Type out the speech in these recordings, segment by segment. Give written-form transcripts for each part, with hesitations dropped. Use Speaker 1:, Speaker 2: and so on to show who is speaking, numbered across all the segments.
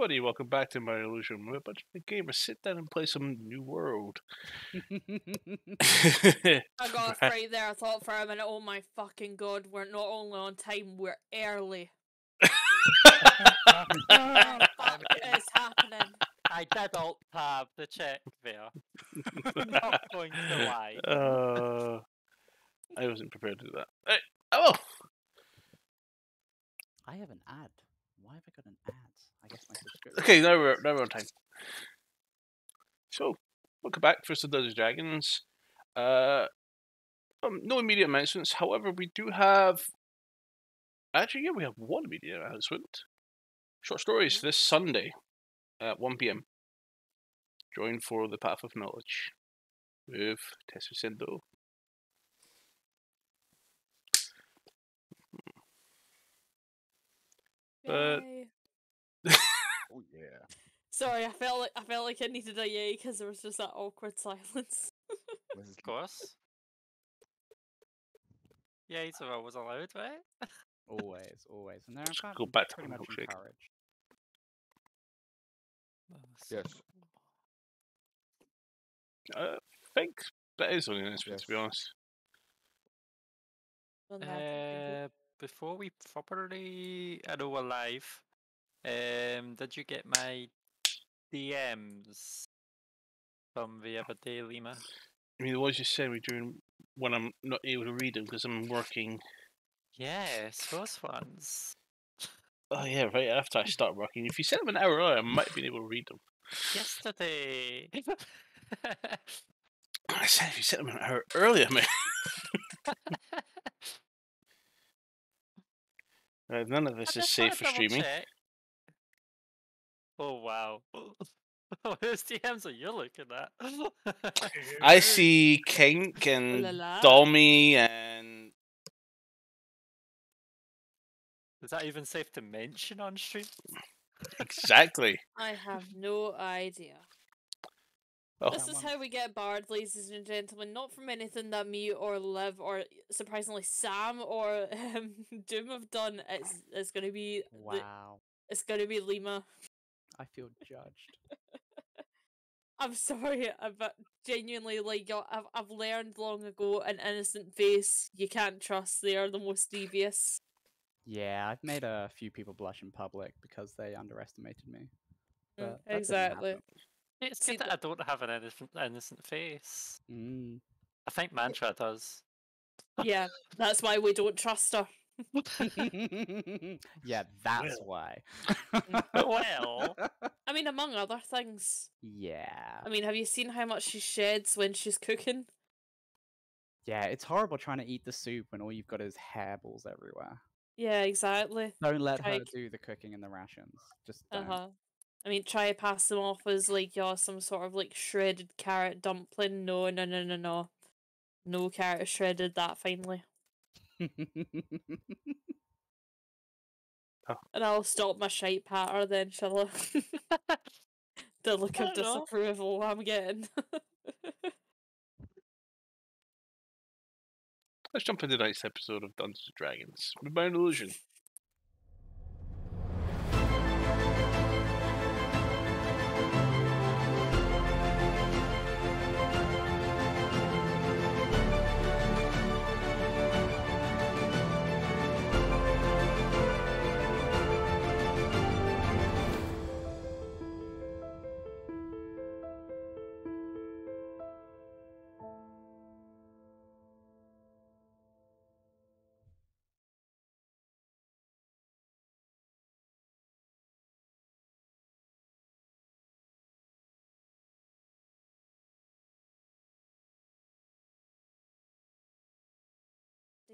Speaker 1: everybody, welcome back to my illusion. We're a bunch of gamers. Sit down and play some New World.
Speaker 2: I got a fright there. I thought for a minute, oh my fucking god, we're not only on time, we're early. What is happening?
Speaker 3: I did alt tab the check there. Not going to lie.
Speaker 1: I wasn't prepared to do that. Hey, hello.
Speaker 4: I have an ad. Why have I got an ad? I guess my subscription.
Speaker 1: Okay, now we're on time. So, welcome back for some Dungeons & Dragons. No immediate announcements. However, we do have. Actually, yeah, we have one immediate announcement. Short stories this Sunday at 1 PM. Join for the Path of Knowledge with Tessa Sendo. But
Speaker 2: Yay.
Speaker 4: Oh yeah.
Speaker 2: Sorry, I felt like I needed a yay because there was just that awkward silence.
Speaker 3: Of course. Yeah, it's always allowed, right?
Speaker 4: Always, always, and they're in fact
Speaker 1: go back to
Speaker 4: pretty
Speaker 1: my
Speaker 4: much
Speaker 1: milkshake.
Speaker 4: encouraged.
Speaker 5: Yes.
Speaker 1: I think that is only an announcement, to be honest.
Speaker 2: Done that,
Speaker 3: Before we properly, I know we're live. Did you get my DMs from the other day, Lima?
Speaker 1: I mean, the ones you send me during when I'm not able to read them because I'm working.
Speaker 3: Yes, those ones.
Speaker 1: Oh yeah, right after I start working. If you send them an hour earlier, I might have been able to read them.
Speaker 3: Yesterday.
Speaker 1: I said if you sent them an hour earlier, man. None of this is safe for streaming.
Speaker 3: Oh wow. Whose DMs are you looking at?
Speaker 1: I see Kink and
Speaker 2: La.
Speaker 1: Dommy and.
Speaker 3: Is that even safe to mention on stream?
Speaker 1: Exactly.
Speaker 2: I have no idea.
Speaker 1: Oh.
Speaker 2: This is how we get barred, ladies and gentlemen. Not from anything that me or Liv or surprisingly Sam or Doom have done. It's gonna be
Speaker 4: Wow.
Speaker 2: it's gonna be Lima.
Speaker 4: I feel judged.
Speaker 2: I'm sorry, but genuinely, like, I've learned long ago, an innocent face you can't trust. They are the most devious.
Speaker 4: Yeah, I've made a few people blush in public because they underestimated me. But that didn't
Speaker 2: Exactly.
Speaker 4: happen.
Speaker 3: It's
Speaker 2: See,
Speaker 3: good that I don't have an innocent face.
Speaker 4: Mm.
Speaker 3: I think Mantra does.
Speaker 2: Yeah, that's why we don't trust her.
Speaker 4: Yeah, that's why.
Speaker 3: Well,
Speaker 2: I mean, among other things.
Speaker 4: Yeah.
Speaker 2: I mean, have you seen how much she sheds when she's cooking?
Speaker 4: Yeah, it's horrible trying to eat the soup when all you've got is hairballs everywhere.
Speaker 2: Yeah, exactly.
Speaker 4: Don't let her do the cooking and the rations. Just don't.
Speaker 2: I mean, try to pass them off as like, yeah, some sort of like shredded carrot dumpling. No. No carrot is shredded that finely. And I'll stop my shite patter then, shall I? The look of disapproval I'm getting.
Speaker 1: Let's jump into tonight's episode of Dungeons & Dragons with my illusion.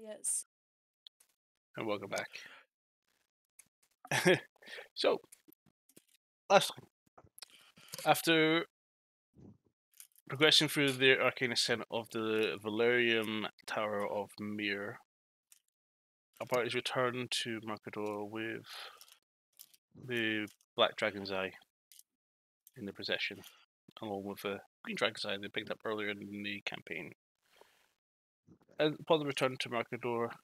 Speaker 2: Yes.
Speaker 1: And welcome back. So, last time, after progressing through the arcane ascent of the Valerium Tower of Mir, our parties returned to Mercador with the Black Dragon's Eye in their possession, along with the Green Dragon's Eye they picked up earlier in the campaign. And upon the return to Mercador,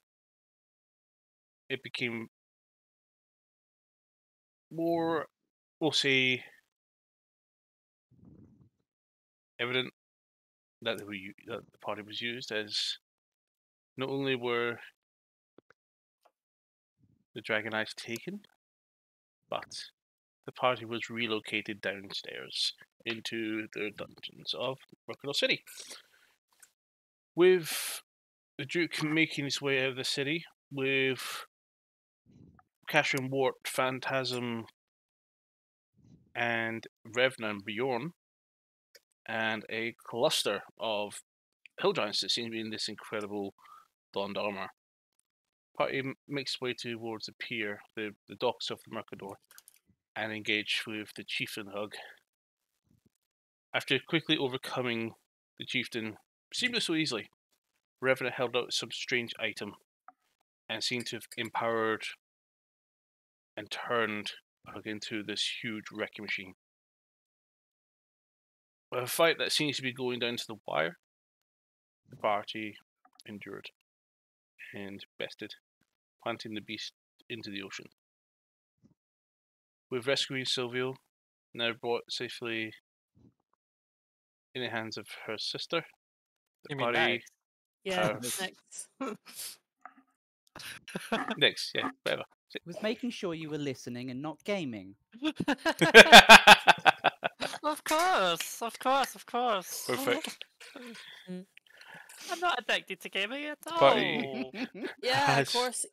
Speaker 1: it became more we'll say, evident that that the party was used, as not only were the Dragon Eyes taken, but the party was relocated downstairs into the dungeons of Rockville City. With the Duke making his way out of the city, with Catherine Wart, Phantasm, and Revna and Bjorn, and a cluster of hill giants that seem to be in this incredible blonde armor. Party makes its way towards the pier, the docks of the Mercador, and engage with the chieftain Hug. After quickly overcoming the chieftain, seemingly so easily, Revenant held out some strange item and seemed to have empowered and turned Hug into this huge wrecking machine. With a fight that seems to be going down to the wire, the party endured and bested, planting the beast into the ocean. With rescuing Silvio, now brought safely in the hands of her sister, the
Speaker 3: You mean
Speaker 1: party
Speaker 3: Max?
Speaker 2: Yeah,
Speaker 1: Nice.
Speaker 2: next.
Speaker 1: next, yeah, whatever.
Speaker 4: Was making sure you were listening and not gaming.
Speaker 3: Of course, of course, of course.
Speaker 1: Perfect.
Speaker 3: I'm not addicted to gaming at
Speaker 1: Party.
Speaker 3: all.
Speaker 2: Yeah, of
Speaker 1: Has-
Speaker 2: course.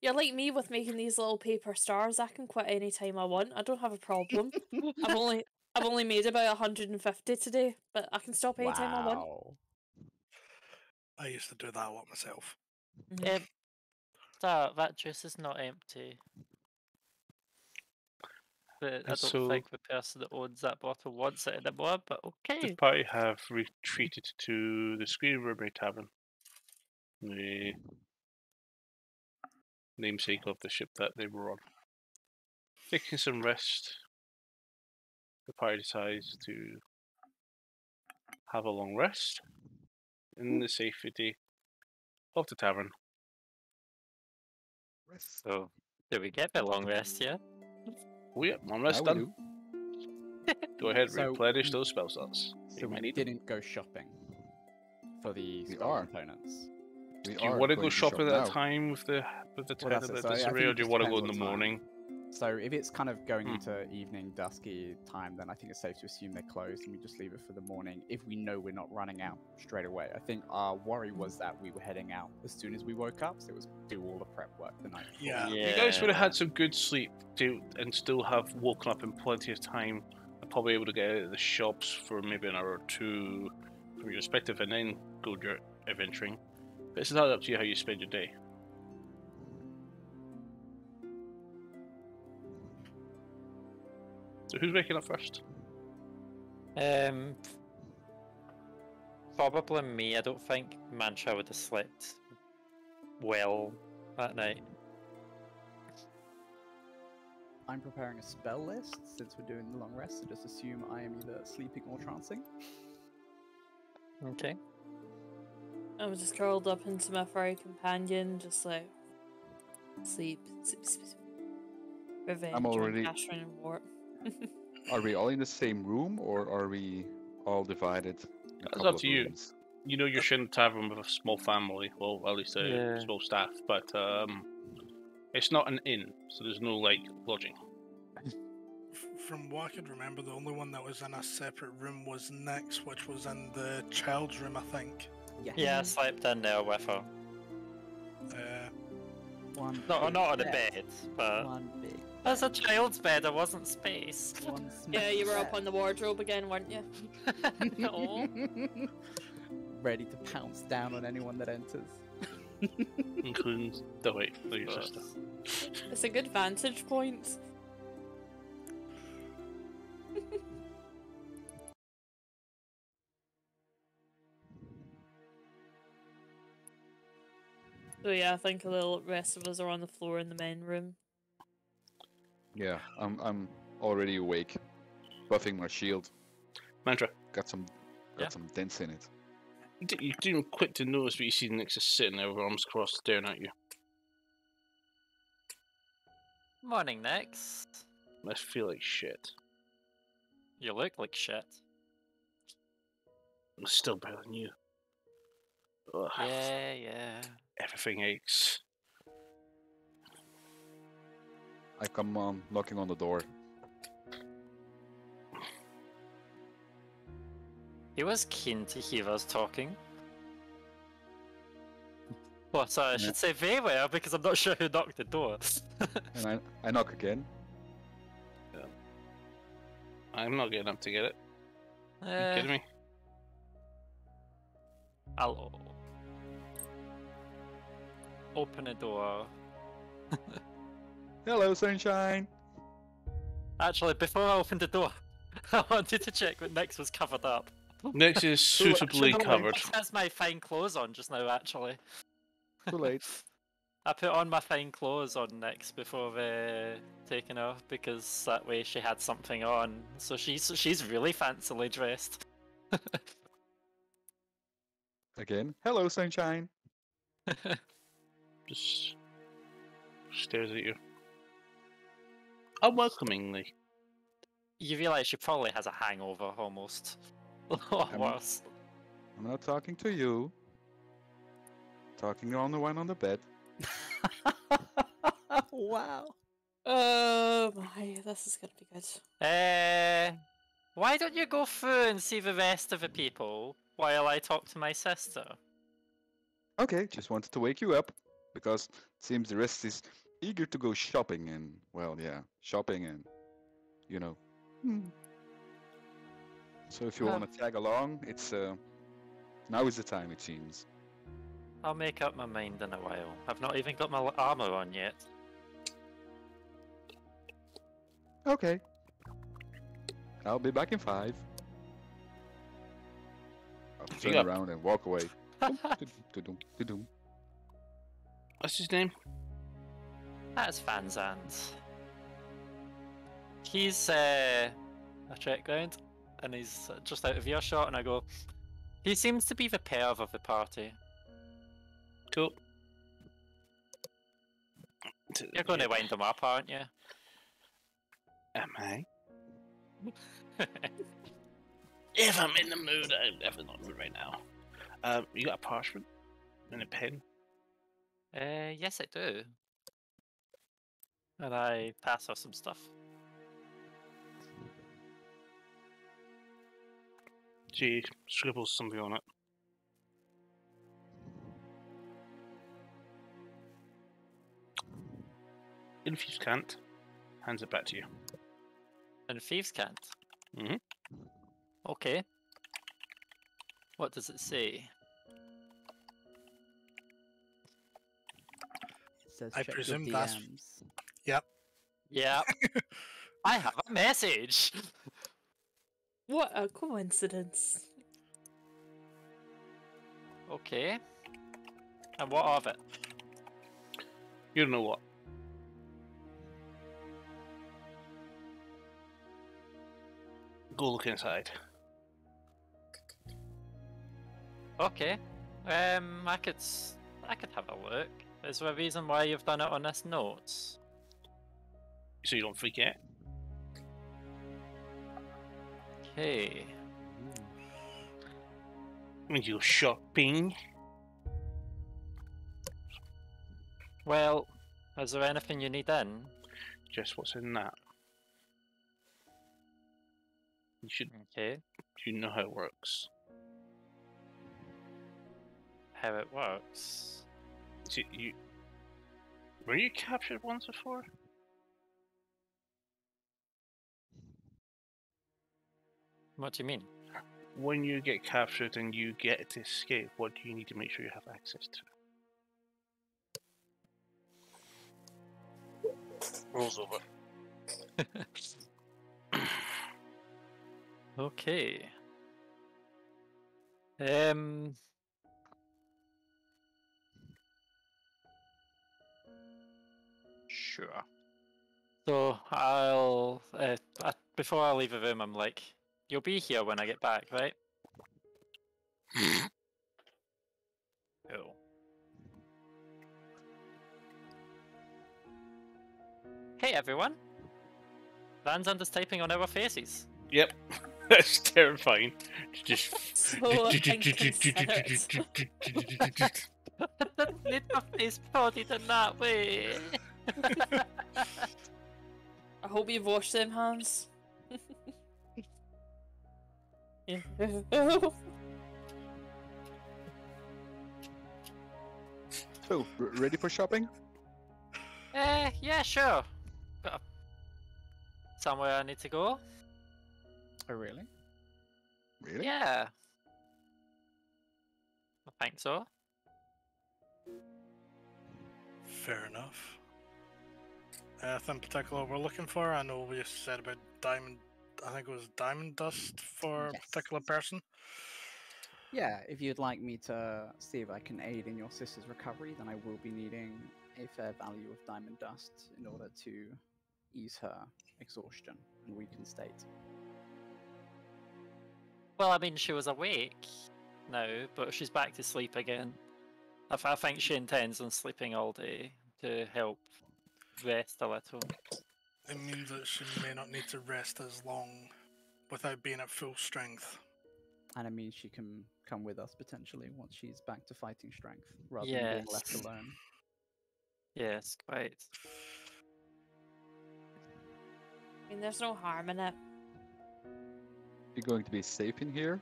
Speaker 2: You're like me with making these little paper stars. I can quit any time I want. I don't have a problem. I've only made about 150 today, but I can stop anytime I want.
Speaker 4: Wow.
Speaker 5: I used to do that a lot myself.
Speaker 3: Um, that juice is not empty. But I don't
Speaker 1: so-
Speaker 3: think the person that owns that bottle wants it anymore, but
Speaker 1: The
Speaker 3: okay.
Speaker 1: party have retreated to the Screen River Tavern, the namesake of the ship that they were on. Taking some rest, the party decides to have a long rest in the safety of the tavern.
Speaker 3: So, do we get the long rest yet?
Speaker 1: Oh yeah, one rest
Speaker 6: Now we
Speaker 1: done.
Speaker 6: do.
Speaker 1: Go ahead,
Speaker 4: So
Speaker 1: replenish
Speaker 4: we-
Speaker 1: those spell slots.
Speaker 4: So
Speaker 1: You might
Speaker 4: we
Speaker 1: need them.
Speaker 4: didn't go shopping for the
Speaker 6: We
Speaker 4: spell
Speaker 6: are.
Speaker 4: components.
Speaker 6: We
Speaker 1: Do you
Speaker 6: are
Speaker 1: want to go
Speaker 6: going
Speaker 1: shopping
Speaker 6: shop
Speaker 1: at
Speaker 6: now.
Speaker 1: a time with the
Speaker 4: Well,
Speaker 1: town
Speaker 4: that's
Speaker 1: of
Speaker 4: it. So I think
Speaker 1: Disarray,
Speaker 4: it
Speaker 1: or do you
Speaker 4: just
Speaker 1: want to go in
Speaker 4: depends
Speaker 1: the
Speaker 4: what time.
Speaker 1: morning?
Speaker 4: So if it's kind of going
Speaker 1: Hmm.
Speaker 4: into evening, dusky time, then I think it's safe to assume they're closed and we just leave it for the morning if we know we're not running out straight away. I think our worry was that we were heading out as soon as we woke up, so it was do all the prep work the night before.
Speaker 5: Yeah.
Speaker 1: You guys would have had some good sleep and still have woken up in plenty of time and probably able to get out of the shops for maybe an hour or two from your perspective and then go adventuring. But it's entirely up to you how you spend your day. So who's waking up first?
Speaker 3: Um, probably me. I don't think Mancha would have slept well that night.
Speaker 4: I'm preparing a spell list since we're doing the long rest, so just assume I am either sleeping or trancing.
Speaker 3: Okay.
Speaker 2: I was just curled up into my furry companion, just like sleep. Revenge on
Speaker 6: already-
Speaker 2: Catherine and Wart.
Speaker 6: Are we all in the same room or are we all divided? In a
Speaker 1: That's
Speaker 6: couple
Speaker 1: up
Speaker 6: of
Speaker 1: to you.
Speaker 6: rooms?
Speaker 1: You know you're sharing a tavern with a small family, well, at least a
Speaker 3: Yeah.
Speaker 1: small staff, but it's not an inn, so there's no like lodging.
Speaker 5: From what I could remember, the only one that was in a separate room was Nyx, which was in the child's room, I think.
Speaker 4: Yes.
Speaker 3: Yeah, I slept in there with her.
Speaker 4: One
Speaker 3: Not
Speaker 4: big
Speaker 3: on the bed, but
Speaker 4: One big
Speaker 3: as a child's bed, there wasn't space.
Speaker 4: one
Speaker 2: Yeah, you were up
Speaker 4: small
Speaker 2: on the wardrobe again, weren't you?
Speaker 3: No.
Speaker 4: bed. Ready to pounce down on anyone that enters.
Speaker 1: Including your sister.
Speaker 2: It's a good vantage point. So yeah, I think the rest of us are on the floor in the men room.
Speaker 6: Yeah, I'm already awake, buffing my shield.
Speaker 1: Mantra,
Speaker 6: Got some
Speaker 3: Yeah.
Speaker 6: dents in it.
Speaker 1: you didn't quick to notice what you see next to sitting there with arms crossed staring at you.
Speaker 3: Morning, next.
Speaker 1: I feel like shit.
Speaker 3: You look like shit.
Speaker 1: I'm still better than you. Ugh,
Speaker 3: Yeah.
Speaker 1: everything aches.
Speaker 6: I come knocking on the door.
Speaker 3: He was keen to hear us talking. Well, sorry, I should say they were, because I'm not sure who knocked the door.
Speaker 6: And I knock again.
Speaker 1: I'm not getting up to get it. You
Speaker 3: Eh,
Speaker 1: kidding me?
Speaker 3: I'll open a door.
Speaker 6: Hello, sunshine.
Speaker 3: Actually, before I opened the door, I wanted to check that Nix was covered up.
Speaker 1: Nix is suitably covered.
Speaker 3: Nix has my fine clothes on just now, actually.
Speaker 6: Too late.
Speaker 3: I put on my fine clothes on Nix before taking off, because that way she had something on. So she's really fancily dressed.
Speaker 6: Again. Hello, sunshine.
Speaker 1: Just stares at you. Unwelcomingly.
Speaker 3: You realise she probably has a hangover, almost. Or worse.
Speaker 6: I'm not talking to you. Talking on the one on the bed.
Speaker 4: Wow.
Speaker 2: Oh my, this is gonna be good.
Speaker 3: Why don't you go through and see the rest of the people while I talk to my sister?
Speaker 6: Okay, just wanted to wake you up because it seems the rest is eager to go shopping and, well, yeah, shopping and, you know. So if you
Speaker 3: Well.
Speaker 6: want to tag along, it's now is the time, it seems.
Speaker 3: I'll make up my mind in a while. I've not even got my armor on yet.
Speaker 6: Okay. I'll be back in 5. I'll turn
Speaker 1: up.
Speaker 6: around and walk away. Tudum.
Speaker 1: What's his name?
Speaker 3: That's Vanzant. He's I check round, and he's just out of earshot, and I go, he seems to be the perv of the party.
Speaker 1: Cool.
Speaker 3: You're going to wind him up, aren't you?
Speaker 1: Am I? If I'm in the mood, I'm definitely not in the mood right now. You got a parchment and a pen?
Speaker 3: Yes I do. And I pass her some stuff.
Speaker 1: She scribbles something on it. Infuse can't. Hands it back to you.
Speaker 3: And thieves can't.
Speaker 1: Mhm.
Speaker 3: Okay. What does it say?
Speaker 4: It says
Speaker 5: I
Speaker 4: check your
Speaker 5: presume that's-
Speaker 4: DMs.
Speaker 3: Yeah. I have a message.
Speaker 2: What a coincidence.
Speaker 3: Okay. And what of it?
Speaker 1: You don't know what. Go look inside.
Speaker 3: Okay. I could have a look. Is there a reason why you've done it on this notes?
Speaker 1: So you don't forget.
Speaker 3: Okay.
Speaker 1: When you go shopping.
Speaker 3: Well, is there anything you need in?
Speaker 1: Just what's in that. You should.
Speaker 3: Okay.
Speaker 1: You know how it works.
Speaker 3: How it works.
Speaker 1: See, you. Were you captured once before?
Speaker 3: What do you mean?
Speaker 1: When you get captured and you get to escape, what do you need to make sure you have access to? Rolls over.
Speaker 3: Okay. Sure. So I'll before I leave the room, I'm like, you'll be here when I get back, right? Cool. Hey everyone. Van typing on our faces.
Speaker 1: Yep. That's terrifying. Just
Speaker 2: So inconsiderate.
Speaker 3: Need my face prodded in that way.
Speaker 2: I hope you've washed them hands. Yeah.
Speaker 6: So, ready for shopping?
Speaker 3: Yeah, sure. Got somewhere I need to go.
Speaker 4: Oh, really?
Speaker 6: Really?
Speaker 3: Yeah. I think so.
Speaker 5: Fair enough. Anything particular we're looking for? I know we said about diamond. I think it was diamond dust for a
Speaker 4: Yes.
Speaker 5: particular person.
Speaker 4: Yeah, if you'd like me to see if I can aid in your sister's recovery, then I will be needing a fair value of diamond dust in order to ease her exhaustion and weakened state.
Speaker 3: Well, I mean, she was awake now, but she's back to sleep again. I think she intends on sleeping all day to help rest a little.
Speaker 5: It means that she may not need to rest as long without being at full strength.
Speaker 4: And it means she can come with us potentially once she's back to fighting strength, rather than being left
Speaker 3: Yes.
Speaker 4: alone.
Speaker 3: Yes, quite.
Speaker 2: I mean, there's no harm in it.
Speaker 6: You going to be safe in here?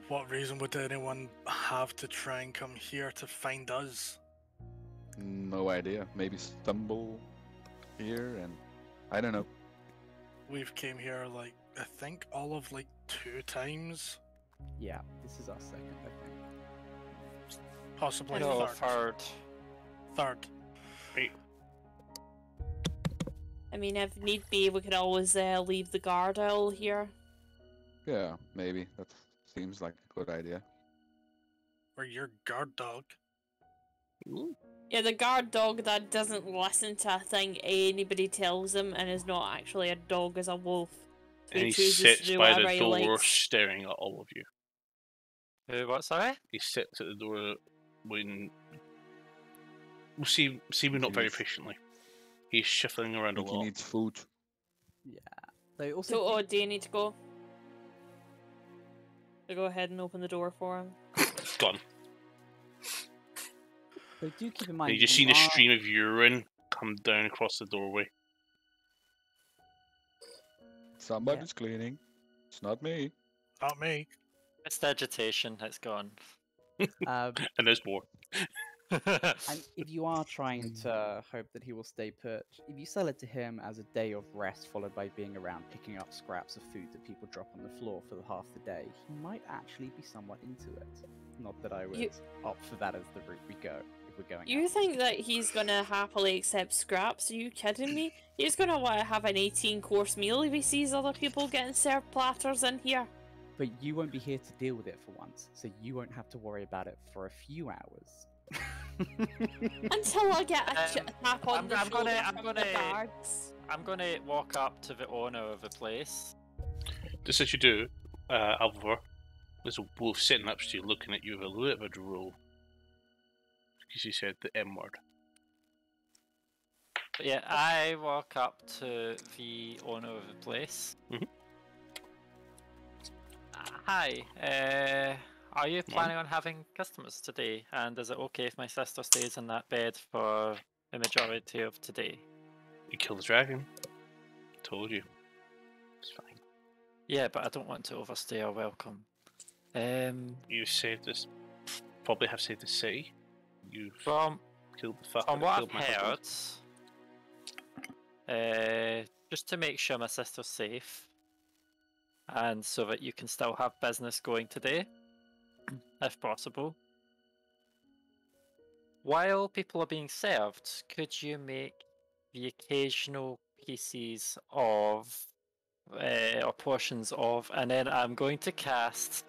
Speaker 5: What reason would anyone have to try and come here to find us?
Speaker 6: No idea. Maybe stumble here and I don't know.
Speaker 5: We've came here like I think all of like 2 times,
Speaker 4: Yeah, this is our second, I think.
Speaker 5: possibly
Speaker 3: No,
Speaker 5: third. Third.
Speaker 2: I mean, if need be, we could always leave the guard owl here.
Speaker 6: Yeah, maybe. That seems like a good idea.
Speaker 5: Or your guard dog.
Speaker 2: Yeah, the guard dog that doesn't listen to a thing anybody tells him and is not actually a dog, is a wolf. So
Speaker 1: And he
Speaker 2: chooses to
Speaker 1: sits
Speaker 2: do
Speaker 1: by
Speaker 2: whatever
Speaker 1: the
Speaker 2: he
Speaker 1: door,
Speaker 2: likes.
Speaker 1: staring at all of you.
Speaker 3: What, sorry?
Speaker 1: He sits at the door when seeming not very
Speaker 6: Jeez.
Speaker 1: patiently. He's shuffling around a
Speaker 6: Think he
Speaker 1: lot.
Speaker 6: needs food.
Speaker 4: Yeah. They also
Speaker 2: So, oh, do you need to go? So go ahead and open the door for him.
Speaker 1: It's gone.
Speaker 4: they do keep in mind.
Speaker 1: And you just
Speaker 4: you
Speaker 1: seen a
Speaker 4: are-
Speaker 1: stream of urine come down across the doorway.
Speaker 6: Somebody's cleaning. It's not me.
Speaker 5: Not me.
Speaker 3: It's vegetation, it's gone.
Speaker 4: Um,
Speaker 1: And there's more.
Speaker 4: and if you are trying to hope that he will stay put, if you sell it to him as a day of rest followed by being around picking up scraps of food that people drop on the floor for the half the day, he might actually be somewhat into it. Not that I would opt for that as the route we go if we're going.
Speaker 2: You
Speaker 4: out.
Speaker 2: think that he's gonna happily accept scraps? Are you kidding me? He's gonna want to have an 18-course meal if he sees other people getting served platters in here.
Speaker 4: But you won't be here to deal with it for once, so you won't have to worry about it for a few hours.
Speaker 2: Until I get a tap on
Speaker 3: I'm
Speaker 2: the shoulder
Speaker 3: gonna-
Speaker 2: from the guards.
Speaker 3: I'm gonna walk up to the owner of the place.
Speaker 1: Just as you do, Alvar, there's a wolf sitting up to you looking at you with a little bit of a drool. Because you said the M word.
Speaker 3: But yeah, I walk up to the owner of the place.
Speaker 1: Mhm.
Speaker 3: Hi, are you planning on having customers today? And is it okay if my sister stays in that bed for the majority of today?
Speaker 1: You killed the dragon. Told you. It's fine.
Speaker 3: Yeah, but I don't want to overstay our welcome.
Speaker 1: You saved this. Probably have saved the city. You've
Speaker 3: From
Speaker 1: killed the fuck
Speaker 3: From what
Speaker 1: killed
Speaker 3: I've
Speaker 1: my husband.
Speaker 3: heard, just to make sure my sister's safe, and so that you can still have business going today, if possible. While people are being served, could you make the occasional pieces of, or portions of, and then I'm going to cast,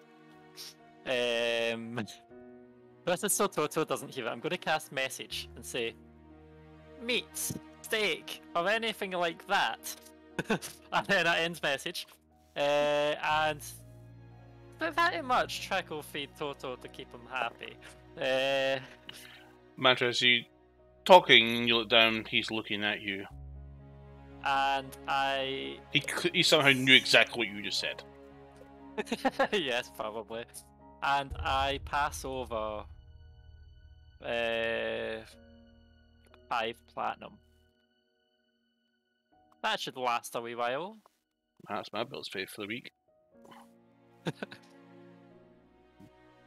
Speaker 3: this is so Toto doesn't hear it, I'm going to cast message and say, meat, steak, or anything like that. And then I end message. And very much trickle feed Toto to keep him happy.
Speaker 1: Mantra, as you talking, you look down. He's looking at you.
Speaker 3: And I.
Speaker 1: He somehow knew exactly what you just said.
Speaker 3: Yes, probably. And I pass over 5 platinum. That should last a wee while.
Speaker 1: That's my bills paid for the week. But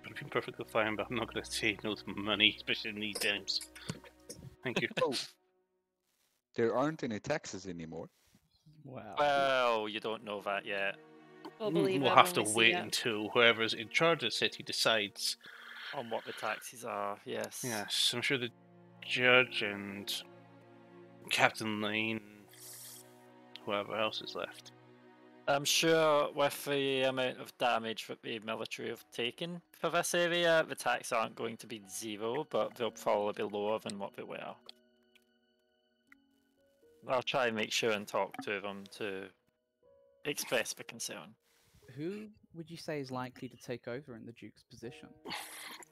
Speaker 1: I've been perfectly fine, but I'm not going to say no to money, especially in these times. Thank you.
Speaker 6: Oh, there aren't any taxes anymore.
Speaker 4: Wow.
Speaker 3: Well, you don't know that yet.
Speaker 2: We'll believe
Speaker 1: We'll
Speaker 2: it
Speaker 1: have
Speaker 2: when
Speaker 1: to
Speaker 2: we see
Speaker 1: wait
Speaker 2: it.
Speaker 1: until whoever's in charge of the city decides.
Speaker 3: On what the taxes are, yes.
Speaker 1: Yes, I'm sure the judge and Captain Lane, whoever else is left.
Speaker 3: I'm sure with the amount of damage that the military have taken for this area, the tax aren't going to be 0, but they'll probably be lower than what they were. I'll try and make sure and talk to them to express the concern.
Speaker 4: Who would you say is likely to take over in the Duke's position?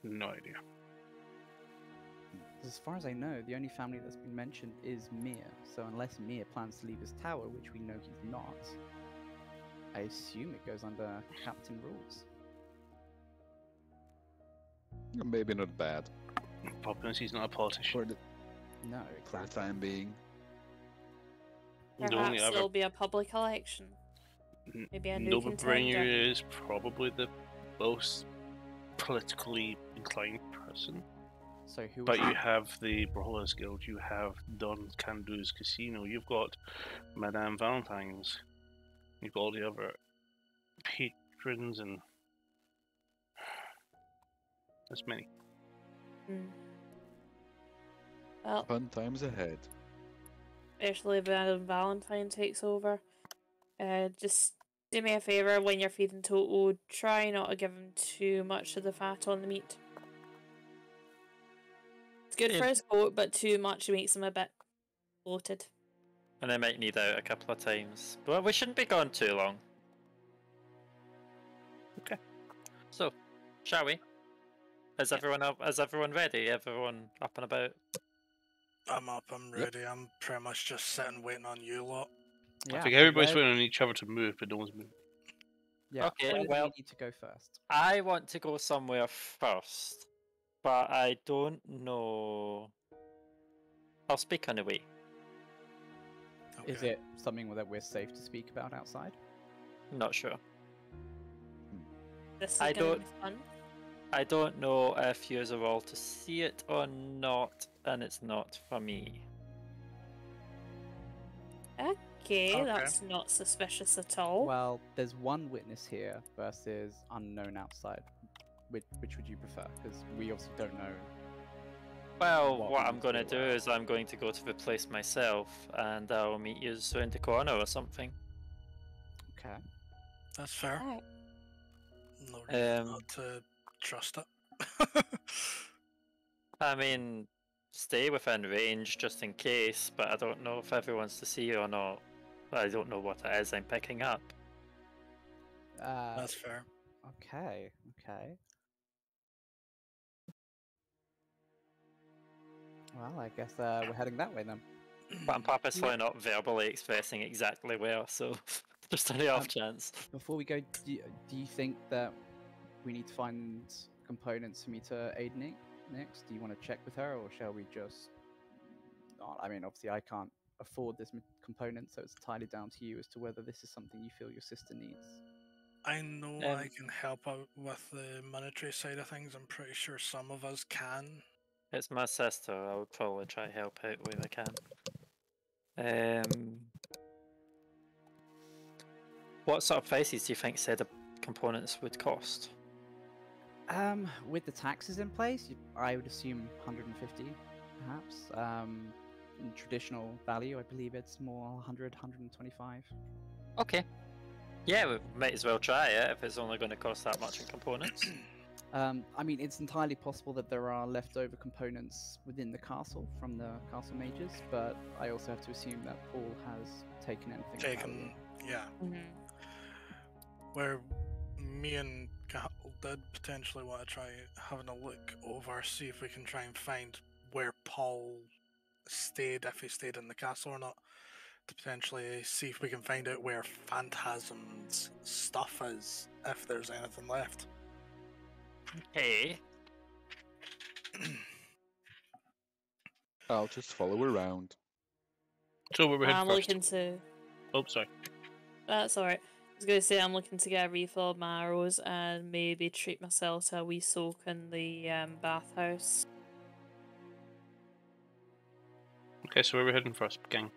Speaker 1: No idea.
Speaker 4: 'Cause as far as I know, the only family that's been mentioned is Mir. So unless Mir plans to leave his tower, which we know he's not, I assume it goes under captain rules.
Speaker 6: Maybe not bad
Speaker 1: He's not a politician.
Speaker 6: for the
Speaker 4: No,
Speaker 6: for the
Speaker 4: exactly.
Speaker 6: time being.
Speaker 1: The only
Speaker 2: Perhaps
Speaker 1: other
Speaker 2: there'll be a public election. Maybe a new
Speaker 1: Noble-Bringer
Speaker 2: contender.
Speaker 1: is probably the most politically inclined person.
Speaker 4: So who?
Speaker 1: But
Speaker 4: was
Speaker 1: you
Speaker 4: it?
Speaker 1: have the Brawlers Guild, you have Don Candu's Casino, you've got Madame Valentine's, you've got all the other patrons, and there's many.
Speaker 2: Hmm. Well,
Speaker 6: Fun times ahead.
Speaker 2: especially when Valentine takes over. Just do me a favour when you're feeding Toto, try not to give him too much of the fat on the meat. It's good for
Speaker 3: Yeah.
Speaker 2: his coat, but too much makes him a bit bloated.
Speaker 3: And I might need out a couple of times. But we shouldn't be gone too long.
Speaker 1: Okay.
Speaker 3: So, shall we? Is everyone up? Is everyone ready? Everyone up and about?
Speaker 5: I'm up, I'm ready. I'm pretty much just sitting waiting on you lot.
Speaker 6: Yeah,
Speaker 1: I think
Speaker 4: so
Speaker 1: everybody's
Speaker 4: where-
Speaker 1: waiting on each other to move, but no one's moving.
Speaker 4: Yeah.
Speaker 3: Okay,
Speaker 4: Where do
Speaker 3: well-
Speaker 4: we need to go first?
Speaker 3: I want to go somewhere first, but I don't know. I'll speak on the way.
Speaker 5: Okay.
Speaker 4: Is it something that we're safe to speak about outside?
Speaker 3: Not sure.
Speaker 2: This is
Speaker 3: I
Speaker 2: gonna
Speaker 3: don't-
Speaker 2: be fun.
Speaker 3: I don't know if yous are all to see it or not, and it's not for me.
Speaker 2: Okay,
Speaker 5: Okay.
Speaker 2: that's not suspicious at all.
Speaker 4: Well, there's one witness here versus unknown outside. Which would you prefer? Because we obviously don't know.
Speaker 3: Well,
Speaker 4: What
Speaker 3: what
Speaker 4: we
Speaker 3: I'm
Speaker 4: need to
Speaker 3: going to
Speaker 4: do
Speaker 3: do
Speaker 4: about.
Speaker 3: is I'm going to go to the place myself, and I'll meet you around the corner or something.
Speaker 4: Okay.
Speaker 5: That's fair.
Speaker 2: Alright.
Speaker 5: No reason
Speaker 3: Um,
Speaker 5: not to trust it.
Speaker 3: I mean, stay within range just in case, but I don't know if everyone's to see or not. I don't know what it is I'm picking up.
Speaker 5: That's fair.
Speaker 4: Okay. Okay. Well, I guess we're heading that way then.
Speaker 3: But I'm purposely not verbally expressing exactly where, so just on the off chance.
Speaker 4: Before we go, do you think that we need to find components for me to aid Nick next? Do you want to check with her, or shall we just? I mean, obviously, I can't afford this component, so it's entirely down to you as to whether this is something you feel your sister needs.
Speaker 5: I know
Speaker 3: Um,
Speaker 5: I can help out with the monetary side of things. I'm pretty sure some of us can.
Speaker 3: It's my sister. I would probably try to help out where I can. What sort of prices do you think said the components would cost?
Speaker 4: With the taxes in place, I would assume 150, perhaps. In traditional value, I believe it's more 100, 125.
Speaker 3: Okay. Yeah, we might as well try it if it's only going to cost that much in components.
Speaker 4: I mean, it's entirely possible that there are leftover components within the castle from the castle mages, but I also have to assume that Paul has taken anything. of
Speaker 5: Taken, yeah.
Speaker 2: Mhm.
Speaker 5: Where me and Cal did potentially want to try having a look over, see if we can try and find where Paul stayed, if he stayed in the castle or not, to potentially see if we can find out where Phantasm's stuff is, if there's anything left.
Speaker 3: Hey.
Speaker 6: I'll just follow around.
Speaker 1: So where we're heading
Speaker 2: I'm
Speaker 1: first.
Speaker 2: looking to.
Speaker 1: Oh, sorry.
Speaker 2: That's alright. I was gonna say I'm looking to get a refill of my arrows and maybe treat myself to a wee soak in the bathhouse.
Speaker 1: Okay, so where we're heading first, gang.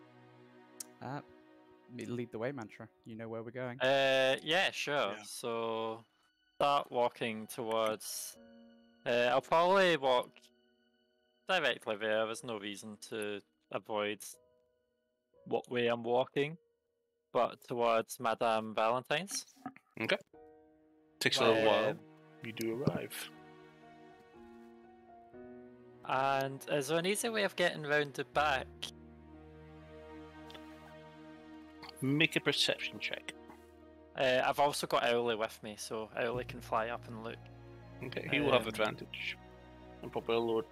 Speaker 4: Lead the way, Mantra. You know where we're going.
Speaker 3: Yeah, sure.
Speaker 5: Yeah.
Speaker 3: So start walking towards. I'll probably walk directly there. There's no reason to avoid what way I'm walking, but towards Madame Valentine's.
Speaker 1: Okay. Takes a little while.
Speaker 3: Um,
Speaker 1: You do arrive.
Speaker 3: And is there an easy way of getting round the back?
Speaker 1: Make a perception check.
Speaker 3: I've also got Owly with me, so Owly can fly up and look.
Speaker 1: Okay, he will have
Speaker 3: Um,
Speaker 1: advantage. And probably a lower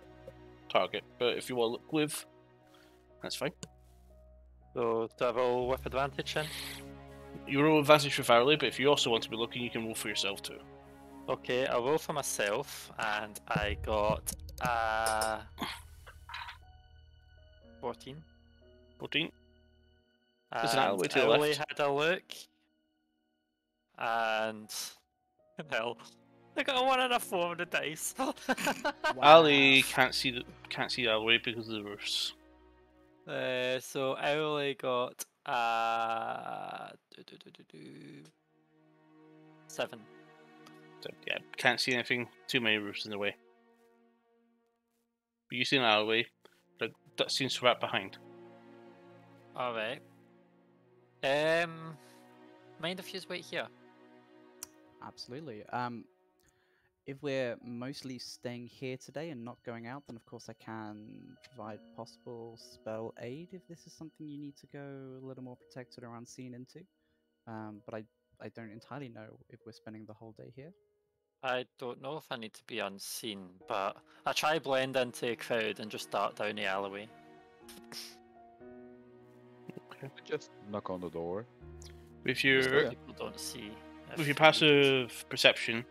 Speaker 1: target. But if you want to look with, that's fine.
Speaker 3: So do I roll with advantage then?
Speaker 1: You roll advantage for Farley, but if you also want to be looking, you can roll for yourself too.
Speaker 3: Okay, I'll roll for myself, and I got 14.
Speaker 1: 14. There's an
Speaker 3: And
Speaker 1: alleyway to the
Speaker 3: Owly
Speaker 1: left.
Speaker 3: had a look, and hell, I got a 1 and a 4 on the dice.
Speaker 1: Ali can't see the alleyway because of the roofs.
Speaker 3: So Owly got 7.
Speaker 1: So, yeah, can't see anything. Too many roofs in the way. But you see an alleyway that seems to wrap behind.
Speaker 3: All right. Mind if you just wait here?
Speaker 4: Absolutely. If we're mostly staying here today and not going out, then of course I can provide possible spell aid if this is something you need to go a little more protected or unseen into. But I don't entirely know if we're spending the whole day here.
Speaker 3: I don't know if I need to be unseen, but I try blend into a crowd and just dart down the alleyway.
Speaker 6: Just knock on the door.
Speaker 1: With
Speaker 3: So
Speaker 1: your
Speaker 3: people don't see.
Speaker 1: with
Speaker 3: if
Speaker 1: your
Speaker 3: we-
Speaker 1: passive perception,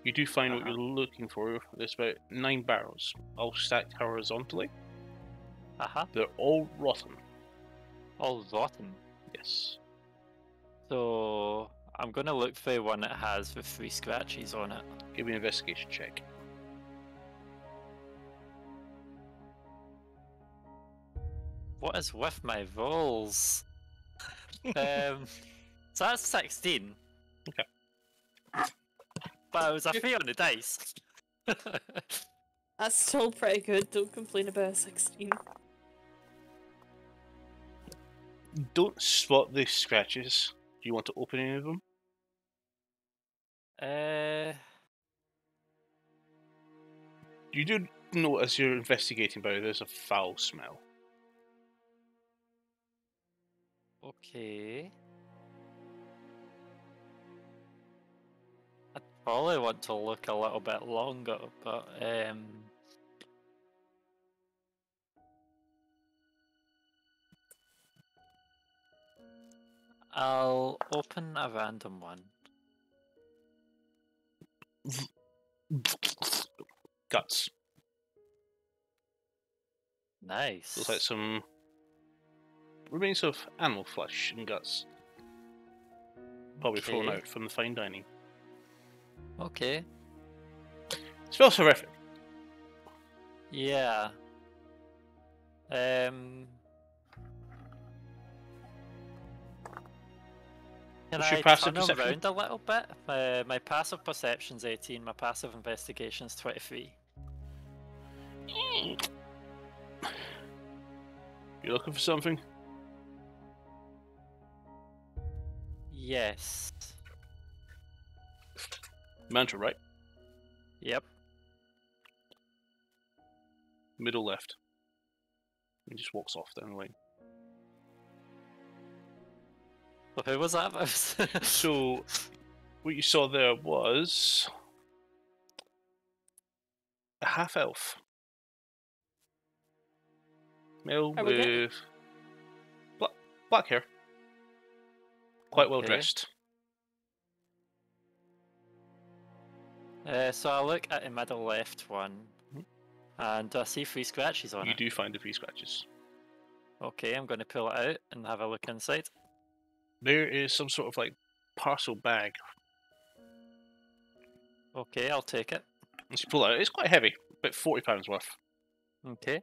Speaker 1: you do find what
Speaker 3: Uh-huh.
Speaker 1: you're looking for. There's about 9 barrels, all stacked horizontally.
Speaker 3: Aha,
Speaker 1: They're all rotten.
Speaker 3: all rotten.
Speaker 1: Yes.
Speaker 3: So I'm gonna look for one that has the 3 scratches on it.
Speaker 1: Give me an investigation check.
Speaker 3: What is with my rolls? So that's 16.
Speaker 1: Okay.
Speaker 3: But it was a 3 on the dice.
Speaker 2: That's still pretty good. Don't complain about a 16.
Speaker 1: Don't spot the scratches. Do you want to open any of them? You do know as you're investigating, by the way, there's a foul smell.
Speaker 3: Okay. I probably want to look a little bit longer, but I'll open a random one.
Speaker 1: Guts.
Speaker 3: Nice.
Speaker 1: Looks like some remains of animal flesh and guts. Probably thrown
Speaker 3: Okay.
Speaker 1: out from the fine dining.
Speaker 3: Okay.
Speaker 1: Smells horrific.
Speaker 3: Yeah. Can
Speaker 1: What's your
Speaker 3: I
Speaker 1: passive
Speaker 3: turn
Speaker 1: perception?
Speaker 3: around a little bit? My passive perception's 18, my passive investigation's 23.
Speaker 1: You looking for something?
Speaker 3: Yes.
Speaker 1: Mantra, right?
Speaker 3: Yep.
Speaker 1: Middle left. He just walks off down the lane.
Speaker 3: So who was that?
Speaker 1: So, what you saw there was a half elf. male
Speaker 2: Are we
Speaker 1: with
Speaker 2: getting-
Speaker 1: black hair, quite well
Speaker 3: Okay.
Speaker 1: dressed.
Speaker 3: So I look at the middle left one,
Speaker 1: Mhm.
Speaker 3: and I see 3 scratches on
Speaker 1: You
Speaker 3: it.
Speaker 1: do find the 3 scratches.
Speaker 3: Okay, I'm going to pull it out and have a look inside.
Speaker 1: There is some sort of like parcel bag.
Speaker 3: Okay, I'll take it.
Speaker 1: As you pull it out, it's quite heavy, about £40 worth.
Speaker 3: Okay.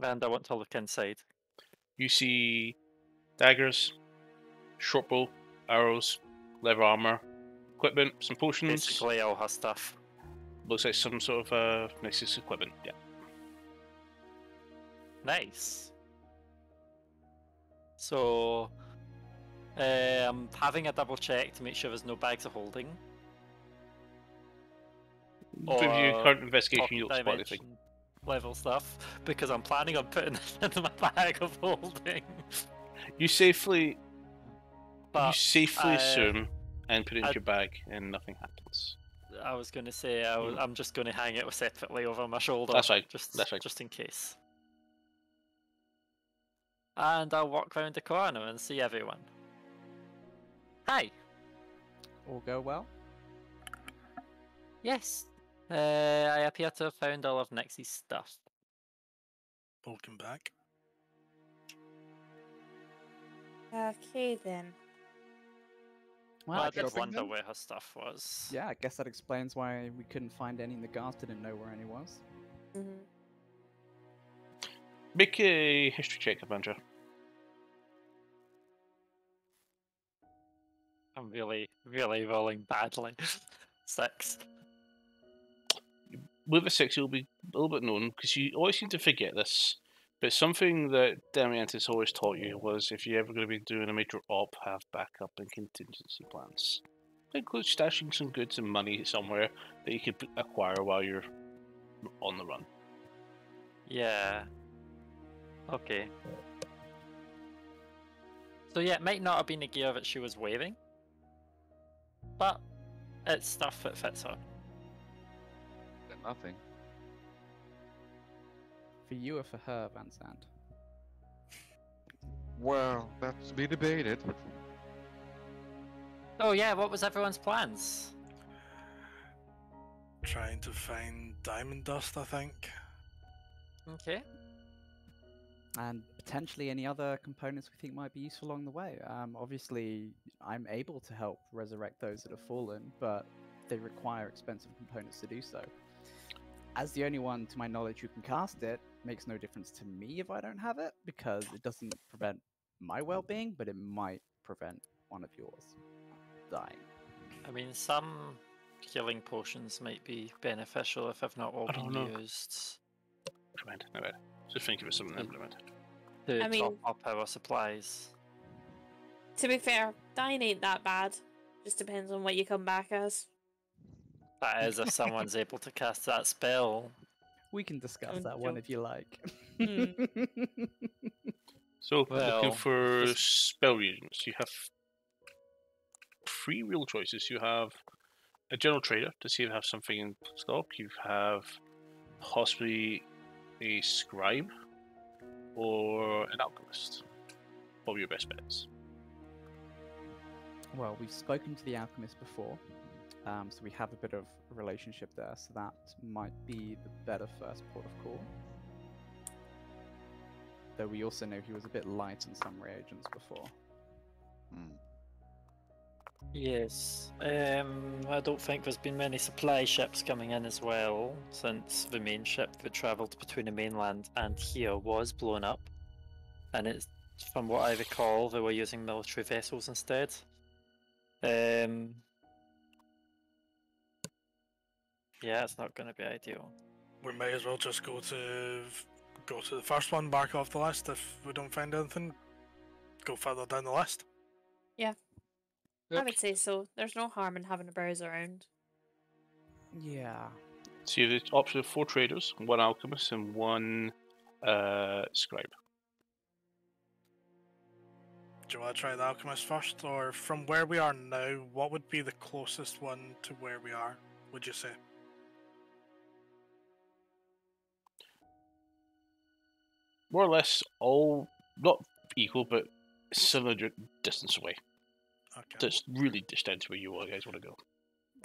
Speaker 3: And I want to look inside.
Speaker 1: You see daggers, short bow, arrows, leather armor, equipment, some potions.
Speaker 3: Basically, all her stuff.
Speaker 1: Looks like some sort of Nexus equipment. Yeah.
Speaker 3: Nice. So, I'm having a double check to make sure there's no bags of holding.
Speaker 1: With your
Speaker 3: Or
Speaker 1: current investigation,
Speaker 3: pocket
Speaker 1: you don't spot anything.
Speaker 3: dimension level stuff, because I'm planning on putting this into my bag of holding.
Speaker 1: You safely
Speaker 3: But
Speaker 1: assume and put it into
Speaker 3: I-
Speaker 1: your bag, and nothing happens.
Speaker 3: I was going to say I'm just going to hang it separately over my shoulder.
Speaker 1: That's right,
Speaker 3: Just,
Speaker 1: that's right.
Speaker 3: Just in case. And I'll walk round the corner and see everyone. Hi.
Speaker 4: All go well?
Speaker 3: Yes. I appear to have found all of Nixie's stuff.
Speaker 5: Welcome back.
Speaker 2: Okay then.
Speaker 4: Well,
Speaker 3: I
Speaker 4: I
Speaker 3: did
Speaker 4: guess
Speaker 3: wonder where her stuff was.
Speaker 4: Yeah, I guess that explains why we couldn't find any and the guards didn't know where any was.
Speaker 2: Mm-hmm.
Speaker 1: Make a history check, Avenger.
Speaker 3: I'm really, really rolling badly. 6.
Speaker 1: With a 6, you'll be a little bit known because you always seem to forget this. But something that Damiantis always taught you was if you're ever going to be doing a major op, have backup and contingency plans. That includes stashing some goods and money somewhere that you could acquire while you're on the run.
Speaker 3: Yeah. Okay. So yeah, it might not have been the gear that she was wearing, but it's stuff that fits her.
Speaker 6: Nothing.
Speaker 4: For you or for her, Van Zandt?
Speaker 6: Well, that's to be debated.
Speaker 3: Oh yeah, what was everyone's plans?
Speaker 5: Trying to find diamond dust, I think.
Speaker 3: Okay.
Speaker 4: And potentially any other components we think might be useful along the way. Obviously, I'm able to help resurrect those that have fallen, but they require expensive components to do so. As the only one, to my knowledge, who can cast it, makes no difference to me if I don't have it, because it doesn't prevent my well-being, but it might prevent one of yours dying.
Speaker 3: I mean, some healing potions might be beneficial if they've not all
Speaker 1: I don't
Speaker 3: been
Speaker 1: know.
Speaker 3: used
Speaker 1: No bad. Just think of it something to implement.
Speaker 3: to
Speaker 2: I mean-
Speaker 3: top up our supplies.
Speaker 2: To be fair, dying ain't that bad. Just depends on what you come back as.
Speaker 3: That is, if someone's able to cast that spell.
Speaker 4: We can discuss
Speaker 2: I'm
Speaker 4: that one if you like. Hmm.
Speaker 1: So,
Speaker 3: Well,
Speaker 1: looking for
Speaker 3: just-
Speaker 1: spell reagents, you have 3 real choices. You have a general trader to see if they have something in stock. You have possibly a scribe or an alchemist. What were your best bets?
Speaker 4: Well, we've spoken to the alchemist before, so we have a bit of a relationship there, so that might be the better first port of call. Though we also know he was a bit light on some reagents before.
Speaker 6: Hmm.
Speaker 3: Yes. I don't think there's been many supply ships coming in as well, since the main ship that travelled between the mainland and here was blown up. And it's, from what I recall, they were using military vessels instead. Yeah, it's not going to be ideal.
Speaker 5: We may as well just go to the first one, back off the list. If we don't find anything, go further down the list.
Speaker 2: I would say so. There's no harm in having a browse around.
Speaker 4: Yeah.
Speaker 1: So you have the option of 4 traders, 1 alchemist, and 1 scribe.
Speaker 5: Do you want to try the alchemist first, or from where we are now, what would be the closest one to where we are? Would you say?
Speaker 1: more or less all not equal, but similar distance away.
Speaker 5: Okay.
Speaker 1: So it's really dished down to where you guys want to go.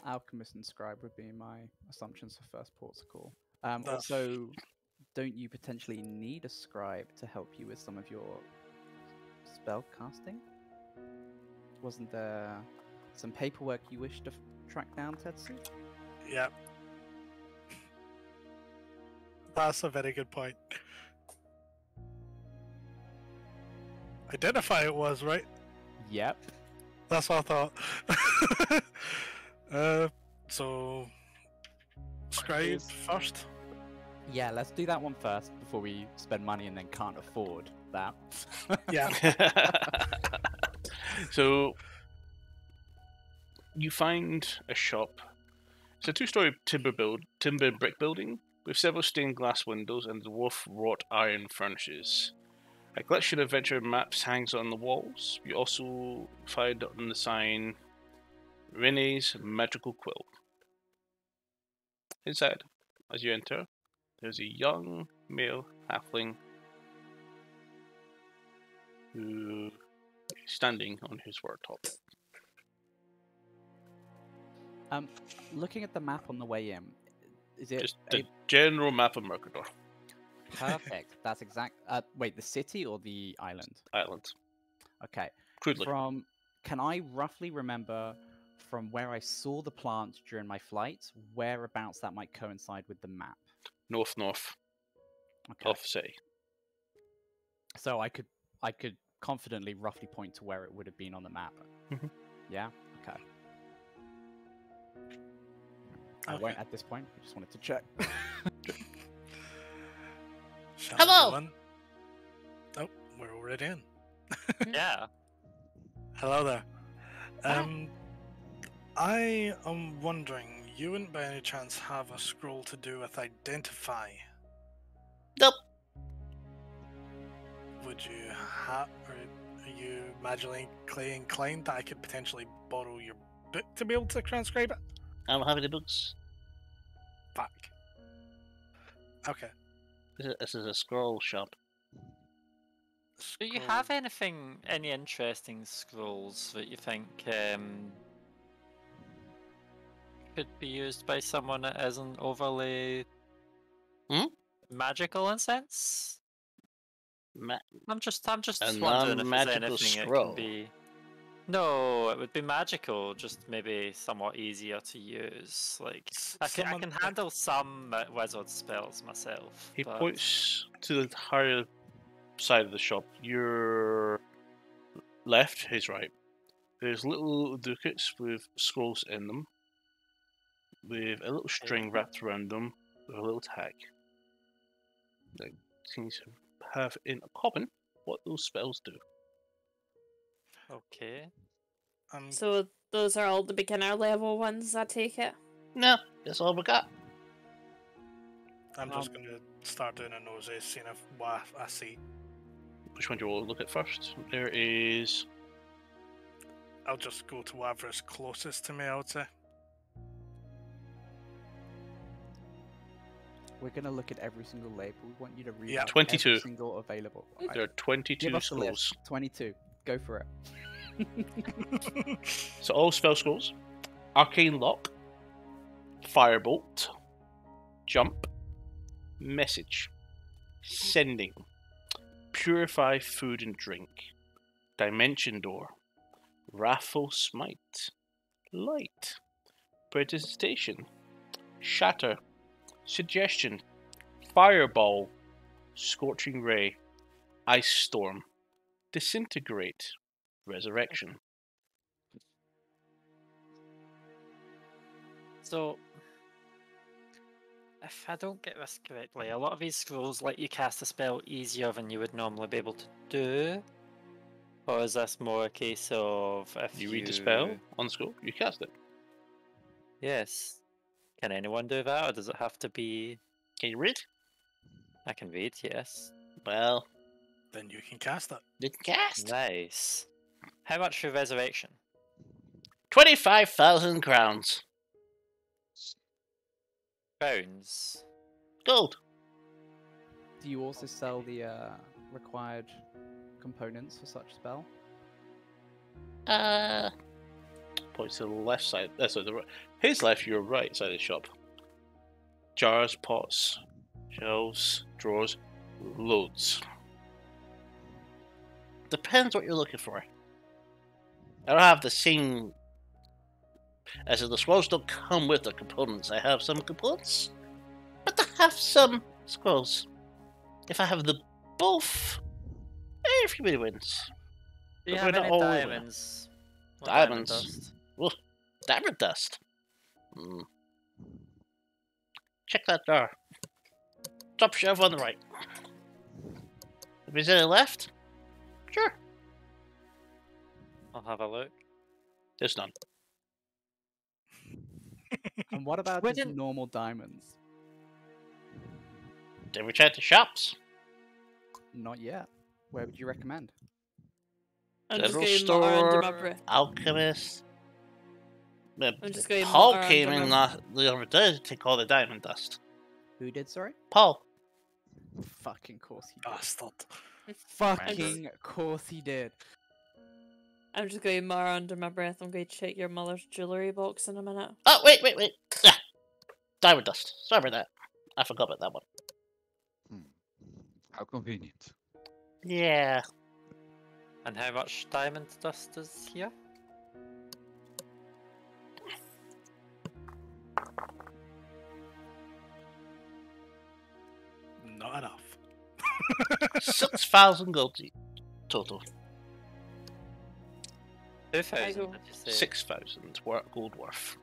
Speaker 4: Alchemist and Scribe would be my assumptions for first ports of call.
Speaker 5: That's-
Speaker 4: Also, don't you potentially need a scribe to help you with some of your spell casting? Wasn't there some paperwork you wish to track down, Tetsu?
Speaker 5: Yeah. That's a very good point. Identify it was, right?
Speaker 4: Yep.
Speaker 5: That's what I thought. So Scribe first.
Speaker 4: Yeah, let's do that one first before we spend money and then can't afford that.
Speaker 5: Yeah.
Speaker 1: So you find a shop. It's a two-story timber brick building with several stained glass windows and dwarf wrought iron furnishes. A collection of adventure maps hangs on the walls. You also find on the sign Rene's Magical Quill. Inside, as you enter, there's a young male halfling who is standing on his worktop.
Speaker 4: Looking at the map on the way in, is it
Speaker 1: Just the general map of Mercador
Speaker 4: perfect? That's exact. Wait, the city or the island?
Speaker 1: Island.
Speaker 4: Okay.
Speaker 1: Crudely.
Speaker 4: Can I roughly remember from where I saw the plant during my flight, whereabouts that might coincide with the map?
Speaker 1: North
Speaker 4: Okay.
Speaker 1: of city.
Speaker 4: So I could confidently roughly point to where it would have been on the map.
Speaker 1: Mhm.
Speaker 4: Yeah. Okay. I won't at this point. I just wanted to check.
Speaker 5: Shall
Speaker 2: Hello!
Speaker 5: we go in? Oh, we're already in.
Speaker 3: Yeah.
Speaker 5: Hello there. I am wondering, you wouldn't by any chance have a scroll to do with identify?
Speaker 1: Nope.
Speaker 5: Would you have, or are you magically inclined that I could potentially borrow your book to be able to transcribe it?
Speaker 1: I don't have any books.
Speaker 5: Fuck. Okay.
Speaker 1: This is a scroll shop.
Speaker 3: Do you
Speaker 5: Scroll.
Speaker 3: have any interesting scrolls that you think could be used by someone that isn't overly magical in sense? I'm just
Speaker 1: A
Speaker 3: wondering if there's
Speaker 1: non-magical
Speaker 3: anything it
Speaker 1: scroll.
Speaker 3: can be. No, it would be magical, just maybe somewhat easier to use. Like I can handle some wizard spells myself.
Speaker 1: He
Speaker 3: but...
Speaker 1: points to the higher side of the shop. Your left, his right. There's little ducats with scrolls in them, with a little string wrapped around them, with a little tag. That seems to have in common what those spells do.
Speaker 3: Okay.
Speaker 2: So those are all the beginner level ones, I take it?
Speaker 1: No, that's all we got.
Speaker 5: I'm just going to start doing a nosy, seeing if what I see.
Speaker 1: Which one do you want to look at first? There is...
Speaker 5: I'll just go to whatever is closest to me, I would say.
Speaker 4: We're gonna look at every single label. We want you to read
Speaker 5: Yeah.
Speaker 4: out
Speaker 1: 22.
Speaker 4: every single available. Right.
Speaker 1: There are 22
Speaker 4: Give us the list.
Speaker 1: scrolls.
Speaker 4: 22. Go for it.
Speaker 1: So all spell scrolls. Arcane Lock. Firebolt. Jump. Message. Sending. Purify food and drink. Dimension Door. Wrathful Smite. Light. Prestidigitation. Shatter. Suggestion. Fireball. Scorching Ray. Ice Storm. Disintegrate. Resurrection.
Speaker 3: So, if I don't get this correctly, a lot of these scrolls let you cast a spell easier than you would normally be able to do. Or is this more a case of if
Speaker 1: You read the spell on the scroll, you cast it.
Speaker 3: Yes. Can anyone do that, or does it have to be...
Speaker 1: Can you read?
Speaker 3: I can read, yes.
Speaker 1: Well,
Speaker 5: Then you can cast it.
Speaker 1: you can cast.
Speaker 3: Nice. How much for resurrection?
Speaker 1: 25,000 crowns.
Speaker 3: Crowns.
Speaker 1: Gold.
Speaker 4: Do you also sell the required components for such spell?
Speaker 1: Points to the left side. Sorry, the right. His left, your right side of the shop. Jars, pots, shelves, drawers, loads. Depends what you're looking for. I don't have the same. As if the scrolls don't come with the components. I have some components, but I have some scrolls. If I have the both, everybody wins.
Speaker 3: Do you
Speaker 1: But
Speaker 3: have
Speaker 1: we're
Speaker 3: any
Speaker 1: not all
Speaker 3: diamonds? Or
Speaker 1: Diamonds?
Speaker 3: dust?
Speaker 1: Well, diamond dust. Hmm. Check that jar. Top shelf on the right. If there's any left, sure.
Speaker 3: I'll have a look.
Speaker 1: There's none.
Speaker 4: And what about
Speaker 3: Why
Speaker 4: just
Speaker 3: didn't-
Speaker 4: normal diamonds?
Speaker 1: Did we check the shops?
Speaker 4: Not yet. Where would you recommend?
Speaker 2: I'm just
Speaker 1: General
Speaker 2: going mutter under
Speaker 1: store,
Speaker 2: my breath.
Speaker 1: alchemist.
Speaker 2: I'm just going
Speaker 1: Paul
Speaker 2: mutter
Speaker 1: came
Speaker 2: under
Speaker 1: in
Speaker 2: my-
Speaker 1: the other day to take all the diamond dust.
Speaker 4: Who did, sorry?
Speaker 1: Paul.
Speaker 4: Fucking course he did.
Speaker 5: Bastard.
Speaker 4: Fucking course he did.
Speaker 2: I'm just going mutter under my breath. I'm going to check your mother's jewellery box in a minute.
Speaker 1: Oh, wait. Ah, diamond dust. Sorry about that. I forgot about that one.
Speaker 6: How convenient.
Speaker 1: Yeah.
Speaker 3: And how much diamond dust is here?
Speaker 5: Not enough.
Speaker 1: 6,000 gold total.
Speaker 3: 2,000,
Speaker 2: go-
Speaker 3: did you say?
Speaker 1: 6,000 gold worth.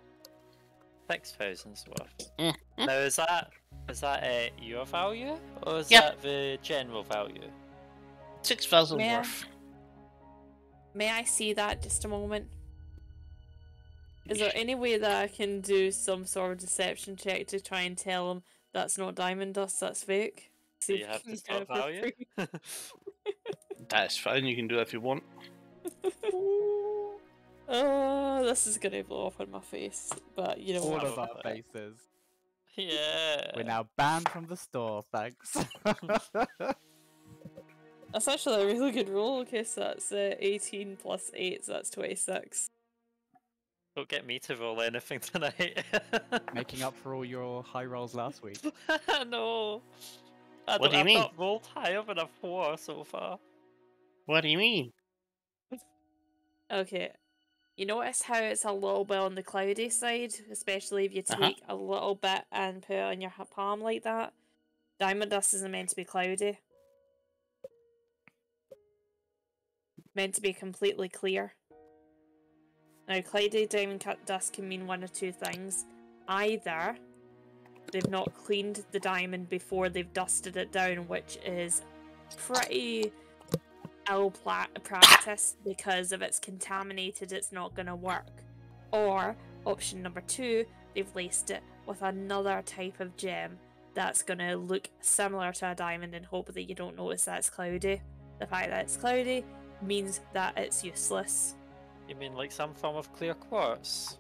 Speaker 3: 6,000's worth.
Speaker 1: Mm.
Speaker 3: Now is that your value or is
Speaker 1: Yep.
Speaker 3: that the general value?
Speaker 1: 6,000
Speaker 2: May I-
Speaker 1: worth.
Speaker 2: May I see that just a moment? Is there any way that I can do some sort of deception check to try and tell him that's not diamond dust, that's fake?
Speaker 3: Do
Speaker 2: See
Speaker 3: you
Speaker 2: if
Speaker 3: have
Speaker 2: he
Speaker 3: the
Speaker 2: can
Speaker 3: stock
Speaker 2: get it for
Speaker 3: value?
Speaker 2: free.
Speaker 1: That's fine. You can do that if you want.
Speaker 2: Oh, this is gonna blow up in my face. But you know
Speaker 4: All
Speaker 2: what?
Speaker 4: of our faces.
Speaker 3: Yeah.
Speaker 4: We're now banned from the store, thanks.
Speaker 2: That's actually a really good roll. Okay, so that's 18 plus 8, so that's 26.
Speaker 3: Don't get me to roll anything tonight.
Speaker 4: Making up for all your high rolls last week.
Speaker 3: No.
Speaker 1: What do you
Speaker 3: I've
Speaker 1: mean?
Speaker 3: not rolled higher than a 4 so far.
Speaker 1: What do you mean?
Speaker 2: Okay. You notice how it's a little bit on the cloudy side, especially if you take
Speaker 1: Uh-huh.
Speaker 2: a little bit and put it on your palm like that? Diamond dust isn't meant to be cloudy. Meant to be completely clear. Now, cloudy diamond dust can mean one of two things. Either they've not cleaned the diamond before they've dusted it down, which is pretty ill practice, because if it's contaminated, it's not going to work. Or, option number 2, they've laced it with another type of gem that's going to look similar to a diamond and hope that you don't notice that it's cloudy. The fact that it's cloudy means that it's useless.
Speaker 3: You mean like some form of clear quartz?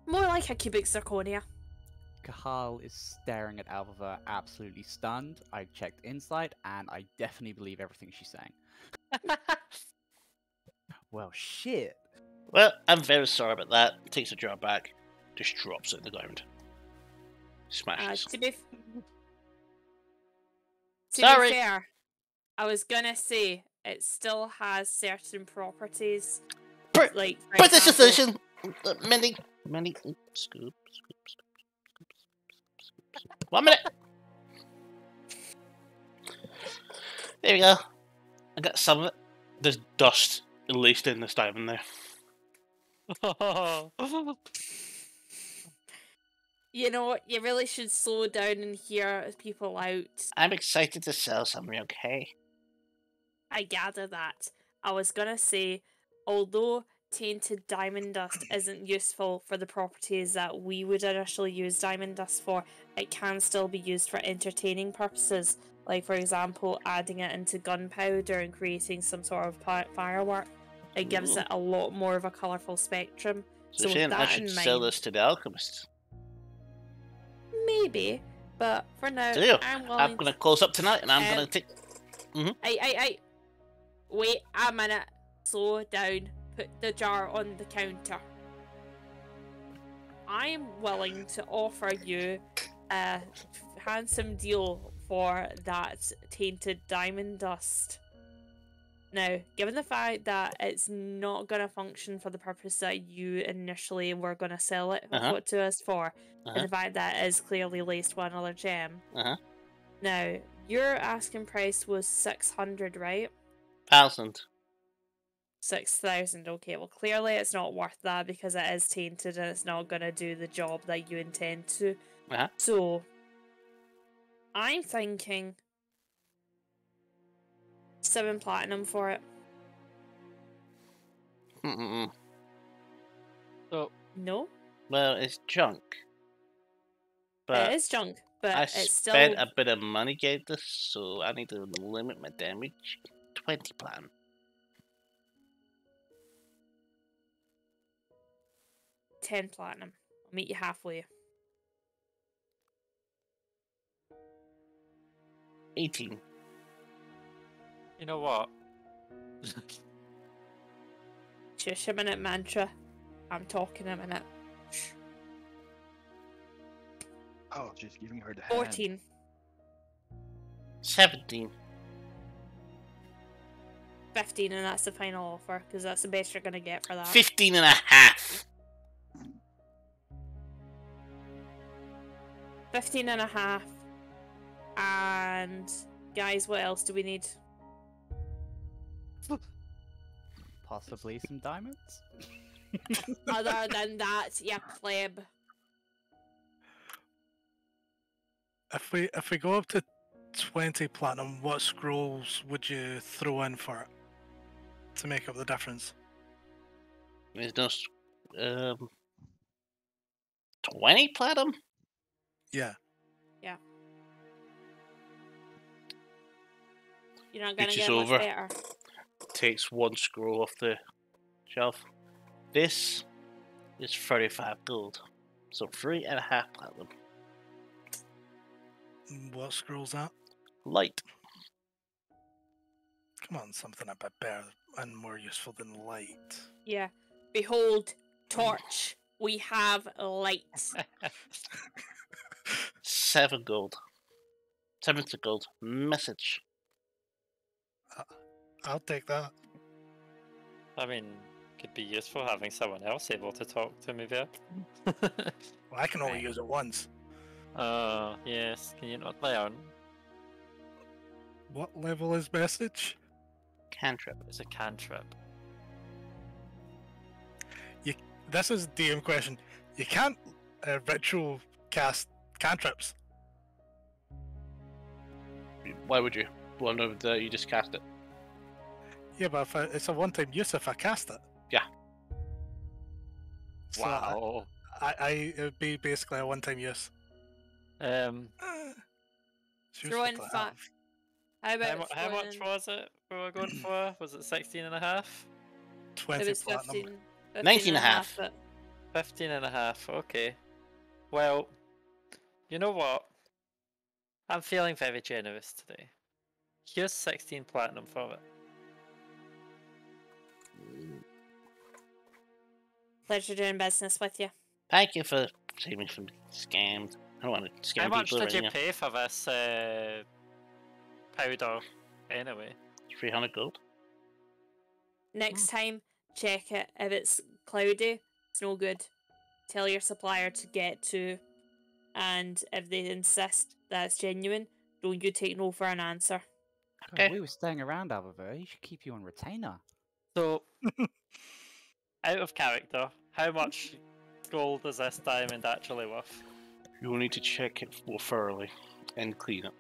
Speaker 2: More like a cubic zirconia.
Speaker 4: Kahal is staring at Alva, absolutely stunned. I checked insight, and I definitely believe everything she's saying. Well, shit.
Speaker 1: Well, I'm very sorry about that. Takes the jar back. Just drops it in the ground. Smashes.
Speaker 2: To be
Speaker 1: Sorry.
Speaker 2: fair, I was gonna say it still has certain properties.
Speaker 1: Br-
Speaker 2: Like, for
Speaker 1: British
Speaker 2: example-
Speaker 1: decision. Many. Scoop. 1 minute. There we go. I got some of it. There's dust laced in this diamond there.
Speaker 2: You know what? You really should slow down and hear people out.
Speaker 1: I'm excited to sell something, okay?
Speaker 2: I gather that. I was gonna say, although tainted diamond dust isn't useful for the properties that we would initially use diamond dust for, it can still be used for entertaining purposes. Like, for example, adding it into gunpowder and creating some sort of firework. It gives
Speaker 1: Ooh.
Speaker 2: it a lot more of a colourful spectrum.
Speaker 1: So
Speaker 2: So
Speaker 1: you're saying
Speaker 2: with
Speaker 1: I
Speaker 2: that
Speaker 1: should
Speaker 2: in
Speaker 1: sell
Speaker 2: mind-
Speaker 1: this to the alchemist?
Speaker 2: Maybe, But for now,
Speaker 1: So,
Speaker 2: I'm willing.
Speaker 1: I'm gonna close up tonight, and I'm
Speaker 2: Um,
Speaker 1: gonna take.
Speaker 2: Hey! Wait a minute. Slow down. Put the jar on the counter. I'm willing to offer you a handsome deal for that tainted diamond dust. Now, given the fact that it's not going to function for the purpose that you initially were going to sell it to us for, and the fact that it is clearly laced with another gem. Now, your asking price was 600, right?
Speaker 1: 1,000.
Speaker 2: 6,000. Okay, well, clearly it's not worth that because it is tainted and it's not going to do the job that you intend to. So, I'm thinking 7 platinum for it.
Speaker 3: So,
Speaker 2: No?
Speaker 1: Well, it's junk. But
Speaker 2: It is junk, but
Speaker 1: I
Speaker 2: it's
Speaker 1: spent
Speaker 2: still...
Speaker 1: a bit of money getting this, so I need to limit my damage. 20 platinum.
Speaker 2: $10 platinum. I'll meet you halfway.
Speaker 1: 18.
Speaker 3: you know what?
Speaker 2: Shush a minute, mantra. I'm talking a minute. Shh.
Speaker 6: Oh, she's giving her the hand.
Speaker 2: 14.
Speaker 1: 17.
Speaker 2: 15, and that's the final offer, because that's the best you're going to get for that.
Speaker 1: 15 and a half.
Speaker 2: 15 and a half. And guys, what else do we need?
Speaker 4: Possibly some diamonds?
Speaker 2: Other than that, yeah, pleb.
Speaker 5: If we go up to 20 platinum, what scrolls would you throw in for it to make up the difference?
Speaker 1: There's no 20 platinum?
Speaker 5: Yeah.
Speaker 2: You're not going to
Speaker 1: Reaches
Speaker 2: get much
Speaker 1: over.
Speaker 2: better.
Speaker 1: Takes one scroll off the shelf. This is 35 gold. So 3.5 platinum.
Speaker 5: What scroll's that?
Speaker 1: Light.
Speaker 5: Come on, something a bit better and more useful than light.
Speaker 2: Yeah. Behold, torch. We have lights.
Speaker 1: 7 gold. 70 gold. Message.
Speaker 5: I'll take that.
Speaker 3: I mean, could be useful having someone else able to talk to me there.
Speaker 5: Well, I can only use it once.
Speaker 3: Oh, yes. Can you not learn?
Speaker 5: What level is message?
Speaker 1: Cantrip.
Speaker 3: It's a cantrip.
Speaker 5: This is DM question. You can't ritual cast cantrips.
Speaker 1: Why would you? Well, no, you just cast it.
Speaker 5: Yeah, but if it's a one-time use if I cast it.
Speaker 1: Yeah.
Speaker 5: So
Speaker 3: Wow.
Speaker 5: it would be basically a one-time use. It's
Speaker 2: Throw in
Speaker 5: useful to have.
Speaker 3: How much was it we were going for? Was it 16 and a half?
Speaker 5: 20
Speaker 2: It was
Speaker 5: platinum.
Speaker 2: 15.
Speaker 1: 19 and a half.
Speaker 2: But
Speaker 3: 15 and a half, okay. Well, you know what? I'm feeling very generous today. Here's 16 platinum for it.
Speaker 2: pleasure doing business with you.
Speaker 1: Thank you for saving me from being scammed. I don't want to scam
Speaker 3: How much
Speaker 1: people
Speaker 3: did you
Speaker 1: right
Speaker 3: pay for this powder anyway?
Speaker 1: 300 gold.
Speaker 2: Next time, check it. If it's cloudy, it's no good. Tell your supplier to get to, and if they insist that it's genuine, don't you take no for an answer.
Speaker 4: God,
Speaker 1: Okay.
Speaker 4: we were staying around over there. He should keep you on retainer.
Speaker 3: So, out of character, how much gold is this diamond actually worth?
Speaker 1: You will need to check it more thoroughly and clean it.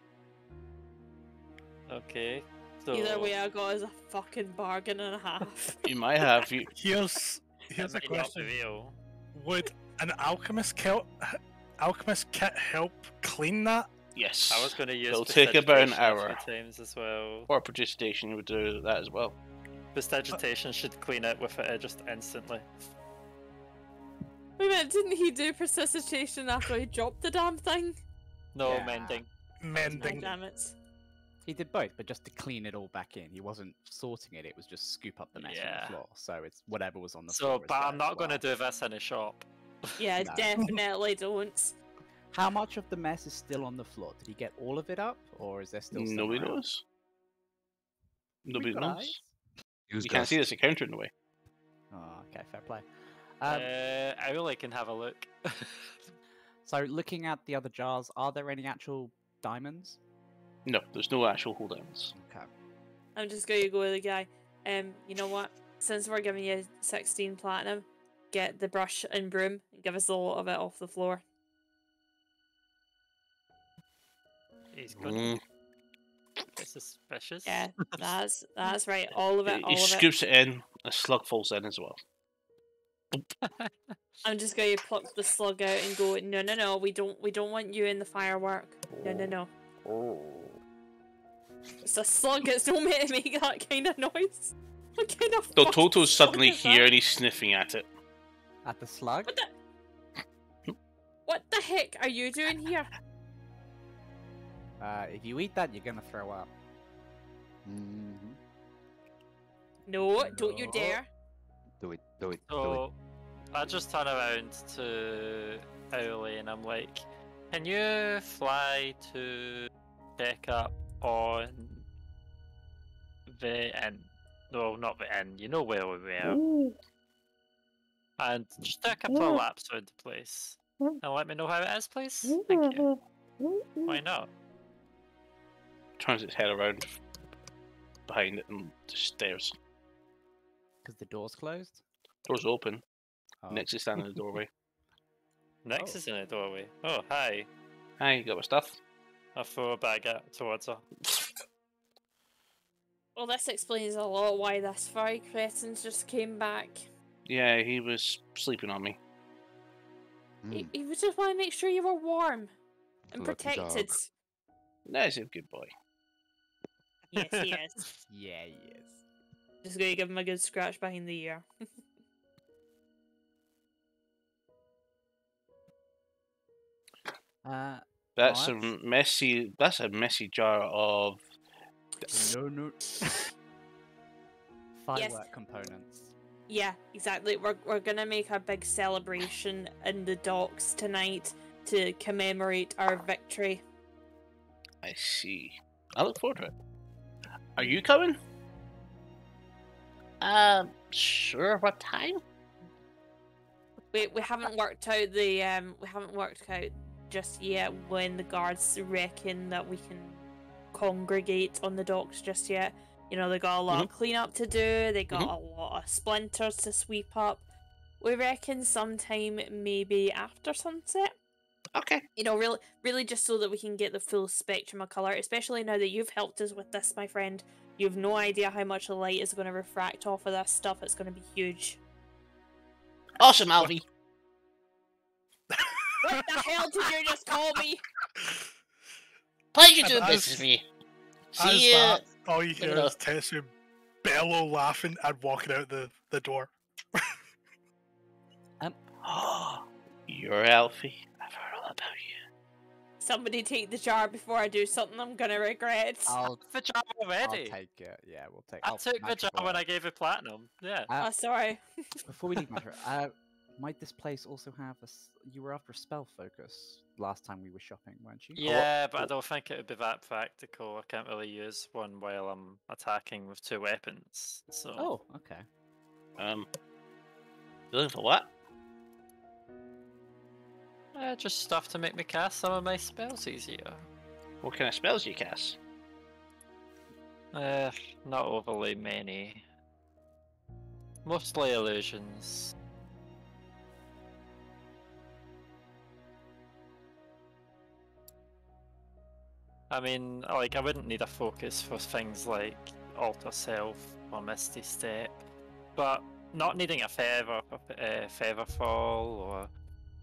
Speaker 3: Okay. So,
Speaker 2: Either way, I got is a fucking bargain and a half.
Speaker 1: You might have.
Speaker 5: Here's
Speaker 3: it
Speaker 5: a
Speaker 3: might not be
Speaker 5: question.
Speaker 3: real.
Speaker 5: Would an alchemist kit help clean that?
Speaker 1: Yes.
Speaker 3: I was going to use
Speaker 1: It'll take about an
Speaker 3: prestidigitation a
Speaker 1: hour.
Speaker 3: few times as well.
Speaker 1: Or prestidigitation would do that as well.
Speaker 3: Prestidigitation should clean it with it just instantly.
Speaker 2: Wait a minute, didn't he do prestidigitation after he dropped the damn thing?
Speaker 3: No
Speaker 4: Yeah.
Speaker 3: mending.
Speaker 2: God
Speaker 5: Mending.
Speaker 2: damn it.
Speaker 4: He did both, but just to clean it all back in. He wasn't sorting it, it was just scoop up the mess on
Speaker 3: Yeah.
Speaker 4: the floor. So it's whatever was on the
Speaker 3: So,
Speaker 4: floor. is
Speaker 3: but
Speaker 4: there
Speaker 3: I'm
Speaker 4: as
Speaker 3: not going to
Speaker 4: well.
Speaker 3: do this in a shop.
Speaker 2: Yeah,
Speaker 4: No.
Speaker 2: definitely don't.
Speaker 4: How much of the mess is still on the floor? Did he get all of it up, or is there still some
Speaker 1: Nobody
Speaker 4: around?
Speaker 1: knows.
Speaker 4: We've
Speaker 1: Nobody
Speaker 4: got
Speaker 1: knows.
Speaker 4: eyes.
Speaker 6: Use
Speaker 1: You can't see
Speaker 6: dust.
Speaker 1: this encounter in the way.
Speaker 4: Oh, okay, fair play.
Speaker 3: Owly can have a look.
Speaker 4: So looking at the other jars, are there any actual diamonds?
Speaker 1: No, there's no actual holddowns.
Speaker 4: Okay.
Speaker 2: I'm just going to go with the guy. You know what? Since we're giving you 16 platinum, get the brush and broom and give us a lot of it off the floor.
Speaker 3: He's good.
Speaker 1: Mm.
Speaker 3: Bit suspicious.
Speaker 2: Yeah, that's right. All of it,
Speaker 1: He
Speaker 2: all of it.
Speaker 1: scoops it in. A slug falls in as well.
Speaker 2: I'm just going to pluck the slug out and go, no, no, no, we don't want you in the firework. No, no, no.
Speaker 1: Oh.
Speaker 2: It's a slug, it's not meant to make that kind of noise. What kind of
Speaker 1: So
Speaker 2: fucking
Speaker 1: Toto's
Speaker 2: slug
Speaker 1: suddenly
Speaker 2: is
Speaker 1: here
Speaker 2: that?
Speaker 1: and he's sniffing at it.
Speaker 4: At the slug?
Speaker 2: What the heck are you doing here?
Speaker 4: If you eat that, you're gonna throw up.
Speaker 6: Mhm.
Speaker 2: No, don't you
Speaker 4: No.
Speaker 2: dare.
Speaker 6: Do it. Do it. Do it.
Speaker 3: So, I just turn around to Owly and I'm like, can you fly to check up on the inn? No, not the inn. You know where we were. And just do a couple of laps around the place. And let me know how it is, please. Thank you. Why not?
Speaker 1: Turns its head around behind it and just stares.
Speaker 4: Because the door's closed?
Speaker 1: Door's open.
Speaker 4: Oh.
Speaker 1: Nix is standing in the doorway.
Speaker 3: Next
Speaker 4: Oh.
Speaker 3: is in the doorway. Oh, hi.
Speaker 1: Hi, you got my stuff?
Speaker 3: I throw a bag out towards her.
Speaker 2: Well, this explains a lot why this furry crescent just came back.
Speaker 1: Yeah, he was sleeping on me.
Speaker 6: Mm.
Speaker 2: He would just want to make sure you were warm and
Speaker 6: Lucky dog.
Speaker 2: protected.
Speaker 1: No, he's a good boy.
Speaker 2: Yes, he is.
Speaker 4: Yeah, he is.
Speaker 2: Just gonna give him a good scratch behind the ear.
Speaker 1: That's
Speaker 4: Alright.
Speaker 1: a messy. That's a messy jar of.
Speaker 4: No. Firework components.
Speaker 2: Yeah, exactly. We're gonna make a big celebration in the docks tonight to commemorate our victory.
Speaker 1: I see. I look forward to it. Are you coming? Sure. What time?
Speaker 2: We haven't worked out the we haven't worked out just yet when the guards reckon that we can congregate on the docks just yet. You know, they got a lot of cleanup to do, they got a lot of splinters to sweep up. We reckon sometime maybe after sunset.
Speaker 1: Okay.
Speaker 2: You know, really just so that we can get the full spectrum of colour, especially now that you've helped us with this, my friend. You've no idea how much the light is going to refract off of this stuff. It's going to be huge.
Speaker 1: Awesome, Alfie.
Speaker 2: What the hell did you just call me?
Speaker 1: Pleasure
Speaker 5: And
Speaker 1: doing
Speaker 5: as-
Speaker 1: business with you.
Speaker 5: As
Speaker 1: See ya.
Speaker 5: that, all you hear
Speaker 1: Look it
Speaker 5: is Tessu bellow laughing and walking out the door.
Speaker 1: You're Alfie. I've heard all about you.
Speaker 2: Somebody take the jar before I do something I'm going to regret.
Speaker 4: I'll
Speaker 3: The jar
Speaker 4: I'll
Speaker 3: already.
Speaker 4: take it. Yeah, we'll take.
Speaker 3: I
Speaker 4: I'll
Speaker 3: took the
Speaker 4: match
Speaker 3: jar
Speaker 4: it
Speaker 3: when
Speaker 4: all.
Speaker 3: I gave it platinum. Yeah.
Speaker 2: Oh, sorry.
Speaker 4: Before we leave, Matra, might this place also have a? You were after a spell focus last time we were shopping, weren't you?
Speaker 3: Yeah, but I don't think it would be that practical. I can't really use one while I'm attacking with two weapons. So.
Speaker 4: Oh, okay.
Speaker 1: Looking for what?
Speaker 3: Just stuff to make me cast some of my spells easier.
Speaker 1: What kind of spells do you cast?
Speaker 3: Not overly many. Mostly illusions. I mean, like, I wouldn't need a focus for things like Alter Self or Misty Step, but not needing a Feather Fall or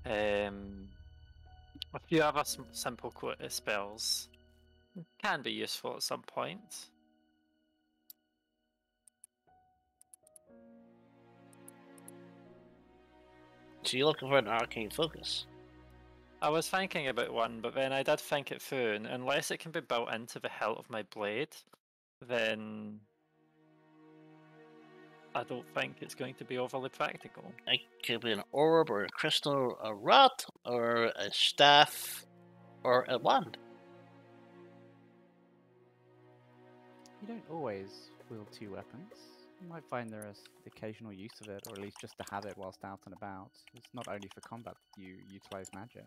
Speaker 3: a few other simple spells can be useful at some point.
Speaker 1: So you're looking for an arcane focus?
Speaker 3: I was thinking about one, but then I did think it through, and unless it can be built into the hilt of my blade, then I don't think it's going to be overly practical.
Speaker 1: It could be an orb or a crystal, a rod, or a staff, or a wand.
Speaker 4: You don't always wield two weapons. You might find there is the occasional use of it, or at least just to have it whilst out and about. It's not only for combat that you utilize magic.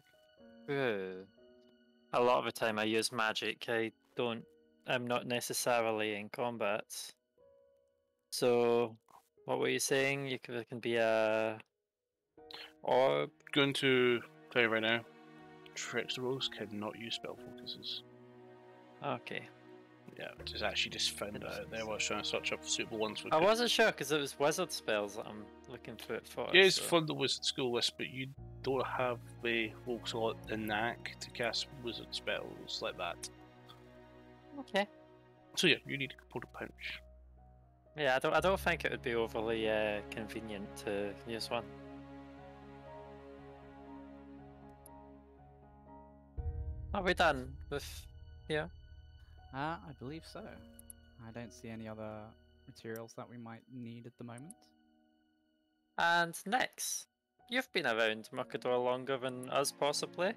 Speaker 3: A lot of the time I use magic. I'm not necessarily in combat. So, what were you saying? It can be a orb.
Speaker 1: Going to tell you right now, trickster rolls cannot use spell focuses.
Speaker 3: Okay.
Speaker 1: Yeah, just found out there while I was trying to search up suitable ones.
Speaker 3: I wasn't sure because it was wizard spells that I'm looking for it for.
Speaker 1: Yeah, it's
Speaker 3: so-
Speaker 1: from the wizard school list, but you don't have the the knack to cast wizard spells like that.
Speaker 3: Okay.
Speaker 1: So yeah, you need a component punch.
Speaker 3: Yeah, I don't think it would be overly convenient to use one. Are we done with? Yeah.
Speaker 4: I believe so. I don't see any other materials that we might need at the moment.
Speaker 3: And next, you've been around Mercador longer than us, possibly.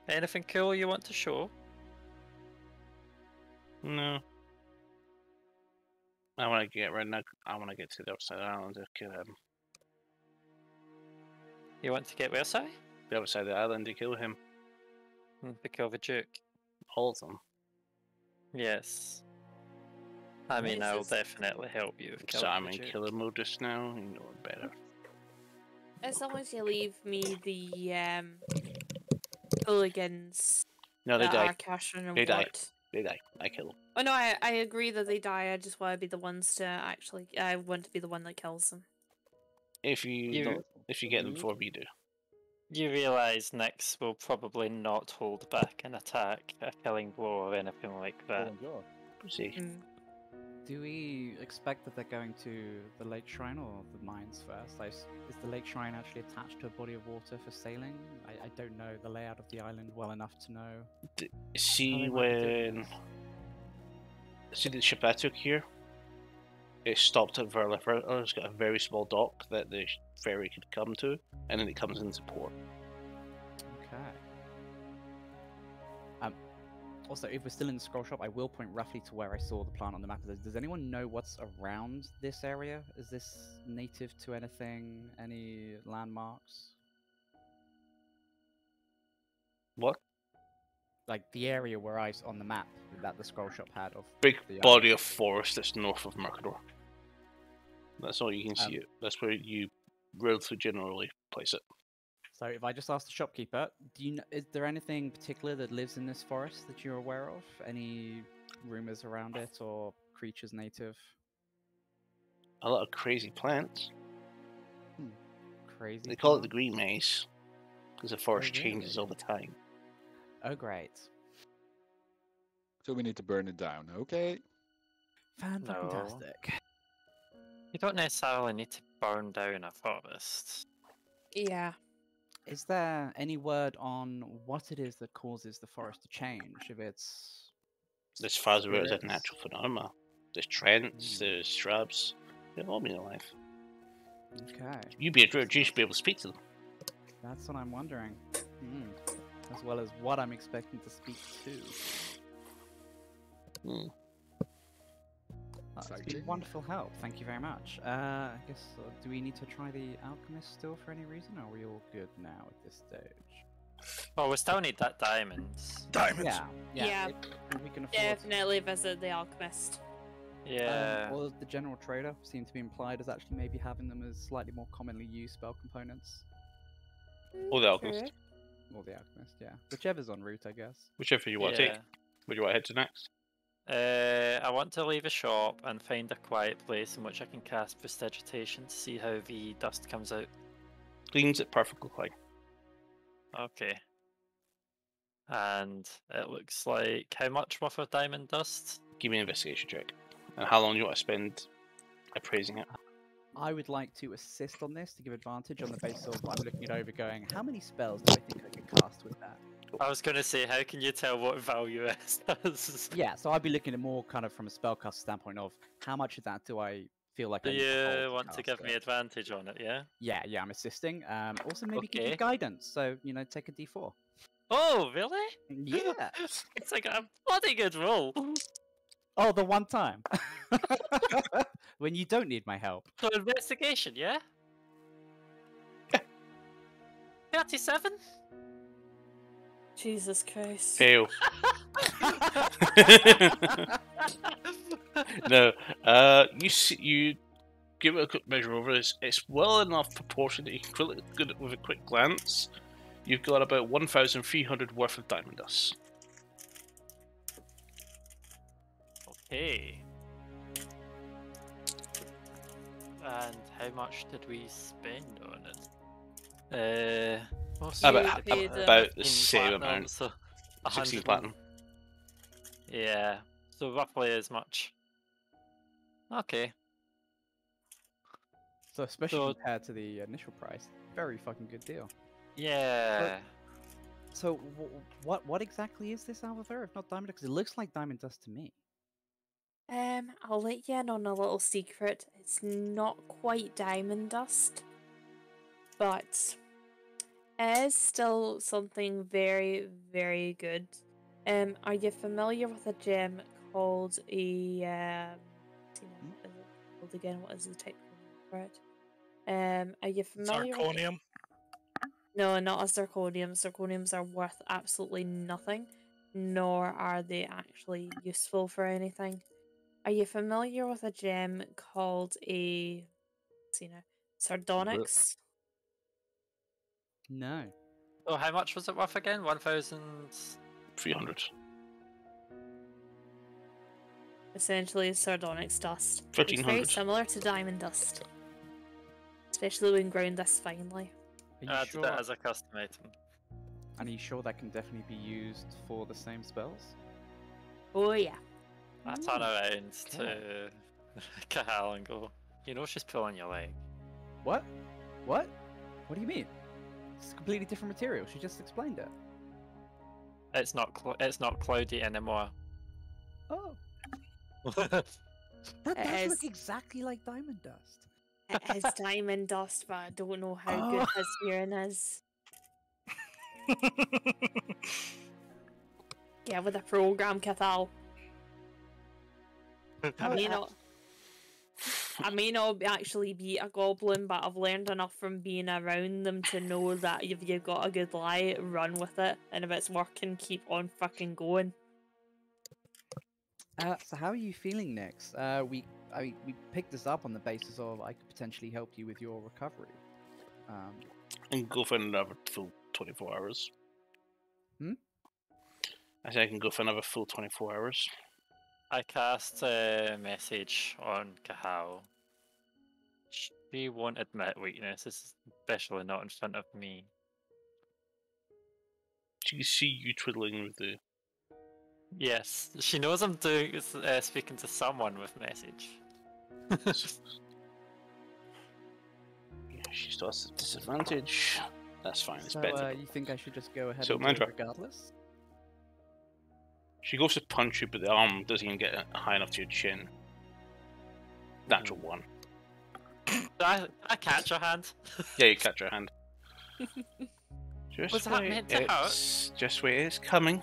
Speaker 3: Anything cool you want to show?
Speaker 1: No. I want to get right now. I want to get to the other side of the island to kill him.
Speaker 3: You want to get where, sorry?
Speaker 1: The other side of the island to kill him.
Speaker 3: To kill the Duke.
Speaker 1: All of them.
Speaker 3: Yes. I mean,
Speaker 2: This
Speaker 3: I'll
Speaker 2: is-
Speaker 3: definitely help you with
Speaker 1: So
Speaker 3: killing
Speaker 1: I'm
Speaker 3: the
Speaker 1: in
Speaker 3: Duke.
Speaker 1: killer mode just now. You know it better.
Speaker 2: As long as you leave me the hooligans
Speaker 1: No, they
Speaker 2: that
Speaker 1: die.
Speaker 2: are Cashman and
Speaker 1: They die.
Speaker 2: Wart.
Speaker 1: They die. I kill them.
Speaker 2: Oh no, I agree that they die. I just want to be the ones to actually. I want to be the one that kills them.
Speaker 1: If you
Speaker 3: You-
Speaker 1: if you get them before we do.
Speaker 3: You realise Nyx will probably not hold back an attack, a killing blow, or anything like that.
Speaker 1: See.
Speaker 2: Mm.
Speaker 4: Do we expect that they're going to the lake shrine or the mines first? Is the lake shrine actually attached to a body of water for sailing? I don't know the layout of the island well enough to know.
Speaker 1: See
Speaker 4: how they might be doing
Speaker 1: when
Speaker 4: this.
Speaker 1: see the ship I took here? It stopped at Verlifer. It's got a very small dock that the ferry could come to, and then it comes into port.
Speaker 4: Okay. Also, if we're still in the scroll shop, I will point roughly to where I saw the plant on the map. Does anyone know what's around this area? Is this native to anything? Any landmarks?
Speaker 1: What?
Speaker 4: Like the area where on the map that the scroll shop had of
Speaker 1: Big
Speaker 4: the
Speaker 1: body
Speaker 4: island.
Speaker 1: of forest that's north of Mercador. That's all you can see. That's where you relatively generally place it.
Speaker 4: So if I just ask the shopkeeper, is there anything particular that lives in this forest that you're aware of? Any rumors around it or creatures native?
Speaker 1: A lot of crazy plants.
Speaker 4: Crazy.
Speaker 1: They call it the
Speaker 4: plant?
Speaker 1: green maze because the forest changes
Speaker 4: really?
Speaker 1: all the time.
Speaker 4: Oh, great.
Speaker 6: So we need to burn it down. Okay.
Speaker 4: Fantastic.
Speaker 3: You don't necessarily need to burn down a forest.
Speaker 2: Yeah.
Speaker 4: Is there any word on what it is that causes the forest to change? If it's
Speaker 1: As far as it is a
Speaker 4: spirits?
Speaker 1: natural phenomenon. There's trends, there's shrubs. They've all been alive.
Speaker 4: Okay,
Speaker 1: You'd be a druid, you should be able to speak to them.
Speaker 4: that's what I'm wondering. As well as what I'm expecting to speak to.
Speaker 1: Hmm.
Speaker 4: That's been
Speaker 6: Exciting.
Speaker 4: wonderful help. Thank you very much. I guess, do we need to try the alchemist still for any reason, or are we all good now at this stage?
Speaker 3: Well, we still need that diamonds.
Speaker 5: Diamonds.
Speaker 2: Yeah.
Speaker 4: If we can afford.
Speaker 2: Definitely visit the alchemist.
Speaker 3: Yeah.
Speaker 4: Or the general trader seemed to be implied as actually maybe having them as slightly more commonly used spell components.
Speaker 1: Or the alchemist.
Speaker 4: Or the alchemist, yeah. Whichever's en route, I guess.
Speaker 1: Whichever you want to take. Where do you want to head to next?
Speaker 3: I want to leave a shop and find a quiet place in which I can cast Prestidigitation to see how the dust comes out.
Speaker 1: Cleans it perfectly clean.
Speaker 3: Okay. And it looks like how much worth of diamond dust?
Speaker 1: Give me an investigation check. And how long do you want to spend appraising it?
Speaker 4: I would like to assist on this to give advantage on the basis of I'm looking it over going, how many spells do I think I could cast with that.
Speaker 3: I was going to say, how can you tell what value it is?
Speaker 4: Yeah, so I'd be looking at more kind of from a spellcast standpoint of how much of that do I feel like
Speaker 3: Do
Speaker 4: I need to hold
Speaker 3: you want to
Speaker 4: cast
Speaker 3: give me
Speaker 4: it.
Speaker 3: advantage on it, yeah?
Speaker 4: Yeah, I'm assisting. Also, maybe give you
Speaker 3: Okay.
Speaker 4: guidance. So take a D4.
Speaker 3: Oh, really?
Speaker 4: Yeah.
Speaker 3: It's like a bloody good roll.
Speaker 4: Oh, the one time when you don't need my help.
Speaker 3: So investigation, yeah? 37?
Speaker 2: Jesus Christ.
Speaker 1: Fail. No. You give it a quick measure over. It's well enough proportion that you can quickly good with a quick glance. You've got about 1,300 worth of diamond dust.
Speaker 3: Okay. And how much did we spend on it? What's
Speaker 1: About
Speaker 2: paid,
Speaker 1: the
Speaker 3: 15
Speaker 1: same
Speaker 3: platinum,
Speaker 1: amount.
Speaker 3: So
Speaker 1: 16
Speaker 3: 100
Speaker 1: platinum.
Speaker 3: Yeah, so roughly as much. Okay.
Speaker 4: So especially
Speaker 3: So-
Speaker 4: compared to the initial price, very fucking good deal.
Speaker 3: Yeah.
Speaker 4: So what exactly is this Alva if not diamond? Because it looks like diamond dust to me.
Speaker 2: I'll let you in on a little secret. It's not quite diamond dust, but it is still something very, very good. Are you familiar with a gem called a what is it called again? What is the technical name for it? Are you familiar with
Speaker 5: Zirconium.
Speaker 2: No, not a zirconium. Zirconiums are worth absolutely nothing, nor are they actually useful for anything. Are you familiar with a gem called a sardonyx?
Speaker 4: No.
Speaker 3: So how much was it worth again? 1,000.
Speaker 1: 300.
Speaker 2: Essentially, sardonyx dust. It's very
Speaker 1: 1,300.
Speaker 2: similar to diamond dust, especially when ground this finely.
Speaker 4: Are you
Speaker 3: I did
Speaker 4: sure?
Speaker 3: that as a custom item.
Speaker 4: And are you sure that can definitely be used for the same spells?
Speaker 2: Oh yeah.
Speaker 3: I turn around
Speaker 4: okay.
Speaker 3: to Kahal and go, you know she's pulling your leg.
Speaker 4: What? What? What do you mean? It's completely different material. She just explained it.
Speaker 3: It's not cloudy anymore.
Speaker 4: Oh, that
Speaker 2: It
Speaker 4: does look
Speaker 2: is.
Speaker 4: exactly like diamond dust.
Speaker 2: It is diamond dust, but I don't know how good his hearing is. Get with the program, Cathal. I may not actually be a goblin, but I've learned enough from being around them to know that if you've got a good lie, run with it, and if it's working, keep on fucking going.
Speaker 4: So how are you feeling next? We picked this up on the basis of I could potentially help you with your recovery.
Speaker 1: And go for another full 24 hours.
Speaker 4: Hmm?
Speaker 1: I think I can go for another full 24 hours.
Speaker 3: I cast a message on Kahal. She won't admit weakness, especially not in front of me.
Speaker 1: She can see you twiddling with the...
Speaker 3: Yes, she knows I'm speaking to someone with message.
Speaker 1: Yeah, she still has a disadvantage. That's fine, it's
Speaker 4: So
Speaker 1: better.
Speaker 4: you think I should just go ahead
Speaker 1: So,
Speaker 4: and do it
Speaker 1: Mandra.
Speaker 4: regardless?
Speaker 1: She goes to punch you, but the arm doesn't even get high enough to your chin. Natural one.
Speaker 3: I catch her hand.
Speaker 1: Yeah, you catch her hand. Just
Speaker 3: Was that
Speaker 1: wait,
Speaker 3: meant to hurt?
Speaker 1: it's just wait, it's coming.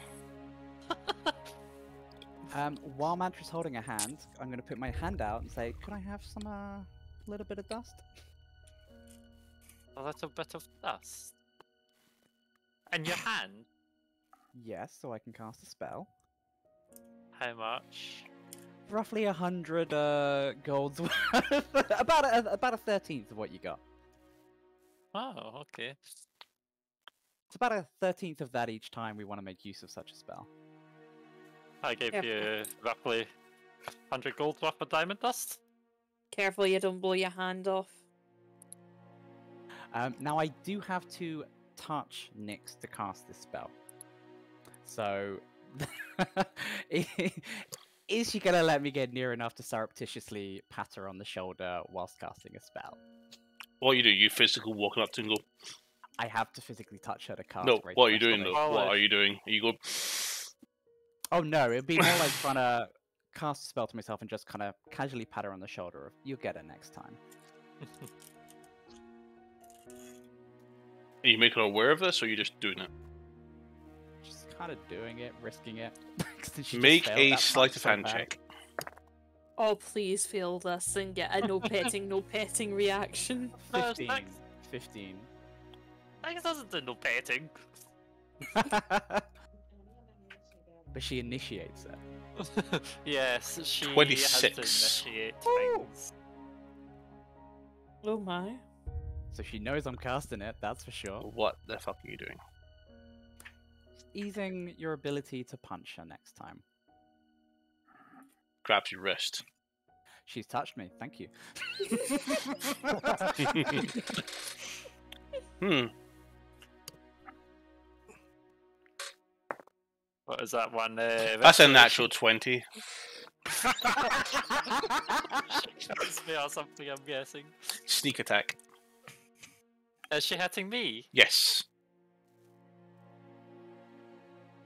Speaker 4: While Mantra's holding a hand, I'm going to put my hand out and say, "Could I have some little bit of dust?"
Speaker 3: A little bit of dust. And your hand?
Speaker 4: Yes, so I can cast a spell.
Speaker 3: How much?
Speaker 4: Roughly 100 golds worth. about a 13th of what you got.
Speaker 3: Oh, okay.
Speaker 4: It's about a 13th of that each time we want to make use of such a spell.
Speaker 3: I gave
Speaker 2: Yep.
Speaker 3: you roughly 100 gold worth of diamond dust.
Speaker 2: Careful you don't blow your hand off.
Speaker 4: Now I do have to touch Nyx to cast this spell. So, is she gonna let me get near enough to surreptitiously pat her on the shoulder whilst casting a spell?
Speaker 1: What you do, you physical walking up to and go,
Speaker 4: I have to physically touch her to cast.
Speaker 1: No,
Speaker 4: Rage
Speaker 1: what are you
Speaker 4: Blast
Speaker 1: doing
Speaker 4: on
Speaker 1: though?
Speaker 4: her.
Speaker 1: What are you doing? Are you go?
Speaker 4: Oh no, it'd be more like trying to cast a spell to myself and just kind of casually pat her on the shoulder. Of, you'll get it next time.
Speaker 1: Are you making her aware of this, or are you just doing it?
Speaker 4: Just kind of doing it, risking it. Since she just
Speaker 1: Make
Speaker 4: failed
Speaker 1: a
Speaker 4: that
Speaker 1: sleight
Speaker 4: punch
Speaker 1: of
Speaker 4: so
Speaker 1: hand
Speaker 4: bad.
Speaker 1: check.
Speaker 2: Oh, please fail this and get a no petting, no petting reaction.
Speaker 3: No,
Speaker 4: 15.
Speaker 3: thanks.
Speaker 4: 15.
Speaker 3: Thanks doesn't do no petting.
Speaker 4: But she initiates it.
Speaker 3: Yes, she has
Speaker 1: 26.
Speaker 3: to initiate
Speaker 4: Woo!
Speaker 3: things.
Speaker 2: Oh my.
Speaker 4: So she knows I'm casting it, that's for sure.
Speaker 1: What the fuck are you doing?
Speaker 4: Easing your ability to punch her next time.
Speaker 1: Grabs your wrist.
Speaker 4: She's touched me, thank you.
Speaker 3: What is that one?
Speaker 1: That's a natural 20.
Speaker 3: It's me or something, I'm guessing.
Speaker 1: Sneak attack.
Speaker 3: Is she hitting me?
Speaker 1: Yes.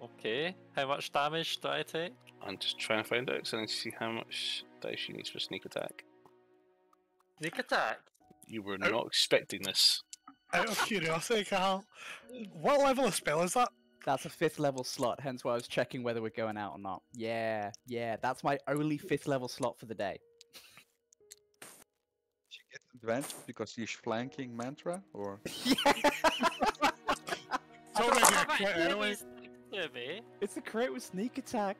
Speaker 3: Okay. How much damage do I take?
Speaker 1: I'm just trying to find out so I need to see how much dice she needs for sneak attack.
Speaker 3: Sneak attack.
Speaker 1: You were not expecting this.
Speaker 5: Out of curiosity, Cal, what level of spell is that?
Speaker 4: That's a 5th level slot, hence why I was checking whether we're going out or not. Yeah, that's my only 5th level slot for the day.
Speaker 6: She gets advantage because she's flanking Mantra, or
Speaker 5: It's already a crit anyway.
Speaker 4: It's a crit with sneak attack.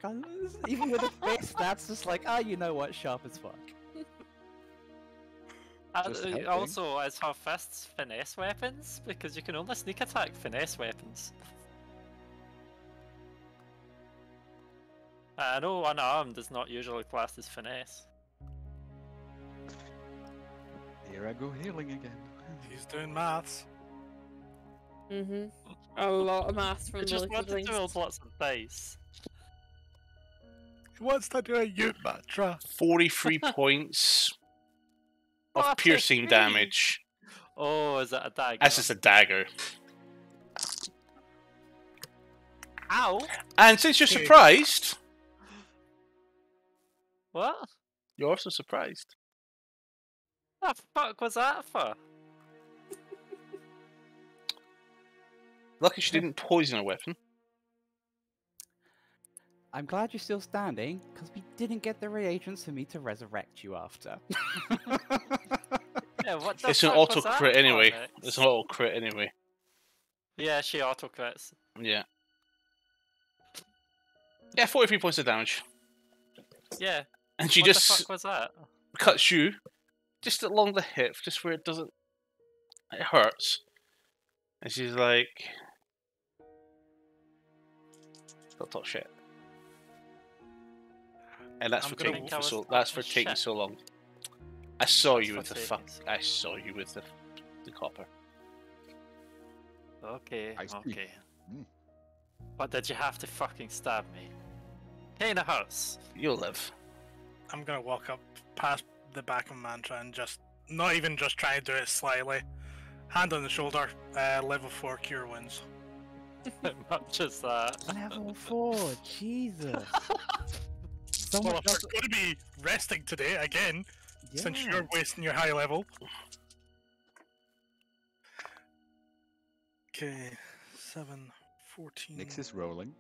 Speaker 4: Even with a fist, that's just like, you know what, sharp as fuck.
Speaker 6: Just helping.
Speaker 3: Also, is her fists finesse weapons? Because you can only sneak attack finesse weapons. I know unarmed is not usually classed as finesse.
Speaker 6: here I go healing again.
Speaker 5: He's doing maths.
Speaker 2: Mm-hmm. A lot of math
Speaker 3: I
Speaker 2: from
Speaker 3: just
Speaker 2: the
Speaker 3: wanted
Speaker 2: siblings.
Speaker 3: to roll lots of dice.
Speaker 5: He wants to do a Ute Matra.
Speaker 1: 43 points of
Speaker 3: What a
Speaker 1: piercing
Speaker 3: treat.
Speaker 1: damage.
Speaker 3: Oh, is that a dagger?
Speaker 1: That's just a dagger.
Speaker 3: Ow!
Speaker 1: And since you're
Speaker 5: Okay.
Speaker 1: surprised,
Speaker 3: What?
Speaker 1: you're also surprised.
Speaker 3: The fuck was that for?
Speaker 1: Lucky she didn't poison a weapon.
Speaker 4: I'm glad you're still standing, because we didn't get the reagents for me to resurrect you after.
Speaker 3: Yeah, what the
Speaker 1: It's an
Speaker 3: fuck
Speaker 1: auto
Speaker 3: was that
Speaker 1: crit
Speaker 3: for,
Speaker 1: anyway.
Speaker 3: Nix?
Speaker 1: It's an auto crit anyway.
Speaker 3: Yeah, she auto crits.
Speaker 1: Yeah. Yeah, 43 points of damage.
Speaker 3: Yeah.
Speaker 1: And she
Speaker 3: What the
Speaker 1: just
Speaker 3: fuck was that?
Speaker 1: cuts you just along the hip, just where it doesn't. It hurts. And she's like. Don't talk shit. And that's
Speaker 5: I'm
Speaker 1: for
Speaker 5: gonna
Speaker 1: taking
Speaker 3: think I was
Speaker 1: that's for
Speaker 3: talking
Speaker 1: taking
Speaker 3: shit.
Speaker 1: so long. I saw
Speaker 3: That's
Speaker 1: you
Speaker 3: for
Speaker 1: with the
Speaker 3: taking
Speaker 1: fuck.
Speaker 3: so-
Speaker 1: I saw you with the copper.
Speaker 3: Okay,
Speaker 6: I see.
Speaker 3: okay.
Speaker 6: Mm.
Speaker 3: But did you have to fucking stab me? Kinda hurts.
Speaker 1: You'll live.
Speaker 5: I'm gonna walk up past the back of Mantra and just, not even just try to do it slyly. Hand on the shoulder, level 4 cure wounds.
Speaker 3: Much as that.
Speaker 4: Level 4, Jesus.
Speaker 5: Well,
Speaker 4: Someone
Speaker 5: if
Speaker 4: does
Speaker 5: we're going to be resting today again, since
Speaker 4: Yeah.
Speaker 5: you're wasting your high level. Okay, 7, 14.
Speaker 6: Nix is rolling.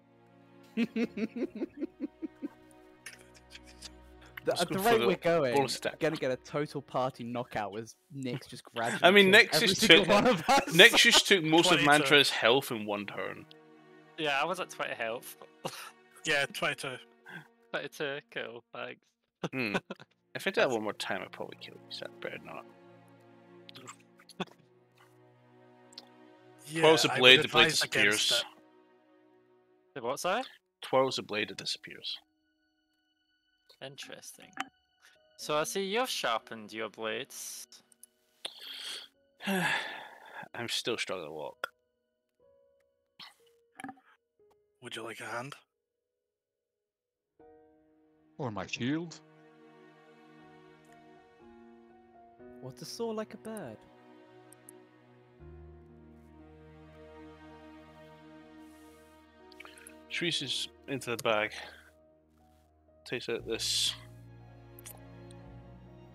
Speaker 1: Let's
Speaker 4: The
Speaker 1: go for
Speaker 4: rate
Speaker 1: the
Speaker 4: we're going,
Speaker 1: bonus attack.
Speaker 4: gonna get a total party knockout with Nyx just gradually.
Speaker 1: I mean,
Speaker 4: killing
Speaker 1: Nyx
Speaker 4: every
Speaker 1: just
Speaker 4: single
Speaker 1: took-
Speaker 4: one of us.
Speaker 1: Nyx just took most of
Speaker 5: 22.
Speaker 1: Mantra's health in one turn.
Speaker 3: Yeah, I was at 20 health.
Speaker 5: Yeah, 22.
Speaker 3: 22, cool, thanks.
Speaker 1: Hmm. If I did that one more time, I'd probably kill you, so I'd better not.
Speaker 5: Yeah,
Speaker 1: Twirls the
Speaker 5: I
Speaker 1: blade,
Speaker 5: would
Speaker 1: the blade
Speaker 5: advise against
Speaker 1: disappears.
Speaker 5: it.
Speaker 3: The what, sorry?
Speaker 1: Twirls the blade, it disappears.
Speaker 3: Interesting. So I see you've sharpened your blades.
Speaker 1: I'm still struggling to walk.
Speaker 5: Would you like a hand?
Speaker 6: Or my shield.
Speaker 4: What to soar like a bird?
Speaker 1: reaches into the bag, takes out this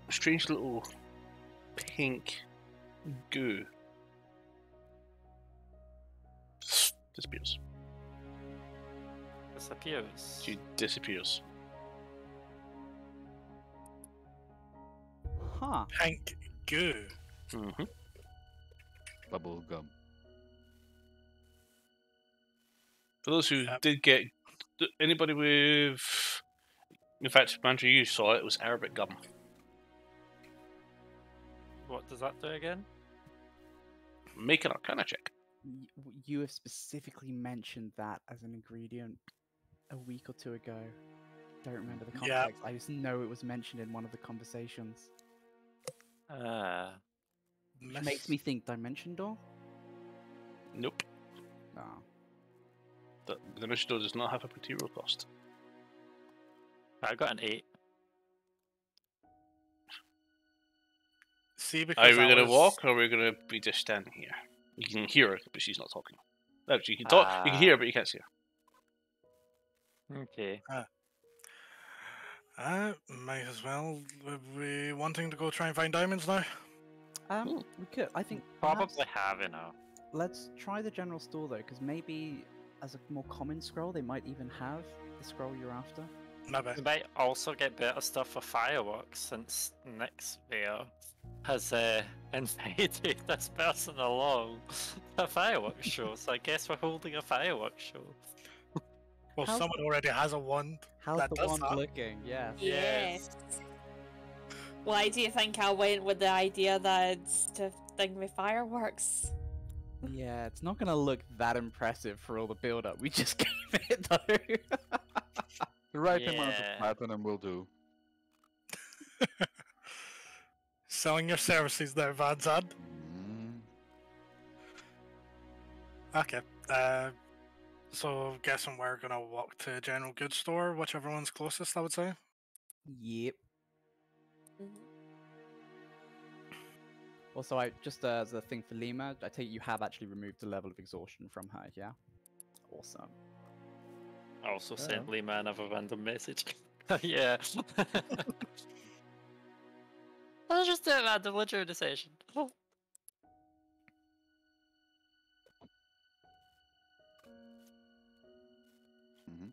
Speaker 1: strange little pink goo. Disappears.
Speaker 3: Disappears.
Speaker 1: She disappears.
Speaker 4: Huh.
Speaker 5: Pink goo.
Speaker 1: Mm-hmm.
Speaker 6: Bubble gum.
Speaker 1: For those who
Speaker 5: Yep.
Speaker 1: did get, anybody with, in fact, Andrew, you saw it. It was Arabic gum.
Speaker 3: What does that do again?
Speaker 1: Make an Arcana check.
Speaker 4: You have specifically mentioned that as an ingredient a week or two ago. Don't remember the
Speaker 5: Yeah.
Speaker 4: context. I just know it was mentioned in one of the conversations. Which makes me think Dimension Door?
Speaker 1: Nope.
Speaker 4: No.
Speaker 1: The Dimension Door does not have a material cost.
Speaker 3: I got an 8.
Speaker 5: See,
Speaker 1: Are we
Speaker 5: because
Speaker 1: going to
Speaker 5: was...
Speaker 1: walk, or are we going to be just standing here? You can hear her, but she's not talking. No, you can talk. You can hear her, but you can't see her.
Speaker 3: Okay.
Speaker 5: Might as well. Are we wanting to go try and find diamonds now?
Speaker 4: We could. I think
Speaker 3: Probably
Speaker 4: perhaps
Speaker 3: have enough.
Speaker 4: let's try the general store though, because maybe as a more common scroll, they might even have the scroll you're after.
Speaker 5: Maybe.
Speaker 3: We might also get better stuff for fireworks since Nick's there has invited this person along to a fireworks show. So I guess we're holding a fireworks show.
Speaker 5: Well,
Speaker 4: How's
Speaker 5: someone already has a wand.
Speaker 4: How's
Speaker 5: That
Speaker 4: the
Speaker 5: does
Speaker 4: wand
Speaker 5: that.
Speaker 4: looking? Yes.
Speaker 2: Yes. Why do you think I went with the idea that it's to thing with fireworks?
Speaker 4: Yeah, it's not gonna look that impressive for all the build-up we just gave it though.
Speaker 6: The right amount
Speaker 3: Yeah.
Speaker 6: of platinum will do.
Speaker 5: Selling your services there, Vanzad.
Speaker 6: Mm.
Speaker 5: Okay. So guessing we're gonna walk to General Goods Store, whichever one's closest, I would say.
Speaker 4: Yep.
Speaker 2: Mhm.
Speaker 4: Also, I just as a thing for Lima, I take it you have actually removed the level of exhaustion from her, yeah? Awesome.
Speaker 3: I also
Speaker 4: Oh.
Speaker 3: sent Lima another random message. Yeah. I'll just do it randomly during the session.
Speaker 6: Mhm.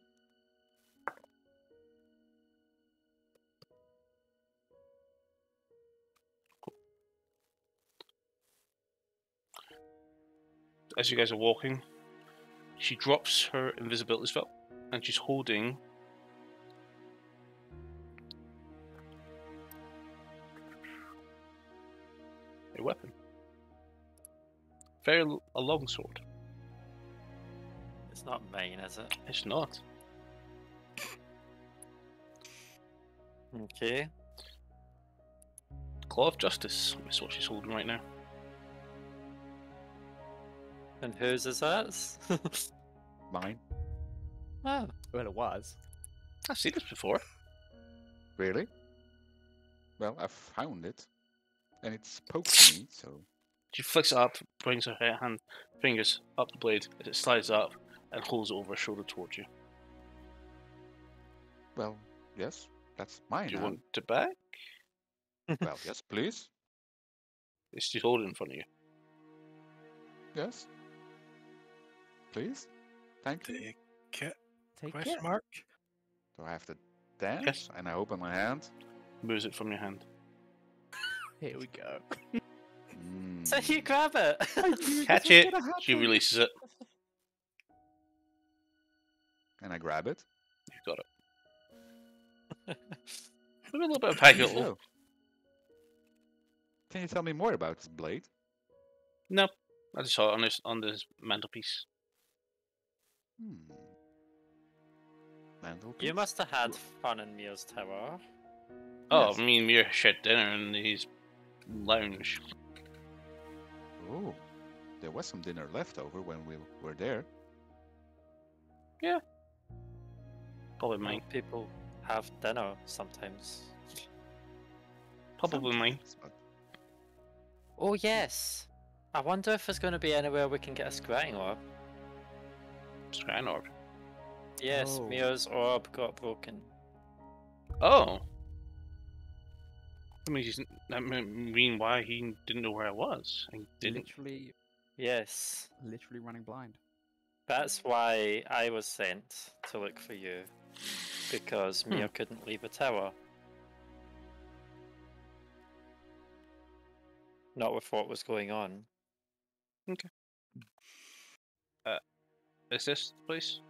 Speaker 1: As you guys are walking, she drops her invisibility spell, and she's holding a weapon. A long sword.
Speaker 3: It's not mine, is it?
Speaker 1: It's not.
Speaker 3: Okay.
Speaker 1: Claw of Justice is what she's holding right now.
Speaker 3: And whose is that?
Speaker 6: Mine?
Speaker 3: Oh,
Speaker 4: Well, it was.
Speaker 1: I've seen this before.
Speaker 6: Really? Well, I found it. And it's poked me, so...
Speaker 1: She flicks it up, brings her fingers up the blade as it slides up, and holds it over her shoulder towards you.
Speaker 6: Well, yes, that's mine
Speaker 1: Do you
Speaker 6: now.
Speaker 1: want it back?
Speaker 6: Well, yes, please.
Speaker 1: It's just holding it in front of you.
Speaker 6: Yes. Please. Thank you.
Speaker 5: Take it?
Speaker 4: Take
Speaker 5: Question
Speaker 4: it.
Speaker 5: mark.
Speaker 6: Do I have to dance?
Speaker 1: Yes.
Speaker 6: And I open my hand.
Speaker 1: Moves it from your hand.
Speaker 4: Here we go.
Speaker 6: Mm.
Speaker 3: so you grab it.
Speaker 1: Catch it! She releases it.
Speaker 6: And I grab it.
Speaker 1: You've got it. Maybe a little bit of packet.
Speaker 6: So, can you tell me more about this blade?
Speaker 1: No, I just saw it on this mantelpiece.
Speaker 6: Mantelpiece?
Speaker 3: You must have had fun in Mir's Tower.
Speaker 1: Oh,
Speaker 6: Yes.
Speaker 1: me and Mir shared dinner in his lounge.
Speaker 6: Oh, there was some dinner left over when we were there.
Speaker 1: Probably mine.
Speaker 3: People have dinner sometimes.
Speaker 1: Probably mine.
Speaker 6: Sometimes, but
Speaker 3: Oh yes. I wonder if there's going to be anywhere we can get a scrying orb.
Speaker 1: Scrying orb.
Speaker 3: Yes,
Speaker 4: Oh.
Speaker 3: Mio's orb got broken.
Speaker 1: Oh. That mean why he didn't know where I was. And didn't.
Speaker 3: Yes.
Speaker 4: Literally running blind.
Speaker 3: That's why I was sent to look for you. Because Mio couldn't leave a tower. Not with what was going on.
Speaker 1: Okay. Is this the place?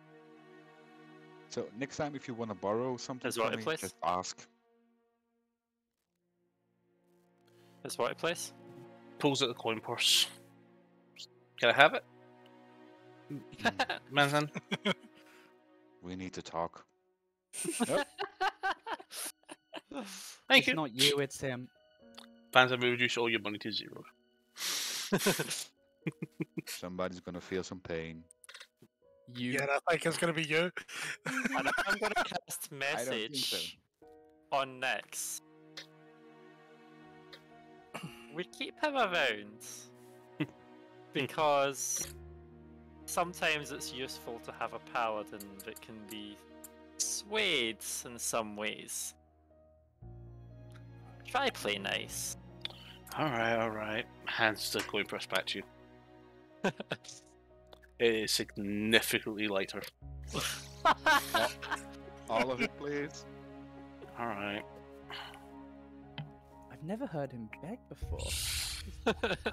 Speaker 6: So next time, if you want to borrow something
Speaker 3: Is what
Speaker 6: from
Speaker 3: a
Speaker 6: me,
Speaker 3: place?
Speaker 6: just ask.
Speaker 3: Is what a place?
Speaker 1: Pulls out the coin purse. Can I have it? Manzan?
Speaker 6: We need to talk.
Speaker 1: Thank
Speaker 4: It's
Speaker 1: you.
Speaker 4: not you, it's him.
Speaker 1: Manzan will reduce all your money to 0.
Speaker 6: Somebody's gonna feel some pain.
Speaker 4: You.
Speaker 5: Yeah, I think it's gonna be you.
Speaker 3: And I'm gonna cast
Speaker 4: I don't think so.
Speaker 3: message on Nyx. We keep him around because sometimes it's useful to have a paladin that can be swayed in some ways. Try play nice.
Speaker 1: Alright. Hands the coin purse back to you. It is significantly lighter.
Speaker 6: All of it, please.
Speaker 1: Alright.
Speaker 4: I've never heard him beg before.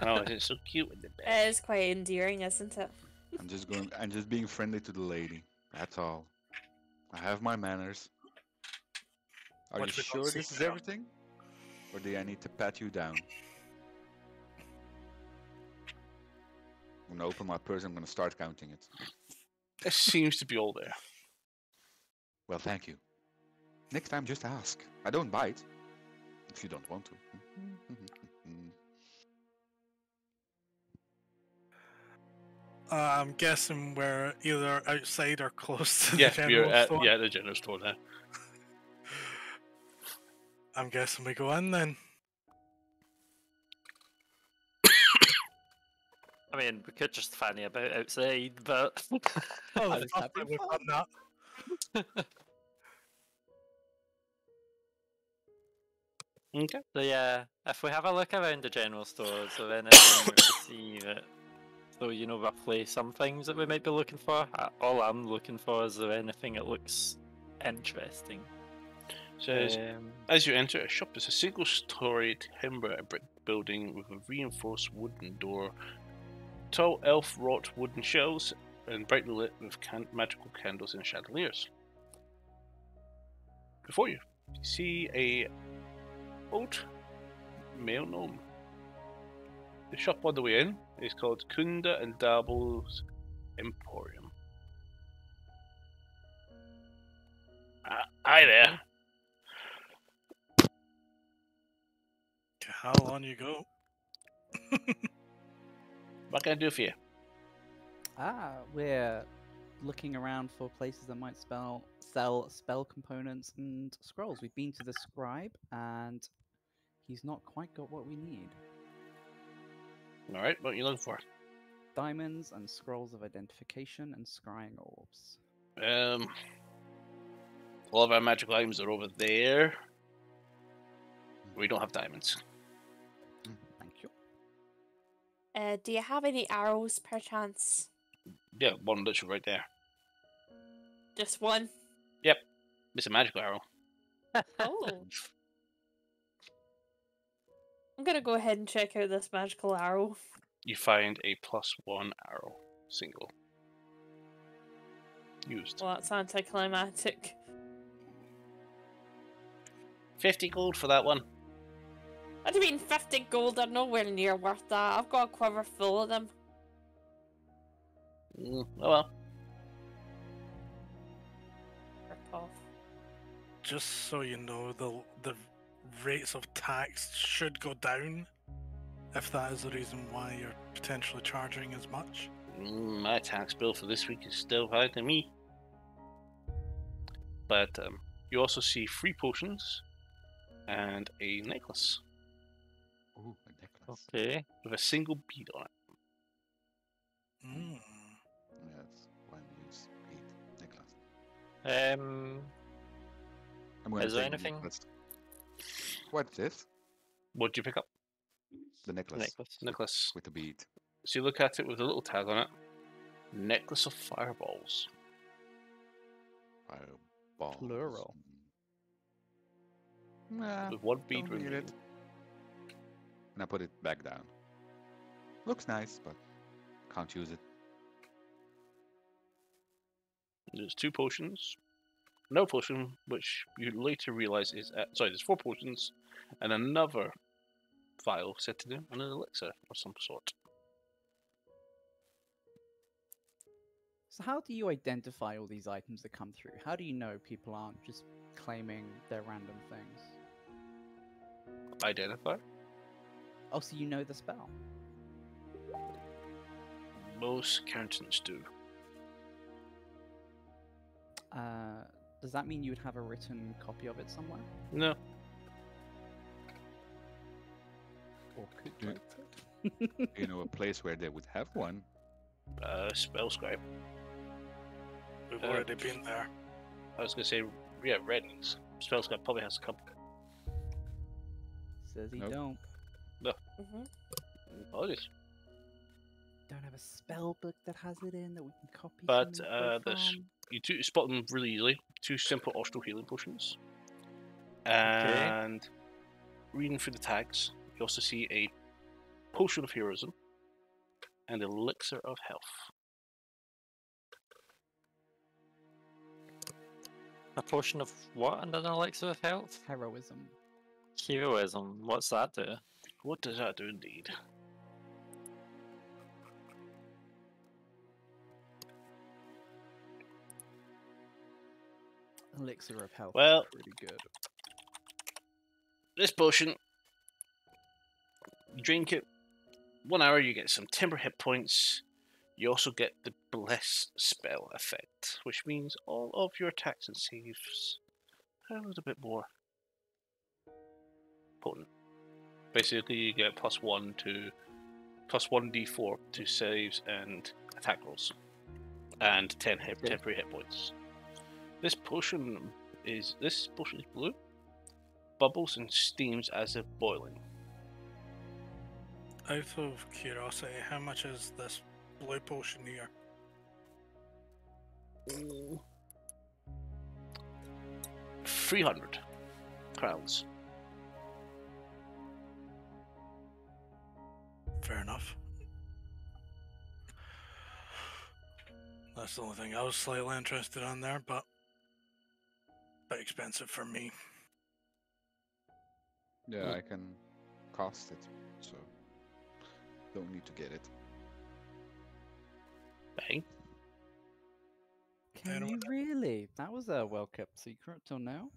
Speaker 1: Oh, it's so cute with the
Speaker 2: It
Speaker 1: bed.
Speaker 2: is quite endearing, isn't it?
Speaker 6: I'm just being friendly to the lady. That's all. I have my manners. Are you
Speaker 5: Which we don't
Speaker 6: sure
Speaker 5: seem
Speaker 6: this is
Speaker 5: to have.
Speaker 6: everything? Or do I need to pat you down? I'm gonna open my purse, I'm gonna start counting it.
Speaker 1: It seems to be all there.
Speaker 6: Well, thank you. Next time, just ask. I don't bite. If you don't want to.
Speaker 5: I'm guessing we're either outside or close to
Speaker 1: Yeah,
Speaker 5: the
Speaker 1: we're
Speaker 5: general
Speaker 1: at
Speaker 5: store.
Speaker 1: the general store now.
Speaker 5: I'm guessing we go in then.
Speaker 3: I mean, we could just fanny about outside, but
Speaker 5: Oh,
Speaker 4: I
Speaker 5: the
Speaker 4: was
Speaker 5: first
Speaker 4: having
Speaker 5: time we've
Speaker 4: fun.
Speaker 5: done that.
Speaker 1: Okay.
Speaker 3: so yeah, if we have a look around the general stores or anything to see that, so you know roughly some things that we might be looking for. All I'm looking for is there anything that looks interesting.
Speaker 1: Says, as you enter, a shop is a single-story timber and brick building with a reinforced wooden door, tall elf-wrought wooden shelves, and brightly lit with magical candles and chandeliers. Before you see a old male gnome. The shop on the way in is called Kunda and Dabble's Emporium. Hi there.
Speaker 5: How on you go?
Speaker 1: What can I do for you?
Speaker 4: We're looking around for places that might sell spell components and scrolls. We've been to the scribe, and he's not quite got what we need.
Speaker 1: Alright, what are you looking for?
Speaker 4: Diamonds and scrolls of identification and scrying orbs.
Speaker 1: All of our magical items are over there. We don't have diamonds.
Speaker 4: Thank you.
Speaker 2: Do you have any arrows, perchance?
Speaker 1: Yeah, one literally right there.
Speaker 2: Just one?
Speaker 1: It's a magical arrow.
Speaker 2: Oh. I'm gonna go ahead and check out this magical arrow.
Speaker 1: You find a +1 arrow. Single. Used.
Speaker 2: Well, that's anticlimactic.
Speaker 1: 50 gold for that one.
Speaker 2: What do you mean 50 gold? They're nowhere near worth that. I've got a quiver full of them.
Speaker 1: Oh well.
Speaker 2: Rip off.
Speaker 5: Just so you know, the rates of tax should go down if that is the reason why you're potentially charging as much.
Speaker 1: My tax bill for this week is still higher than me. But you also see 3 potions and a necklace
Speaker 6: Ooh, a necklace.
Speaker 3: Okay.
Speaker 1: with a single bead on it.
Speaker 5: Mm.
Speaker 6: Yes, one use bead necklace.
Speaker 3: Um,
Speaker 6: I'm going
Speaker 3: Is
Speaker 6: to
Speaker 3: there
Speaker 6: take the
Speaker 3: anything-
Speaker 6: necklace. What's this?
Speaker 1: What'd you pick up?
Speaker 6: The necklace.
Speaker 3: necklace.
Speaker 1: Necklace.
Speaker 6: With the bead.
Speaker 1: So you look at it with a little tag on it. Necklace of fireballs.
Speaker 6: Fireballs.
Speaker 4: Plural.
Speaker 6: Nah,
Speaker 1: With one bead
Speaker 6: don't need
Speaker 1: remaining.
Speaker 6: it. And I put it back down. Looks nice, but can't use it.
Speaker 1: There's 2 potions. No potion, which you later realize is... sorry, there's 4 potions. And another vial set to do, and an elixir of some sort.
Speaker 4: So how do you identify all these items that come through? How do you know people aren't just claiming their random things?
Speaker 1: Identify.
Speaker 4: Oh, so you know the spell.
Speaker 1: Most accountants do.
Speaker 4: Does that mean you would have a written copy of it somewhere?
Speaker 1: No.
Speaker 4: Or could
Speaker 6: Do-
Speaker 4: you?
Speaker 6: You know a place where they would have one?
Speaker 1: Spell scribe.
Speaker 5: We've
Speaker 1: Uh,
Speaker 5: already been there.
Speaker 1: I was gonna say, yeah, Redden's. Spell scribe probably has a couple.
Speaker 4: Says he
Speaker 6: Nope.
Speaker 4: don't.
Speaker 2: Mm-hmm.
Speaker 1: Apologies.
Speaker 4: Don't have a spell book that has it in that we can copy.
Speaker 1: But,
Speaker 4: some info
Speaker 1: this-
Speaker 4: from?
Speaker 1: You two spot them really easily. 2 simple Austral healing potions. And reading through the tags, you also see a potion of heroism and elixir of health.
Speaker 3: A potion of what and an elixir of health?
Speaker 4: Heroism.
Speaker 3: Heroism. What's that do?
Speaker 1: What does that do indeed?
Speaker 4: Elixir of health.
Speaker 1: Well-
Speaker 4: is pretty good.
Speaker 1: This potion, you drink it, 1 hour you get some timber hit points. You also get the bless spell effect, which means all of your attacks and saves are a little bit more potent. Basically, you get +1 to +1d4 to saves and attack rolls, and 10
Speaker 3: Okay.
Speaker 1: temporary hit points. This potion is blue, bubbles and steams as if boiling.
Speaker 5: Out of curiosity, how much is this blue potion here?
Speaker 1: 300 crowns.
Speaker 5: Fair enough. That's the only thing I was slightly interested in there, but a bit expensive for me.
Speaker 6: Yeah, I can cost it, so don't need to get it.
Speaker 1: Bang.
Speaker 4: Can
Speaker 5: don't
Speaker 4: you
Speaker 5: know.
Speaker 4: really? That was a well kept secret till now.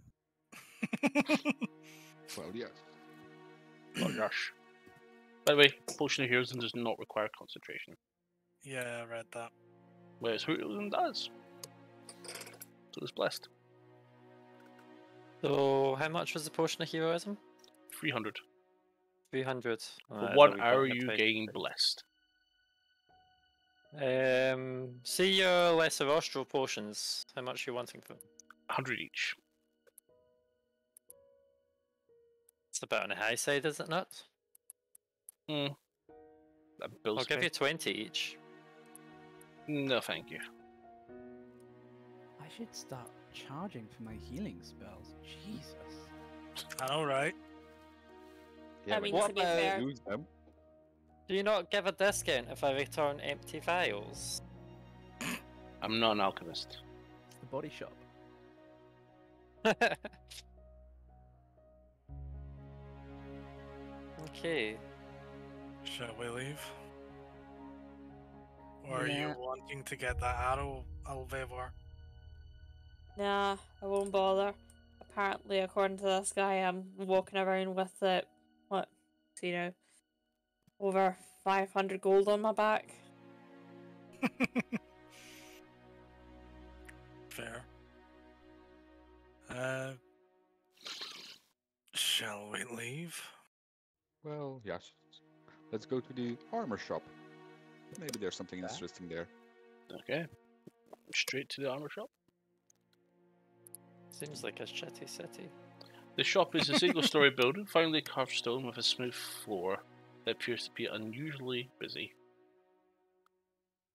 Speaker 6: Well, yes.
Speaker 1: Oh gosh. By the way, potion of heroism does not require concentration,
Speaker 5: Yeah, I read that.
Speaker 1: whereas heroism does. So it's blessed.
Speaker 3: So, how much was the potion of heroism?
Speaker 1: 300.
Speaker 3: 300.
Speaker 1: For 1 hour, you gain blessed.
Speaker 3: See your lesser austral potions. How much are you wanting for them?
Speaker 1: 100 each.
Speaker 3: It's a bit on the high side, is it not?
Speaker 1: That bills
Speaker 3: I'll give
Speaker 1: pay.
Speaker 3: you 20 each.
Speaker 1: No, thank you.
Speaker 4: I should start charging for my healing spells. Jesus.
Speaker 5: I know, right?
Speaker 6: Yeah,
Speaker 2: I
Speaker 6: but
Speaker 2: mean,
Speaker 6: you
Speaker 3: What
Speaker 2: to be
Speaker 3: about-
Speaker 2: fair,
Speaker 6: use them.
Speaker 3: Do you not give a discount if I return empty vials?
Speaker 1: I'm not an alchemist.
Speaker 4: It's the body shop.
Speaker 3: Okay.
Speaker 5: Shall we leave? Or are
Speaker 4: Yeah.
Speaker 5: you wanting to get that arrow, Alvevor?
Speaker 2: nah, I won't bother. Apparently, according to this guy, I'm walking around with it. What? So, over 500 gold on my back.
Speaker 5: Fair. Shall we leave?
Speaker 6: Well, yes. Let's go to the armor shop. Maybe there's something
Speaker 4: Okay.
Speaker 6: interesting there.
Speaker 1: Okay. Straight to the armor shop.
Speaker 3: Seems like a shitty city.
Speaker 1: The shop is a single-story building, finely carved stone with a smooth floor that appears to be unusually busy.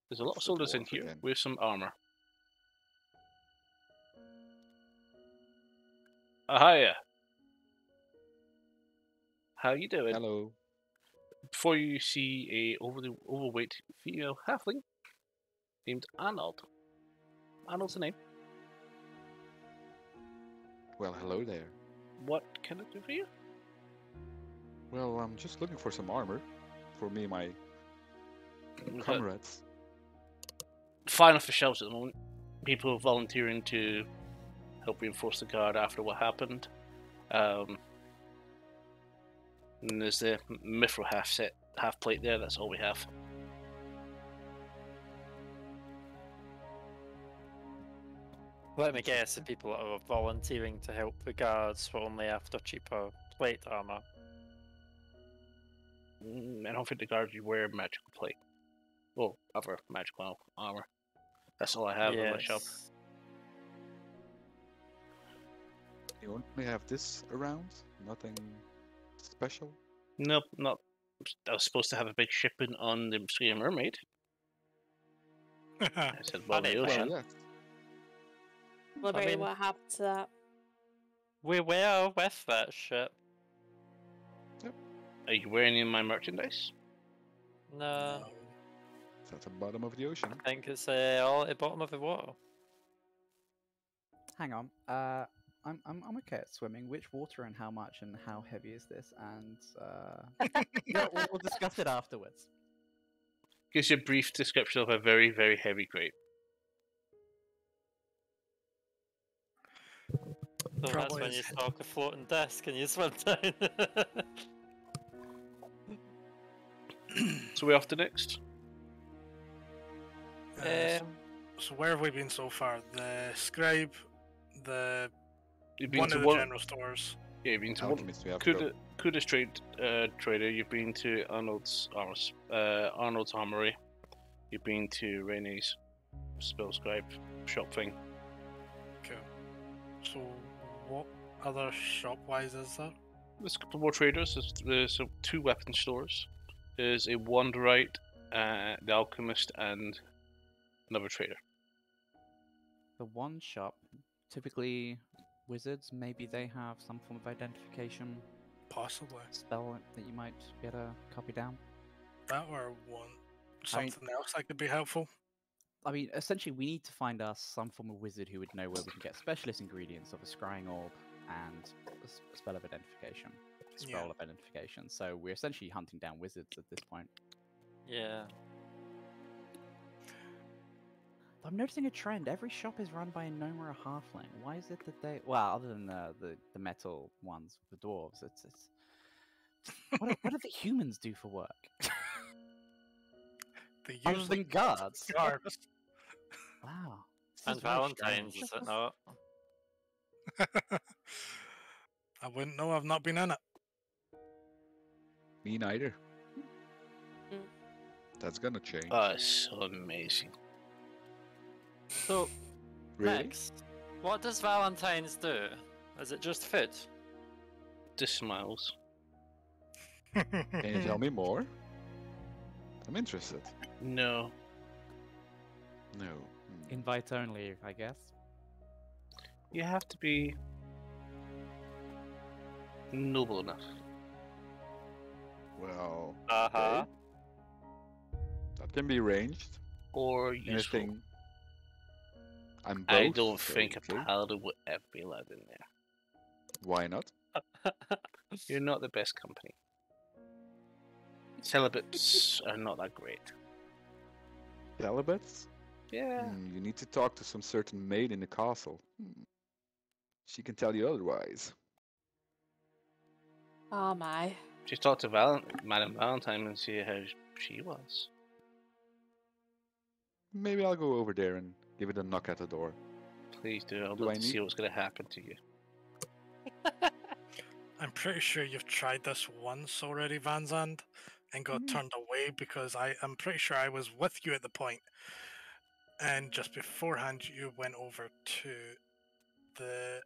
Speaker 1: There's a lot of
Speaker 6: It's the
Speaker 1: soldiers in
Speaker 6: dwarf
Speaker 1: here
Speaker 6: again.
Speaker 1: with some armor. Hiya. How you doing?
Speaker 6: Hello.
Speaker 1: Before you see a overweight female halfling named Arnold. Arnold's the name.
Speaker 6: Well, hello there.
Speaker 1: What can I do for you?
Speaker 6: Well, I'm just looking for some armor for me and my comrades.
Speaker 1: Fine off the shelves at the moment. People are volunteering to help reinforce the guard after what happened. And there's the mithril half plate there. That's all we have.
Speaker 3: Let me guess, the people that are volunteering to help the guards were only after cheaper plate armor.
Speaker 1: I don't think the guards wear magical plate. Well, other magical armor. That's all I have on my shop.
Speaker 6: You only have this around? Nothing special?
Speaker 1: Nope, not. I was supposed to have a big shipment on the Sea Mermaid. I said, well, the
Speaker 3: Well,
Speaker 1: ocean.
Speaker 6: Well, yes.
Speaker 2: Libby,
Speaker 3: mean-
Speaker 2: what happened to that?
Speaker 3: We were with that ship.
Speaker 1: Are you wearing any of my merchandise?
Speaker 3: No,
Speaker 6: It's at the bottom of the ocean.
Speaker 3: I think it's all at the bottom of the water.
Speaker 4: Hang on. I'm okay at swimming. Which water and how much and how heavy is this? And yeah, we'll discuss it afterwards.
Speaker 1: Gives you a brief description of a very, very heavy grape.
Speaker 3: So that's
Speaker 5: Probably
Speaker 3: when
Speaker 5: is.
Speaker 3: you stalk a floating disc and you swim down.
Speaker 1: So we're off to next.
Speaker 5: So where have we been so far? The scribe, the
Speaker 1: You've been
Speaker 5: one
Speaker 1: to
Speaker 5: of the
Speaker 1: one.
Speaker 5: general stores.
Speaker 1: Yeah, you've been to one.
Speaker 6: Alchemist, we have to go.
Speaker 1: Kuda's trader. You've been to Arnold's armory. You've been to Rene's spell scribe shop thing.
Speaker 5: Okay. So what other shop-wise is there?
Speaker 1: There's a couple more traders. There's two weapon stores. There's a Wanderite, the alchemist, and another trader.
Speaker 4: The one shop, typically wizards, maybe they have some form of identification
Speaker 5: Possibly.
Speaker 4: spell that you might be able to copy down.
Speaker 5: That or one
Speaker 4: I mean-
Speaker 5: something else that could be helpful.
Speaker 4: I mean, essentially, we need to find us some form of wizard who would know where we can get specialist ingredients of a scrying orb and a spell of identification. Spell
Speaker 5: Yeah.
Speaker 4: of identification. So we're essentially hunting down wizards at this point.
Speaker 3: Yeah.
Speaker 4: I'm noticing a trend. Every shop is run by a gnome or a halfling. Why is it that they? Well, other than the metal ones, the dwarves. It's what do the humans do for work?
Speaker 5: They
Speaker 4: Other
Speaker 5: usually
Speaker 4: than guards.
Speaker 5: guards.
Speaker 4: Wow. This
Speaker 3: And
Speaker 4: is very
Speaker 3: Valentine's,
Speaker 4: strange.
Speaker 3: is it not?
Speaker 5: I wouldn't know. I've not been in it.
Speaker 6: Me neither.
Speaker 2: Mm.
Speaker 6: That's gonna change.
Speaker 1: Oh, it's so amazing.
Speaker 3: So,
Speaker 6: Really?
Speaker 3: next, what does Valentine's do? Is it just food?
Speaker 1: Just smiles.
Speaker 6: Can you tell me more? I'm interested.
Speaker 1: No.
Speaker 6: No. Hmm.
Speaker 4: Invite only, I guess.
Speaker 1: You have to be noble enough.
Speaker 6: Well,
Speaker 3: Uh-huh.
Speaker 6: that can be arranged.
Speaker 1: Or useful.
Speaker 6: Anything. I'm both.
Speaker 1: I don't think a
Speaker 6: technically.
Speaker 1: paladin would ever be allowed in there.
Speaker 6: Why not?
Speaker 1: You're not the best company. Celibates are not that great.
Speaker 6: Celibates?
Speaker 1: Yeah.
Speaker 6: You need to talk to some certain maid in the castle. She can tell you otherwise.
Speaker 2: Oh my.
Speaker 1: Just talk to Madame Valentine and see how she was.
Speaker 6: Maybe I'll go over there and give it a knock at the door.
Speaker 1: Please do. I'd
Speaker 6: Do
Speaker 1: love
Speaker 6: I
Speaker 1: to
Speaker 6: need-
Speaker 1: see what's going to happen to you.
Speaker 5: I'm pretty sure you've tried this once already, Van Zandt, and got turned away because I'm pretty sure I was with you at the point. And just beforehand, you went over to the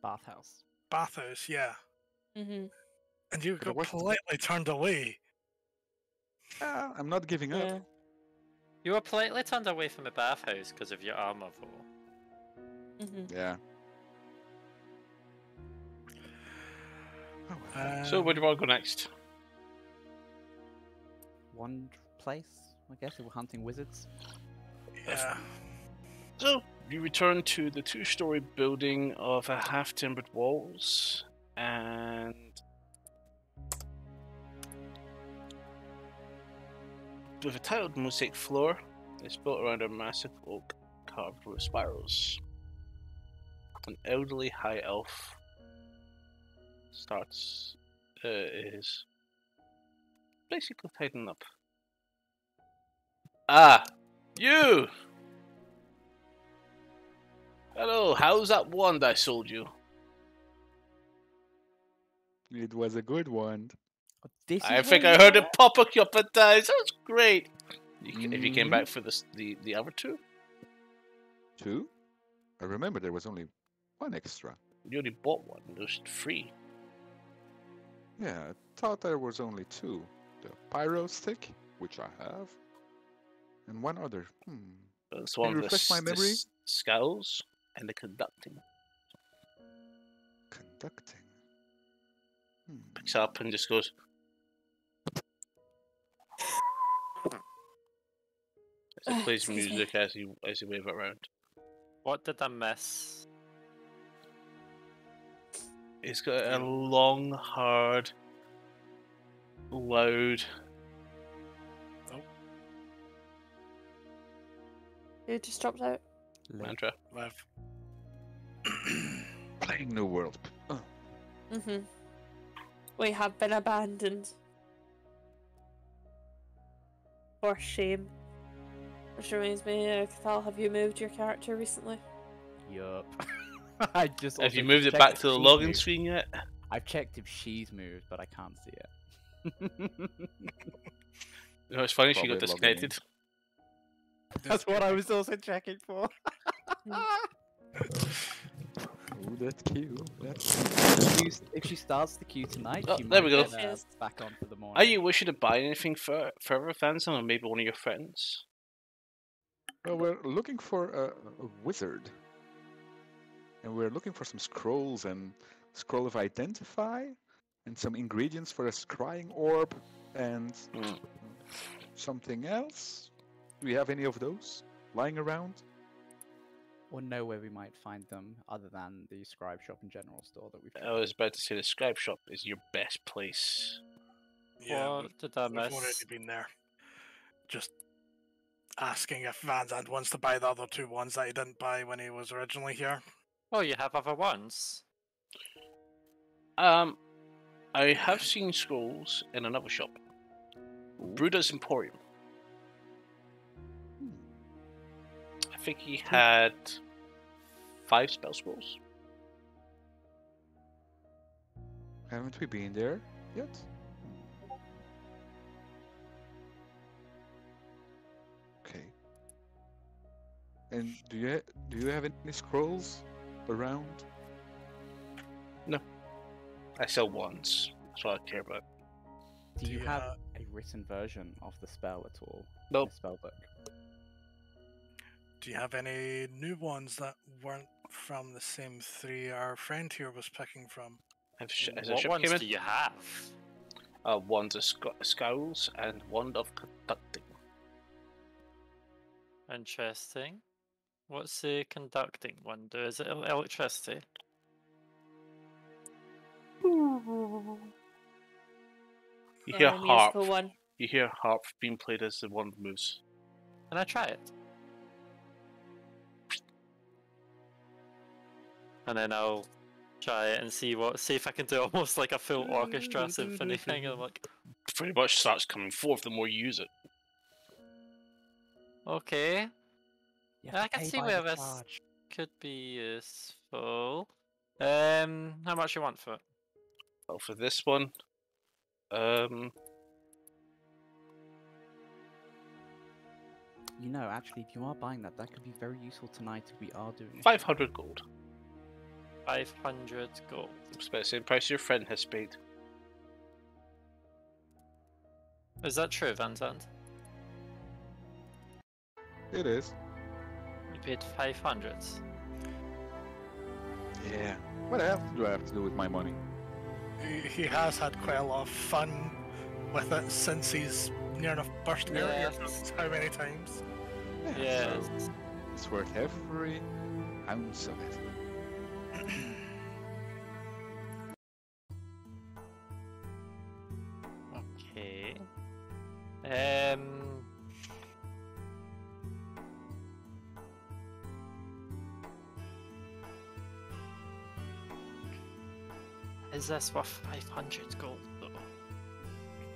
Speaker 4: Bathhouse.
Speaker 5: bathhouse, yeah.
Speaker 2: Mm-hmm.
Speaker 5: And you
Speaker 6: But I
Speaker 5: got
Speaker 6: was-
Speaker 5: politely turned away.
Speaker 6: I'm not giving up.
Speaker 2: Yeah.
Speaker 3: You were politely turned away from the bathhouse because of your armor, though.
Speaker 2: Mm-hmm.
Speaker 6: Yeah. Oh, well.
Speaker 1: So where do I go next?
Speaker 4: One place, I guess, if we're hunting wizards.
Speaker 5: Yeah.
Speaker 1: So you return to the two-story building of a half-timbered walls, and with a tiled mosaic floor, it's built around a massive oak carved with spirals. An elderly high elf is basically tidying up. Ah, you! Hello, how's that wand I sold you?
Speaker 6: It was a good one.
Speaker 1: I think I heard it pop a couple of times. That's great. If you came
Speaker 6: Mhm.
Speaker 1: back for the other two,
Speaker 6: 2? I remember there was only one extra.
Speaker 1: you only bought one. There's 3.
Speaker 6: Yeah, I thought there was only 2. The pyro stick, which I have, and one other.
Speaker 1: That's
Speaker 6: Can
Speaker 1: one
Speaker 6: you
Speaker 1: of
Speaker 6: refresh my memory?
Speaker 1: skulls and the conducting.
Speaker 6: Conducting.
Speaker 1: Picks up and just goes. As it plays
Speaker 2: Excuse me.
Speaker 1: music as you wave it around.
Speaker 3: What did I miss?
Speaker 1: It's got a long, hard, loud.
Speaker 2: Who just dropped out?
Speaker 1: Mantra.
Speaker 5: Live.
Speaker 6: Playing New World. Oh,
Speaker 2: Mm-hmm. We have been abandoned. For shame. Which reminds me, Cathal, have you moved your character recently?
Speaker 4: Yup. I just.
Speaker 1: Have
Speaker 4: also
Speaker 1: you moved it
Speaker 4: checked
Speaker 1: back
Speaker 4: if
Speaker 1: to the
Speaker 4: she's
Speaker 1: login
Speaker 4: moved.
Speaker 1: screen yet?
Speaker 4: I've checked if she's moved, but I can't see it.
Speaker 1: No, it's funny she got
Speaker 6: Probably logging in.
Speaker 1: disconnected.
Speaker 4: That's what I was also checking for.
Speaker 6: ooh, that queue.
Speaker 4: If she starts the queue tonight,
Speaker 1: Oh,
Speaker 4: she
Speaker 1: there
Speaker 4: might
Speaker 1: we go.
Speaker 4: get,
Speaker 2: Yes.
Speaker 4: back on for the morning.
Speaker 1: Are you wishing to buy anything further, Fanson, or maybe one of your friends?
Speaker 6: Well, we're looking for a wizard. And we're looking for some scrolls and scroll of identify and some ingredients for a scrying orb and something else. Do we have any of those lying around?
Speaker 4: Or know where we might find them, other than the scribe shop and general store that we've.
Speaker 1: I was about to say the scribe shop is your best place.
Speaker 5: Yeah,
Speaker 3: What did I
Speaker 5: we've already
Speaker 3: miss?
Speaker 5: been there. Just asking if Van Zandt wants to buy the other 2 ones that he didn't buy when he was originally here.
Speaker 3: Oh, you have other ones?
Speaker 1: I have seen scrolls in another shop. Bruda's Emporium. I think he had 5 spell scrolls.
Speaker 6: Haven't we been there yet? Okay. And do you have any scrolls around?
Speaker 1: I sell wands. That's what I care about.
Speaker 4: Do you
Speaker 5: Do you,
Speaker 4: have a written version of the spell at all?
Speaker 1: Nope.
Speaker 4: The spell book.
Speaker 5: Do you have any new ones that weren't from the same 3 our friend here was picking from?
Speaker 1: As a
Speaker 3: What
Speaker 1: ship
Speaker 3: ones
Speaker 1: came
Speaker 3: do
Speaker 1: in,
Speaker 3: you have?
Speaker 1: wand of scowls and wand of conducting.
Speaker 3: Interesting. What's the conducting one do? Is it electricity?
Speaker 1: You hear
Speaker 2: A
Speaker 1: harp.
Speaker 2: musical one.
Speaker 1: You hear harp being played as the wand moves.
Speaker 3: Can I try it? And then I'll try it and see if I can do almost like a full orchestra symphony thing. I'm like,
Speaker 1: Pretty much starts coming forth the more you use it.
Speaker 3: okay,
Speaker 4: You have
Speaker 3: I
Speaker 4: to
Speaker 3: can
Speaker 4: pay
Speaker 3: see
Speaker 4: by
Speaker 3: where
Speaker 4: the
Speaker 3: this
Speaker 4: charge.
Speaker 3: could be useful. How much you want for it?
Speaker 1: Well, for this one,
Speaker 4: You know, actually, if you are buying that, that could be very useful tonight if we are doing it.
Speaker 1: 500 gold.
Speaker 3: 500 gold.
Speaker 1: It's about the same price your friend has paid.
Speaker 3: Is that true, Van Zandt?
Speaker 6: It is.
Speaker 3: You paid 500.
Speaker 6: Yeah. What else do I have to do with my money?
Speaker 5: He has had quite a lot of fun with it since he's near enough burst out here.
Speaker 3: Yes.
Speaker 5: How many times?
Speaker 3: Yes.
Speaker 6: So it's worth every ounce of it.
Speaker 3: Okay. Is this worth 500 gold though?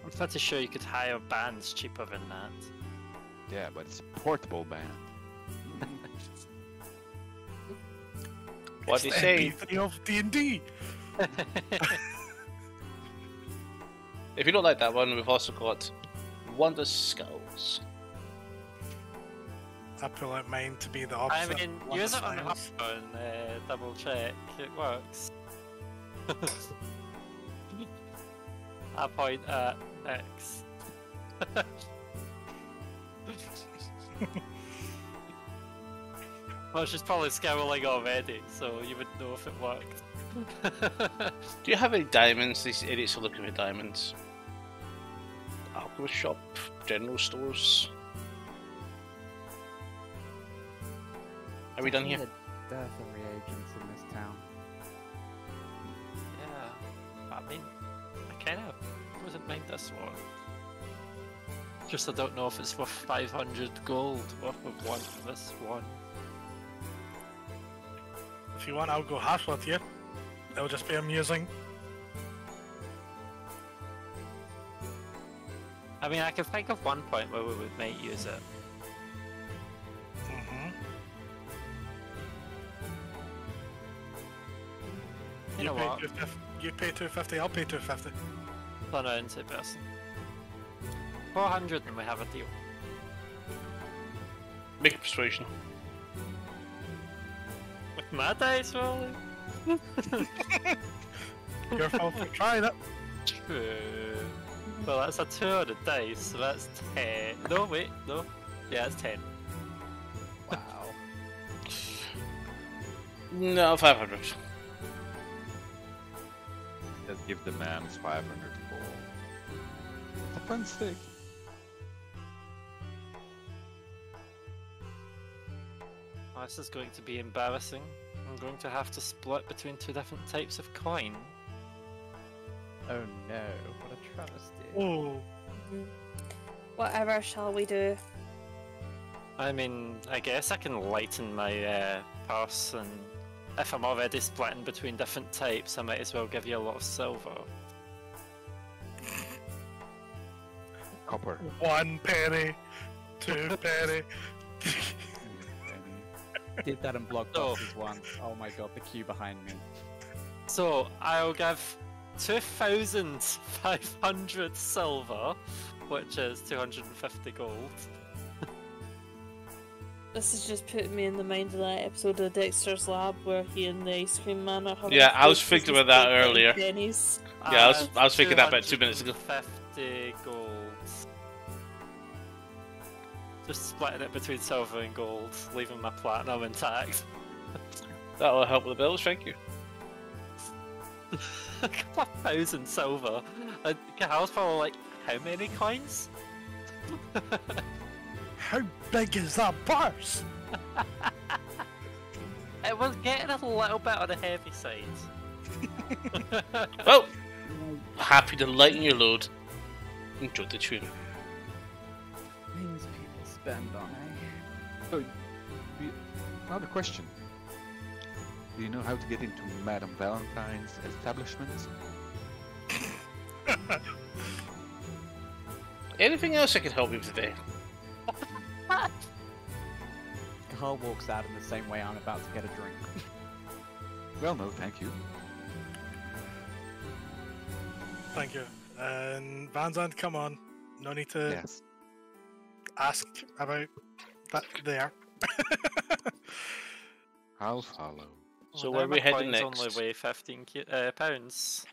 Speaker 3: I'm pretty sure you could hire bands cheaper than that.
Speaker 6: Yeah, but it's a portable band.
Speaker 1: What do you
Speaker 5: It's the
Speaker 1: say?
Speaker 5: MP3 of D&D.
Speaker 1: If you don't like that one, we've also got Wonder Skulls.
Speaker 5: I pull out mine to be the
Speaker 3: I
Speaker 5: opposite.
Speaker 3: mean,
Speaker 5: one
Speaker 3: use
Speaker 5: of
Speaker 3: it on
Speaker 5: Styles.
Speaker 3: and double check. It works. I point at X. Well, she's probably scowling already, so you would know if it worked.
Speaker 1: Do you have any diamonds? These idiots are looking for diamonds. Alchemist shop, general stores. Are we done here?
Speaker 4: A dearth of reagents in this town.
Speaker 3: Yeah, I mean, I kind of wouldn't mind this one. Just I don't know if it's worth 500 gold worth of one for this one.
Speaker 5: If you want, I'll go half with you. It'll just be amusing.
Speaker 3: I mean, I can think of one point where we might use it.
Speaker 5: Mm-hmm.
Speaker 3: You know what?
Speaker 5: You pay 250, I'll pay 250.
Speaker 3: Turn it into person. 400 and we have a deal.
Speaker 1: Make a persuasion.
Speaker 3: With my dice rolling?
Speaker 5: Your fault for trying it.
Speaker 3: True. Well, that's a 2 on the dice, so that's 10. No, wait, no. Yeah, it's 10.
Speaker 4: Wow.
Speaker 1: No, 500.
Speaker 7: Let's give the man his 500 gold.
Speaker 6: A fun stick.
Speaker 3: Oh, this is going to be embarrassing. I'm going to have to split between 2 different types of coin.
Speaker 4: Oh no, what a travesty.
Speaker 5: Oh,
Speaker 2: Whatever shall we do?
Speaker 3: I mean, I guess I can lighten my purse, and if I'm already splitting between different types, I might as well give you a lot of silver.
Speaker 6: Copper.
Speaker 5: 1 penny, 2 penny.
Speaker 4: Did that in
Speaker 3: Oh.
Speaker 4: Blockbusters once. Oh my god, the queue behind me.
Speaker 3: So I'll give 2,500 silver, which is 250 gold.
Speaker 2: This is just putting me in the mind of that episode of Dexter's Lab where he and the ice cream man are having
Speaker 1: Yeah, I was
Speaker 2: food
Speaker 1: thinking
Speaker 2: because
Speaker 1: about that
Speaker 2: he's paid
Speaker 1: earlier.
Speaker 2: pennies.
Speaker 1: Yeah, I was thinking that about 2 minutes ago.
Speaker 3: 50 gold. Just splitting it between silver and gold, leaving my platinum intact.
Speaker 1: That'll help with the bills, thank you.
Speaker 3: A couple of 1,000 silver. Cahal's probably like, how many coins?
Speaker 5: How big is that purse?
Speaker 3: It was getting a little bit on the heavy side.
Speaker 1: Well, happy to lighten your load. Enjoy the tune.
Speaker 4: Things people spend on,
Speaker 6: So, another question. Do you know how to get into Madame Valentine's establishment?
Speaker 1: Anything else I can help you with today?
Speaker 4: Carl walks out in the same way I'm about to get a drink.
Speaker 6: Well, no, thank you.
Speaker 5: Thank you. And Van Zandt, come on. No need to
Speaker 6: Yes.
Speaker 5: ask about that there.
Speaker 6: I'll follow.
Speaker 1: So
Speaker 3: Well,
Speaker 1: where are
Speaker 3: now
Speaker 1: we
Speaker 3: my
Speaker 1: heading
Speaker 3: coins
Speaker 1: next?
Speaker 3: only weigh 15 pounds.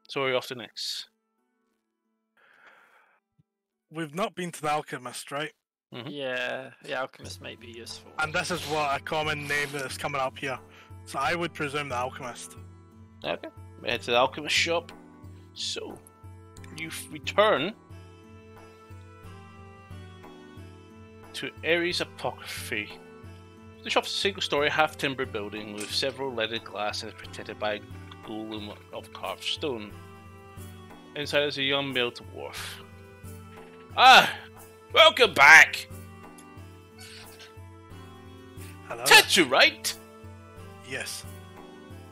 Speaker 1: So where are we off to next?
Speaker 5: We've not been to the Alchemist, right?
Speaker 1: Mhm.
Speaker 3: Yeah, the alchemist might be useful.
Speaker 5: And this is what a common name that's coming up here. So I would presume the Alchemist.
Speaker 1: Okay. We head to the alchemist shop. So you return to Ares Apocryphy. The shop's a single-story, half-timbered building with several leaded glasses protected by a golem of carved stone. Inside is a young male dwarf. Ah! Welcome back!
Speaker 5: Hello?
Speaker 1: Tetsu, right?
Speaker 5: Yes.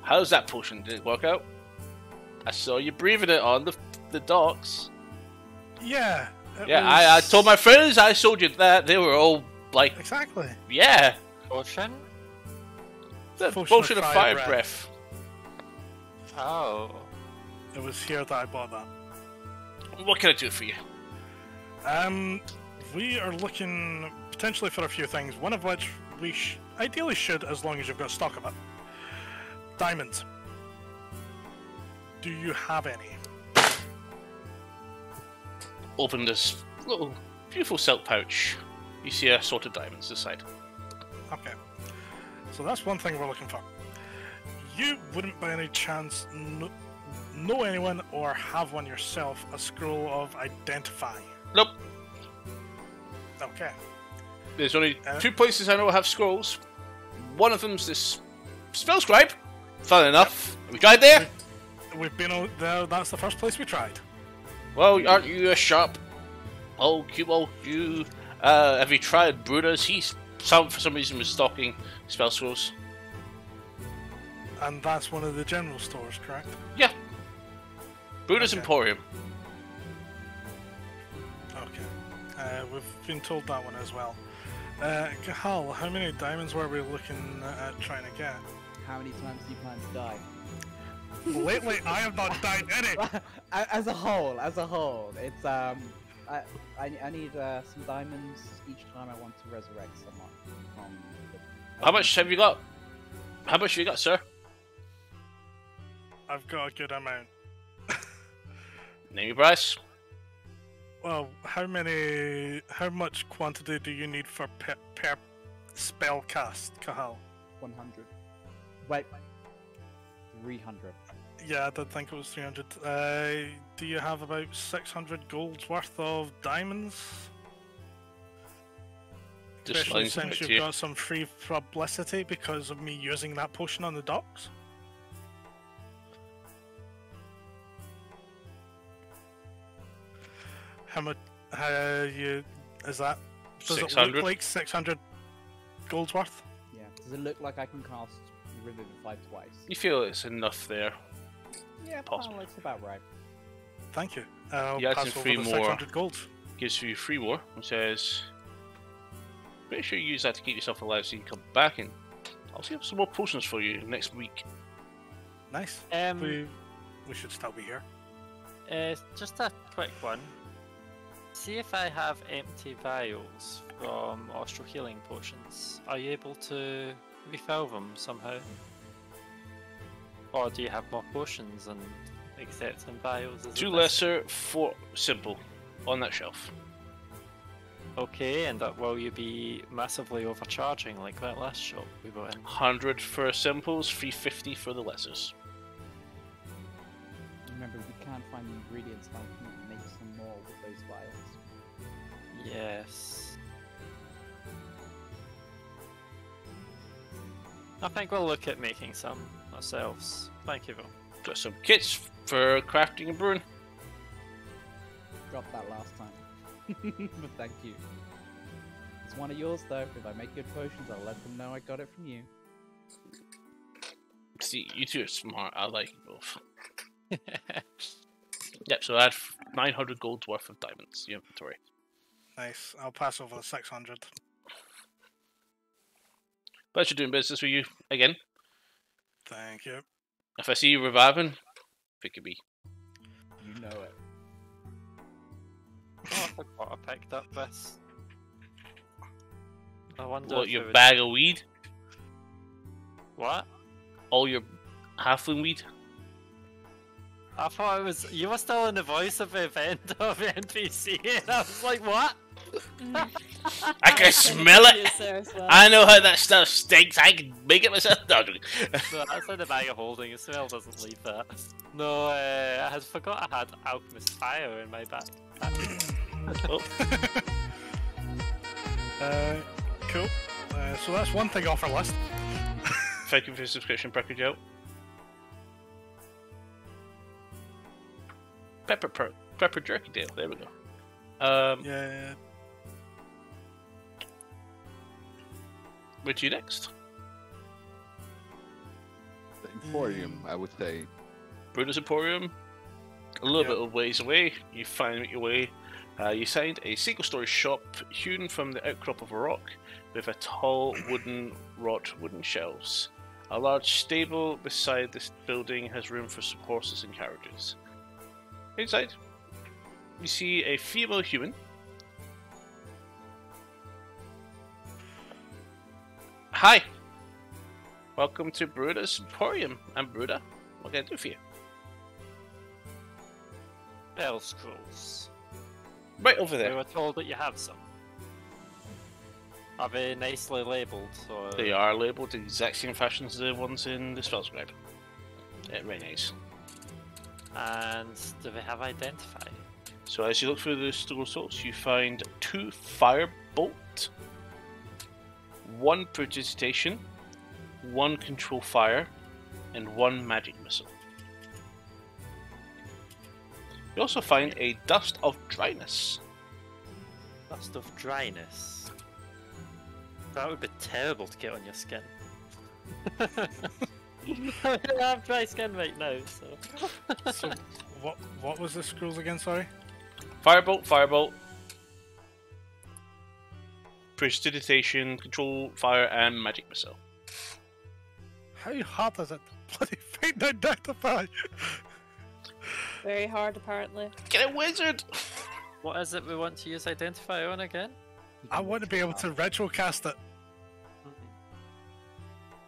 Speaker 1: How's that potion? Did it work out? I saw you breathing it on the docks.
Speaker 5: Yeah.
Speaker 1: Yeah, I told my friends I sold you that. They were all like,
Speaker 5: Exactly.
Speaker 1: yeah.
Speaker 3: Potion?
Speaker 1: The
Speaker 5: Potion
Speaker 1: potion
Speaker 5: of
Speaker 1: of
Speaker 5: fire
Speaker 1: fire breath.
Speaker 3: Oh.
Speaker 5: It was here that I bought that.
Speaker 1: What can I do for you?
Speaker 5: We are looking potentially for a few things, one of which we ideally should, as long as you've got stock of it. Diamonds. Do you have any?
Speaker 1: Open this little beautiful silk pouch. You see a sort of diamonds inside.
Speaker 5: Okay. So that's one thing we're looking for. You wouldn't by any chance know anyone or have one yourself, a scroll of identify.
Speaker 1: Nope.
Speaker 5: Okay.
Speaker 1: There's only two places I know have scrolls. One of them's this spell scribe. Fun enough. Have we tried there?
Speaker 5: We've been out there, that's the first place we tried.
Speaker 1: Well, aren't you a sharp old cute old you? Have you tried Brutus? He's for some reason was stocking spell scrolls.
Speaker 5: And that's one of the general stores, correct?
Speaker 1: Yeah. Brutus
Speaker 5: Okay.
Speaker 1: Emporium.
Speaker 5: Okay. We've been told that one as well. Hal, how many diamonds were we looking at trying to get?
Speaker 4: How many times do you plan to die?
Speaker 5: Lately, I have not died any.
Speaker 4: As a whole, it's I need some diamonds each time I want to resurrect someone.
Speaker 1: How much have you got? How much have you got, sir?
Speaker 5: I've got a good amount.
Speaker 1: Name your price.
Speaker 5: Well, how much quantity do you need for per spell cast, Kahal?
Speaker 4: 100. Wait. 300.
Speaker 5: Yeah, I did think it was 300. Do you have about 600 gold's worth of diamonds?
Speaker 1: Just
Speaker 5: Especially
Speaker 1: lines
Speaker 5: since
Speaker 1: out
Speaker 5: you've
Speaker 1: to you.
Speaker 5: got some free publicity because of me using that potion on the docks. How much? Is that? Does it
Speaker 1: 600.
Speaker 5: look like 600 gold's worth?
Speaker 4: Yeah. Does it look like I can cast Revivify twice?
Speaker 1: You feel it's enough there.
Speaker 4: Yeah,
Speaker 1: Possible.
Speaker 4: looks about right.
Speaker 5: Thank you. I'll
Speaker 1: Yeah,
Speaker 5: pass
Speaker 1: it's
Speaker 5: over
Speaker 1: three
Speaker 5: the
Speaker 1: more.
Speaker 5: 600 gold.
Speaker 1: Gives you 3 more. It says, pretty sure you use that to keep yourself alive so you can come back and I'll save some more potions for you next week.
Speaker 5: Nice. We should still be here.
Speaker 3: Just a quick one. See if I have empty vials from Austral Healing Potions. Are you able to refill them somehow? Or do you have more potions and accept in vials? Is it
Speaker 1: 2
Speaker 3: this?
Speaker 1: lesser, 4 simple on that shelf.
Speaker 3: Okay, and will you be massively overcharging like that last shop we were in?
Speaker 1: 100 for simples, 350 for the lessers.
Speaker 4: Remember, we can't find the ingredients, and I can make some more with those vials.
Speaker 3: Yes. I think we'll look at making some ourselves. Thank you, though.
Speaker 1: Got some kits for crafting and brewing.
Speaker 4: Dropped that last time. But thank you. It's one of yours, though. If I make good potions, I'll let them know I got it from you.
Speaker 1: See, you two are smart. I like you both. Yep, so add 900 gold worth of diamonds to your inventory.
Speaker 5: Nice. I'll pass over the 600.
Speaker 1: Pleasure doing business with you again.
Speaker 5: Thank you.
Speaker 1: If I see you reviving, pick a me.
Speaker 4: You know it.
Speaker 3: Oh, I forgot I picked up this. I wonder
Speaker 1: What,
Speaker 3: if
Speaker 1: your
Speaker 3: it would...
Speaker 1: bag of weed?
Speaker 3: What?
Speaker 1: all your halfling weed.
Speaker 3: I thought it was you were still in the voice of the event of the NPC, and I was like, what?
Speaker 1: I can smell it.
Speaker 2: Yes, there as well.
Speaker 1: I know how that stuff stinks. I can make it myself. No, I'm joking.
Speaker 3: No, that's in the bag of holding. The smell doesn't leave that. No, I had forgot I had alchemist fire in my back.
Speaker 1: Oh,
Speaker 5: Cool. So that's one thing off our list.
Speaker 1: thank you for your subscription, Pepper Joe. Pepper Jerky Dale. There we go.
Speaker 5: Yeah.
Speaker 1: Where to next?
Speaker 6: The Emporium, I would say.
Speaker 1: Brutus Emporium. A little
Speaker 5: Yep.
Speaker 1: bit of ways away. You find your way. You find a single-story shop hewn from the outcrop of a rock, with a tall wooden shelves. A large stable beside this building has room for some horses and carriages. Inside, you see a female human. Hi! Welcome to Bruda's Emporium. I'm Bruda. What can I do for you?
Speaker 3: Bell scrolls.
Speaker 1: Right over
Speaker 3: We
Speaker 1: there.
Speaker 3: were told that you have some. Are they nicely labelled? Or...
Speaker 1: They are labelled the exact same fashion as the ones in the Spellscribe. Yeah, very nice.
Speaker 3: And do they have identify?
Speaker 1: So as you look through the store results, you find 2 Firebolt, 1 Prestidigitation, 1 Control Fire, and 1 Magic Missile. You also find a Dust of Dryness.
Speaker 3: Dust of dryness. That would be terrible to get on your skin. I have dry skin right now, so.
Speaker 5: So what was the scrolls again? Sorry.
Speaker 1: Firebolt, Prestidigitation, Control Fire, and Magic Missile.
Speaker 5: How hard is it to bloody find identify?
Speaker 2: Very hard, apparently.
Speaker 1: Get a wizard!
Speaker 3: What is it we want to use identify on again?
Speaker 5: I want to be able to retrocast it.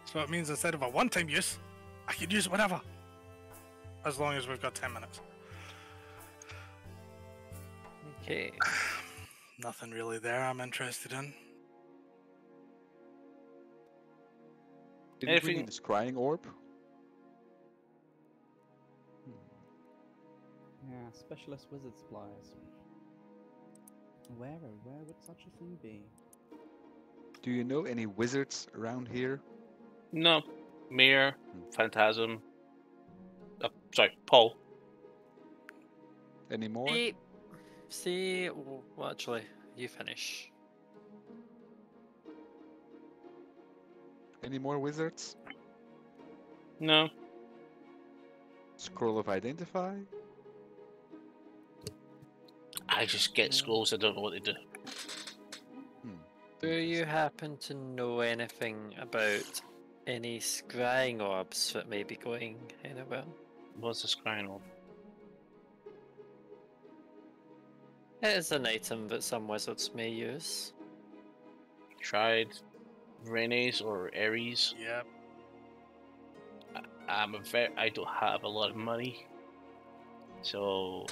Speaker 5: So it means instead of a one-time use, I can use it whenever. As long as we've got 10 minutes.
Speaker 3: Okay.
Speaker 5: Nothing really there I'm interested in.
Speaker 6: Didn't we
Speaker 1: Anything-
Speaker 6: need the scrying orb?
Speaker 4: Yeah, specialist wizard supplies. Where would such a thing be?
Speaker 6: Do you know any wizards around here?
Speaker 1: No. Mir, Phantasm. Sorry, Paul.
Speaker 6: Any more?
Speaker 3: See, well, actually, you finish.
Speaker 6: Any more wizards?
Speaker 1: No.
Speaker 6: Scroll of Identify?
Speaker 1: I just get scrolls, I don't know what they do.
Speaker 3: Do you happen to know anything about any scrying orbs that may be going anywhere?
Speaker 1: What's the scrying orb?
Speaker 3: It is an item that some wizards may use.
Speaker 1: Tried Rene's or Ares.
Speaker 5: Yep.
Speaker 1: I don't have a lot of money, so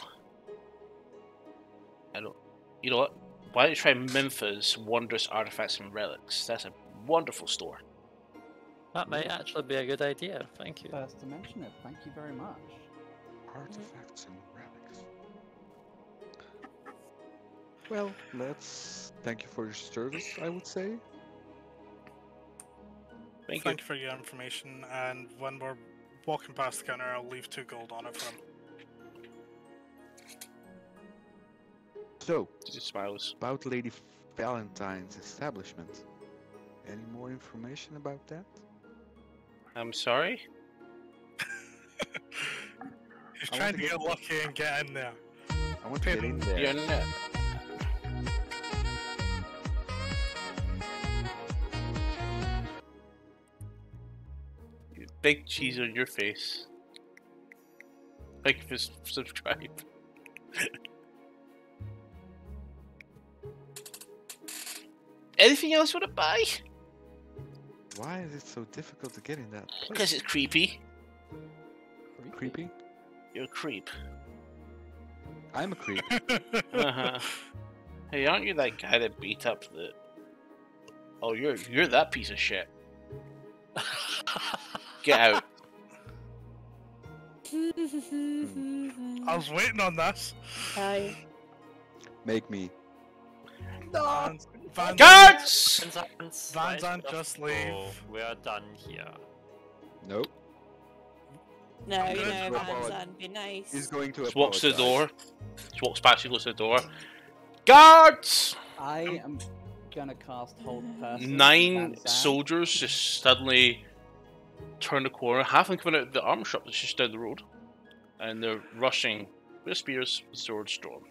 Speaker 1: I don't. You know what? Why don't you try Mempha's Wondrous Artifacts and Relics? That's a wonderful store.
Speaker 3: That might actually be a good idea, thank you.
Speaker 4: First to mention it, thank you very much.
Speaker 6: Artifacts and relics. Well, let's thank you for your service, I would say.
Speaker 1: Thank
Speaker 5: Thank you for your information, and when we're walking past the counter, I'll leave 2 gold on it for him.
Speaker 6: So,
Speaker 1: you. Just smiles.
Speaker 6: about Lady Valentine's establishment. Any more information about that?
Speaker 1: I'm sorry.
Speaker 5: He's
Speaker 6: I
Speaker 5: trying
Speaker 6: want
Speaker 5: to
Speaker 6: to
Speaker 5: get lucky and get in there.
Speaker 6: I want to get in there.
Speaker 1: You're not. Big cheese on your face. Thank you for subscribe. Anything else you want to buy?
Speaker 6: Why is it so difficult to get in that place?
Speaker 1: Because it's creepy.
Speaker 6: Creepy?
Speaker 1: You're a creep.
Speaker 6: I'm a creep.
Speaker 1: Uh-huh. Hey, aren't you that guy that beat up the... Oh, you're that piece of shit. Get out.
Speaker 5: I was waiting on this.
Speaker 2: Aye.
Speaker 6: Make me.
Speaker 5: Van
Speaker 1: Guards!
Speaker 5: Van Zandt, just leave.
Speaker 3: We are done here.
Speaker 6: Nope.
Speaker 2: No,
Speaker 5: I'm
Speaker 2: you
Speaker 5: good.
Speaker 2: know,
Speaker 6: Go
Speaker 2: Van
Speaker 6: forward.
Speaker 2: Zandt, be nice.
Speaker 6: He's going to
Speaker 1: Just walks to the
Speaker 6: apologize.
Speaker 1: door. Just walks past you, goes to the door. Guards!
Speaker 4: I am gonna cast Hold Person.
Speaker 1: 9
Speaker 4: Van Zandt.
Speaker 1: soldiers just suddenly turn the corner, half of them coming out of the armor shop that's just down the road. And they're rushing with spears, swords, drawn.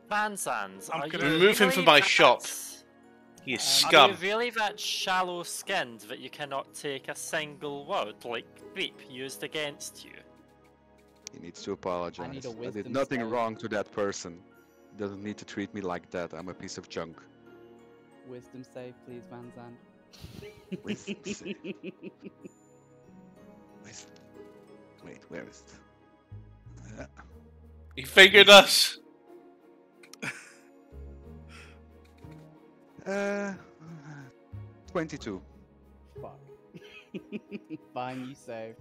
Speaker 3: Van Zandt,
Speaker 5: I'm
Speaker 3: are
Speaker 5: gonna-
Speaker 3: you
Speaker 1: Remove him from
Speaker 3: really
Speaker 1: my shop.
Speaker 3: that-
Speaker 1: He is
Speaker 3: Are
Speaker 1: scum.
Speaker 3: you really that shallow-skinned that you cannot take a single word like creep used against you?
Speaker 6: He needs to apologize.
Speaker 4: I need a
Speaker 6: I did
Speaker 4: wisdom
Speaker 6: nothing
Speaker 4: save.
Speaker 6: wrong to that person. He doesn't need to treat me like that. I'm a piece of junk.
Speaker 4: Wisdom save, please, Van Zandt.
Speaker 6: Wisdom save. Wait, where is it?
Speaker 1: He figured us.
Speaker 6: 22.
Speaker 4: Fuck. Fine, you save.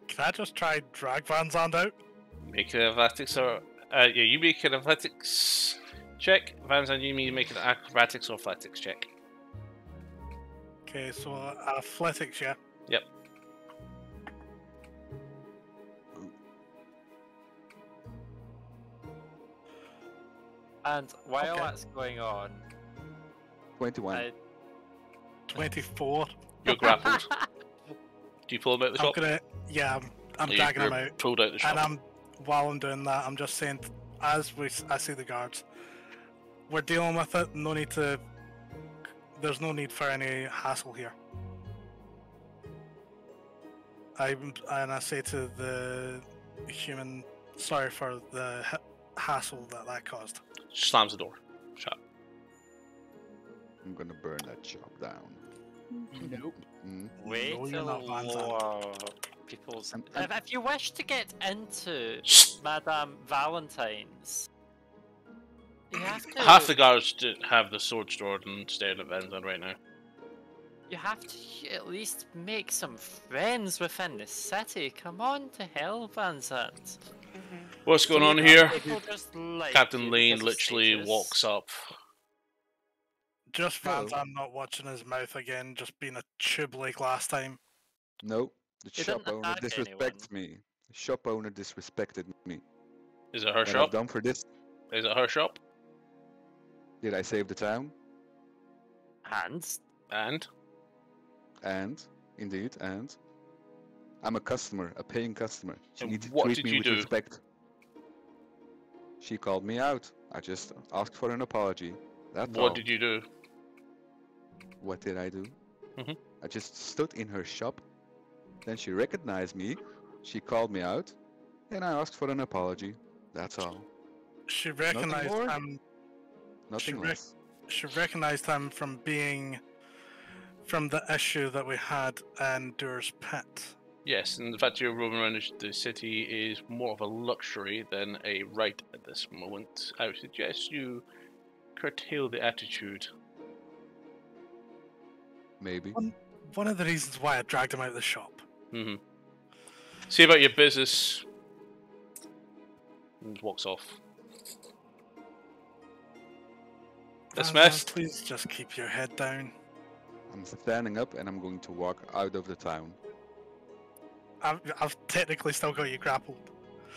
Speaker 5: Can I just try drag Van Zandt out?
Speaker 1: Make an athletics or... yeah, you make an athletics check. Van Zandt, you make an acrobatics or athletics check.
Speaker 5: Okay, so athletics, yeah.
Speaker 1: Yep.
Speaker 3: And while
Speaker 5: Okay.
Speaker 3: that's going on,
Speaker 6: 21.
Speaker 3: I
Speaker 5: 24.
Speaker 1: You're grappled. Do you pull him out of the
Speaker 5: I'm
Speaker 1: shop?
Speaker 5: gonna, yeah, I'm
Speaker 1: You're
Speaker 5: dragging him out.
Speaker 1: pulled out of the shop.
Speaker 5: And while I'm doing that, I'm just saying, I see the guards, we're dealing with it. No need to. There's no need for any hassle here. I say to the human, sorry for the hassle that caused.
Speaker 1: Slams the door. Shut.
Speaker 6: I'm gonna burn that shop down.
Speaker 4: Nope.
Speaker 6: Mm.
Speaker 3: wait
Speaker 5: No, you're
Speaker 3: till
Speaker 5: not Van Zandt.
Speaker 3: lower people's... If you wish to get into
Speaker 1: Shh.
Speaker 3: Madame Valentine's, you have to...
Speaker 1: Half the guards have the sword stored and staring at Van Zandt right now.
Speaker 3: You have to at least make some friends within the city. Come on to hell, Van Zandt.
Speaker 1: What's going
Speaker 3: Do
Speaker 1: on
Speaker 3: you
Speaker 1: here?
Speaker 3: think people just like
Speaker 1: Captain
Speaker 3: you
Speaker 1: Lane
Speaker 3: because of
Speaker 1: literally
Speaker 3: status?
Speaker 1: walks up.
Speaker 5: Just Van
Speaker 6: Hello.
Speaker 5: Zandt not watching his mouth again, just being a tube like last time.
Speaker 6: No, the
Speaker 3: He
Speaker 6: shop
Speaker 3: didn't
Speaker 6: owner
Speaker 3: attack
Speaker 6: disrespects me. The shop owner disrespected me.
Speaker 1: Is it her
Speaker 6: What I've
Speaker 1: shop?
Speaker 6: done for this?
Speaker 1: Is it her shop?
Speaker 6: Did I save the town?
Speaker 3: And
Speaker 6: And, indeed, and I'm a customer, a paying customer. She
Speaker 1: And
Speaker 6: needs to
Speaker 1: what
Speaker 6: treat
Speaker 1: did
Speaker 6: me
Speaker 1: you
Speaker 6: with
Speaker 1: do?
Speaker 6: respect. She called me out. I just asked for an apology. That's all.
Speaker 1: What did you do?
Speaker 6: What did I do?
Speaker 1: Mhm.
Speaker 6: I just stood in her shop. Then she recognized me. She called me out, and I asked for an apology. That's all.
Speaker 5: She recognized
Speaker 6: more?
Speaker 5: him.
Speaker 6: Nothing
Speaker 5: rec-
Speaker 6: less.
Speaker 5: She recognized him from the issue that we had in Doer's Pit.
Speaker 1: Yes, and the fact you're roaming around the city is more of a luxury than a right at this moment. I would suggest you curtail the attitude.
Speaker 6: Maybe.
Speaker 5: One of the reasons why I dragged him out of the shop.
Speaker 1: Mm-hmm. See about your business. And walks off.
Speaker 5: Van
Speaker 1: Dismissed.
Speaker 5: Zandt, please just keep your head down.
Speaker 6: I'm standing up and I'm going to walk out of the town.
Speaker 5: I've technically still got you grappled.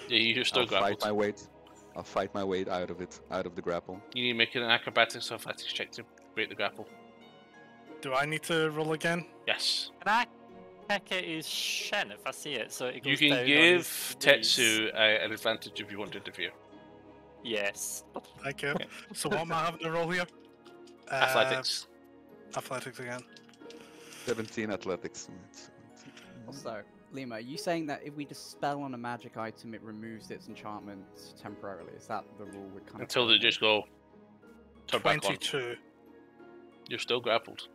Speaker 1: Yeah, you're still
Speaker 6: I'll fight
Speaker 1: grappled.
Speaker 6: my weight. I'll fight my weight out of it, out of the grapple.
Speaker 1: You need to make an acrobatics or athletics check to break the grapple.
Speaker 5: Do I need to roll again?
Speaker 1: Yes.
Speaker 3: can I kick at his shin if I see it so it goes
Speaker 1: You
Speaker 3: down
Speaker 1: can
Speaker 3: on
Speaker 1: give
Speaker 3: his knees?
Speaker 1: Tetsu an advantage if you want to interfere.
Speaker 3: Yes.
Speaker 5: Thank you. So what am I having to roll here?
Speaker 1: Athletics.
Speaker 5: Athletics again.
Speaker 6: 17 athletics.
Speaker 4: Also, Lima, are you saying that if we dispel on a magic item, it removes its enchantment temporarily? Is that the rule we're kind of
Speaker 1: Until they just go turn back on.
Speaker 5: 22.
Speaker 1: You're still grappled.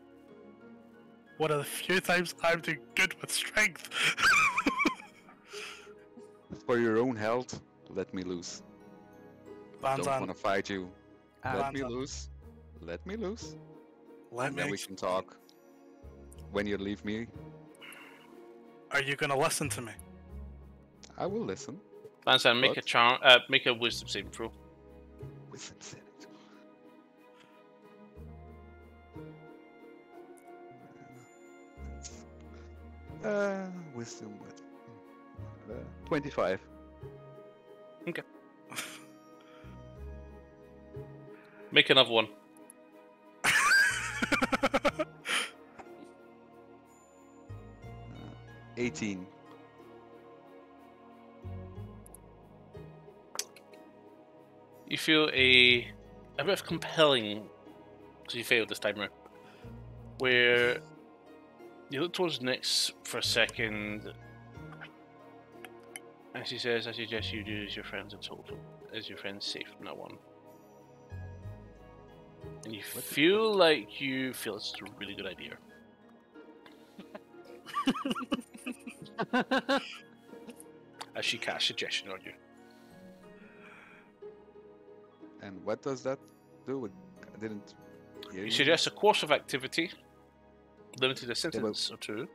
Speaker 5: one of the few times I'm doing good with strength.
Speaker 6: For your own health, let me loose.
Speaker 5: Van
Speaker 6: Don't want to fight you. Let me
Speaker 5: Van
Speaker 6: loose. Let me loose.
Speaker 5: let
Speaker 6: And
Speaker 5: me.
Speaker 6: then we can talk. When you leave me,
Speaker 5: Are you gonna listen to me?
Speaker 6: I will listen.
Speaker 1: Vanzan, make
Speaker 6: But-
Speaker 1: make a wisdom saving throw.
Speaker 6: Wisdom saving throw. Wisdom. 25.
Speaker 1: Make another one.
Speaker 6: 18.
Speaker 1: You feel a bit of compelling, because you failed this time round, where you look towards Nyx for a second, and she says, "I suggest you do as your friends are told, as your friends safe from now on." And you feel like you feel it's a really good idea. As she casts suggestion on you.
Speaker 6: And what does that do? I didn't hear
Speaker 1: You
Speaker 6: you.
Speaker 1: suggest a course of activity, limited to a sentence or two,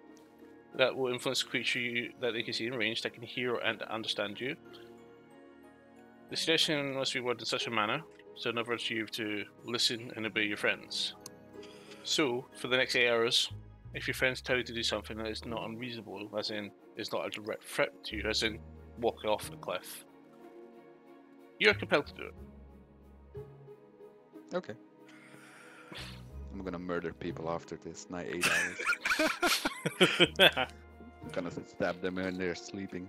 Speaker 1: that will influence a creature that they can see in range that can hear and understand you. The suggestion must be worded in such a manner, so in other words, you have to listen and obey your friends. So, for the next 8 hours, if your friends tell you to do something that is not unreasonable, as in, is not a direct threat to you, as in, walk off a cliff, you're compelled to do it.
Speaker 6: Okay. I'm gonna murder people after this 8 hours. I'm gonna stab them when they're sleeping.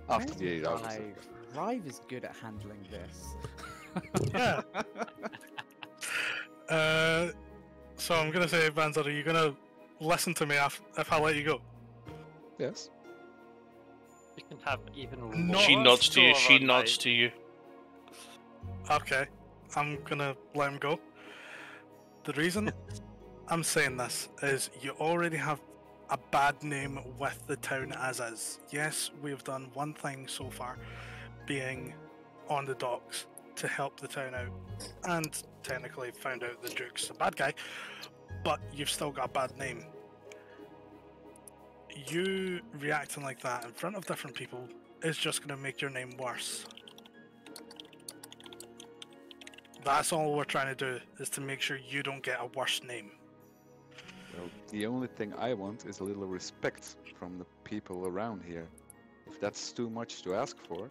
Speaker 6: After the 8 hours.
Speaker 4: Rive is good at handling this.
Speaker 5: Yeah. So I'm gonna say, Vanzar, are you gonna listen to me if I let you go?
Speaker 6: Yes.
Speaker 3: You can have even
Speaker 5: No.
Speaker 3: more
Speaker 1: She nods to you,
Speaker 3: score
Speaker 1: she
Speaker 3: on
Speaker 1: nods
Speaker 3: my-
Speaker 1: to you.
Speaker 5: Okay, I'm gonna let him go. The reason I'm saying this is you already have a bad name with the town as is. Yes, we've done one thing so far, being on the docks to help the town out, and technically found out the Duke's a bad guy, but you've still got a bad name. You reacting like that in front of different people is just going to make your name worse. That's all we're trying to do, is to make sure you don't get a worse name.
Speaker 6: Well, the only thing I want is a little respect from the people around here. If that's too much to ask for,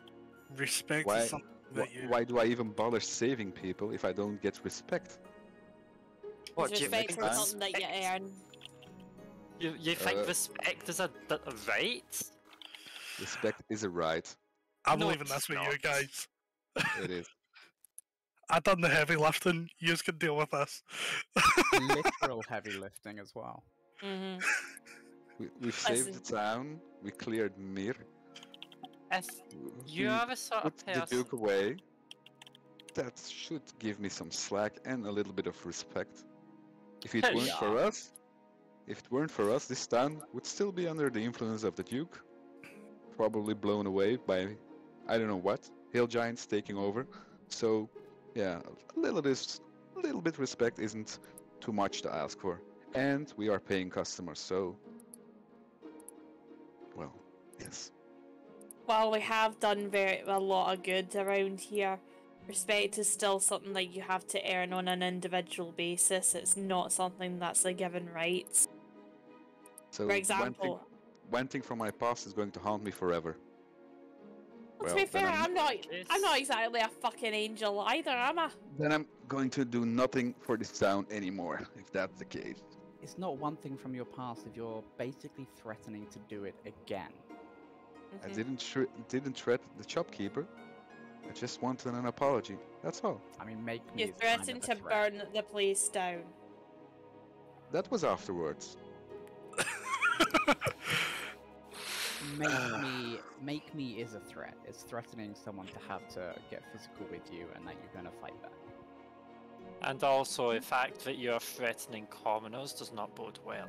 Speaker 5: Respect
Speaker 6: Why-
Speaker 5: is something that you...
Speaker 6: why do I even bother saving people if I don't get respect?
Speaker 3: What, do you
Speaker 2: Respect
Speaker 3: think
Speaker 2: is
Speaker 6: fans?
Speaker 2: something that you earn.
Speaker 3: You think
Speaker 6: Uh,
Speaker 3: respect is a right?
Speaker 6: Respect is a right.
Speaker 5: I'm
Speaker 3: No,
Speaker 5: leaving this with you
Speaker 3: it's
Speaker 5: guys.
Speaker 6: It is.
Speaker 5: I've done the heavy lifting, you can deal with this.
Speaker 4: Literal heavy lifting as well.
Speaker 2: Mm-hmm.
Speaker 6: We've saved the
Speaker 2: Listen.
Speaker 6: town. We cleared Mir.
Speaker 3: If you
Speaker 6: we
Speaker 3: are the sort
Speaker 6: put
Speaker 3: of
Speaker 6: the
Speaker 3: person.
Speaker 6: Duke away. That should give me some slack and a little bit of respect. If it weren't for us, this town would still be under the influence of the Duke. Probably blown away by, I don't know what, hill giants taking over. So, yeah, a little bit respect isn't too much to ask for. And we are paying customers, so, well, yes.
Speaker 2: While we have done a lot of good around here, respect is still something that you have to earn on an individual basis. It's not something that's a given right.
Speaker 6: So
Speaker 2: For example,
Speaker 6: one thing from my past is going to haunt me forever.
Speaker 2: well, to
Speaker 6: Well,
Speaker 2: be fair,
Speaker 6: then
Speaker 2: I'm not exactly a fucking angel either, am I?
Speaker 6: Then I'm going to do nothing for this town anymore, if that's the case.
Speaker 4: It's not one thing from your past if you're basically threatening to do it again.
Speaker 6: I
Speaker 2: Mhm.
Speaker 6: didn't threaten the shopkeeper. I just wanted an apology. That's all.
Speaker 4: I mean, make me
Speaker 2: You
Speaker 4: is kind
Speaker 2: threatened
Speaker 4: of a
Speaker 2: to
Speaker 4: threat.
Speaker 2: burn the place down.
Speaker 6: That was afterwards.
Speaker 4: Make me is a threat. It's threatening someone to have to get physical with you and that you're gonna fight back.
Speaker 3: And also, the fact that you're threatening commoners does not bode well.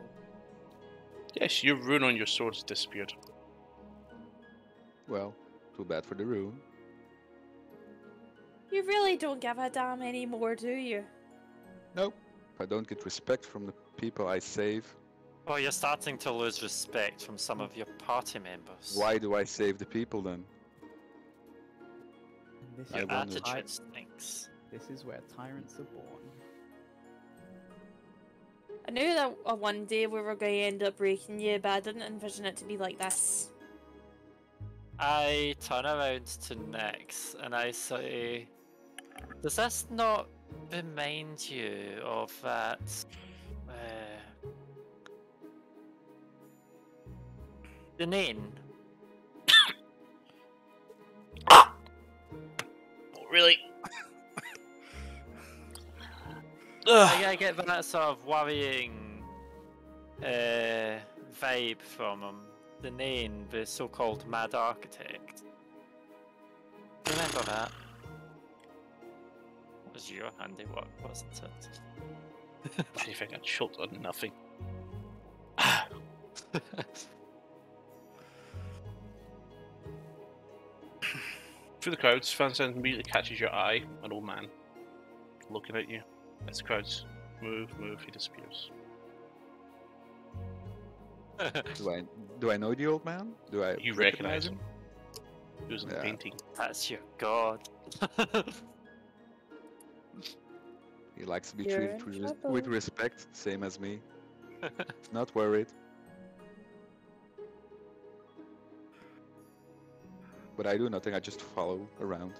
Speaker 1: Yes, your rune on your sword has disappeared.
Speaker 6: Well, too bad for the rune.
Speaker 2: You really don't give a damn anymore, do you?
Speaker 6: Nope. If I don't get respect from the people I save,
Speaker 3: Well, you're starting to lose respect from some of your party members.
Speaker 6: why do I save the people then?
Speaker 4: And this
Speaker 6: I
Speaker 3: Your
Speaker 6: wonder.
Speaker 3: attitude stinks.
Speaker 4: This is where tyrants are born.
Speaker 2: I knew that one day we were going to end up breaking you, but I didn't envision it to be like this.
Speaker 3: I turn around to Nyx and I say, does this not remind you of that the name?
Speaker 1: Oh, really?
Speaker 3: I get that sort of worrying vibe from him. The name, the so-called Mad Architect. Remember that? It was your handiwork, wasn't it?
Speaker 1: I think I choked on nothing. Through the crowds, Fansen immediately catches your eye, an old man, looking at you. As the crowds move, he disappears.
Speaker 6: Do I know the old man? Do I
Speaker 1: You recognize him. He was in the
Speaker 6: Yeah.
Speaker 1: painting.
Speaker 3: That's your god.
Speaker 6: He likes to be
Speaker 2: You're
Speaker 6: treated
Speaker 2: in
Speaker 6: with
Speaker 2: trouble.
Speaker 6: respect, same as me. Not worried. But I do nothing, I just follow around.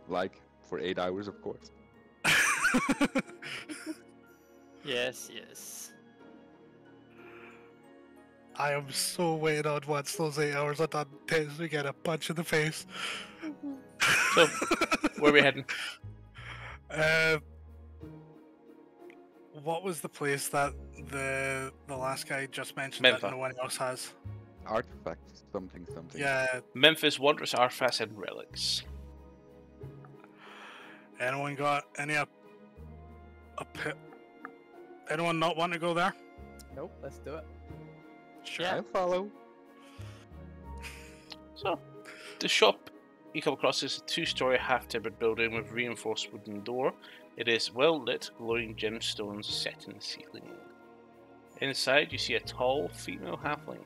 Speaker 6: Like, for 8 hours, of course.
Speaker 3: Yes, yes.
Speaker 5: I am so waiting on once those 8 hours are done, tends to get a punch in the face.
Speaker 1: So, where are we heading?
Speaker 5: What was the place that the last guy just mentioned
Speaker 1: Memphis.
Speaker 5: that no one else has?
Speaker 6: Artifacts, something.
Speaker 5: Yeah,
Speaker 1: Memphis, wondrous artifacts and relics.
Speaker 5: anyone got any anyone not want to go there?
Speaker 4: Nope, let's do it.
Speaker 5: Sure.
Speaker 3: Yeah.
Speaker 6: I follow.
Speaker 1: So, the shop you come across is a 2-story half-timbered building with reinforced wooden door. It is well lit, glowing gemstones set in the ceiling. Inside, you see a tall female halfling.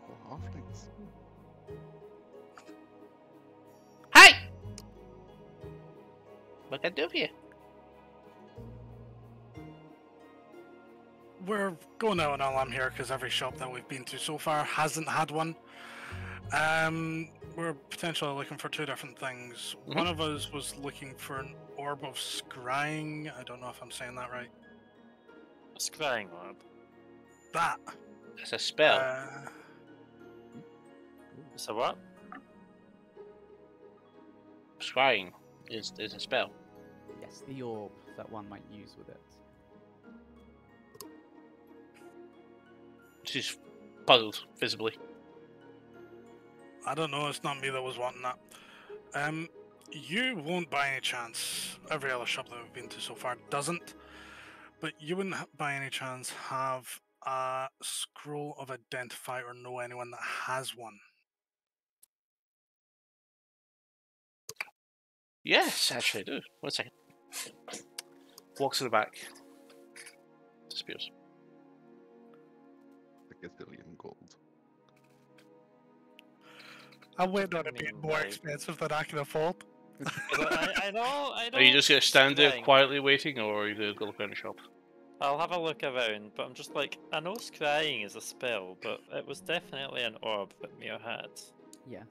Speaker 6: Oh, halflings.
Speaker 1: Hi! What can I do for you?
Speaker 5: We're going out on a limb here because every shop that we've been to so far hasn't had one. We're potentially looking for 2 different things.
Speaker 1: Mhm.
Speaker 5: One of us was looking for an orb of scrying. I don't know if I'm saying that right.
Speaker 3: A scrying orb.
Speaker 5: That.
Speaker 1: It's a spell.
Speaker 3: So what?
Speaker 1: Scrying is a spell.
Speaker 4: Yes, the orb that one might use with it.
Speaker 1: She's puzzled, visibly.
Speaker 5: I don't know, it's not me that was wanting that. You won't by any chance, every other shop that we've been to so far doesn't, but you wouldn't by any chance have a scroll of identify or know anyone that has one.
Speaker 1: Yes, actually I do. 1 second. Walks to the back. Disappears.
Speaker 6: A gazillion gold.
Speaker 5: I went on
Speaker 3: I
Speaker 5: a bit
Speaker 3: mean,
Speaker 5: more
Speaker 3: like-
Speaker 5: expensive than I can afford.
Speaker 3: I know.
Speaker 1: Are you just gonna stand there
Speaker 3: scrying.
Speaker 1: quietly waiting, or are you gonna go look around the shop?
Speaker 3: I'll have a look around, but I'm just like, I know scrying is a spell, but it was definitely an orb that Mir had.
Speaker 4: Yes.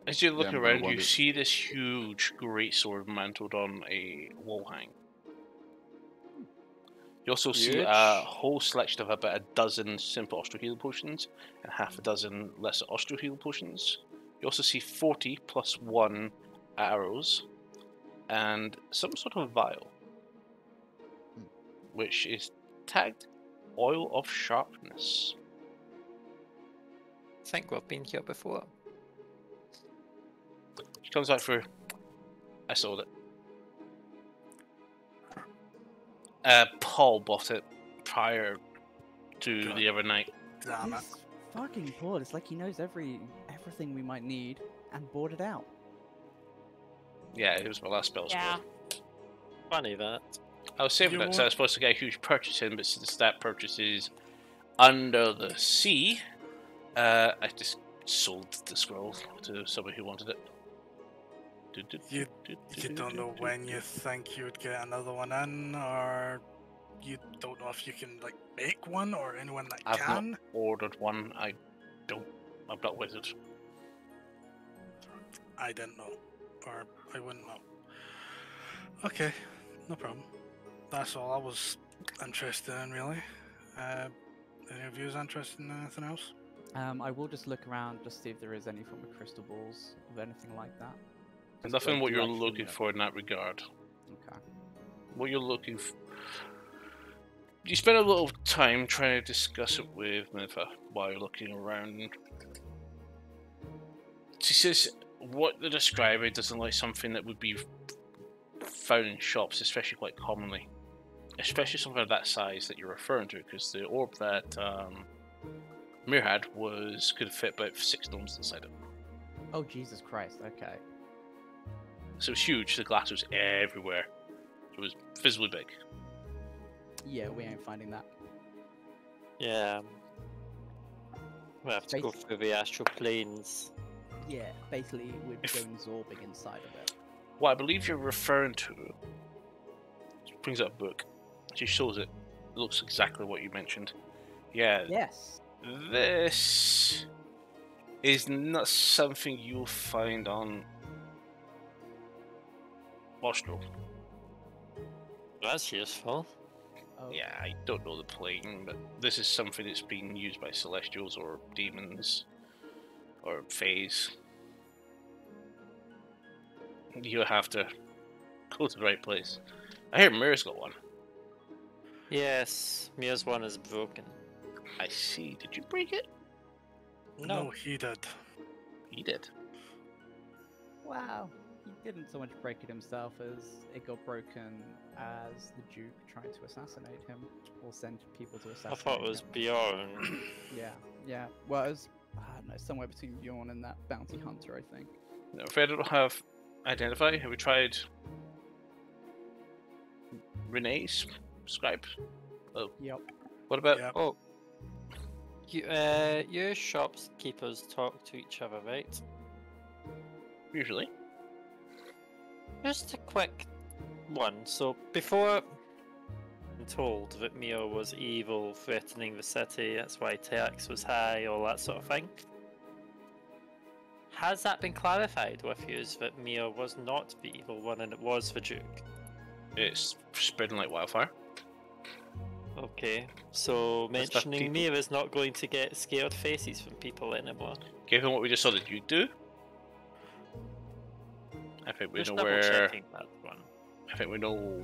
Speaker 1: As you look
Speaker 6: I'm gonna
Speaker 1: around, you
Speaker 6: wonder-
Speaker 1: see this huge greatsword mantled on a wall hang. You also see a
Speaker 7: Huge.
Speaker 1: whole selection of about a dozen simple ostro heal potions and half a dozen lesser ostro heal potions. You also see 40 plus 1 arrows and some sort of vial, which is tagged Oil of Sharpness.
Speaker 3: I think we've been here before.
Speaker 1: She comes out for, I sold it. Paul bought it prior to
Speaker 5: God.
Speaker 1: the other night.
Speaker 5: Damn it.
Speaker 4: This fucking Paul, it's like he knows everything we might need and bought it out.
Speaker 1: Yeah, it was my last spell
Speaker 2: Yeah.
Speaker 1: scroll.
Speaker 3: Funny that.
Speaker 1: I was saving
Speaker 5: You
Speaker 1: that because
Speaker 5: want-
Speaker 1: I was supposed to get a huge purchase in, but since that purchase is under the sea, I just sold the scroll to somebody who wanted it.
Speaker 5: You don't know when you think you would get another one in, or you don't know if you can like make one, or anyone that
Speaker 1: I've
Speaker 5: can.
Speaker 1: not ordered one. I'm not wizard.
Speaker 5: I didn't know, or I wouldn't know. Okay, no problem. That's all I was interested in, really. Any of you is interested in anything else?
Speaker 4: I will just look around, just see if there is any from the crystal balls or anything like that. Just
Speaker 1: Nothing
Speaker 4: like
Speaker 1: what you're
Speaker 4: direction,
Speaker 1: looking for in that regard.
Speaker 4: Okay.
Speaker 1: What you're looking for. You spend a little time trying to discuss it with Minfa while you're looking around. She says what they're describing doesn't like something that would be found in shops, especially quite commonly. Especially something of that size that you're referring to, because the orb that Mir had could fit about 6 gnomes inside it.
Speaker 4: Oh Jesus Christ! Okay.
Speaker 1: So it was huge, the glass was everywhere. It was visibly big.
Speaker 4: Yeah, we ain't finding that.
Speaker 3: Yeah. We have to go
Speaker 4: Space-
Speaker 3: through the astral planes.
Speaker 4: Yeah, basically we're going zorbing inside of it.
Speaker 1: What I believe you're referring to. She brings up a book. She shows it. It looks exactly what you mentioned. Yeah,
Speaker 4: Yes.
Speaker 1: this is not something you'll find on Ostro.
Speaker 3: That's useful.
Speaker 4: Oh,
Speaker 1: Yeah, I don't know the plane, but this is something that's being used by celestials or demons or fays. You'll have to go to the right place. I hear Mir's got one.
Speaker 3: Yes, Mia's one is broken.
Speaker 1: I see. Did you break it?
Speaker 3: No.
Speaker 5: He did.
Speaker 1: He did.
Speaker 4: Wow. He didn't so much break it himself as it got broken as the Duke tried to assassinate him or send people to assassinate
Speaker 3: I thought it was
Speaker 4: him.
Speaker 3: Bjorn.
Speaker 4: Yeah. Well, it was, I don't know, somewhere between Bjorn and that bounty hunter, I think.
Speaker 1: No, if I don't have identify, have we tried Renee's scribe? Oh,
Speaker 4: Yep.
Speaker 1: what about?
Speaker 5: Yep.
Speaker 3: Oh. You shopkeepers talk to each other, right?
Speaker 1: Usually.
Speaker 3: Just a quick one. So before I'm told that Mia was evil, threatening the city, that's why tax was high, all that sort of thing. Has that been clarified with you, that Mia was not the evil one and it was the Duke?
Speaker 1: It's spreading like wildfire.
Speaker 3: Okay, so
Speaker 1: That's not
Speaker 3: mentioning
Speaker 1: people.
Speaker 3: Mia is not going to get scared faces from people anymore.
Speaker 1: Given what we just saw the Duke do, I think we
Speaker 3: Just
Speaker 1: know
Speaker 3: double
Speaker 1: where.
Speaker 3: checking that one.
Speaker 1: I think we know.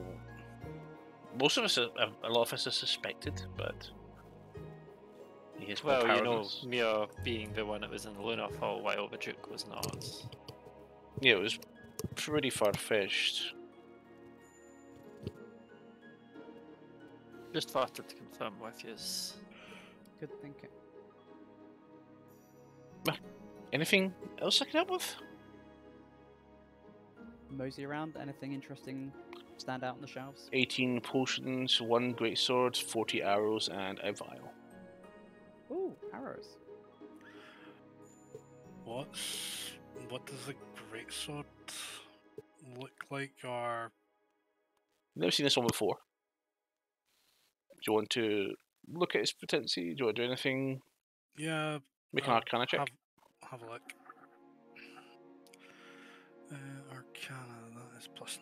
Speaker 1: Most of us, a lot of us are suspected, but he is more
Speaker 3: Well, you know,
Speaker 1: powerless.
Speaker 3: Mia being the one that was in the Lunar Fall while the Duke was not.
Speaker 1: Yeah, it was pretty far-fetched.
Speaker 3: Just thought to confirm with you.
Speaker 4: Good thinking.
Speaker 1: Anything else I can help with?
Speaker 4: Mosey around, anything interesting stand out on the shelves?
Speaker 1: 18 potions, 1 greatsword, 40 arrows, and a vial.
Speaker 4: Ooh, arrows.
Speaker 5: What does the greatsword look like, or
Speaker 1: Never seen this one before. Do you want to look at its potency? Do you want to do anything?
Speaker 5: yeah?
Speaker 1: Make an
Speaker 5: I'll
Speaker 1: Arcana check.
Speaker 5: Have a look. Arcana, that is +9.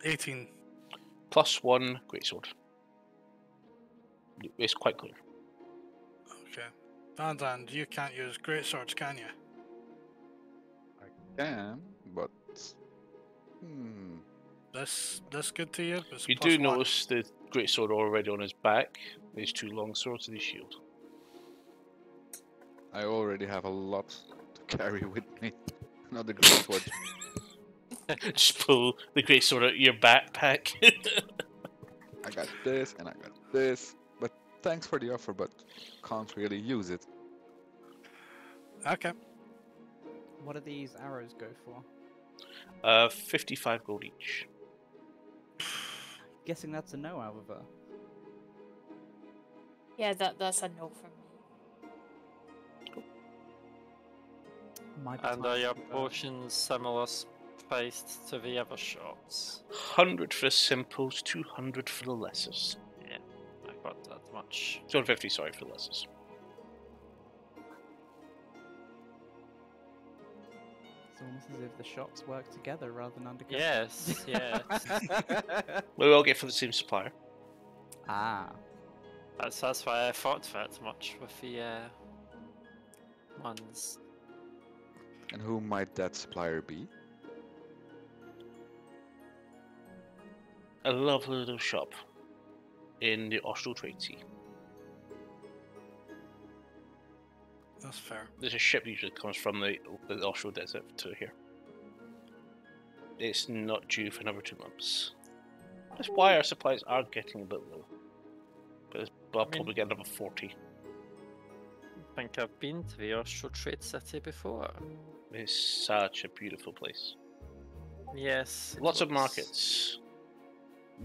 Speaker 5: 18.
Speaker 1: +1 greatsword. It's quite clear.
Speaker 5: Okay. Dan, you can't use greatswords, can you?
Speaker 6: I can, but
Speaker 5: This good to you? It's
Speaker 1: You
Speaker 5: plus
Speaker 1: do
Speaker 5: one.
Speaker 1: notice the greatsword already on his back. These 2 long swords and his shield.
Speaker 6: I already have a lot to carry with me. Not the great sword.
Speaker 1: Just pull the great sword out of your backpack.
Speaker 6: I got this and I got this. But thanks for the offer, but can't really use it.
Speaker 5: Okay.
Speaker 4: What do these arrows go for?
Speaker 1: 55 gold each.
Speaker 4: Guessing that's a no, however.
Speaker 2: Yeah, that's a no from me.
Speaker 4: Might be
Speaker 3: And
Speaker 4: time
Speaker 3: are
Speaker 4: to
Speaker 3: your
Speaker 4: go.
Speaker 3: potions similar spaced to the other shops?
Speaker 1: 100 for the simples, 200 for the lessers.
Speaker 3: Yeah, I got that much.
Speaker 1: 250, sorry, for the lessers.
Speaker 4: It's almost as if the shops work together rather than undercover.
Speaker 3: Yes, yes.
Speaker 1: We all get for the same supplier.
Speaker 4: Ah.
Speaker 3: That's why I thought that much with the ones.
Speaker 6: And who might that supplier be?
Speaker 1: A lovely little shop in the Austral Trade Sea.
Speaker 5: That's fair.
Speaker 1: There's a ship usually comes from the Austral Desert to here. It's not due for another 2 months. That's why our supplies are getting a bit low. But I'll probably get another 40.
Speaker 3: I think I've been to the Austral Trade City before.
Speaker 1: It's such a beautiful place.
Speaker 3: Yes. it
Speaker 1: Lots of
Speaker 3: was.
Speaker 1: markets.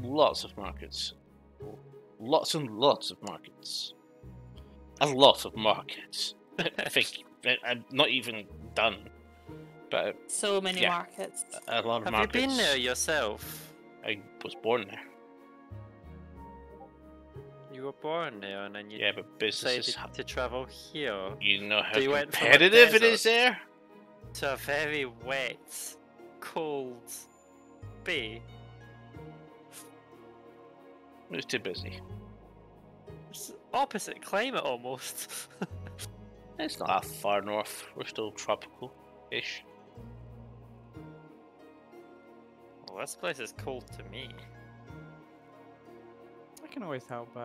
Speaker 1: Lots of markets. Lots and lots of markets. A lot of markets. I think I'm not even done. But
Speaker 2: So many
Speaker 1: Yeah.
Speaker 2: markets.
Speaker 1: a lot of
Speaker 3: Have
Speaker 1: markets.
Speaker 3: you been there yourself?
Speaker 1: I was born there.
Speaker 3: You were born there and then you
Speaker 1: Yeah, but businesses.
Speaker 3: decided to travel here
Speaker 1: You know how
Speaker 3: So you went from a
Speaker 1: competitive it
Speaker 3: desert.
Speaker 1: is there?
Speaker 3: to a very wet, cold bay.
Speaker 1: It was too busy.
Speaker 3: It's opposite climate almost.
Speaker 1: It's not that far north. We're still tropical-ish.
Speaker 3: Well, this place is cold to me.
Speaker 4: I can always help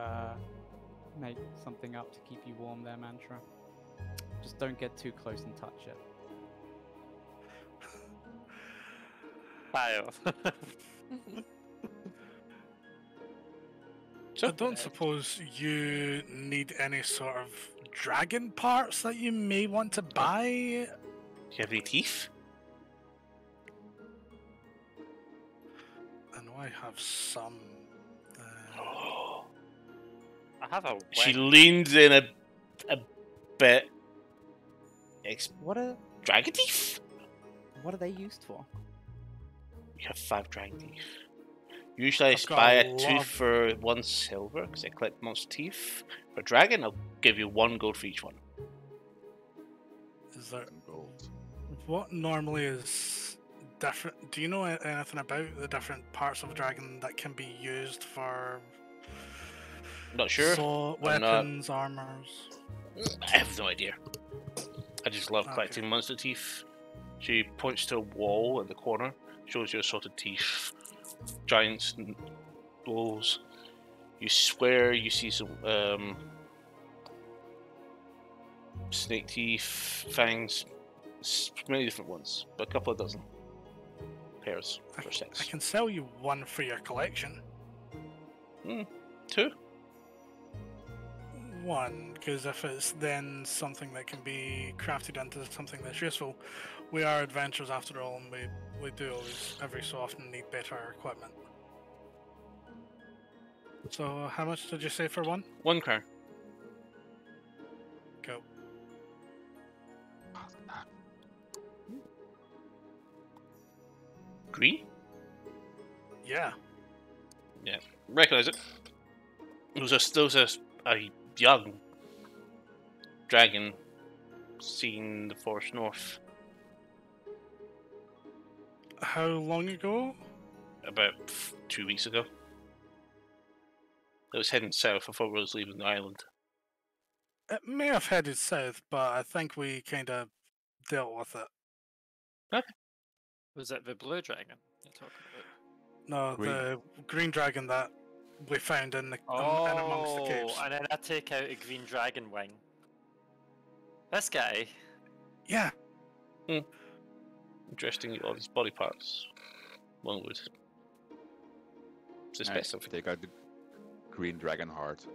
Speaker 4: make something up to keep you warm there, Mantra. Just don't get too close and touch it.
Speaker 3: Fire.
Speaker 5: I don't suppose you need any sort of dragon parts that you may want to buy.
Speaker 1: Do you have any teeth?
Speaker 5: I know I have some.
Speaker 3: I have a
Speaker 1: She
Speaker 3: wet
Speaker 1: leans in a bit.
Speaker 4: What are
Speaker 1: Dragon teeth?
Speaker 4: they used for?
Speaker 1: You have 5 dragon teeth. Usually I
Speaker 5: I've got
Speaker 1: buy
Speaker 5: a
Speaker 1: a
Speaker 5: lot
Speaker 1: tooth
Speaker 5: of-
Speaker 1: for 1 silver because I collect monster teeth. For dragon, I'll give you 1 gold for each one.
Speaker 5: Is there
Speaker 6: Gold.
Speaker 5: what normally is different? Do you know anything about the different parts of dragon that can be used for
Speaker 1: Not sure. I'm not-
Speaker 5: weapons, armors?
Speaker 1: I have no idea. I just love
Speaker 5: Okay.
Speaker 1: collecting monster teeth. She points to a wall in the corner, shows you assorted teeth, giants and wolves. You swear you see some snake teeth, fangs, many different ones, but a couple of dozen pairs for
Speaker 5: I
Speaker 1: 6.
Speaker 5: can sell you one for your collection.
Speaker 1: 2?
Speaker 5: One, because if it's then something that can be crafted into something that's useful, we are adventurers after all, and we do always, every so often, need better equipment. So, how much did you say for one?
Speaker 1: 1 crown.
Speaker 5: Go.
Speaker 1: Green?
Speaker 5: Yeah.
Speaker 1: Recognize it. There was a young dragon seen the forest north
Speaker 5: How long ago?
Speaker 1: about 2 weeks ago. It was heading south. I thought we was leaving the island.
Speaker 5: It may have headed south, but I think we kind of dealt with it.
Speaker 3: Was it the blue dragon you're talking
Speaker 5: No,
Speaker 6: Green.
Speaker 5: the green dragon that we found in the
Speaker 3: about?
Speaker 5: in amongst the caves.
Speaker 3: And then I take out a green dragon wing. This guy,
Speaker 5: Yeah.
Speaker 1: Interesting, all these body parts. One would. It's
Speaker 6: Alright,
Speaker 1: specific.
Speaker 6: take out the green dragon heart.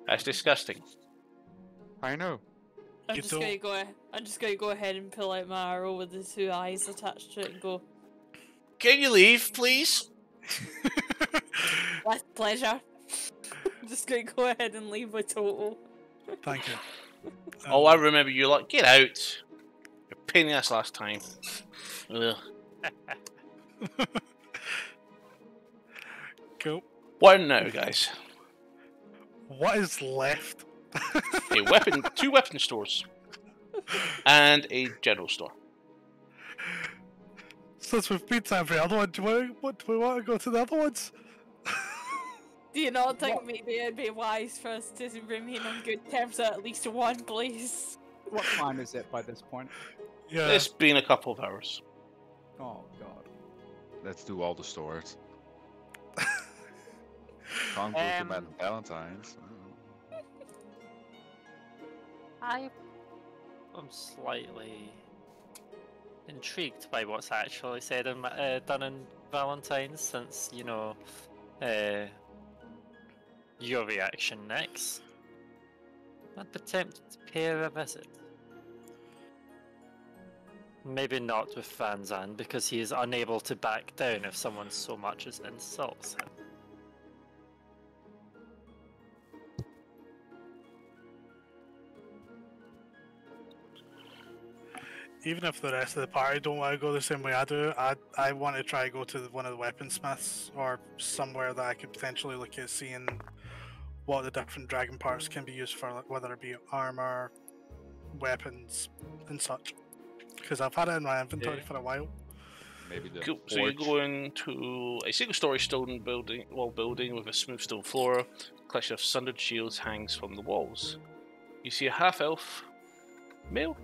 Speaker 1: That's disgusting.
Speaker 6: I know.
Speaker 2: I'm
Speaker 5: You
Speaker 2: just gonna go ahead and pull out my arrow with the 2 eyes attached to it and go,
Speaker 1: Can you leave, please?
Speaker 2: with pleasure. I'm just gonna go ahead and leave with Toto.
Speaker 5: Thank you.
Speaker 1: Oh, I remember you like, get out. You're a pain in the ass last time. Ugh.
Speaker 5: Cool.
Speaker 1: What now, guys?
Speaker 5: What is left?
Speaker 1: Two weapon stores. And a general store.
Speaker 5: Since we've been to every other one, do we want to go to the other ones?
Speaker 2: Do you not think maybe it'd be wise for us to remain on good terms at least one place?
Speaker 4: What time is it by this point?
Speaker 5: Yeah.
Speaker 1: It's been a couple of hours.
Speaker 4: Oh god.
Speaker 6: Let's do all the stores. Can't go to Madame Valentine's.
Speaker 3: I am slightly intrigued by what's actually said and done in Valentine's, since, you know, your reaction next. I'd be tempted to pay her a visit. Maybe not with Vanzan, because he is unable to back down if someone so much as insults him.
Speaker 5: Even if the rest of the party don't want to go the same way I do, I want to try to go to one of the weaponsmiths or somewhere that I could potentially look at seeing what the different dragon parts can be used for, like whether it be armor, weapons, and such. Because I've had it in my inventory for a while.
Speaker 6: Maybe the
Speaker 1: Cool. So you're
Speaker 6: forge.
Speaker 1: going to a single-story stone building with a smooth stone floor. A collection of sundered shields hangs from the walls. You see a half-elf male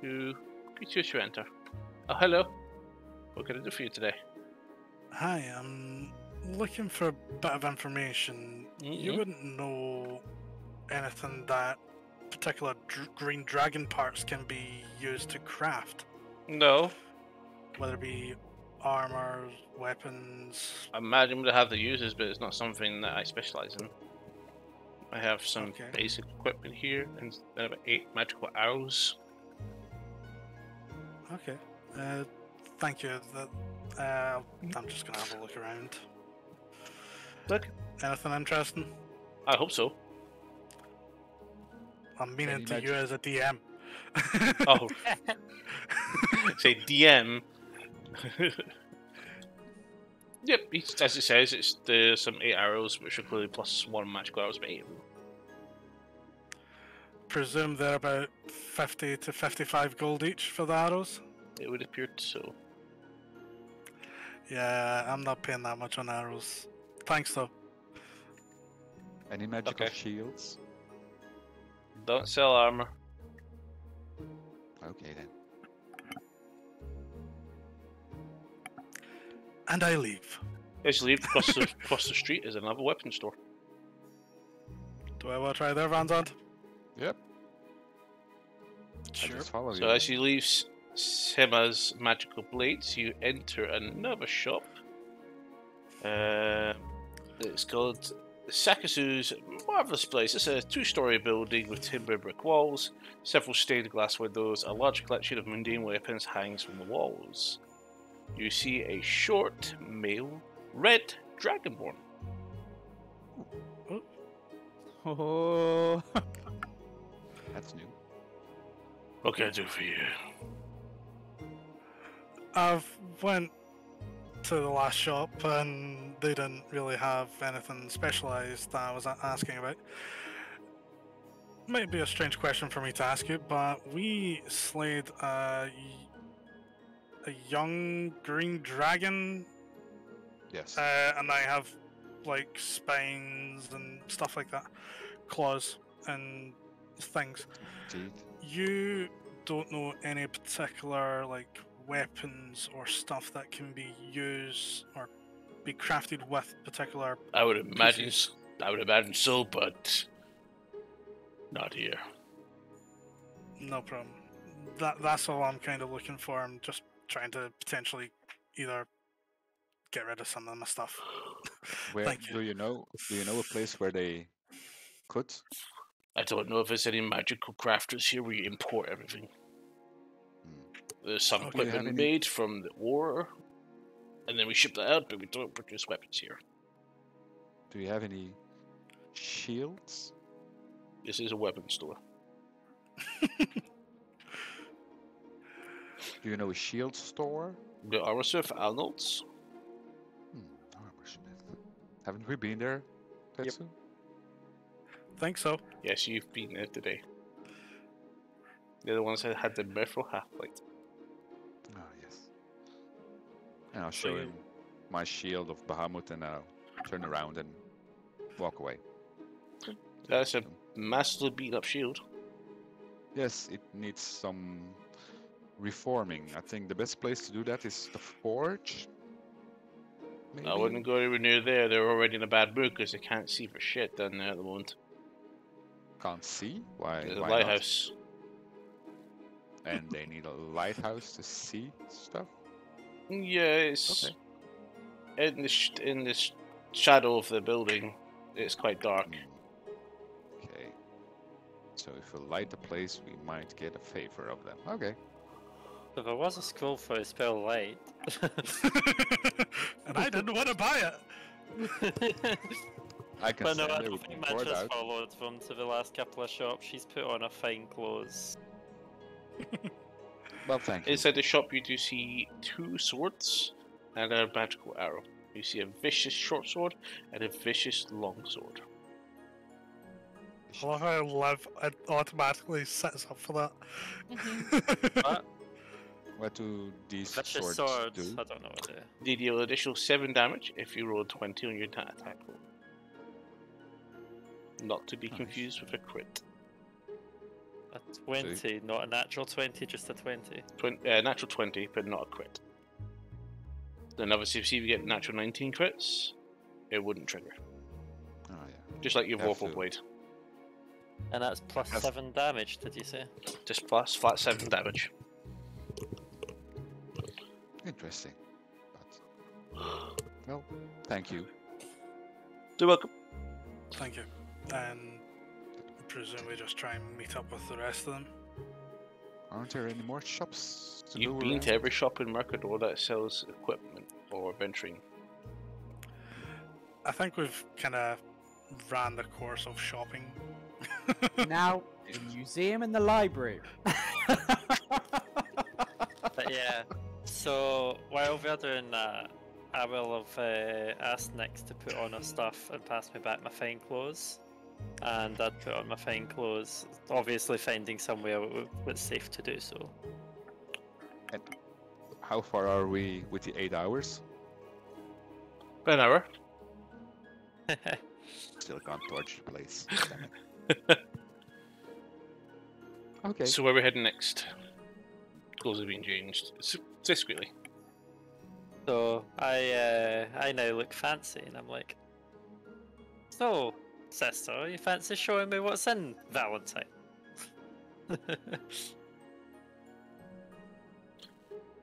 Speaker 1: who greets you as you enter. Oh, hello. What can I do for you today?
Speaker 5: Hi, I'm looking for a bit of information. You
Speaker 1: Mhm.
Speaker 5: wouldn't know anything that particular green dragon parts can be used to craft,
Speaker 1: No.
Speaker 5: whether it be armor, weapons.
Speaker 1: I imagine would have the uses, but it's not something that I specialize in. I have some
Speaker 5: Okay.
Speaker 1: basic equipment here, and then about 8 magical arrows.
Speaker 5: Okay. Thank you. I'm just gonna have a look around.
Speaker 1: Look.
Speaker 5: Anything interesting?
Speaker 1: I hope so.
Speaker 5: I'm meaning
Speaker 6: Any
Speaker 5: to
Speaker 6: magic?
Speaker 5: you as a DM.
Speaker 1: Oh, say DM. Yep, as it says, it's some 8 arrows, which are clearly plus 1 magical arrows, but 8 of them.
Speaker 5: Presume they're about 50 to 55 gold each for the arrows.
Speaker 1: It would appear so.
Speaker 5: Yeah, I'm not paying that much on arrows. Thanks though.
Speaker 6: Any magical
Speaker 1: Okay.
Speaker 6: shields?
Speaker 1: Don't sell armor.
Speaker 6: Okay then.
Speaker 5: And I leave.
Speaker 1: As you leave, across the street is another weapon store.
Speaker 5: Do I want to try their Van Zandt?
Speaker 6: Yep. I
Speaker 5: Sure.
Speaker 6: just follow
Speaker 1: So
Speaker 6: you.
Speaker 1: as you leave Sema's magical blades, you enter another shop. It's called Sakazu's Marvelous Place. It's a 2-story building with timber brick walls, several stained glass windows, a large collection of mundane weapons hangs from the walls. You see a short, male, red dragonborn.
Speaker 4: Oh.
Speaker 6: That's new.
Speaker 1: What can I do for you?
Speaker 5: I've went to the last shop and they didn't really have anything specialized that I was asking about. Might be a strange question for me to ask you, but we slayed a young green dragon,
Speaker 6: Yes.
Speaker 5: and I have like spines and stuff like that, claws and things.
Speaker 6: Indeed.
Speaker 5: You don't know any particular like weapons or stuff that can be used or be crafted with particular.
Speaker 1: I would imagine.
Speaker 5: Pieces.
Speaker 1: I would imagine so, but not here.
Speaker 5: No problem. That's all I'm kind of looking for. I'm just trying to potentially either get rid of some of my stuff.
Speaker 6: Where
Speaker 5: Thank you.
Speaker 6: do you know? Do you know a place where they could?
Speaker 1: I don't know if there's any magical crafters here where you import everything. There's some
Speaker 5: Okay.
Speaker 6: Do you have
Speaker 1: equipment
Speaker 6: any-
Speaker 1: made from the ore, and then we ship that out, but we don't produce weapons here.
Speaker 6: Do you have any shields?
Speaker 1: This is a weapon store.
Speaker 6: Do you know a shield store?
Speaker 1: The armor smith Arnold's.
Speaker 6: Armorsmith. Haven't we been there, Tetsu?
Speaker 5: Think so.
Speaker 1: Yes, you've been there today. They're the ones that had the mithril half-plate.
Speaker 6: Ah, yes. And I'll
Speaker 5: So
Speaker 6: show
Speaker 5: you-
Speaker 6: him my shield of Bahamut, and I'll turn around and walk away.
Speaker 1: That's a massively beat-up shield.
Speaker 6: Yes, it needs some reforming. I think the best place to do that is the forge. Maybe?
Speaker 1: I wouldn't go anywhere near there. They're already in a bad mood because they can't see for shit down there at the moment.
Speaker 6: Can't see? Why?
Speaker 1: The
Speaker 6: Why
Speaker 1: lighthouse.
Speaker 6: not? And they need a lighthouse to see stuff?
Speaker 1: Yeah, it's
Speaker 6: Okay.
Speaker 1: in the shadow of the building. It's quite dark.
Speaker 6: Okay. So if we light the place, we might get a favor of them. Okay.
Speaker 3: So there was a scroll for a spell light.
Speaker 5: And I didn't want to buy it.
Speaker 6: I can
Speaker 3: But no,
Speaker 6: stand
Speaker 3: I
Speaker 6: there
Speaker 3: don't
Speaker 6: with
Speaker 3: think
Speaker 6: my sword
Speaker 3: Mantra's
Speaker 6: out.
Speaker 3: followed them to the last couple of shops. She's put on her fine clothes.
Speaker 6: Well, thank you.
Speaker 1: Inside the shop, you do see 2 swords and a magical arrow. You see a vicious short sword and a vicious long sword.
Speaker 5: I love how Liv automatically sets up for that.
Speaker 3: What?
Speaker 6: What do these
Speaker 3: Vicious
Speaker 6: swords
Speaker 3: swords.
Speaker 6: do?
Speaker 3: I don't know what they do.
Speaker 1: They deal additional 7 damage if you roll 20 on your attack roll. Not to be
Speaker 6: Nice.
Speaker 1: confused with a crit.
Speaker 3: A 20, not a natural 20, just a 20.
Speaker 1: Natural 20, but not a crit. Then obviously, if you get natural 19 crits, it wouldn't trigger.
Speaker 6: Oh, yeah.
Speaker 1: Just like your
Speaker 6: Have
Speaker 1: Vorpal
Speaker 6: to.
Speaker 1: Blade.
Speaker 3: And that's plus
Speaker 6: That's-
Speaker 3: 7 damage, did you say?
Speaker 1: Just plus flat 7 damage.
Speaker 6: Interesting. But, well, thank you.
Speaker 1: You're welcome.
Speaker 5: Thank you. And I presume we just try and meet up with the rest of them.
Speaker 6: Aren't there any more shops to
Speaker 1: You've
Speaker 6: go
Speaker 1: been
Speaker 6: around?
Speaker 1: to every shop in Mercador that sells equipment or venturing.
Speaker 5: I think we've kind of ran the course of shopping.
Speaker 4: Now, the museum and the library.
Speaker 3: But yeah, so while we're doing that, I will have asked Nix to put on her stuff and pass me back my fine clothes. And I'd put on my fine clothes, obviously finding somewhere that's safe to do so.
Speaker 6: How far are we with the 8 hours?
Speaker 1: An hour.
Speaker 6: Still can't torch the place. Damn it. Okay.
Speaker 1: So where are we heading next? Clothes have been changed. Discreetly.
Speaker 3: So I now look fancy, and I'm like, so sister, you fancy showing me what's in Valentine?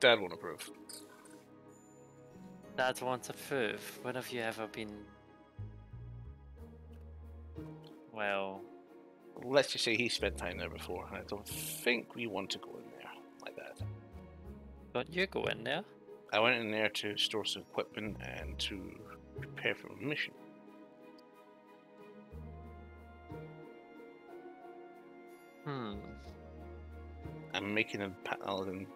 Speaker 1: Dad won't approve.
Speaker 3: Dad wants to prove. When have you ever been? Well,
Speaker 1: Let's just say he spent time there before, and I don't think we want to go in there like that.
Speaker 3: don't you go in there?
Speaker 1: I went in there to store some equipment and to prepare for a mission. I'm making a paladin.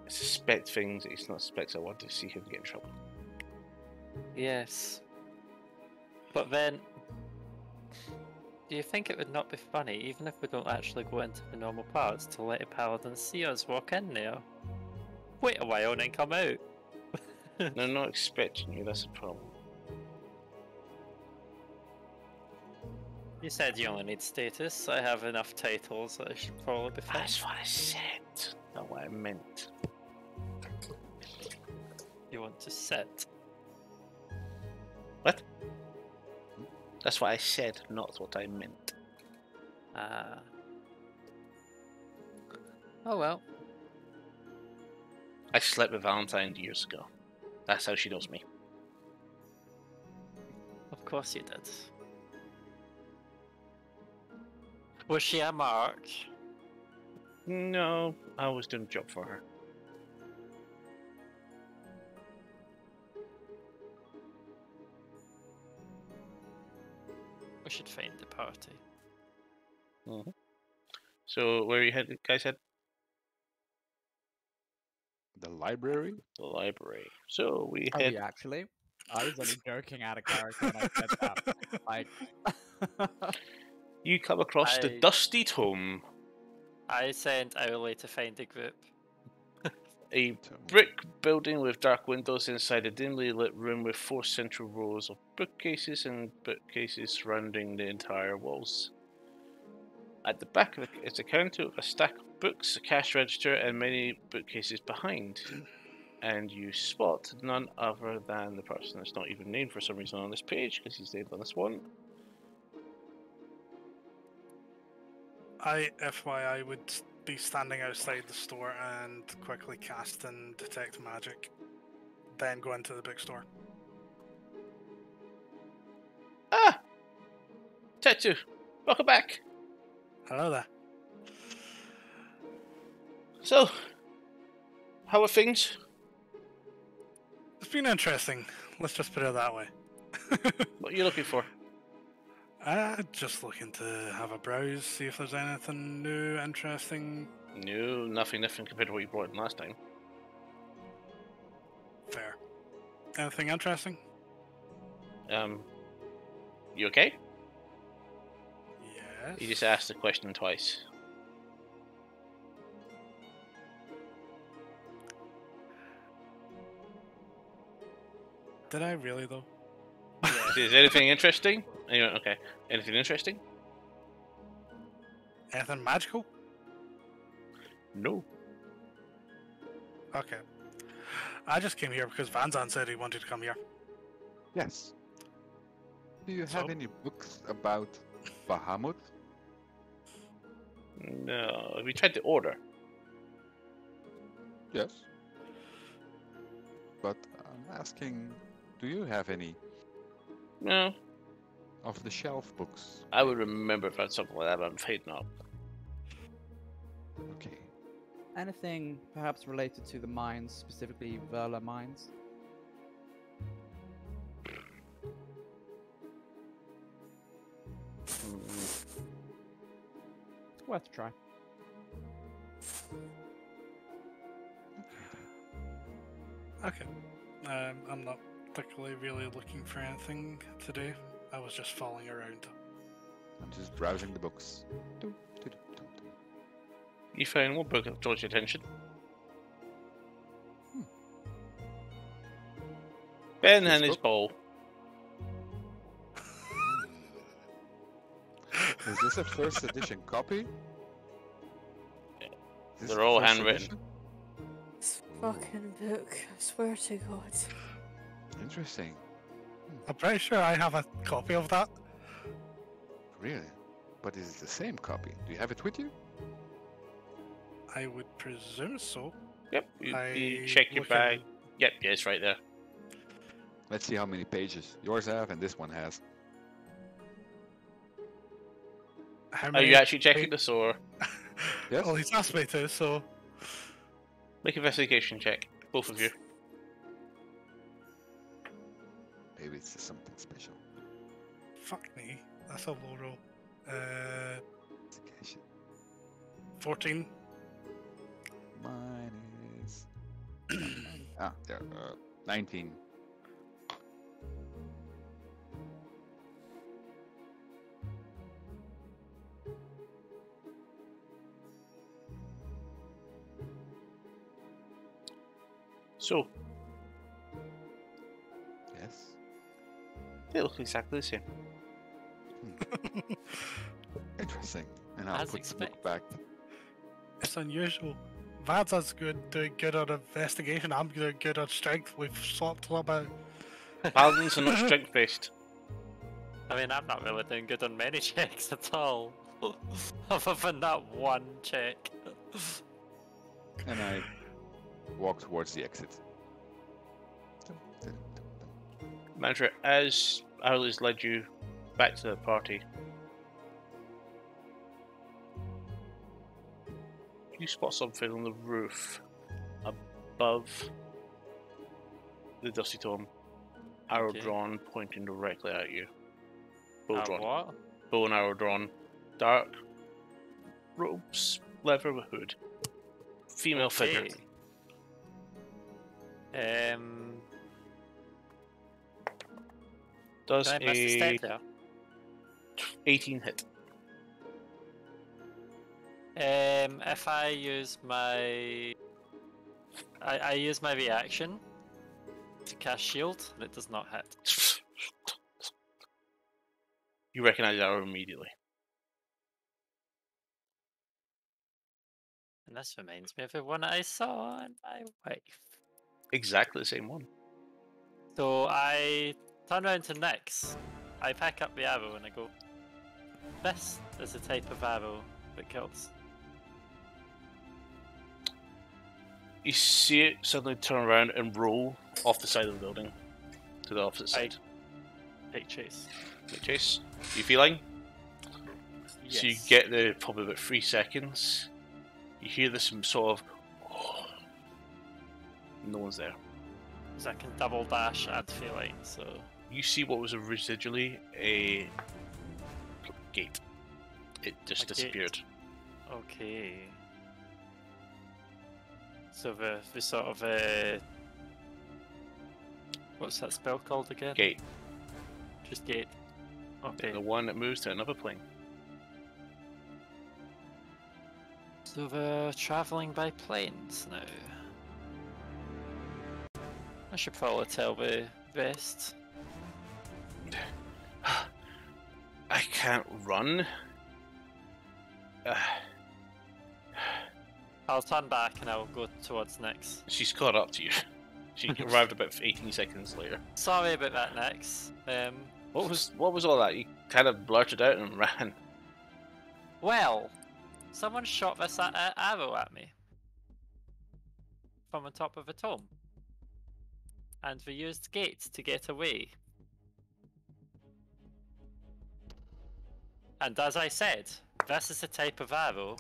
Speaker 1: I suspect things that he's not suspects. I want to see him get in trouble.
Speaker 3: Yes. But then, do you think it would not be funny, even if we don't actually go into the normal parts, to let a paladin see us walk in there? Wait a while and then come out.
Speaker 1: They're not expecting you, that's a problem.
Speaker 3: You said you only need status. I have enough titles that I should probably be fine.
Speaker 1: That's what I said, not what I meant.
Speaker 3: You want to sit.
Speaker 1: What? That's what I said, not what I meant.
Speaker 3: Ah. Oh well.
Speaker 1: I slept with Valentine years ago. That's how she knows me.
Speaker 3: Of course you did. Was she a mark?
Speaker 1: No, I was doing a job for her.
Speaker 3: We should find the party.
Speaker 1: Mm-hmm. So, where you headed, guys? Head
Speaker 6: The library?
Speaker 1: the library. So we
Speaker 4: Are
Speaker 1: head.
Speaker 4: we actually? I was only joking out of character when I said that. Like,
Speaker 1: You come across the
Speaker 3: I-
Speaker 1: dusty tome,
Speaker 3: I sent Owly to find a group.
Speaker 1: a brick building with dark windows inside a dimly lit room with 4 central rows of bookcases and bookcases surrounding the entire walls. At the back of is a counter with a stack of books, a cash register, and many bookcases behind. And you spot none other than the person that's not even named for some reason on this page, because he's named on this one.
Speaker 5: I, FYI, would be standing outside the store and quickly cast and detect magic. Then go into the bookstore.
Speaker 1: Ah! Tetsu! Welcome back!
Speaker 5: Hello there.
Speaker 1: So, how are things?
Speaker 5: It's been interesting. Let's just put it that way.
Speaker 1: What are you looking for?
Speaker 5: Just looking to have a browse, see if there's anything new, interesting.
Speaker 1: No, nothing different compared to what you brought in last time.
Speaker 5: Fair. Anything interesting?
Speaker 1: You okay?
Speaker 5: Yes.
Speaker 1: You just asked the question twice.
Speaker 5: Did I really though?
Speaker 1: Is anything interesting? And you went, okay. Anything interesting?
Speaker 5: Anything magical?
Speaker 1: No.
Speaker 5: Okay. I just came here because Vanzan said he wanted to come here.
Speaker 6: Yes. Do you
Speaker 5: So?
Speaker 6: have any books about Bahamut?
Speaker 1: No. We tried to order.
Speaker 6: Yes. But I'm asking, do you have any
Speaker 1: No.
Speaker 6: off-the-shelf books?
Speaker 1: I would remember if I had something like that, but I'm afraid not.
Speaker 6: Okay.
Speaker 4: anything perhaps related to the mines, specifically Verla mines? It's worth a try.
Speaker 5: Okay. I'm not particularly really looking for anything today. I was just following around.
Speaker 6: I'm just browsing the books. Doo, doo, doo, doo, doo.
Speaker 1: You found what book that draws your attention? Ben
Speaker 6: This
Speaker 1: and his
Speaker 6: book?
Speaker 1: bowl.
Speaker 6: Is this a first edition copy? Is this
Speaker 1: They're
Speaker 6: the
Speaker 1: all
Speaker 6: first
Speaker 1: handwritten.
Speaker 6: edition?
Speaker 2: This fucking book, I swear to God.
Speaker 6: Interesting.
Speaker 5: I'm pretty sure I have a copy of that.
Speaker 6: Really? But is it the same copy? Do you have it with you?
Speaker 5: I would presume so.
Speaker 1: Yep. You
Speaker 5: I
Speaker 1: check your
Speaker 5: look
Speaker 1: bag.
Speaker 5: in-
Speaker 1: Yep, yeah, it's right there.
Speaker 6: Let's see how many pages yours have and this one has.
Speaker 5: How
Speaker 1: Are
Speaker 5: many
Speaker 1: you actually checking the store?
Speaker 6: Yes?
Speaker 5: Well, he's asked me to, so
Speaker 1: Make an investigation check, both of you.
Speaker 6: Maybe it's something special.
Speaker 5: fuck me. That's a low roll.
Speaker 6: Investigation.
Speaker 5: 14.
Speaker 6: Mine is... there. 19.
Speaker 1: So,
Speaker 6: Yes.
Speaker 1: they look exactly the same.
Speaker 6: Interesting. And I'll
Speaker 3: As
Speaker 6: put the book back.
Speaker 5: It's unusual. Vanza's doing good on investigation. I'm doing good on strength. We've swapped about.
Speaker 1: Paladins are not strength based.
Speaker 3: I mean, I'm not really doing good on many checks at all. Other than that one check.
Speaker 6: And I walk towards the exit.
Speaker 1: Manager, as Arliss led you back to the party, you spot something on the roof above the Dusty Tome. Arrow
Speaker 3: Okay.
Speaker 1: drawn, pointing directly at you. Bow
Speaker 3: Ah,
Speaker 1: drawn.
Speaker 3: what?
Speaker 1: Bow and arrow drawn. Dark robes, leather with hood. Female figure. Does
Speaker 3: Can I miss the
Speaker 1: a
Speaker 3: step there?
Speaker 1: 18 hit.
Speaker 3: If I use my... I use my reaction to cast shield, and it does not hit.
Speaker 1: You recognize the arrow immediately.
Speaker 3: And this reminds me of the one I saw on my wife.
Speaker 1: Exactly the same one.
Speaker 3: So I turn around to Nyx. I pick up the arrow and I go, this is the type of arrow that kills.
Speaker 1: You see it suddenly turn around and roll off the side of the building to the opposite side.
Speaker 3: Take chase.
Speaker 1: Make chase. You feeling?
Speaker 3: Yes.
Speaker 1: So you get there probably about 3 seconds. You hear this sort of. No one's there.
Speaker 3: Because I can double dash at feeling, so.
Speaker 1: You see what was residually a gate. It just
Speaker 3: A gate.
Speaker 1: disappeared.
Speaker 3: Okay. So the sort of what's that spell called again?
Speaker 1: Gate.
Speaker 3: Just gate. Okay.
Speaker 1: The one that moves to another plane.
Speaker 3: So we're travelling by planes now. I should probably tell the rest.
Speaker 1: I can't run.
Speaker 3: I'll turn back and I'll go towards Nyx.
Speaker 1: She's caught up to you. She arrived about 18 seconds later.
Speaker 3: Sorry about that, Nyx.
Speaker 1: What was all that? You kind of blurted out and ran.
Speaker 3: Well, someone shot this arrow at me from on top of a tomb, and we used gates to get away. And as I said, this is the type of arrow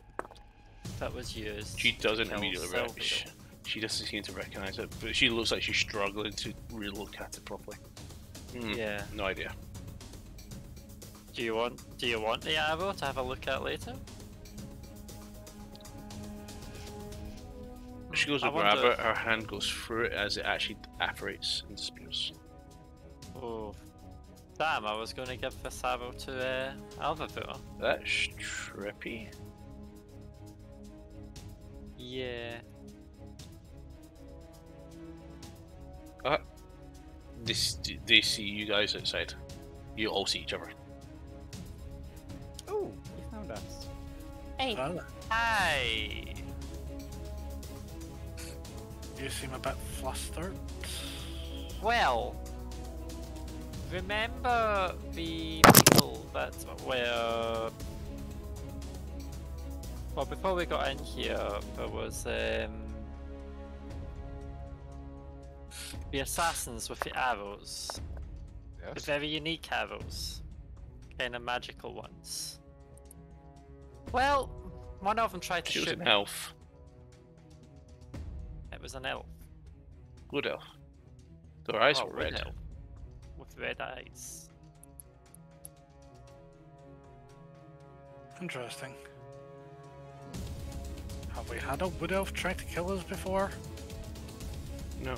Speaker 3: that was used.
Speaker 1: She doesn't
Speaker 3: to kill
Speaker 1: immediately
Speaker 3: Sylvie.
Speaker 1: She doesn't seem to recognize it, but she looks like she's struggling to relook at it properly.
Speaker 3: Yeah.
Speaker 1: No idea.
Speaker 3: Do you want the arrow to have a look at later?
Speaker 1: She goes
Speaker 3: I
Speaker 1: to grab
Speaker 3: wonder-
Speaker 1: it, her hand goes through it as it actually apparates and disappears.
Speaker 3: Oh, damn! I was going to give this arrow to Alvavur.
Speaker 1: That's trippy.
Speaker 3: Yeah.
Speaker 1: They see you guys outside. You all see each other.
Speaker 4: Oh, you found us.
Speaker 2: Hey,
Speaker 5: Well,
Speaker 3: Hi.
Speaker 5: you seem a bit flustered.
Speaker 3: Well, remember the people that were... Well, before we got in here, there was the assassins with the arrows. The
Speaker 6: Yes.
Speaker 3: very unique arrows. Kind of magical ones. Well, one of them tried to
Speaker 1: She was
Speaker 3: shoot
Speaker 1: an
Speaker 3: me.
Speaker 1: elf.
Speaker 3: It was an elf.
Speaker 1: Good elf. Their eyes
Speaker 3: Oh,
Speaker 1: were
Speaker 3: wood
Speaker 1: red.
Speaker 3: elf. With red eyes.
Speaker 5: Interesting. Have we had a wood elf try to kill us before?
Speaker 1: No.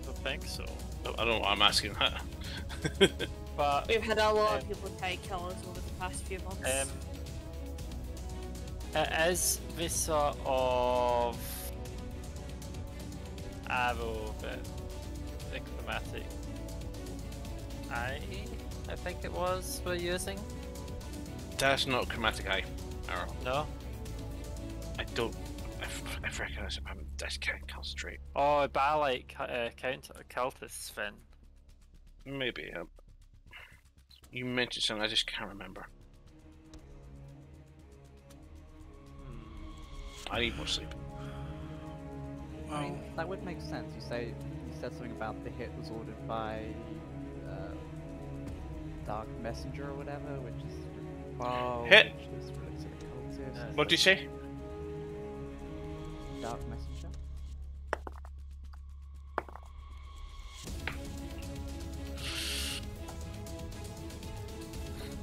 Speaker 3: Don't think so.
Speaker 1: No, I don't know why I'm asking that.
Speaker 3: But
Speaker 2: we've had a lot of people try to kill us over the past few months.
Speaker 3: it is this sort of arrow that the chromatic eye, I think it was, we're using.
Speaker 1: That's not chromatic eye arrow.
Speaker 3: No?
Speaker 1: I don't. I recognize it, but I just can't concentrate.
Speaker 3: Oh, Balak cultists then.
Speaker 1: Maybe. You mentioned something, I just can't remember. I need more sleep.
Speaker 4: I mean,
Speaker 5: Well,
Speaker 4: that would make sense. You said something about the hit was ordered by Dark Messenger or whatever, which is
Speaker 1: Hit.
Speaker 4: which is related to the cultist.
Speaker 1: What do you say?
Speaker 4: Dark Messenger.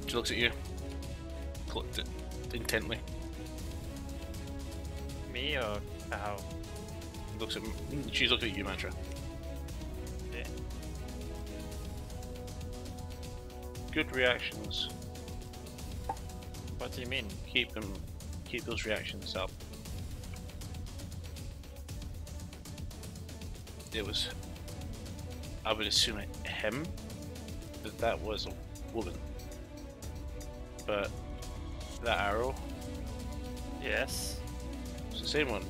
Speaker 1: She looks at you. Looked it intently.
Speaker 3: Me or how?
Speaker 1: Looks at. She's looking at you, Mantra.
Speaker 3: Yeah.
Speaker 1: Good reactions.
Speaker 3: What do you mean?
Speaker 1: Keep them. Keep those reactions up. It was. I would assume him. That was a woman. But that arrow,
Speaker 3: Yes.
Speaker 1: it's the same one.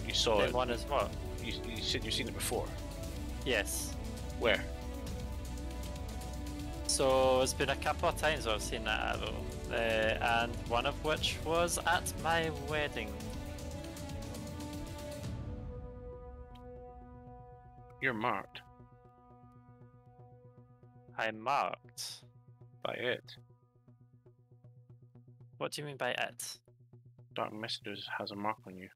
Speaker 1: You saw
Speaker 3: Same
Speaker 1: it.
Speaker 3: one as what?
Speaker 1: You said you've seen it before.
Speaker 3: Yes.
Speaker 1: Where?
Speaker 3: So it's been a couple of times where I've seen that arrow, and one of which was at my wedding.
Speaker 1: You're marked
Speaker 3: I'm marked.
Speaker 1: by it.
Speaker 3: What do you mean by it?
Speaker 1: Dark Messengers has a mark on you.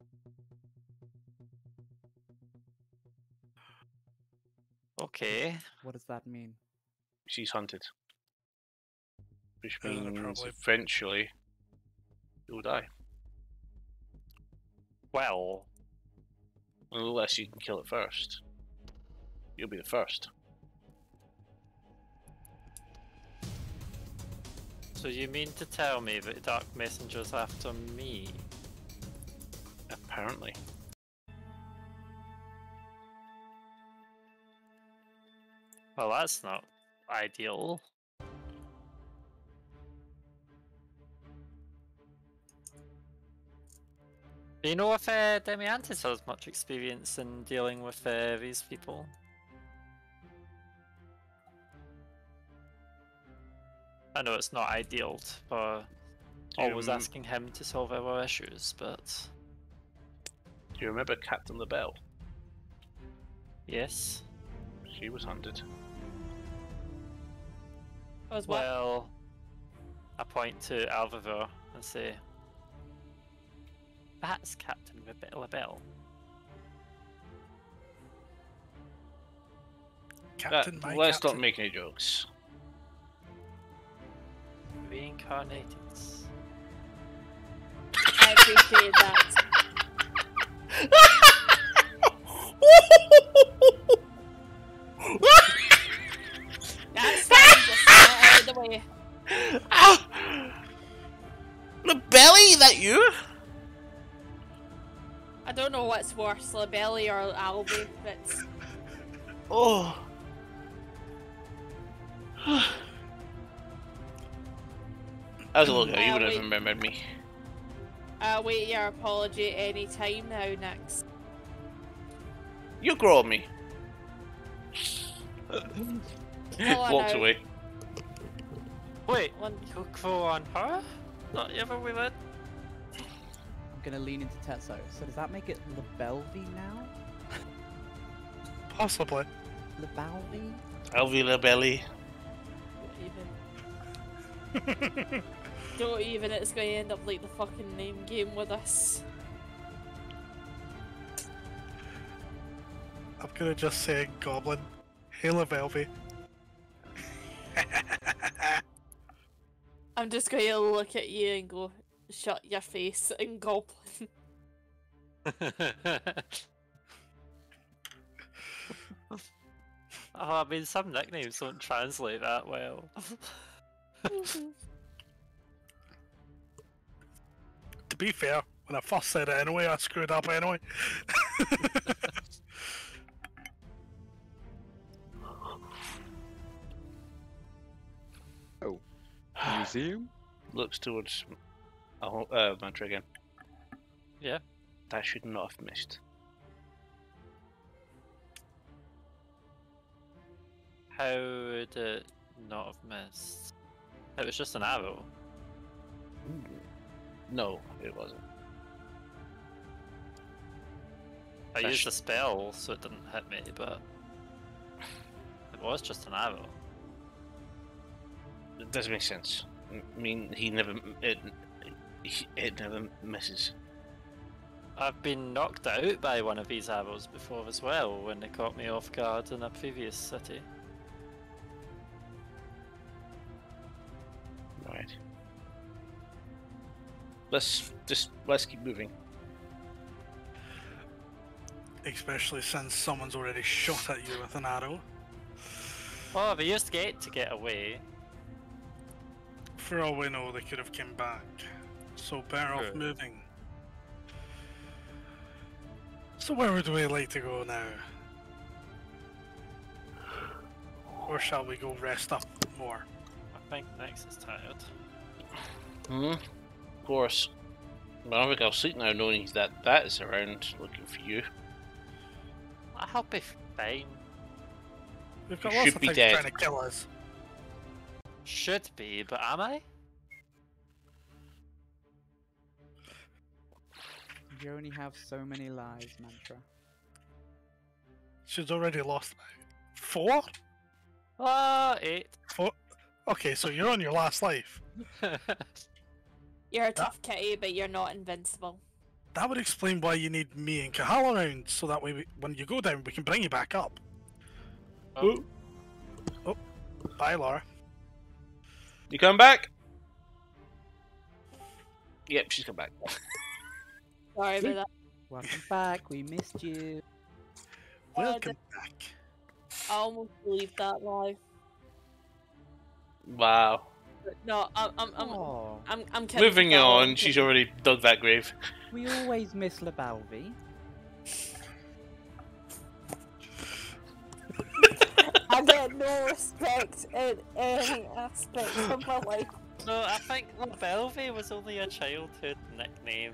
Speaker 3: Okay.
Speaker 4: What does that mean?
Speaker 1: She's hunted. Which
Speaker 5: Yeah,
Speaker 1: means
Speaker 5: probably.
Speaker 1: eventually you'll die.
Speaker 3: Well,
Speaker 1: Unless you can kill it first. You'll be the first.
Speaker 3: so you mean to tell me that Dark Messenger's after me?
Speaker 1: Apparently.
Speaker 3: Well, that's not ideal. Do you know if Demiantis has much experience in dealing with these people? I know it's not ideal for always
Speaker 1: rem-
Speaker 3: asking him to solve our issues, but
Speaker 1: Do you remember Captain LaBelle?
Speaker 3: yes.
Speaker 1: She was hunted.
Speaker 2: I was what?
Speaker 3: Well, I point to Alvivor and say, that's Captain LaBelle.
Speaker 5: Captain, my
Speaker 1: Let's
Speaker 5: captain.
Speaker 1: not make any jokes.
Speaker 3: Reincarnated.
Speaker 2: I appreciate that. That's fine, just get it out of the way.
Speaker 1: LaBelle, that you?
Speaker 2: I don't know what's worse, Labelli or Albi, but
Speaker 1: Oh. As a look, you would have
Speaker 2: wait.
Speaker 1: remembered me.
Speaker 2: I'll wait your apology any time now, Nix.
Speaker 1: You grow on me.
Speaker 2: Well, I
Speaker 1: Walks
Speaker 2: know.
Speaker 1: away.
Speaker 3: Wait,
Speaker 2: One-
Speaker 3: you'll go on her? Not ever we would?
Speaker 4: I'm gonna lean into Tetsuo. So does that make it Lebelvi now?
Speaker 5: Possibly.
Speaker 4: Lebalvi?
Speaker 1: Alvi LaBelle.
Speaker 2: Don't even, it's going to end up like the fucking name game with us.
Speaker 5: I'm gonna just say Goblin. Hail Velvy.
Speaker 2: I'm just going to look at you and go, shut your face, and goblin.
Speaker 3: Oh, I mean, some nicknames don't translate that well.
Speaker 5: To be fair, when I first said it anyway, I screwed up anyway.
Speaker 6: Museum?
Speaker 1: Looks towards Mantra again.
Speaker 3: Yeah.
Speaker 1: That should not have missed.
Speaker 3: How would it not have missed? It was just an arrow.
Speaker 1: No, it wasn't.
Speaker 3: I used a spell, so it didn't hit me, but it was just an arrow.
Speaker 1: It doesn't make sense. I mean, it never misses.
Speaker 3: I've been knocked out by one of these arrows before as well, when they caught me off guard in a previous city.
Speaker 1: Right. Let's keep moving.
Speaker 5: Especially since someone's already shot at you with an arrow.
Speaker 3: Oh, they used gate to get away.
Speaker 5: For all we know, they could have come back. So better off
Speaker 3: True.
Speaker 5: moving. So where would we like to go now? Or shall we go rest up more?
Speaker 3: I think Nyx is tired.
Speaker 1: Of course. But I don't think I'll sleep now knowing that is around looking for you.
Speaker 3: I'll be fine.
Speaker 5: We've got
Speaker 1: You
Speaker 5: lots
Speaker 1: should
Speaker 5: of
Speaker 1: be
Speaker 5: things
Speaker 1: dead.
Speaker 5: trying to kill us.
Speaker 3: Should be, but am I?
Speaker 4: You only have so many lives, Mantra.
Speaker 5: She's already lost 4?
Speaker 3: 8.
Speaker 5: 4? Okay, so you're on your last life.
Speaker 2: You're a tough kitty, but you're not invincible.
Speaker 5: That would explain why you need me and Kahal around, so that way when you go down, we can bring you back up.
Speaker 3: Oh.
Speaker 5: Oh, bye, Laura.
Speaker 1: You come back? Yep, she's come back.
Speaker 2: Sorry about that.
Speaker 4: Welcome back, we missed you.
Speaker 5: Welcome back.
Speaker 2: I almost believed that lie.
Speaker 1: Wow.
Speaker 2: But no,
Speaker 4: Oh,
Speaker 2: I'm kidding.
Speaker 1: Moving
Speaker 2: Carl, I'm
Speaker 1: on, she's
Speaker 2: kidding.
Speaker 1: already dug that grave.
Speaker 4: we always miss Labalvi.
Speaker 2: I get no respect in any aspect of my life.
Speaker 3: No, I think Belvy was only a childhood nickname.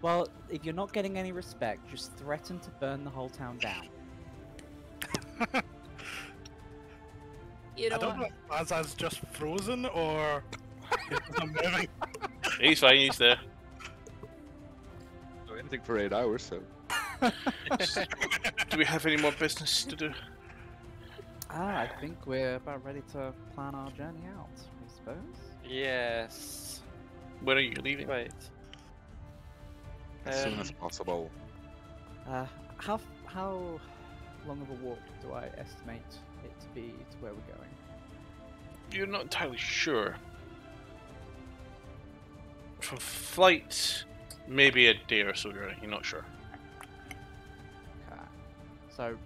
Speaker 4: Well, if you're not getting any respect, just threaten to burn the whole town down.
Speaker 2: You know
Speaker 5: I don't know
Speaker 2: what?
Speaker 5: if Azaz's just frozen or he's not moving.
Speaker 1: He's fine, he's there.
Speaker 6: So anything for 8 hours, so.
Speaker 1: Do we have any more business to do?
Speaker 4: I think we're about ready to plan our journey out, I suppose.
Speaker 3: Yes.
Speaker 1: When are you leaving?
Speaker 3: Right.
Speaker 6: As soon as possible.
Speaker 4: How long of a walk do I estimate it to be to where we're going?
Speaker 1: You're not entirely sure. From flight, maybe a day or so, you're not sure.
Speaker 4: Okay. So,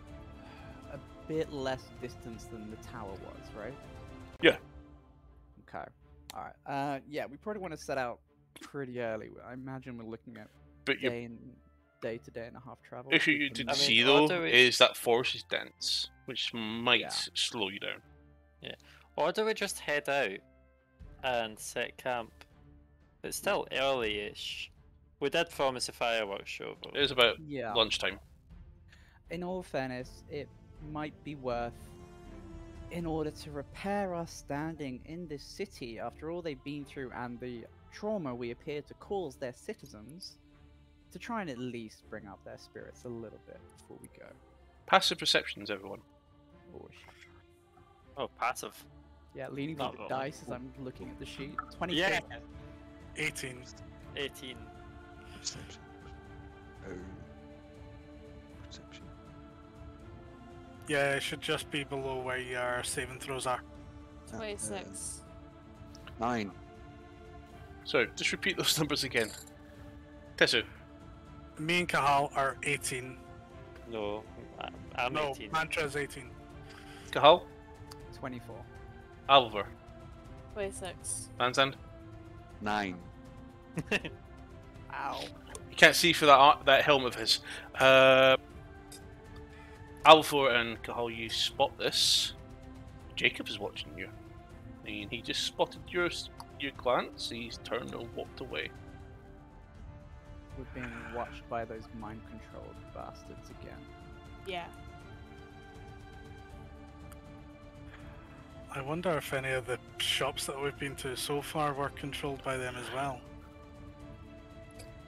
Speaker 4: a bit less distance than the tower was, right?
Speaker 1: Yeah.
Speaker 4: Okay. Alright. Yeah, we probably want to set out pretty early. I imagine we're looking at
Speaker 1: But your
Speaker 4: day to day and a half travel.
Speaker 1: issue
Speaker 4: with
Speaker 1: you
Speaker 4: the
Speaker 1: didn't
Speaker 3: I mean,
Speaker 1: see
Speaker 3: or
Speaker 1: though
Speaker 3: do we-
Speaker 1: is that forest is dense, which might
Speaker 4: Yeah.
Speaker 1: slow you down.
Speaker 3: Or do we just head out and set camp? It's still early-ish. We did promise a fireworks show, but
Speaker 1: It is about
Speaker 4: Yeah.
Speaker 1: lunchtime.
Speaker 4: In all fairness, it might be worth, in order to repair our standing in this city after all they've been through and the trauma we appear to cause their citizens, to try and at least bring up their spirits a little bit before we go.
Speaker 1: Passive perceptions, everyone.
Speaker 4: Oh,
Speaker 3: oh, passive.
Speaker 4: yeah, leaning
Speaker 3: Not
Speaker 4: on the
Speaker 3: wrong.
Speaker 4: dice as I'm looking at the sheet. 23.
Speaker 3: Yeah,
Speaker 5: 18.
Speaker 3: 18.
Speaker 6: Perception. Oh. Perception.
Speaker 5: Yeah, it should just be below where your saving throws are.
Speaker 2: 26.
Speaker 6: 9.
Speaker 1: So, just repeat those numbers again. Tessu.
Speaker 5: Me and Kahal are 18.
Speaker 3: No, I'm
Speaker 5: No,
Speaker 3: 18.
Speaker 5: Mantra's 18.
Speaker 1: Kahal.
Speaker 4: 24.
Speaker 1: Alvar.
Speaker 2: 26.
Speaker 1: Vanzand.
Speaker 6: 9.
Speaker 4: Ow.
Speaker 1: You can't see for that helm of his. Alvar and Kahal, you spot this. Jacob is watching you. And he just spotted your glance. He's turned and walked away.
Speaker 4: We're being watched by those mind-controlled bastards again.
Speaker 2: Yeah.
Speaker 5: I wonder if any of the shops that we've been to so far were controlled by them as well.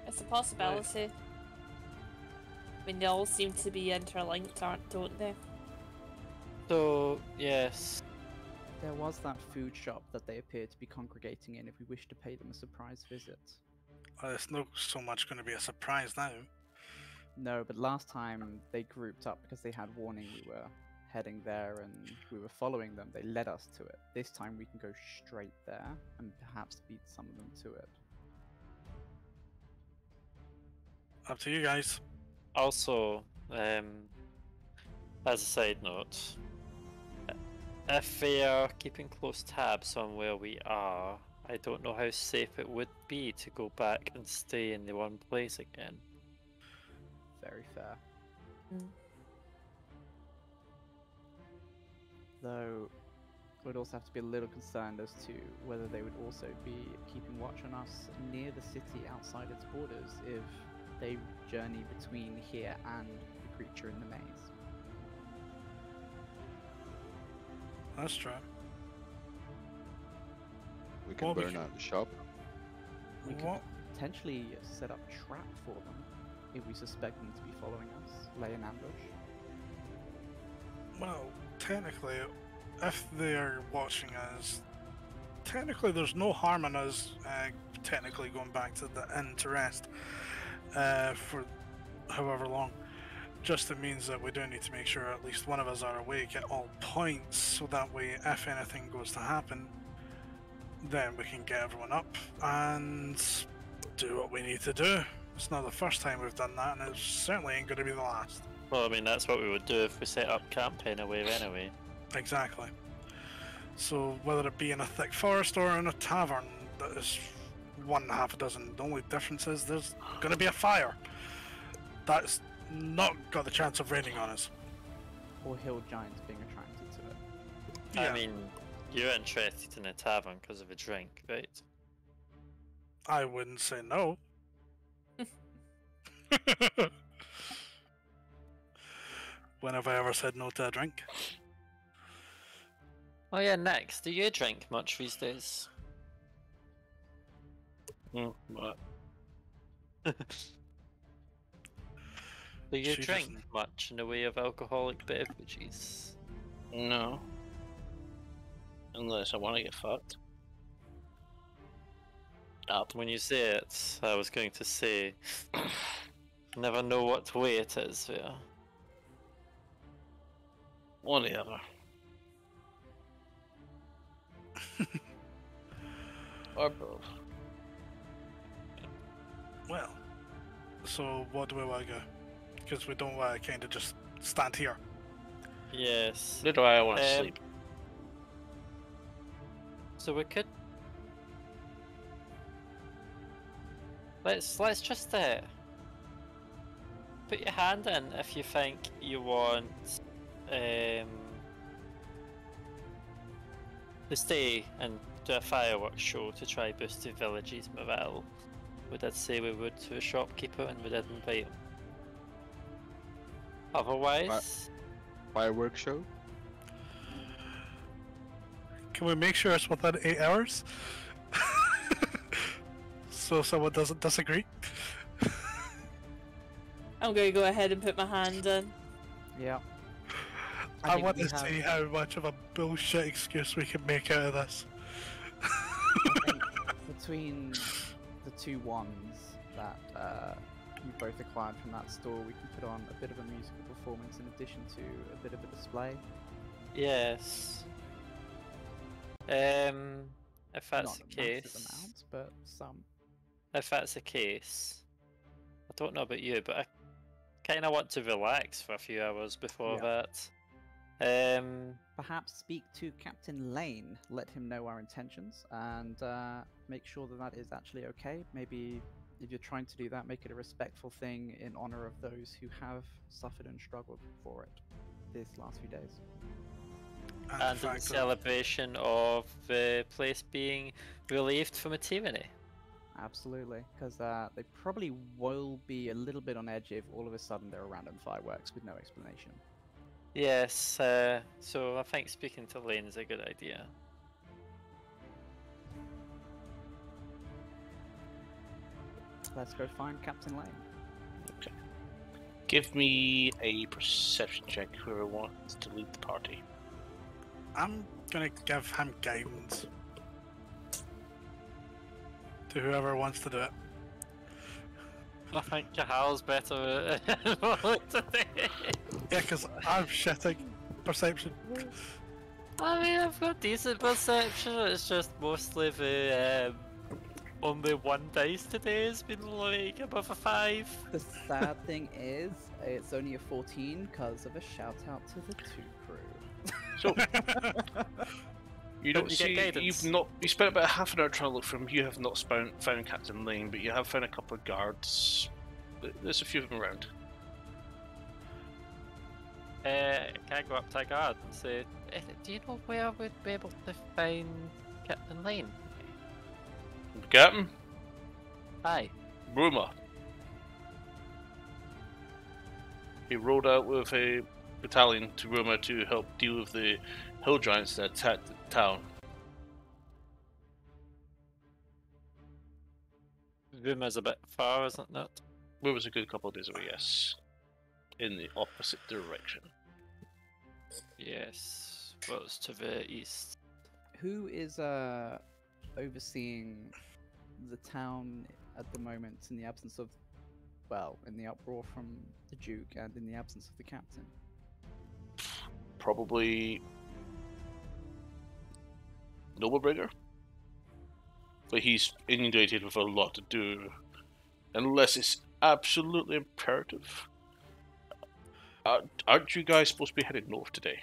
Speaker 2: It's a possibility. mean, they all seem to be interlinked, don't they?
Speaker 3: So, yes.
Speaker 4: There was that food shop that they appeared to be congregating in if we wish to pay them a surprise visit.
Speaker 5: It's not so much going to be a surprise now.
Speaker 4: No, but last time they grouped up because they had warning we were heading there and we were following them. They led us to it. This time we can go straight there and perhaps beat some of them to it.
Speaker 5: Up to you guys.
Speaker 3: Also, as a side note, if they are keeping close tabs on where we are, I don't know how safe it would be to go back and stay in the one place again.
Speaker 4: Very fair.
Speaker 2: Mm.
Speaker 4: Though, we'd also have to be a little concerned as to whether they would also be keeping watch on us near the city outside its borders if they journey between here and the creature in the maze.
Speaker 5: That's true.
Speaker 6: We can
Speaker 5: Well, we
Speaker 6: burn
Speaker 5: can-
Speaker 6: out the shop.
Speaker 4: We could
Speaker 5: What?
Speaker 4: potentially set up a trap for them if we suspect them to be following us, lay an ambush.
Speaker 5: Well, technically, if they're watching us, technically there's no harm in us technically going back to the inn to rest for however long. Just it means that we do need to make sure at least one of us are awake at all points, so that way if anything goes to happen, then we can get everyone up and do what we need to do. It's not the first time we've done that, and it certainly ain't going to be the last.
Speaker 3: Well, I mean, that's what we would do if we set up camp anyway, anyway.
Speaker 5: Exactly. So whether it be in a thick forest or in a tavern, that is one and a half a dozen. The only difference is there's going to be a fire. That's not got the chance of raining on us.
Speaker 4: Or hill giants being attracted to it.
Speaker 5: Yeah,
Speaker 3: I mean, you're interested in a tavern because of a drink, right?
Speaker 5: I wouldn't say no. When have I ever said no to a drink?
Speaker 3: Oh yeah, next, do you drink much these days?
Speaker 1: What?
Speaker 3: Do you
Speaker 5: She
Speaker 3: drink
Speaker 5: doesn't.
Speaker 3: much in the way of alcoholic beverages?
Speaker 1: No. Unless I want to get fucked. Up.
Speaker 3: When you say it, I was going to say, never know what way it is. Yeah.
Speaker 1: Whatever. Or both.
Speaker 5: Well, so what do we want to go? Because we don't want to kind of just stand here.
Speaker 3: Yes.
Speaker 1: Where do I want to
Speaker 3: Um,
Speaker 1: sleep?
Speaker 3: So we could. Let's just put your hand in if you think you want to stay and do a fireworks show to try boost the village's morale. We did say we would to a shopkeeper and we did invite him. Otherwise,
Speaker 6: Fireworks show?
Speaker 5: Can we make sure it's within 8 hours? So someone doesn't disagree?
Speaker 2: I'm going to go ahead and put my hand in.
Speaker 4: Yeah.
Speaker 5: I
Speaker 4: think
Speaker 5: want
Speaker 4: we
Speaker 5: to
Speaker 4: have-
Speaker 5: see how much of a bullshit excuse we can make out of this.
Speaker 4: I think between the two wands that you both acquired from that store, we can put on a bit of a musical performance in addition to a bit of a display.
Speaker 3: yes. If that's
Speaker 4: Not
Speaker 3: the
Speaker 4: a massive
Speaker 3: case,
Speaker 4: amount, but some.
Speaker 3: if that's the case, I don't know about you, but I kind of want to relax for a few hours before
Speaker 4: Yeah.
Speaker 3: that.
Speaker 4: Perhaps speak to Captain Lane, let him know our intentions, and make sure that that is actually okay. Maybe if you're trying to do that, make it a respectful thing in honor of those who have suffered and struggled for it these last few days.
Speaker 5: And
Speaker 3: And
Speaker 5: the
Speaker 3: in
Speaker 5: fact that
Speaker 3: celebration of the place being relieved from a tyranny.
Speaker 4: Absolutely, because they probably will be a little bit on edge if all of a sudden there are random fireworks with no explanation.
Speaker 3: Yes, so I think speaking to Lane is a good idea.
Speaker 4: Let's go find Captain Lane.
Speaker 1: Give me a perception check. Whoever wants to lead the party.
Speaker 5: I'm gonna give him guidance. To whoever wants to do it.
Speaker 3: I think Cahal's better today.
Speaker 5: Yeah, because I'm shitting perception.
Speaker 3: I mean, I've got decent perception. It's just mostly the only one dice today has been like above a 5.
Speaker 4: The sad thing is, it's only a 14 because of a shout out to the 2 crew.
Speaker 1: So you don't
Speaker 3: you
Speaker 1: see.
Speaker 3: get guidance?
Speaker 1: You've not. You spent about half an hour trying to look for him. You have not found Captain Lane, but you have found a couple of guards. There's a few of them around.
Speaker 3: Can I go up to a guard and say, do you know where we'd be able to find Captain Lane?
Speaker 1: Captain,
Speaker 3: Aye.
Speaker 1: Bruma. He rode out with a battalion to Roma to help deal with the hill giants that attacked the town.
Speaker 3: Rumour's a bit far, isn't it?
Speaker 1: It was a good couple of days away, yes. In the opposite direction.
Speaker 3: Yes. Well, it's to the east.
Speaker 4: Who is overseeing the town at the moment in the absence of, well, in the uproar from the Duke and in the absence of the captain?
Speaker 1: Probably Noblebringer. But he's inundated with a lot to do. Unless it's absolutely imperative. Aren't you guys supposed to be headed north today?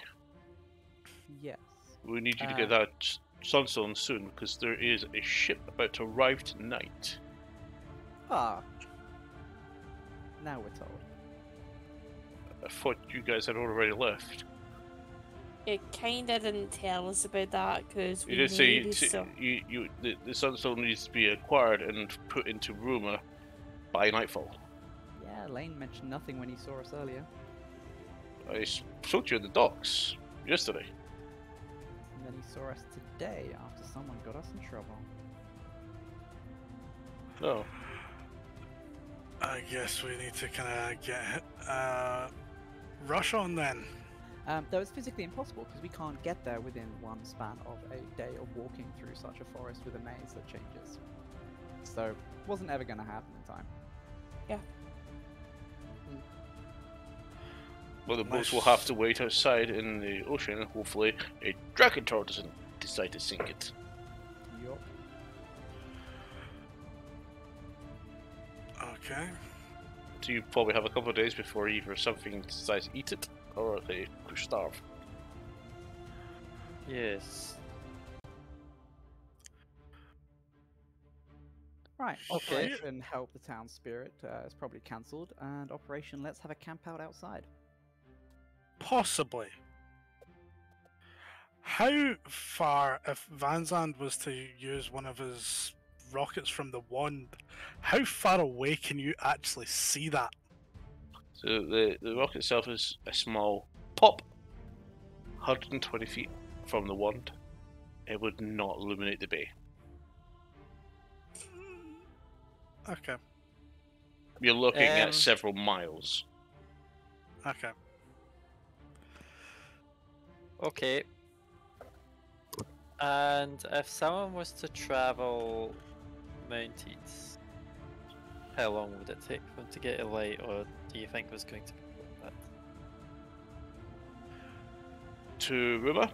Speaker 4: Yes.
Speaker 1: We need you to get that Sunstone soon, because there is a ship about to arrive tonight.
Speaker 4: Ah. Now we're told.
Speaker 1: I thought you guys had already left.
Speaker 2: It kinda didn't tell us about that because we
Speaker 1: You did say
Speaker 2: knew so.
Speaker 1: the Sunstone needs to be acquired and put into Ruma by nightfall.
Speaker 4: Yeah, Lane mentioned nothing when he saw us earlier.
Speaker 1: I spoke to you in the docks yesterday.
Speaker 4: And then he saw us today after someone got us in trouble.
Speaker 1: No.
Speaker 5: I guess we need to kind of get rush on then.
Speaker 4: Though it's physically impossible because we can't get there within one span of a day of walking through such a forest with a maze that changes. So, it wasn't ever going to happen in time.
Speaker 1: Well, the boats will have to wait outside in the ocean, and hopefully a dragon tower doesn't decide to sink it.
Speaker 4: Yup.
Speaker 5: Okay.
Speaker 1: So you probably have a couple of days before either something decides to eat it, or they could starve.
Speaker 3: Yes.
Speaker 4: Right,
Speaker 3: Okay.
Speaker 4: Operation Help the Town Spirit is probably cancelled, and Operation Let's Have a Camp Out Outside.
Speaker 5: Possibly. How far, if Van Zandt was to use one of his rockets from the wand, how far away can you actually see that?
Speaker 1: So the rocket itself is a small pop, 120 feet from the wand. It would not illuminate the bay.
Speaker 5: Okay.
Speaker 1: You're looking
Speaker 3: Um,
Speaker 1: at several miles.
Speaker 5: Okay.
Speaker 3: Okay. And if someone was to travel mounted, how long would it take for them to get a light, or do you think there's going to be that?
Speaker 1: To Ruma?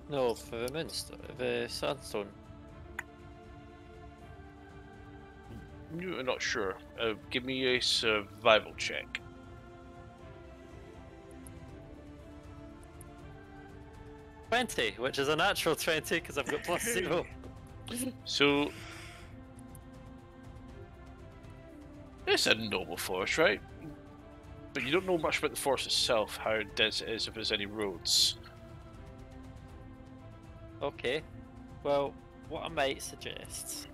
Speaker 3: No, for the Minster, the Sunstone.
Speaker 1: You're not sure. Give me a survival check.
Speaker 3: +20, which is a natural 20 because I've got +0.
Speaker 1: So it's a noble forest, right? But you don't know much about the forest itself, how dense it is, if there's any roads.
Speaker 3: Okay. Well, what I might suggest,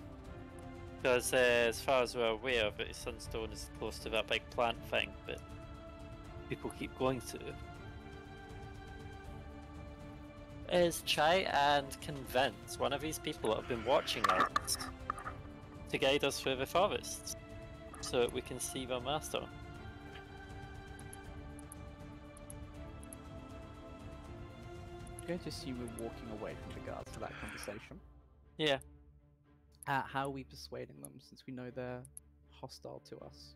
Speaker 3: because as far as we're aware of it, Sunstone is close to that big plant thing that people keep going to, is try and convince one of these people that have been watching us to guide us through the forest so that we can see their master.
Speaker 4: going to assume we're walking away from the guards for that conversation.
Speaker 3: Yeah.
Speaker 4: How are we persuading them since we know they're hostile to us?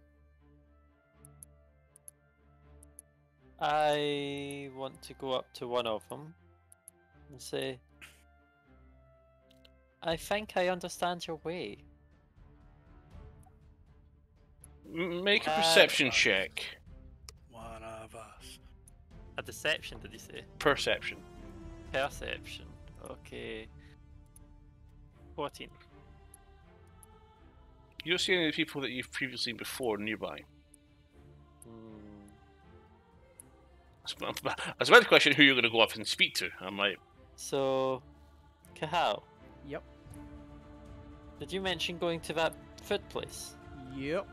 Speaker 3: I want to go up to one of them and say, I think I understand your way.
Speaker 1: Make a perception check.
Speaker 5: One of us.
Speaker 3: A deception, did you say?
Speaker 1: Perception.
Speaker 3: Perception. Okay. 14.
Speaker 1: You don't see any of the people that you've previously seen before nearby. I was about to question who you're going to go up and speak to. I'm like,
Speaker 3: So, Kahal,
Speaker 4: Yep.
Speaker 3: did you mention going to that food place?
Speaker 4: Yep.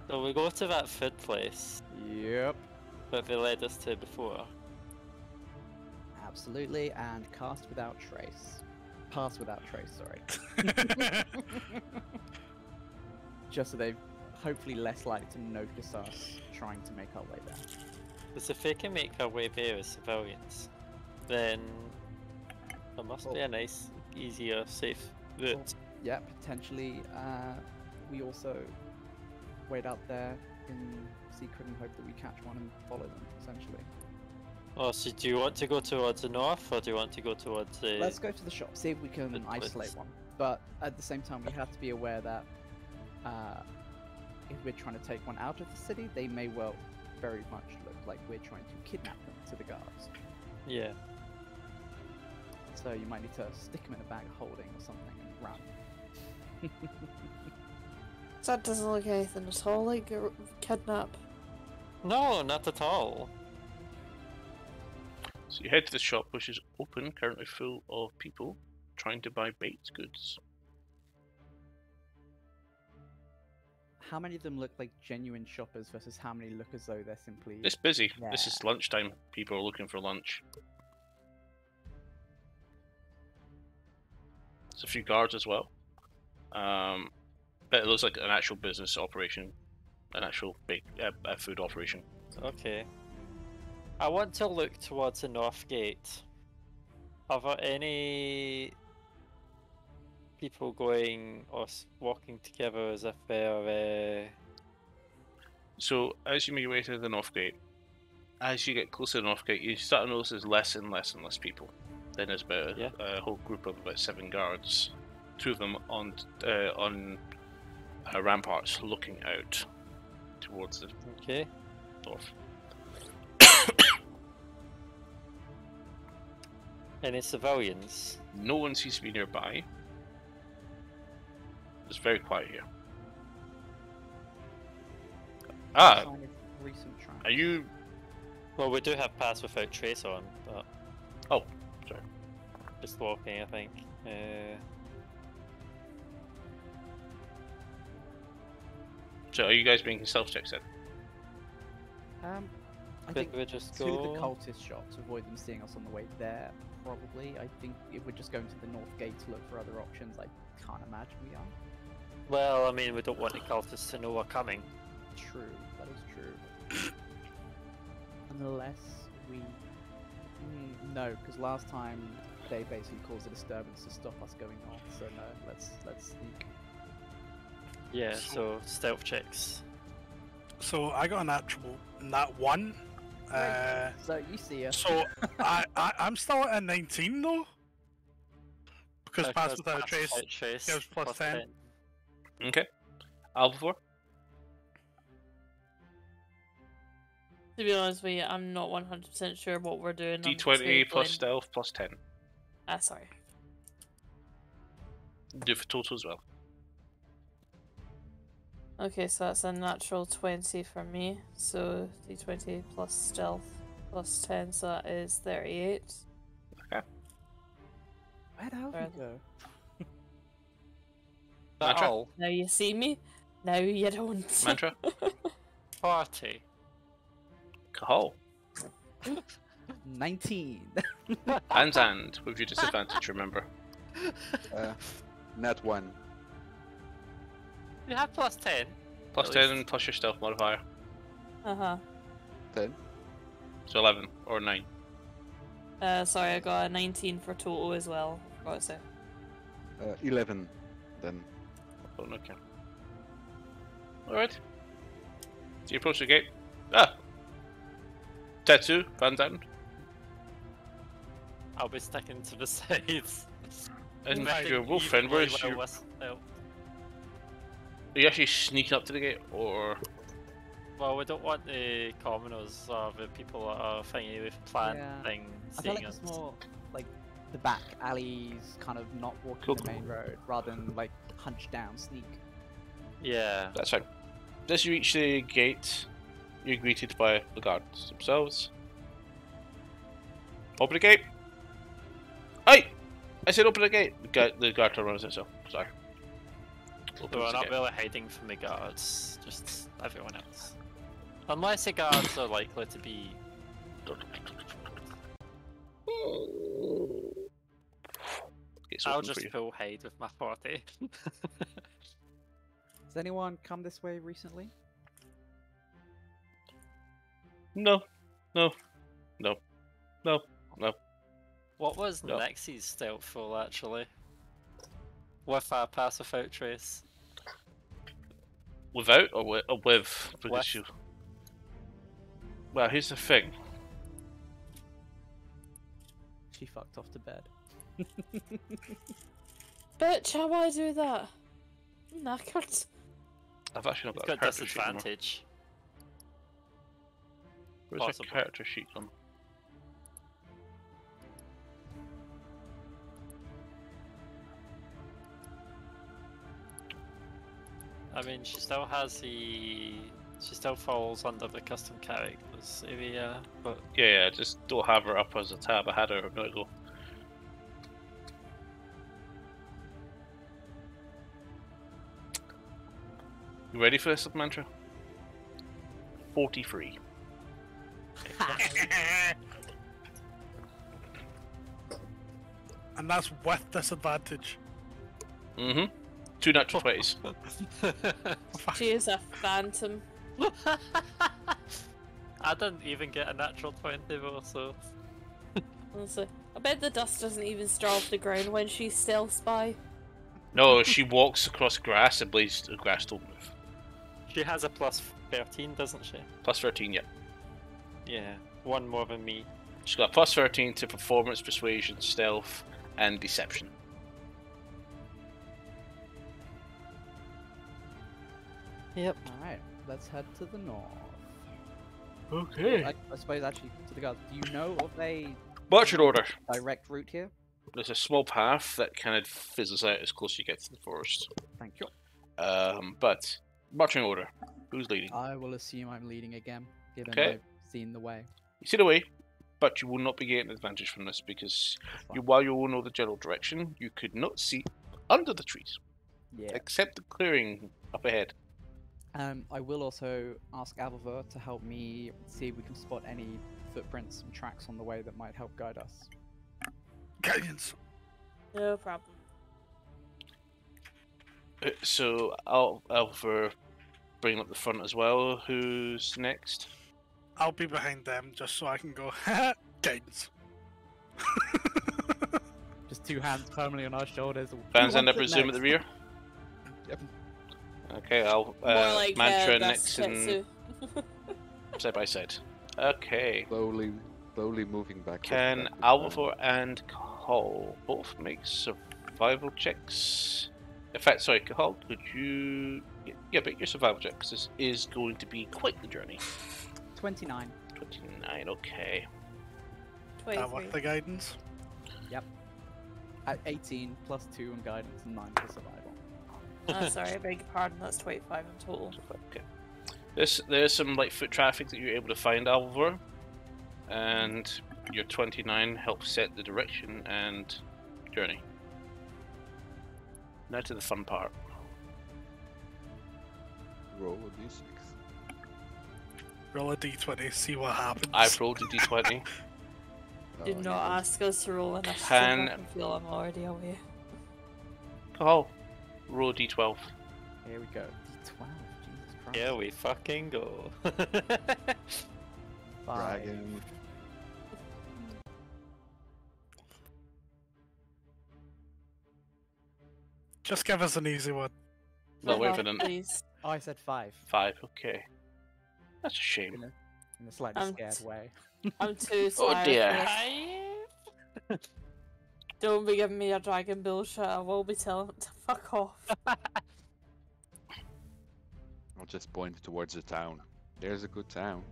Speaker 3: So we go to that food place
Speaker 4: Yep.
Speaker 3: that they led us to before.
Speaker 4: Absolutely, and cast without trace. Pass without trace, sorry. Just so they're hopefully less likely to notice us trying to make our way there.
Speaker 3: Because if they can make our way there as civilians, then there must be a nice, easier, safe route.
Speaker 4: Yeah, potentially. We also wait out there in secret and hope that we catch one and follow them, essentially.
Speaker 3: Oh, so do you want to go towards the north, or do you want to go towards the...
Speaker 4: Let's go to the shop, see if we can
Speaker 3: Good place.
Speaker 4: isolate one. But at the same time, we have to be aware that if we're trying to take one out of the city, they may well very much look like we're trying to kidnap them to the guards.
Speaker 3: Yeah.
Speaker 4: So you might need to stick them in a bag of holding or something and run.
Speaker 2: That doesn't look anything at all like a kidnap.
Speaker 3: No, not at all.
Speaker 1: so you head to the shop, which is open, currently full of people trying to buy baked goods.
Speaker 4: How many of them look like genuine shoppers versus how many look as though they're simply...
Speaker 1: It's busy. This is
Speaker 4: Yeah.
Speaker 1: lunchtime. People are looking for lunch. There's a few guards as well. But it looks like an actual business operation, an actual food operation.
Speaker 3: Okay. I want to look towards the north gate. Are there any people going or walking together as if they're...
Speaker 1: So as you make your way to the north gate, as you get closer to the north gate, you start to notice there's less and less and less people. Then there's about a whole group of about 7 guards, 2 of them on ramparts looking out towards the
Speaker 3: Okay.
Speaker 1: north.
Speaker 3: Any civilians?
Speaker 1: No one seems to be nearby. It's very quiet here. Ah,
Speaker 4: Sign of recent tracks.
Speaker 1: are you...
Speaker 3: Well, we do have pass without trace on, but...
Speaker 1: Oh, sorry.
Speaker 3: Just walking, I think.
Speaker 1: So are you guys making stealth checks then?
Speaker 4: I
Speaker 3: Could
Speaker 4: think
Speaker 3: we just
Speaker 4: to
Speaker 3: go...
Speaker 4: the cultist shop to avoid them seeing us on the way there, probably. I think if we're just going to the north gate to look for other options, I can't imagine we are.
Speaker 3: Well, I mean, we don't want the cultists to know we're coming.
Speaker 4: True, that is true. Unless we... no, because last time they basically caused a disturbance to stop us going north, so no, let's sneak.
Speaker 3: Yeah, so stealth checks.
Speaker 5: So I got a natural nat 1.
Speaker 4: So you see us.
Speaker 5: So I'm still at a 19 though, because pass without a trace gives plus 10.
Speaker 1: Okay. Alvor?
Speaker 2: To be honest with you, I'm not 100% sure what we're doing. I'm just
Speaker 1: D20
Speaker 2: very
Speaker 1: plus
Speaker 2: blind.
Speaker 1: stealth plus 10.
Speaker 2: Sorry.
Speaker 1: Do it for total as well.
Speaker 2: Okay, so that's a natural 20 for me. So D20 plus stealth plus 10, so that is 38.
Speaker 1: Okay.
Speaker 4: Where'd Alvin go?
Speaker 1: Mantra?
Speaker 3: All.
Speaker 2: Now you see me, now you don't.
Speaker 1: Mantra?
Speaker 3: Party.
Speaker 1: Kahal.
Speaker 4: 19.
Speaker 1: And with your disadvantage, remember.
Speaker 6: Nat 1.
Speaker 3: You have plus 10.
Speaker 1: Plus
Speaker 3: At
Speaker 1: 10
Speaker 3: least.
Speaker 1: plus your stealth modifier.
Speaker 2: Uh-huh.
Speaker 6: 10.
Speaker 1: So 11 or 9.
Speaker 2: Sorry, I got a 19 for total as well. Forgot to say.
Speaker 6: 11 then.
Speaker 1: Oh, okay. Alright. So you approach the gate. Ah! Tattoo, Van Down.
Speaker 3: I'll be sticking to the sides.
Speaker 1: And
Speaker 3: Right,
Speaker 1: your wolf friend,
Speaker 3: evenly
Speaker 1: where's
Speaker 3: well
Speaker 1: your...
Speaker 3: with- oh,
Speaker 1: Are you actually sneaking up to the gate, or...
Speaker 3: Well, we don't want the commoners or the people that are thingy with plant
Speaker 4: Yeah.
Speaker 3: thing
Speaker 4: I feel
Speaker 3: seeing
Speaker 4: like
Speaker 3: us.
Speaker 4: it's more like the back alleys, kind of not walking
Speaker 1: Cool.
Speaker 4: the main road, rather than like hunch down, sneak.
Speaker 3: Yeah.
Speaker 1: That's fine. As you reach the gate, you're greeted by the guards themselves. Open the gate! Aye! I said open the gate! The guard runs himself. Sorry.
Speaker 3: So
Speaker 1: Opens
Speaker 3: we're
Speaker 1: the
Speaker 3: not
Speaker 1: gate.
Speaker 3: really hiding from the guards, just everyone else. Unless the guards are likely to be.
Speaker 1: Gate's
Speaker 3: I'll
Speaker 1: open for
Speaker 3: just
Speaker 1: you.
Speaker 3: pull hide with my 40.
Speaker 4: Has anyone come this way recently?
Speaker 1: No. No. No. No. No.
Speaker 3: What was
Speaker 1: No.
Speaker 3: Nexie's stealth roll actually? With a pass without trace.
Speaker 1: Without or with? Because
Speaker 3: With.
Speaker 1: you... Well, here's the thing.
Speaker 4: She fucked off to bed.
Speaker 2: Bitch, how do I do that? I'm knackered.
Speaker 1: I've actually not
Speaker 3: It's
Speaker 1: got a
Speaker 3: got
Speaker 1: character sheet anymore.
Speaker 3: disadvantage.
Speaker 1: Where's my
Speaker 3: Possible.
Speaker 1: character sheet on?
Speaker 3: I mean, she still has the. She still falls under the custom characters area, but
Speaker 1: Yeah, just don't have her up as a tab. I had her a minute ago. You ready for this, Mantra? 43.
Speaker 5: And that's with disadvantage.
Speaker 1: Mm-hmm. 2 natural 20s.
Speaker 2: She is a phantom.
Speaker 3: I didn't even get a natural 20 though, so.
Speaker 2: Honestly, I bet the dust doesn't even stir off the ground when she stealths by.
Speaker 1: No, she walks across grass and blades the grass don't move.
Speaker 3: She has a plus 13, doesn't she?
Speaker 1: Plus 13, yeah.
Speaker 3: Yeah, one more than me.
Speaker 1: She's got plus 13 to performance, persuasion, stealth, and deception.
Speaker 3: Yep.
Speaker 4: Alright, let's head to the north.
Speaker 1: Okay.
Speaker 4: I suppose actually, to the guards, do you know of a
Speaker 1: Marching order.
Speaker 4: direct route here?
Speaker 1: There's a small path that kind of fizzles out as close as you get to the forest.
Speaker 4: Thank you.
Speaker 1: But marching order. Who's leading?
Speaker 4: I will assume I'm leading again, given
Speaker 1: Okay.
Speaker 4: I've seen the way.
Speaker 1: You see the way, but you will not be getting advantage from this because
Speaker 4: That's fine.
Speaker 1: while you will know the general direction, you could not see under the trees,
Speaker 4: Yeah.
Speaker 1: except the clearing up ahead.
Speaker 4: I will also ask Avalver to help me see if we can spot any footprints and tracks on the way that might help guide us.
Speaker 5: Guidance.
Speaker 2: No problem.
Speaker 1: So I'll for bring up the front as well. Who's next?
Speaker 5: I'll be behind them just so I can go guidance.
Speaker 4: Just two hands firmly on our shoulders.
Speaker 1: Fans
Speaker 4: Who
Speaker 1: end, I
Speaker 4: wants it
Speaker 1: presume, at the
Speaker 4: next?
Speaker 1: rear.
Speaker 6: Yep.
Speaker 1: Okay, I'll
Speaker 2: More like
Speaker 1: mantra
Speaker 2: that's
Speaker 1: next and
Speaker 2: Tetsu.
Speaker 1: side by side. Okay.
Speaker 6: Slowly moving back.
Speaker 1: Can Alvor and Cahal both make survival checks? In fact, sorry, Cahal, could you... Yeah, make your survival check, because this is going to be quite the journey.
Speaker 4: 29.
Speaker 1: 29, okay.
Speaker 5: That
Speaker 2: 23.
Speaker 5: with the guidance.
Speaker 4: At 18 plus 2 on guidance and 9 for survival.
Speaker 2: Oh, sorry, I beg your pardon. That's 25 in total.
Speaker 1: Okay. There's some like foot traffic that you're able to find, Alvor, and your 29 helps set the direction and journey. Now to the fun part.
Speaker 6: Roll a d6.
Speaker 5: Roll a d20, see what happens.
Speaker 1: I've rolled a d20.
Speaker 2: Did not ask us to roll initiative.
Speaker 1: Can-
Speaker 2: I can feel I'm already away.
Speaker 1: Cahal, roll a d12.
Speaker 4: Here we go. D12. Jesus Christ.
Speaker 3: Here we fucking go.
Speaker 7: Dragon.
Speaker 5: Just give us an easy one.
Speaker 1: Well, wait
Speaker 2: Oh,
Speaker 1: for the
Speaker 2: please.
Speaker 4: Oh, I said 5
Speaker 1: 5. Okay, that's a shame.
Speaker 4: in a slightly
Speaker 2: Um,
Speaker 4: scared way.
Speaker 2: I'm too
Speaker 1: Oh
Speaker 2: tired
Speaker 1: dear.
Speaker 2: for this. Don't be giving me a dragon bullshit. I will be telling it to fuck off.
Speaker 6: I'll just point towards the town. There's a good town.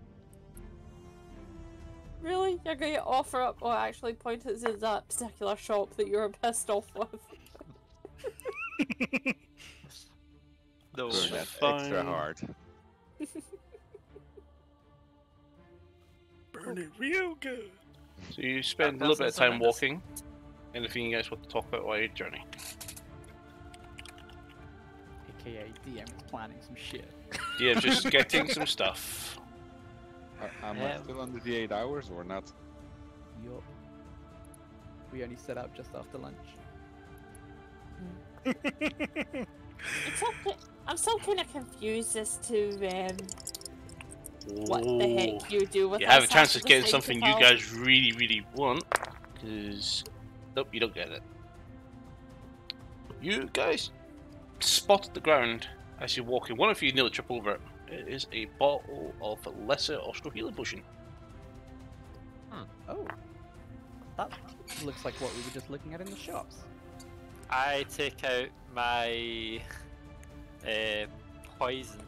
Speaker 2: Really? You're going to offer up or actually point it to that particular shop that you were pissed off with?
Speaker 3: No.
Speaker 6: Burn that
Speaker 1: Fine.
Speaker 6: extra hard.
Speaker 5: Burn it real good.
Speaker 1: So you spend a
Speaker 3: That
Speaker 1: little bit of
Speaker 3: sounds
Speaker 1: time
Speaker 3: horrendous.
Speaker 1: walking. Anything you guys want to talk about while you journey?
Speaker 4: AKA DM is planning some shit.
Speaker 1: Yeah, just getting some stuff.
Speaker 6: Am I still under the 8 hours or not?
Speaker 4: Yup. We only set up just after lunch.
Speaker 2: I'm still kind of confused as to what the heck you do with
Speaker 1: You have a
Speaker 2: us
Speaker 1: chance of
Speaker 2: after
Speaker 1: getting
Speaker 2: this
Speaker 1: something you
Speaker 2: festival.
Speaker 1: guys really, really want. Because, nope, you don't get it. You guys spot at the ground as you're walking. One of you nearly trip over it. It is a bottle of lesser Austro healing potion.
Speaker 4: Oh. That looks like what we were just looking at in the shops.
Speaker 3: I take out my poison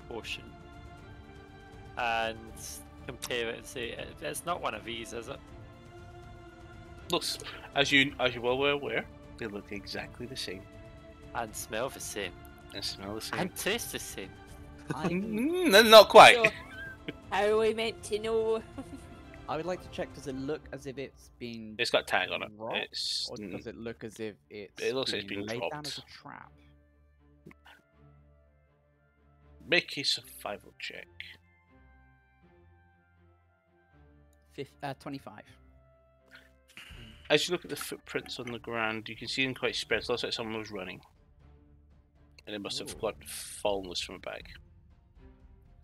Speaker 3: potion and compare it and say, it's not one of these, is it?
Speaker 1: Looks, as you well were aware, they look exactly the same
Speaker 3: And smell the same.
Speaker 1: and smell the same.
Speaker 3: And taste the same.
Speaker 1: Not quite.
Speaker 2: So, how are we meant to know?
Speaker 4: I would like to check, does it look as if it's been
Speaker 1: It's got a tag on it.
Speaker 4: dropped,
Speaker 1: It's
Speaker 4: or does it look as if it's
Speaker 1: It looks like it's been
Speaker 4: laid down
Speaker 1: dropped.
Speaker 4: as a trap?
Speaker 1: make a survival check.
Speaker 4: 25.
Speaker 1: As you look at the footprints on the ground, you can see them quite spread. It looks like someone was running, and it must have
Speaker 4: Ooh.
Speaker 1: got fallen loose from a bag.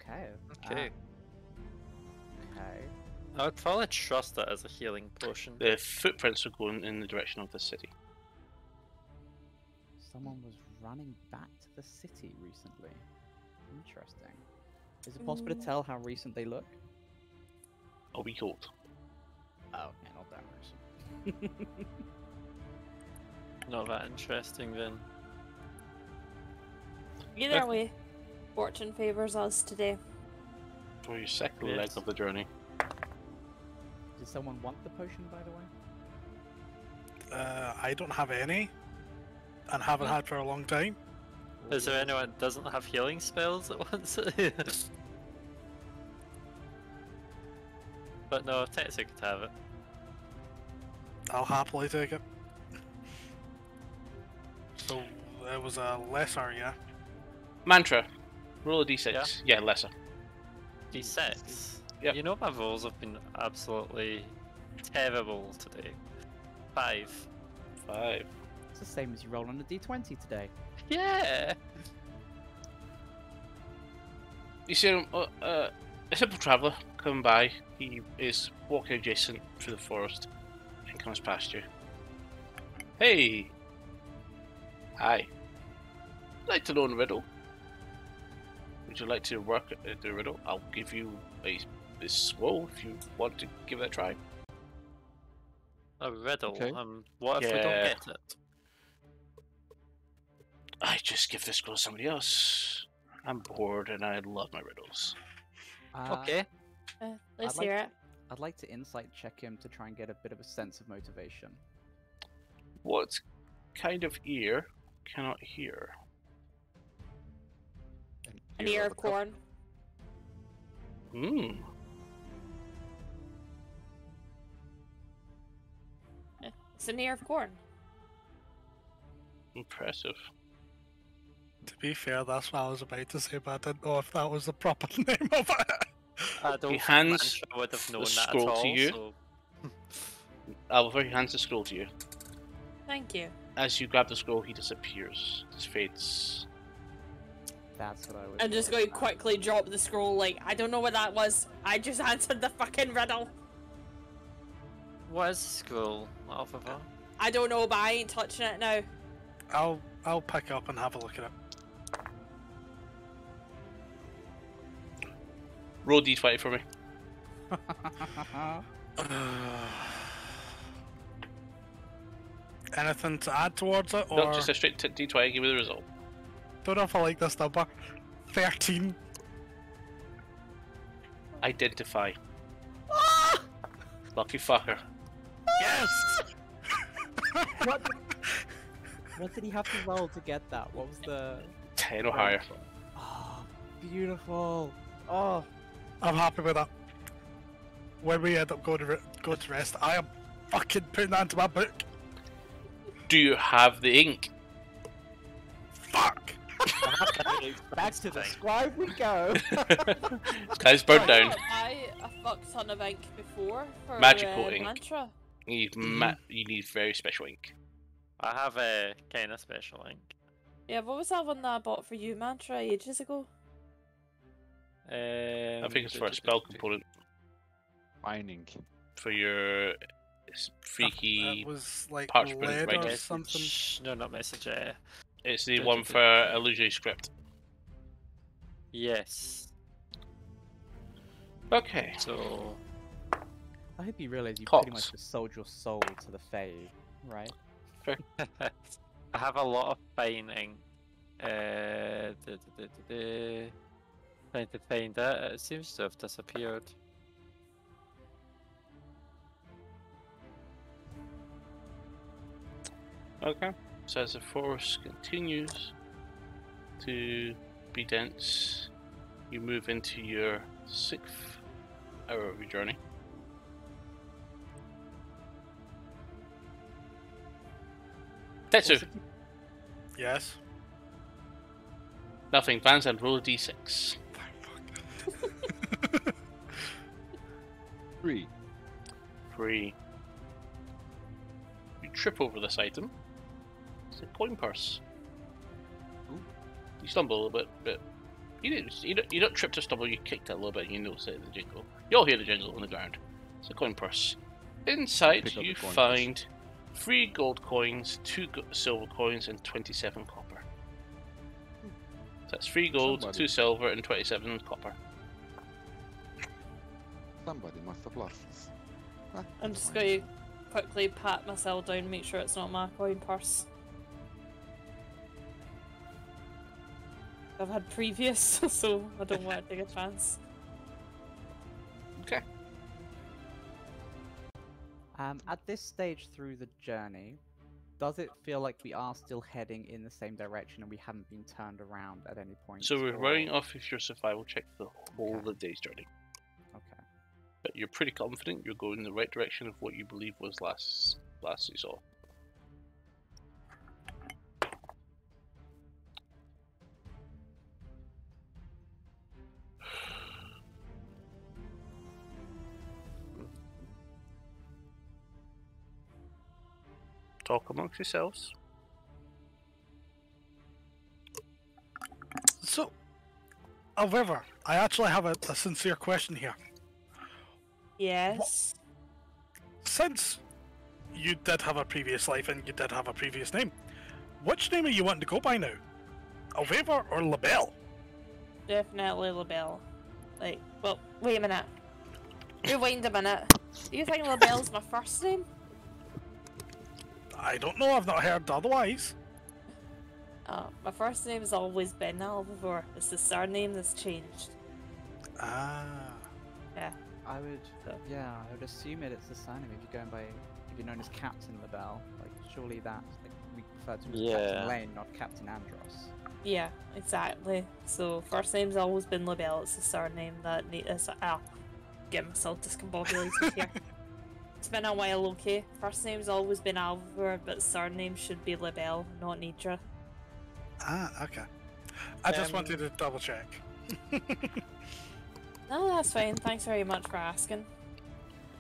Speaker 4: Okay.
Speaker 3: Okay.
Speaker 4: Okay.
Speaker 3: I would probably trust that as a healing potion.
Speaker 1: The footprints are going in the direction of the city.
Speaker 4: Someone was running back to the city recently. Interesting. Is it possible to tell how recent they look?
Speaker 1: A week old.
Speaker 4: Oh, yeah, not that recent.
Speaker 3: Not that interesting then.
Speaker 2: Either way, fortune favours us today.
Speaker 1: For your second leg
Speaker 3: Yes.
Speaker 1: of the journey.
Speaker 4: Did someone want the potion, by the way?
Speaker 5: I don't have any, and haven't had for a long time.
Speaker 3: Is there anyone that doesn't have healing spells that wants it? But no, Tetsu could have it.
Speaker 5: I'll happily take it. So it was a lesser, yeah.
Speaker 1: Mantra. Roll a d6. Yeah, lesser.
Speaker 3: D6.
Speaker 1: Yep.
Speaker 3: You know my rolls have been absolutely terrible today. 5.
Speaker 1: 5.
Speaker 4: It's the same as you roll on a d20 today.
Speaker 3: Yeah!
Speaker 1: You see him, a simple traveller coming by. He is walking adjacent through the forest and comes past you. Hey! Hi. I'd like to know a riddle. Would you like to work at the riddle? I'll give you a scroll if you want to give it a try.
Speaker 3: A riddle.
Speaker 6: Okay.
Speaker 3: What if we don't
Speaker 1: Yeah.
Speaker 3: get it?
Speaker 1: I just give this scroll to somebody else. I'm bored and I love my riddles.
Speaker 3: Okay.
Speaker 2: Let's
Speaker 4: I'd like
Speaker 2: hear it.
Speaker 4: I'd like to insight check him to try and get a bit of a sense of motivation.
Speaker 1: What kind of ear cannot hear?
Speaker 2: An ear of corn.
Speaker 1: Hmm.
Speaker 2: It's an ear of corn.
Speaker 1: Impressive.
Speaker 5: To be fair, that's what I was about to say, but I didn't know if that was the proper name of it.
Speaker 3: I don't
Speaker 1: He
Speaker 3: think
Speaker 1: hands
Speaker 3: Mantra would have known
Speaker 1: the
Speaker 3: that at
Speaker 1: scroll to
Speaker 3: all,
Speaker 1: you.
Speaker 3: so...
Speaker 1: Oliver, he hands the scroll to you.
Speaker 2: Thank you.
Speaker 1: As you grab the scroll, he disappears. Just fades.
Speaker 4: That's what I was.
Speaker 2: I'm just
Speaker 4: worried
Speaker 2: going to
Speaker 4: about.
Speaker 2: quickly drop the scroll. Like, I don't know what that was. I just answered the fucking riddle.
Speaker 3: What is the scroll, Alpha?
Speaker 2: I don't know, but I ain't touching it now.
Speaker 5: I'll pick up and have a look at it.
Speaker 1: Roll D20 for me.
Speaker 5: Anything to add towards it, or
Speaker 1: No, just a straight D20. Give me the result.
Speaker 5: don't know if I like this number. 13.
Speaker 1: Identify. Lucky fucker.
Speaker 5: Yes.
Speaker 4: What did he have to roll to get that? What was the?
Speaker 1: 10 or higher.
Speaker 4: Oh, beautiful. Oh,
Speaker 5: I'm happy with that. When we end up going to rest, I am fucking putting that into my book.
Speaker 1: Do you have the ink?
Speaker 5: Fuck.
Speaker 4: back to the scribe we go.
Speaker 1: This guy's burnt down.
Speaker 2: I a fuck ton of ink before for
Speaker 1: Magical ink.
Speaker 2: mantra.
Speaker 1: You need very special ink.
Speaker 3: I have a kind of special ink.
Speaker 2: Yeah, what was that one that I bought for you, mantra, ages ago?
Speaker 1: I think it's for a spell component.
Speaker 7: Mining.
Speaker 1: For your freaky.
Speaker 5: It was like
Speaker 1: parchment
Speaker 5: lead or
Speaker 1: writing.
Speaker 5: something.
Speaker 3: No, not message.
Speaker 1: It's the one for illusory script.
Speaker 3: Yes.
Speaker 1: Okay.
Speaker 3: So
Speaker 4: I hope you realize you
Speaker 1: Cox.
Speaker 4: pretty much just sold your soul to the Fae, right?
Speaker 3: I have a lot of fine ink. Trying to find it. It seems to have disappeared.
Speaker 1: Okay. So as the forest continues to be dense, you move into your 6th hour of your journey. Tetsu!
Speaker 5: Yes.
Speaker 1: Nothing. Vans and roll a d6.
Speaker 7: 3.
Speaker 1: 3. You trip over this item. It's a coin purse.
Speaker 7: Ooh.
Speaker 1: You stumble a little bit, but you don't trip to stumble, you kicked it a little bit and you notice it, the jingle. You'll hear the jingle on the ground. It's a coin purse. Inside
Speaker 7: Pick up
Speaker 1: you
Speaker 7: the coin purse.
Speaker 1: find 3 gold coins, 2 silver coins and 27 copper. So that's 3 gold,
Speaker 7: Somebody.
Speaker 1: 2 silver and 27 copper.
Speaker 7: Somebody must have lost this. Ah,
Speaker 2: I'm
Speaker 7: that's
Speaker 2: just
Speaker 7: fine.
Speaker 2: going to quickly pat myself down and make sure it's not my coin purse. I've had previous, so I don't want to take a chance.
Speaker 1: Okay.
Speaker 4: At this stage through the journey, does it feel like we are still heading in the same direction and we haven't been turned around at any point?
Speaker 1: So we're
Speaker 4: or-
Speaker 1: running off of your survival check the whole of
Speaker 4: Okay.
Speaker 1: the day's journey.
Speaker 4: Okay.
Speaker 1: But you're pretty confident you're going in the right direction of what you believe was last you saw. Talk amongst yourselves.
Speaker 5: So, however, I actually have a sincere question here.
Speaker 2: Yes.
Speaker 5: Since you did have a previous life and you did have a previous name, which name are you wanting to go by now? Alveva or LaBelle?
Speaker 2: Definitely LaBelle. Like, well, wait a minute. Rewind a minute. Do you think LaBelle's my first name?
Speaker 5: I don't know, I've not heard otherwise.
Speaker 2: My first name's always been Alvivor. It's the surname that's changed.
Speaker 5: Ah.
Speaker 2: Yeah.
Speaker 4: I would,
Speaker 2: So-
Speaker 4: yeah, I would assume it's the surname if you're going by, if you're known as Captain LaBelle. Like, surely that's, like, we refer to him as
Speaker 3: Yeah.
Speaker 4: Captain Lane, not Captain Andros.
Speaker 2: Yeah, exactly. So first name's always been LaBelle. It's the surname that is. Get myself discombobulated here. It's been a while, okay. First name's always been Alvivor, but surname should be LaBelle, not Nidra.
Speaker 5: Ah, okay. I just
Speaker 3: Um,
Speaker 5: wanted to double check.
Speaker 2: No, that's fine. Thanks very much for asking.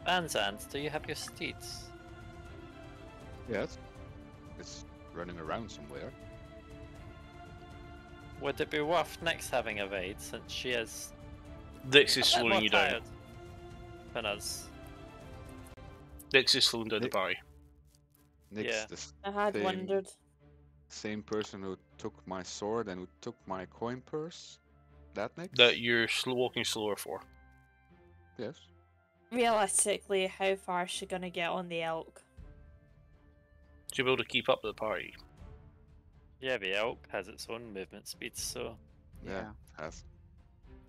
Speaker 3: Vanzant, do you have your steeds?
Speaker 7: Yes. It's running around somewhere.
Speaker 3: Would it be worth Nyx having a raid since she is
Speaker 1: Dix
Speaker 3: a
Speaker 1: is
Speaker 3: bit
Speaker 1: slowing
Speaker 3: more
Speaker 1: you down.
Speaker 3: tired than us?
Speaker 1: Dix is slowing down the
Speaker 6: Nick-
Speaker 1: party.
Speaker 6: Nick's
Speaker 3: Yeah.
Speaker 6: the
Speaker 2: I had
Speaker 6: same,
Speaker 2: wondered.
Speaker 6: same person who took my sword and who took my coin purse. That Nick?
Speaker 1: That you're walking slower for.
Speaker 6: Yes.
Speaker 2: Realistically, how far is she gonna get on the elk?
Speaker 1: To be able to keep up with the party.
Speaker 3: Yeah, the elk has its own movement speed, so
Speaker 6: Yeah. Has.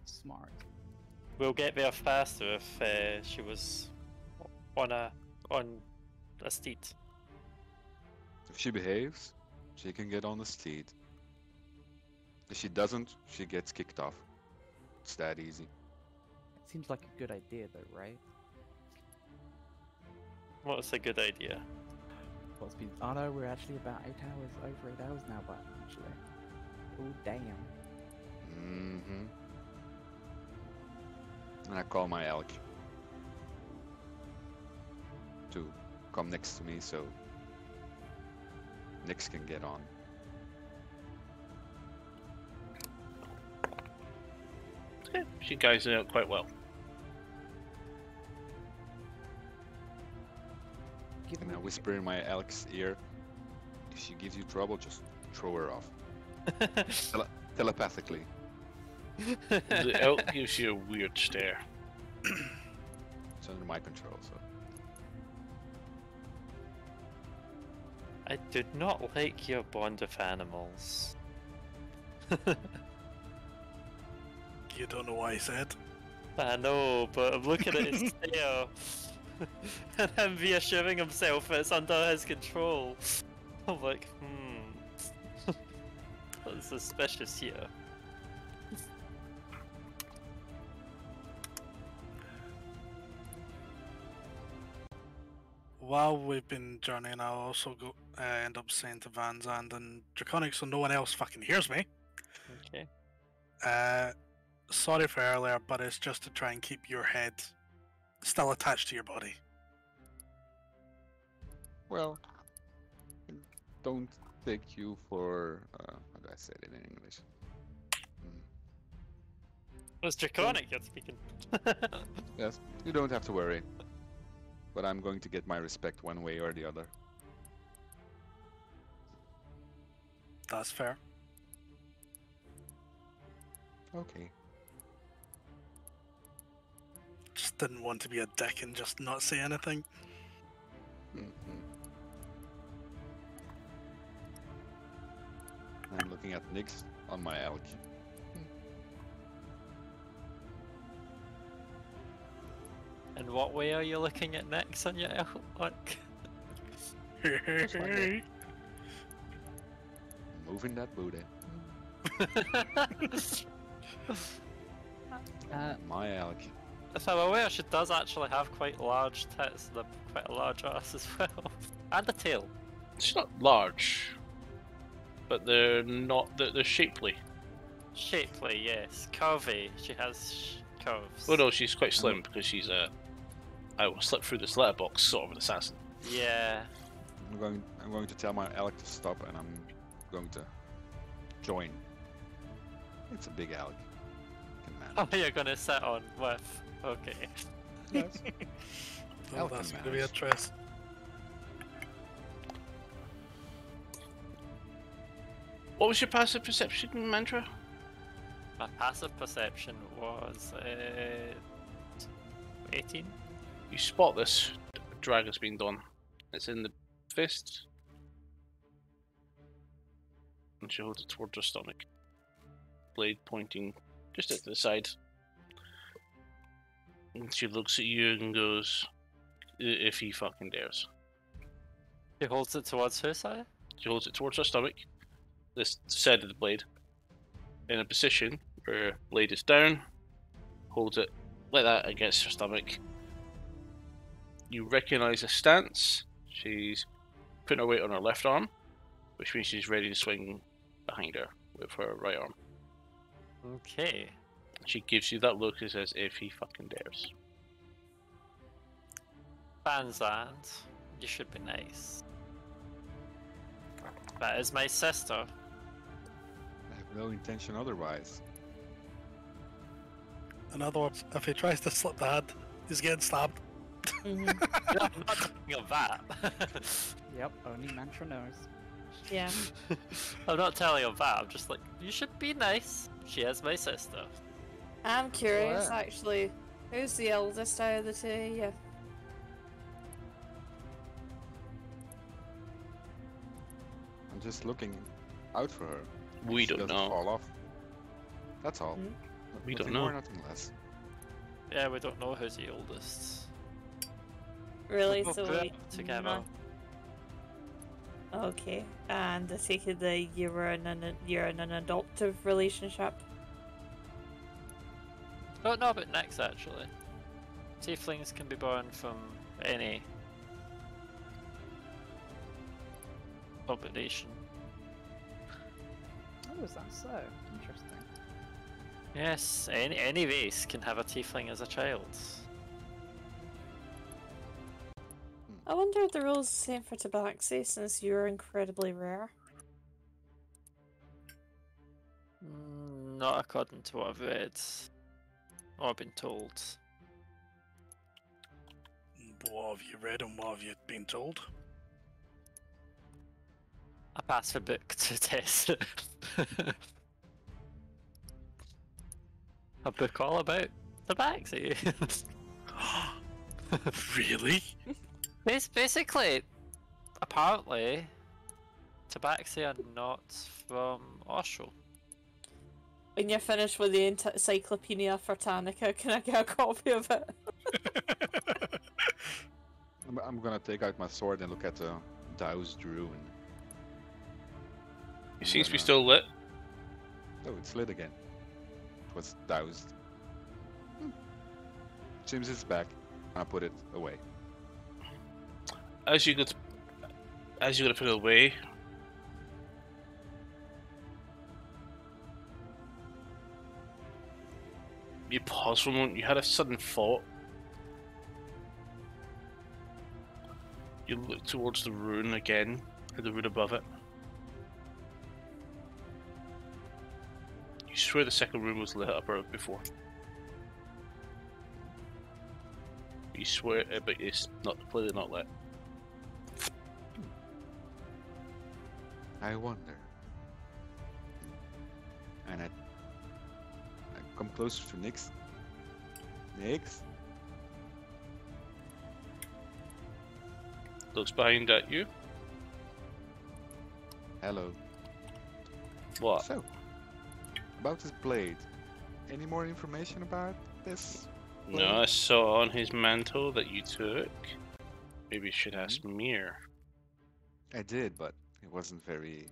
Speaker 4: Smart.
Speaker 3: we'll get there faster if she was on a steed.
Speaker 6: If she behaves, she can get on the steed. If she doesn't, she gets kicked off. It's that easy.
Speaker 4: It seems like a good idea, though, right?
Speaker 3: What's a good idea?
Speaker 4: What's been? Oh no, we're actually about 8 hours, over 8 hours now, but actually. Oh damn.
Speaker 6: Mm-hmm. And I call my elk to come next to me so Nyx can get on.
Speaker 1: Yeah, she guides it out quite well.
Speaker 4: Give
Speaker 6: And
Speaker 4: me
Speaker 6: I whisper in my elk's ear, if she gives you trouble, just throw her off. Telepathically.
Speaker 1: The elk gives you a weird stare.
Speaker 6: It's under my control, so.
Speaker 3: I did not like your bond of animals.
Speaker 5: You don't know what I said.
Speaker 3: I know, but I'm looking at his tail. And him reassuring himself that it's under his control. I'm like, What's suspicious here?
Speaker 5: While we've been journeying, I'll also go end up saying to Van Zandt and Draconic so no one else fucking hears me.
Speaker 3: Okay.
Speaker 5: Sorry for earlier, but it's just to try and keep your head still attached to your body.
Speaker 6: Well, I don't take you for. How do I say it in English?
Speaker 3: It's Draconic you're speaking.
Speaker 6: Yes, you don't have to worry. But I'm going to get my respect one way or the other.
Speaker 5: That's fair.
Speaker 6: Okay.
Speaker 5: Just didn't want to be a dick and just not say anything.
Speaker 6: I'm looking at Nyx on my elk.
Speaker 3: In what way are you looking at next on your elk?
Speaker 6: Moving that booty. My elk.
Speaker 3: If I'm aware, she does actually have quite large tits and quite a large ass as well. And a tail.
Speaker 1: It's not large, but they're not. They're shapely.
Speaker 3: Shapely, yes. Curvy. She has curves.
Speaker 1: Oh no, she's quite slim because she's a. I will slip through this letterbox sort of an assassin.
Speaker 3: Yeah.
Speaker 6: I'm going to tell my elk to stop, and I'm going to join. It's a big elk. Can
Speaker 3: Oh,
Speaker 6: manage.
Speaker 3: you're gonna sit on with. Okay.
Speaker 6: Yes.
Speaker 5: Oh,
Speaker 6: Elk
Speaker 5: that's
Speaker 6: can
Speaker 5: going to be a
Speaker 6: manage.
Speaker 5: choice.
Speaker 1: What was your passive perception mantra?
Speaker 3: My passive perception was 18.
Speaker 1: You spot this drag has been done. It's in the fist. And she holds it towards her stomach. Blade pointing just at the side. And she looks at you and goes, if he fucking dares.
Speaker 3: She holds it towards her side.
Speaker 1: She holds it towards her stomach, this side of the blade, in a position where blade is down, holds it like that against her stomach. You recognise a stance. She's putting her weight on her left arm, which means she's ready to swing behind her with her right arm.
Speaker 3: Okay.
Speaker 1: She gives you that look and says, if he fucking dares.
Speaker 3: Van Zandt, you should be nice. That is my sister.
Speaker 6: No intention otherwise.
Speaker 5: In other words, if he tries to slip the head, he's getting stabbed.
Speaker 2: Mhm.
Speaker 3: No, I'm not talking of that.
Speaker 4: Yep, only Mantra knows.
Speaker 2: Yeah.
Speaker 3: I'm not telling of that. I'm just like, you should be nice. She is my sister.
Speaker 2: I'm curious,
Speaker 6: yeah.
Speaker 2: actually. Who's the eldest out of the two of you?
Speaker 6: I'm just looking out for her.
Speaker 1: We
Speaker 6: She
Speaker 1: don't
Speaker 6: doesn't
Speaker 1: know.
Speaker 6: fall off. That's all.
Speaker 2: Hmm?
Speaker 1: We
Speaker 6: Nothing
Speaker 1: don't
Speaker 6: more,
Speaker 1: know.
Speaker 6: nothing less.
Speaker 3: Yeah, we don't know who's the oldest.
Speaker 2: Really?
Speaker 3: both
Speaker 2: So
Speaker 3: grew up
Speaker 2: like,
Speaker 3: together.
Speaker 2: none- Okay, and I take it that you're in an adoptive relationship.
Speaker 3: Don't know about Nyx actually. Tieflings can be born from any combination.
Speaker 4: Oh, is that so? Interesting.
Speaker 3: Yes, any race can have a tiefling as a child.
Speaker 2: I wonder if the rules are the same for Tabaxi since you're incredibly rare.
Speaker 3: Not according to what I've read or been told.
Speaker 5: What have you read and what have you been told?
Speaker 3: I passed the book to test it. A book all about Tabaxi.
Speaker 5: Really?
Speaker 3: Basically, apparently, Tabaxi are not from Osho.
Speaker 2: When you're finished with the Encyclopedia Fertanica, can I get a copy of it?
Speaker 6: I'm gonna take out my sword and look at the doused ruin.
Speaker 1: It seems to be
Speaker 6: gonna-
Speaker 1: still lit.
Speaker 6: Oh, it's lit again. It was doused. Seems it's back. I put it away.
Speaker 1: As you go to put it away, you pause for a moment. You had a sudden thought. You look towards the rune again, and the rune above it. You swear the second rune was lit up before. You swear it, but it's not clearly not lit.
Speaker 6: I wonder. And I come closer to Nyx. Nyx?
Speaker 1: Looks behind at you.
Speaker 6: Hello.
Speaker 1: What?
Speaker 6: So, about this blade. Any more information about this?
Speaker 1: No, I saw on his mantle that you took. Maybe you should ask Mir.
Speaker 6: I did, but it wasn't very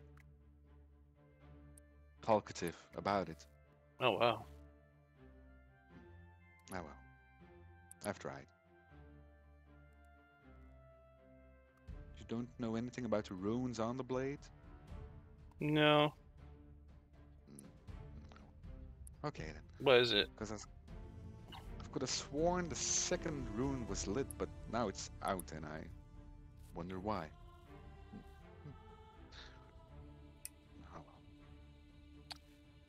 Speaker 6: talkative about it.
Speaker 1: Oh wow.
Speaker 6: Ah well. I've tried. You don't know anything about the runes on the blade?
Speaker 1: No.
Speaker 6: Okay then.
Speaker 1: What is it?
Speaker 6: Because I could have sworn the second rune was lit, but now it's out and I wonder why. Oh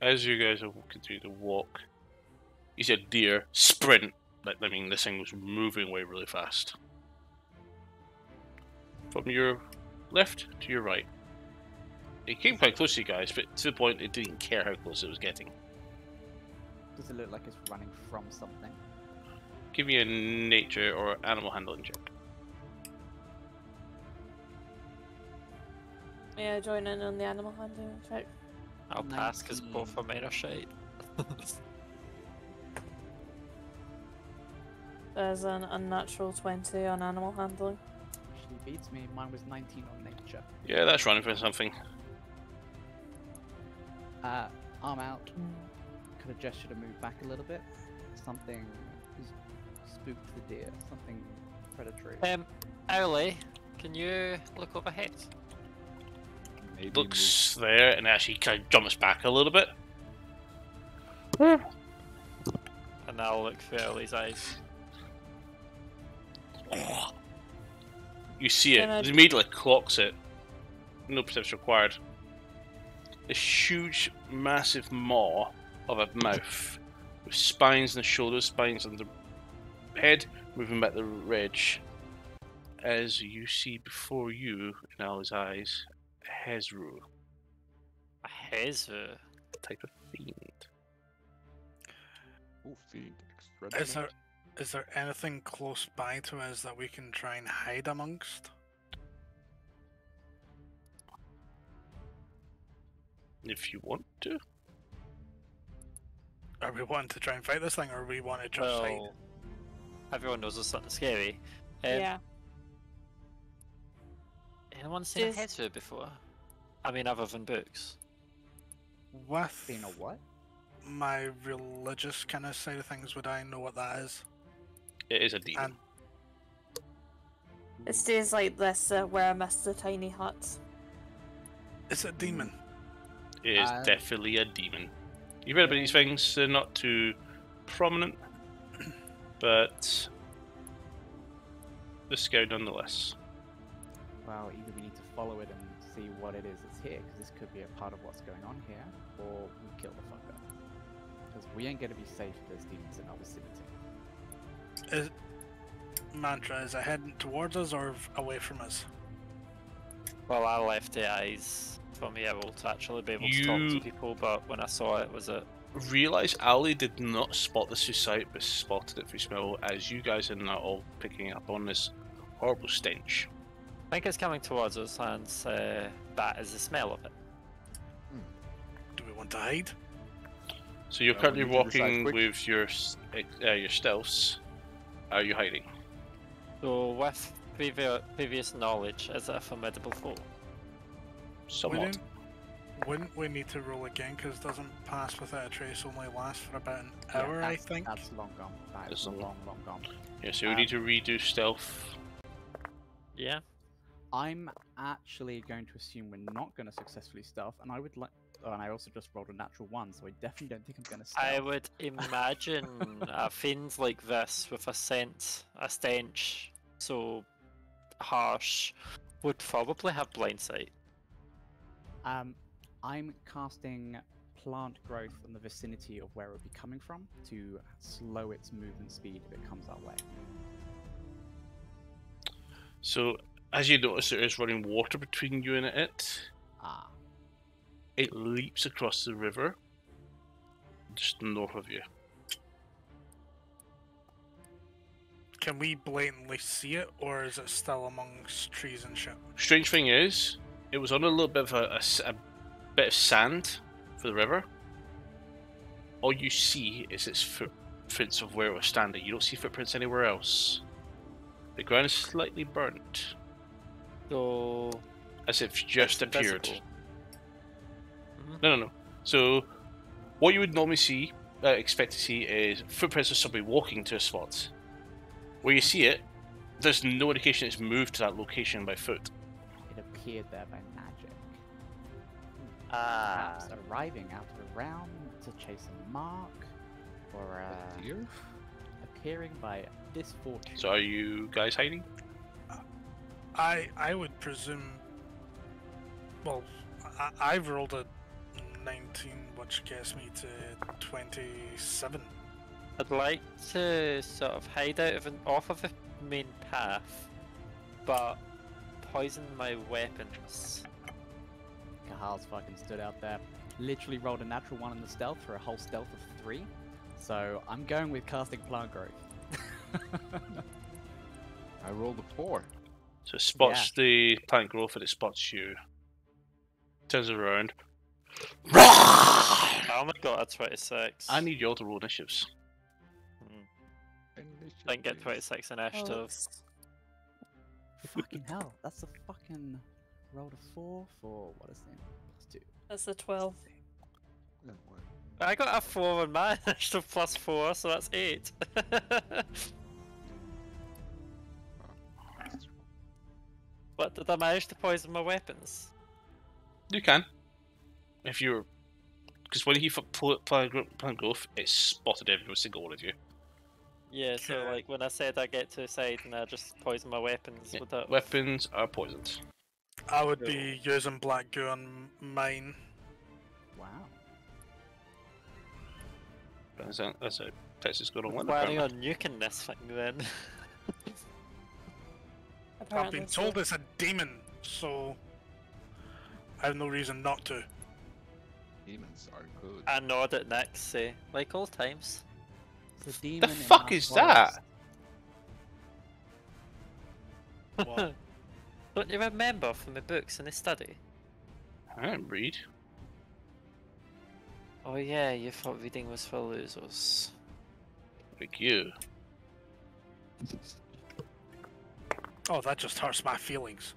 Speaker 6: well.
Speaker 1: As you guys are continue to walk, you see a deer sprint. Like, I mean, this thing was moving away really fast. From your left to your right. It came quite close to you guys, but to the point it didn't care how close it was getting.
Speaker 4: Does it look like it's running from something?
Speaker 1: Give me a nature or animal handling check.
Speaker 2: Yeah, join in on the animal handling check.
Speaker 3: I'll pass because
Speaker 4: 19.
Speaker 3: both of mine are shite.
Speaker 2: There's an unnatural 20 on animal handling.
Speaker 4: She beats me. Mine was 19 on nature.
Speaker 1: Yeah, that's running for something.
Speaker 4: Arm out. Could have gesture to move back a little bit. Something has spooked the deer. Something predatory.
Speaker 3: Owly, can you look overhead?
Speaker 6: Maybe
Speaker 1: Looks there and actually kind of jumps back a little bit.
Speaker 3: And I'll look through Owly's eyes.
Speaker 1: You see it.
Speaker 2: Can I-
Speaker 1: It immediately clocks it. No perception required. This huge massive maw of a mouth with spines on the shoulders, spines on the head, moving back the ridge. As you see before you, in Ali's eyes, Hezru,
Speaker 3: A Hezu.
Speaker 1: type of fiend.
Speaker 6: Oh, fiend. Extra
Speaker 5: Is there anything close by to us that we can try and hide amongst?
Speaker 1: If you want to.
Speaker 5: Are we wanting to try and fight this thing, or we want to just hide?
Speaker 3: Well, everyone knows it's something scary.
Speaker 2: Yeah.
Speaker 3: Anyone seen a
Speaker 2: Just-
Speaker 3: Hezu before? I mean, other than books.
Speaker 5: With
Speaker 4: Being a what?
Speaker 5: my religious kind of side of things, would I know what that is?
Speaker 1: It is a demon.
Speaker 5: And
Speaker 2: It stays like this where I missed the tiny huts.
Speaker 5: it's a demon.
Speaker 1: It is definitely a demon. You've read about these things, they're not too prominent, but they're scary nonetheless.
Speaker 4: Well, either we need to follow it and see what it is that's here, because this could be a part of what's going on here, or we kill the fucker. Because we ain't gonna be safe if there's demons in our vicinity.
Speaker 5: Is Mantra, is it heading towards us or away from us?
Speaker 3: Well, I left the eyes for me able to actually be able to talk to people, but when I saw it, was it?
Speaker 1: Realise Ali did not spot the suicide, but spotted it through smell as you guys are now all picking up on this horrible stench.
Speaker 3: I think it's coming towards us, and that is the smell of it.
Speaker 5: Do we want to hide?
Speaker 1: So you're
Speaker 6: Well,
Speaker 1: currently
Speaker 6: we need to decide
Speaker 1: walking
Speaker 6: quick.
Speaker 1: with your stealths. Are you hiding?
Speaker 3: So, with previous knowledge, is it a formidable foe?
Speaker 1: Somewhat.
Speaker 5: Wouldn't we need to roll again, because doesn't pass without a trace only last for about an
Speaker 4: Yeah,
Speaker 5: hour, I think?
Speaker 4: That's long gone. That is
Speaker 1: That's long
Speaker 4: long, long gone.
Speaker 1: Yeah, so we need to redo stealth.
Speaker 3: Yeah.
Speaker 4: I'm actually going to assume we're not going to successfully stealth, and I would like. Oh, and I also just rolled a natural one, so I definitely don't think I'm going to stealth.
Speaker 3: I would imagine fiends like this with a stench so harsh would probably have blind sight.
Speaker 4: I'm casting plant growth in the vicinity of where it would be coming from to slow its movement speed if it comes our way.
Speaker 1: So, as you notice, there is running water between you and it.
Speaker 4: Ah,
Speaker 1: It leaps across the river just north of you.
Speaker 5: Can we blatantly see it, or is it still amongst trees and shit?
Speaker 1: Strange thing is, it was on a little bit of a bit of sand for the river. All you see is its footprints of where it was standing. You don't see footprints anywhere else. The ground is slightly burnt,
Speaker 3: So
Speaker 1: as if just
Speaker 3: it's
Speaker 1: appeared.
Speaker 3: invisible.
Speaker 1: No. So, what you would normally see, expect to see, is footprints of somebody walking to a spot. Where you see it, there's no indication it's moved to that location by foot.
Speaker 4: it appeared there by magic.
Speaker 3: Ah.
Speaker 4: Perhaps arriving out of the realm to chase a mark, or
Speaker 6: Deer?
Speaker 4: appearing by misfortune.
Speaker 1: So, are you guys hiding?
Speaker 5: I would presume. Well, I've rolled a 19, which gets me to 27.
Speaker 3: I'd like to sort of hide out off of the main path, but poison my weapons.
Speaker 4: Kahal's fucking stood out there. Literally rolled a natural one in the stealth for a whole stealth of 3. So I'm going with casting plant growth.
Speaker 6: I rolled a 4.
Speaker 1: So, it spots the plant growth and it spots you. Turns around.
Speaker 3: I only got a 26.
Speaker 1: I need you all to roll initiatives.
Speaker 3: I didn't get 26 initiative.
Speaker 4: Fucking hell, that's a fucking rolled a 4 for what is it? +2.
Speaker 2: That's a 12.
Speaker 6: No, what?
Speaker 3: I got a 4 on my initiative plus 4, so that's 8. But did I manage to poison my weapons?
Speaker 1: You can. If you're. Because when he plant growth, it spotted every single one of you.
Speaker 3: Yeah, so
Speaker 5: Okay.
Speaker 3: like when I said I get to a side and I just poison my weapons
Speaker 1: Yeah,
Speaker 3: with that.
Speaker 1: weapons are poisoned.
Speaker 5: I would be using black goo on mine.
Speaker 4: Wow.
Speaker 1: That's a Texas going on one.
Speaker 3: Planning on nuking this thing then.
Speaker 5: I've
Speaker 2: Apparently
Speaker 5: been
Speaker 2: so.
Speaker 5: told it's a demon, so I have no reason not to.
Speaker 7: Demons are good.
Speaker 3: I nod at Nick, say, like old times.
Speaker 4: It's a demon
Speaker 1: The
Speaker 4: in
Speaker 1: fuck
Speaker 4: our
Speaker 1: is
Speaker 4: forest.
Speaker 1: that?
Speaker 5: What?
Speaker 3: Don't you remember from the books in the study?
Speaker 1: I don't read.
Speaker 3: Oh yeah, you thought reading was for losers.
Speaker 1: Like you.
Speaker 5: Oh, that just hurts my feelings.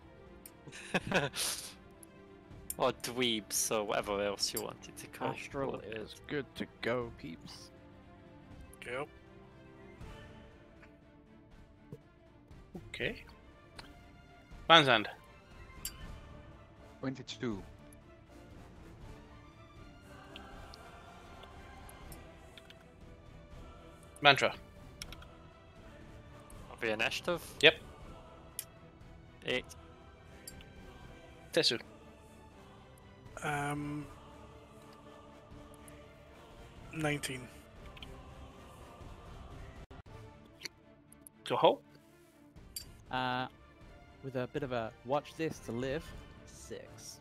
Speaker 3: Or dweebs, or whatever else you wanted to call
Speaker 4: Astral
Speaker 3: it.
Speaker 4: is good to go, peeps.
Speaker 5: Yep.
Speaker 1: Okay. Vanzand.
Speaker 6: 22.
Speaker 1: Mantra.
Speaker 3: The initiative?
Speaker 1: Yep.
Speaker 3: 8.
Speaker 1: Tetsu.
Speaker 5: 19.
Speaker 1: Toho.
Speaker 4: With a bit of a watch this to live, 6.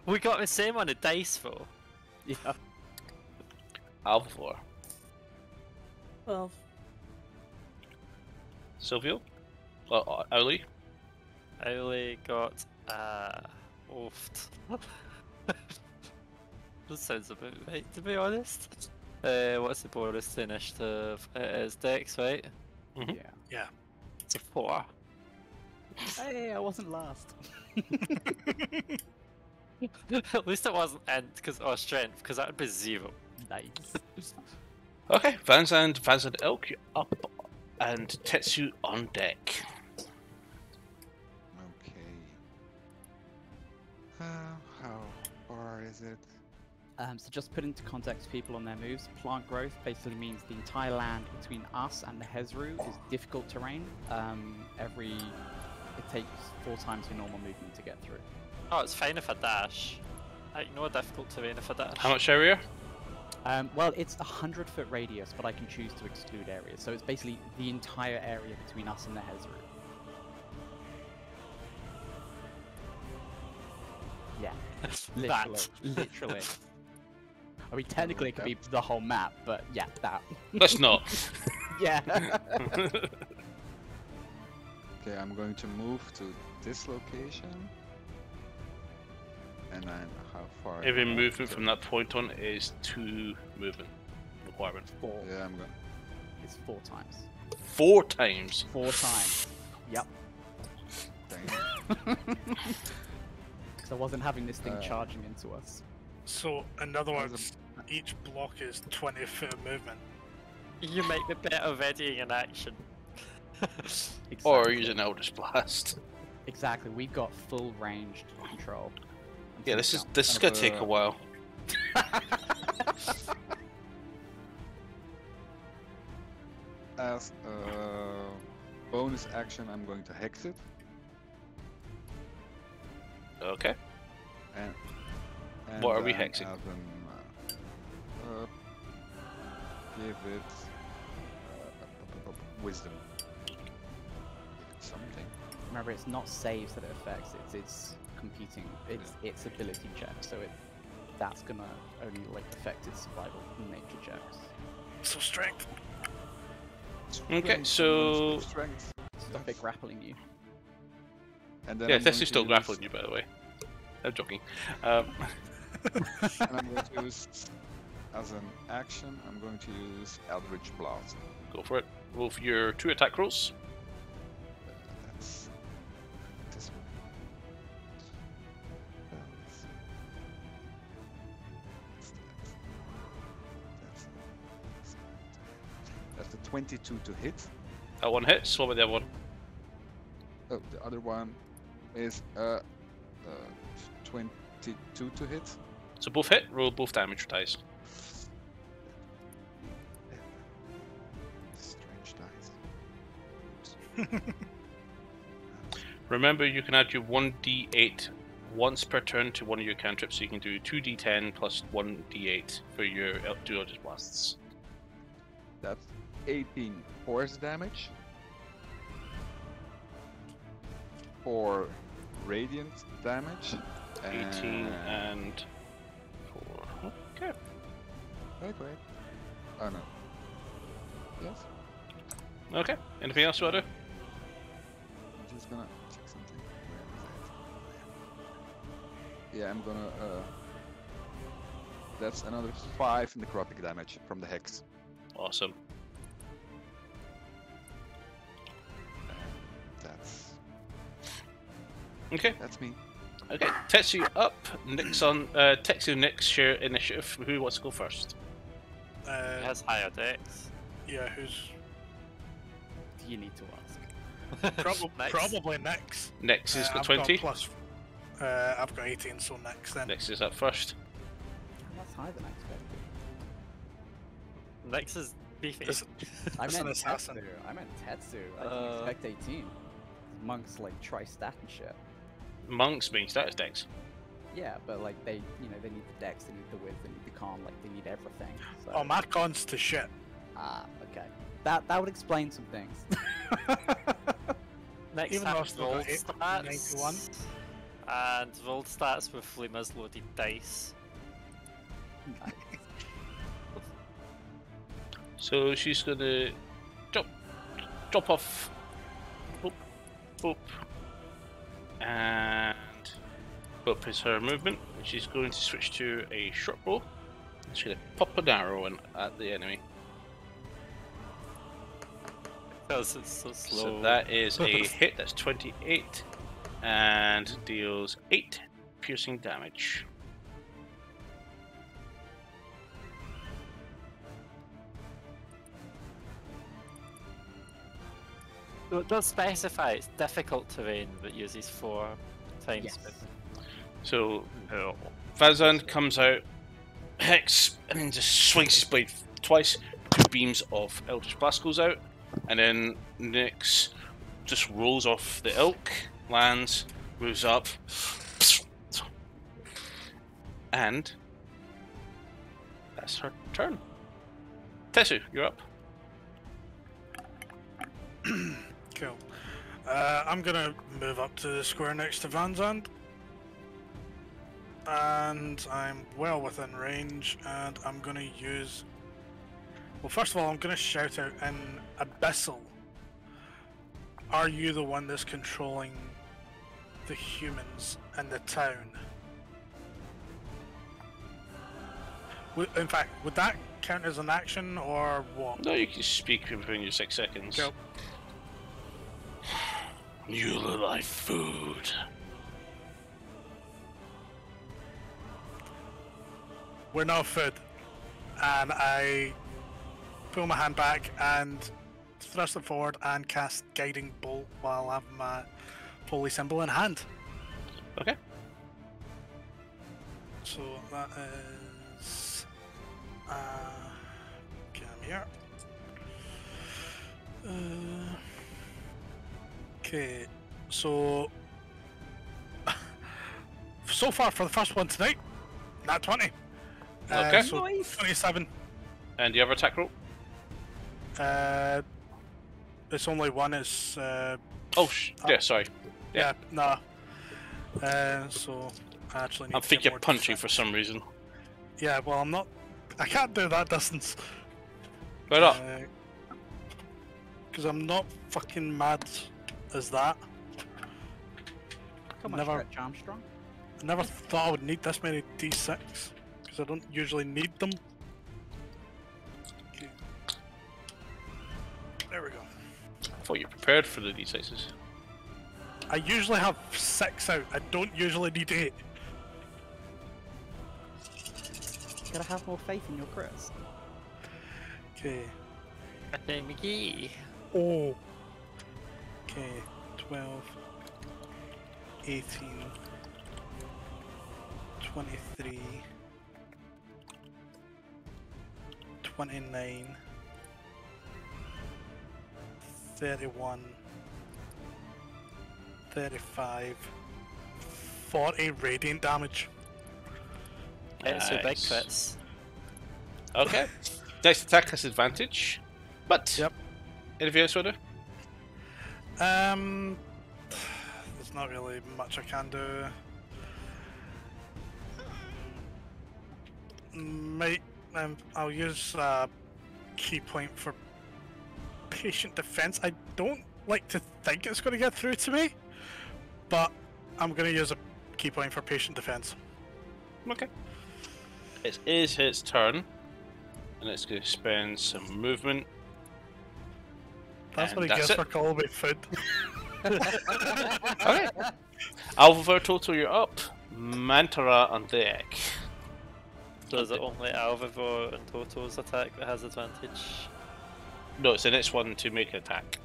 Speaker 3: We got the same on the dice though.
Speaker 4: Yeah.
Speaker 1: Alvor.
Speaker 2: 12.
Speaker 1: Silvio. Owly.
Speaker 3: I only got oofed. That sounds about right, to be honest. What's the bonus to initiative? It is Dex, right?
Speaker 1: Mhm.
Speaker 4: Yeah.
Speaker 5: Yeah.
Speaker 3: It's a 4.
Speaker 4: Hey, I wasn't last.
Speaker 3: At least it wasn't int or strength, because that would be 0.
Speaker 4: Nice.
Speaker 1: Okay. Vanzand Elk, you're up. And Tetsu on deck.
Speaker 7: Okay. How far is it?
Speaker 4: So just put into context people on their moves. Plant growth basically means the entire land between us and the Hezru is difficult terrain. It takes 4 times your normal movement to get through.
Speaker 3: Oh, it's fine if I dash. I ignore difficult terrain if I dash.
Speaker 1: How much area?
Speaker 4: Well, it's a 100-foot radius, but I can choose to exclude areas. So it's basically the entire area between us and the Hezru. Yeah, literally. Literally. I mean, technically it could be the whole map, but yeah, that.
Speaker 1: Let's not.
Speaker 4: Yeah.
Speaker 6: Okay, I'm going to move to this location. And then how far?
Speaker 1: Every
Speaker 6: am I
Speaker 1: movement
Speaker 6: to-
Speaker 1: from that point on is 2 movement requirement.
Speaker 4: 4.
Speaker 6: Yeah, I'm going.
Speaker 4: It's 4 times.
Speaker 1: 4 times.
Speaker 4: 4 times. Yep.
Speaker 6: Dang.
Speaker 4: Because I wasn't having this thing
Speaker 6: Uh,
Speaker 4: charging into us.
Speaker 5: So, in other
Speaker 6: How's
Speaker 5: words, each block is 20 foot of movement.
Speaker 3: You might be better readying an action.
Speaker 1: Or
Speaker 4: Exactly.
Speaker 1: use an Eldritch Blast.
Speaker 4: Exactly. We've got full ranged control.
Speaker 1: Yeah, this is gonna take a while.
Speaker 6: As a bonus action, I'm going to hex it.
Speaker 1: Okay.
Speaker 6: And
Speaker 1: What are we
Speaker 6: then
Speaker 1: hexing?
Speaker 6: have them, give it wisdom. Something.
Speaker 4: Remember, it's not saves that it affects. It's competing. It's ability check. So that's gonna only like affect its survival nature checks.
Speaker 5: So, strength.
Speaker 1: Okay,
Speaker 6: Strength,
Speaker 1: so
Speaker 6: strength.
Speaker 4: Stop it grappling you.
Speaker 6: And then
Speaker 1: yeah,
Speaker 6: I'm
Speaker 1: this
Speaker 6: going
Speaker 1: is
Speaker 6: to
Speaker 1: still
Speaker 6: use-
Speaker 1: grappling you, by the way. I'm joking.
Speaker 6: And I'm going to use, as an action, I'm going to use Eldritch Blast.
Speaker 1: Go for it. Roll for your 2 attack rolls.
Speaker 6: That's this one. That's the 22 to hit.
Speaker 1: That one hits. What about the other one?
Speaker 6: Oh, the other one is 22 to hit.
Speaker 1: So both hit. Roll both damage dice.
Speaker 6: Strange dice.
Speaker 1: Remember, you can add your 1d8 once per turn to one of your cantrips, so you can do 2d10 plus 1d8 for your two Eldritch Blasts.
Speaker 6: That's 18 force damage. 4 radiant damage.
Speaker 1: 18 and 4. Okay.
Speaker 6: Wait. Oh no. Yes?
Speaker 1: Okay. Anything else you want to do?
Speaker 6: I'm just gonna check something. Where is it? Yeah, I'm gonna. That's another 5 necrotic damage from the hex.
Speaker 1: Awesome.
Speaker 6: That's
Speaker 1: Okay.
Speaker 6: me.
Speaker 1: Okay. Tetsu up. Nick's on. Tetsu, Nick's share initiative. Who wants to go first?
Speaker 3: It has higher dex.
Speaker 5: Yeah, who's
Speaker 4: You need to ask.
Speaker 3: Next.
Speaker 5: probably Nix.
Speaker 1: Nix is got
Speaker 5: I've
Speaker 1: 20.
Speaker 5: Got plus, I've got 18, so Nix then.
Speaker 1: Nix is up first.
Speaker 4: That's higher than I expected.
Speaker 3: Next is beefy.
Speaker 5: It's-
Speaker 4: I
Speaker 5: It's an
Speaker 4: meant
Speaker 5: assassin.
Speaker 4: Tetsu. I didn't expect 18. Monks like tri-stat and shit.
Speaker 1: Monks being status decks.
Speaker 4: Yeah, but like they need the dex, they need the width, they need the con, like they need everything. So.
Speaker 5: Oh, my con's to shit.
Speaker 4: Ah, okay. That would explain some things.
Speaker 3: Next
Speaker 5: Even though I've
Speaker 3: has
Speaker 5: still got
Speaker 3: rolled
Speaker 5: 91.
Speaker 3: stats. And rolled stats with Flima's loaded dice.
Speaker 4: Nice.
Speaker 1: So she's gonna drop off. Boop. And boop is her movement. And she's going to switch to a short bow. She's gonna pop an arrow in at the enemy.
Speaker 3: Because it's so slow.
Speaker 1: So that is a hit. That's 28 and deals 8 piercing damage.
Speaker 3: So it does specify it's difficult terrain but uses 4 times.
Speaker 4: Yes.
Speaker 1: So Vazan comes out, hex, and then just swings his blade twice. 2 beams of Eldritch Blast goes out, and then Nyx just rolls off the elk, lands, moves up, and that's her turn. Tessu, you're up.
Speaker 5: Cool. I'm gonna move up to the square next to Vanzand. And I'm well within range, and I'm gonna use... Well, first of all, I'm gonna shout out in Abyssal. Are you the one that's controlling the humans in the town? In fact, would that count as an action, or what?
Speaker 1: No, you can speak within your 6 seconds.
Speaker 5: Cool.
Speaker 1: You look like food.
Speaker 5: We're no food. And I pull my hand back and thrust it forward and cast Guiding Bolt while I have my holy symbol in hand.
Speaker 1: Okay.
Speaker 5: So that is... come here. Okay, so... so far for the first one tonight, not 20.
Speaker 1: Okay.
Speaker 5: So 27.
Speaker 1: And the other attack roll?
Speaker 5: It's only one, it's...
Speaker 1: yeah, sorry.
Speaker 5: yeah, nah. So I actually need
Speaker 1: I
Speaker 5: to
Speaker 1: think
Speaker 5: get
Speaker 1: you're
Speaker 5: more
Speaker 1: punchy
Speaker 5: defense.
Speaker 1: for some reason.
Speaker 5: Yeah, well, I'm not... I can't do that distance.
Speaker 1: Why not?
Speaker 5: Because I'm not fucking mad as that.
Speaker 4: Come on,
Speaker 5: Never-
Speaker 4: Stretch Armstrong.
Speaker 5: I never thought I would need this many D6. Because I don't usually need them. Okay. There we go.
Speaker 1: I thought you prepared for the D6s.
Speaker 5: I usually have 6 out. I don't usually need 8.
Speaker 4: You gotta have more faith in your crits.
Speaker 5: Okay.
Speaker 3: Okay, McGee.
Speaker 5: Oh. Okay. 12. 18. 23. 29. 31. 35. 40 radiant damage.
Speaker 3: It's your big
Speaker 1: Nice.
Speaker 3: crits.
Speaker 1: Okay. Next attack has advantage. But
Speaker 5: Yep.
Speaker 1: anything else, Wonder?
Speaker 5: There's not really much I can do. I'll use key point for patient defense. I don't like to think it's going to get through to me, but I'm going to use a key point for patient defense.
Speaker 1: Okay. It is its turn, and it's going to spend some movement.
Speaker 5: That's
Speaker 1: And
Speaker 5: what he
Speaker 1: that's
Speaker 5: gets
Speaker 1: it.
Speaker 5: for calling me food.
Speaker 1: Okay. Alva, total, you're up. Mantara on deck.
Speaker 3: So is it only Alvivore and Toto's attack that has advantage?
Speaker 1: No, it's the next one to make an attack.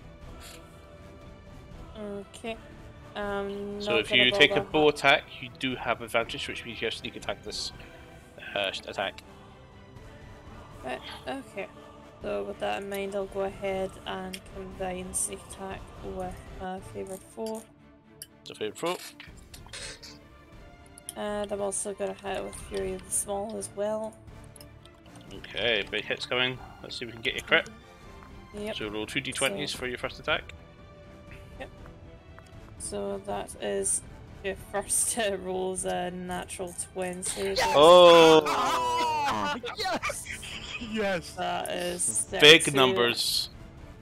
Speaker 2: Okay.
Speaker 1: So if you take a bow attack, you do have advantage, which means you have sneak attack this attack.
Speaker 2: Right, okay. So with that in mind, I'll go ahead and combine sneak attack with favoured foe.
Speaker 1: So favorite foe.
Speaker 2: And I'm also going to hit it with Fury of the Small as well.
Speaker 1: Okay, big hits coming. Let's see if we can get your crit.
Speaker 2: Yep.
Speaker 1: So roll 2 d20s for your first attack.
Speaker 2: So that is your first rolls a natural 20.
Speaker 1: Oh!
Speaker 4: Yes!
Speaker 5: Yes.
Speaker 2: That is
Speaker 1: Big
Speaker 2: 32.
Speaker 1: numbers.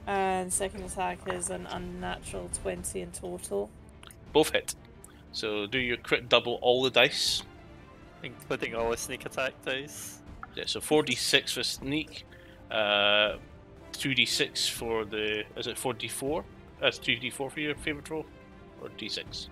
Speaker 2: And second attack is an unnatural 20 in total.
Speaker 1: Both hit. So do your crit double all the dice.
Speaker 3: Including all the sneak attack dice.
Speaker 1: Yeah, so 4d6 for sneak. 2d6 for the... Is it 4d4? That's 2d4 for your favourite roll? Or d6?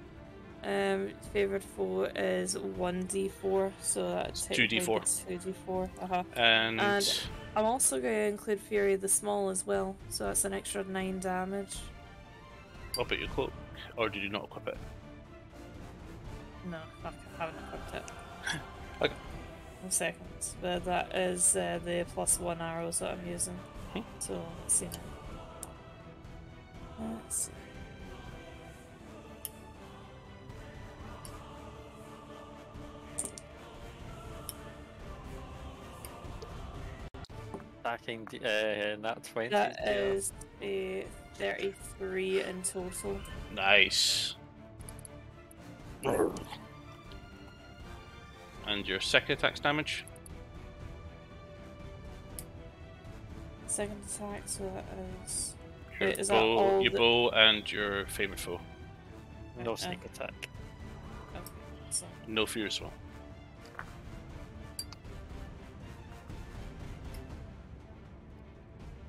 Speaker 2: Favoured foe is 1d4, so that's
Speaker 1: 2d4.
Speaker 2: 2d4.
Speaker 1: And
Speaker 2: I'm also going to include Fury of the Small as well, so that's an extra 9 damage.
Speaker 1: what about your cloak? Or did you not equip it?
Speaker 2: No, fuck, I haven't equipped it.
Speaker 1: Okay.
Speaker 2: 1 second. But that is the +1 arrows that I'm using.
Speaker 1: Hmm.
Speaker 2: So let's see now. Let's see.
Speaker 3: Attacking nat 20.
Speaker 2: That is a 33 in total.
Speaker 1: Nice. And your second attack's damage?
Speaker 2: Second attack, so that is.
Speaker 1: Your
Speaker 2: Wait, is that
Speaker 1: bow,
Speaker 2: all
Speaker 1: your
Speaker 2: the-
Speaker 1: bow and your favourite foe.
Speaker 3: No
Speaker 2: Okay.
Speaker 3: sneak attack.
Speaker 2: Okay, so
Speaker 1: No fear as well.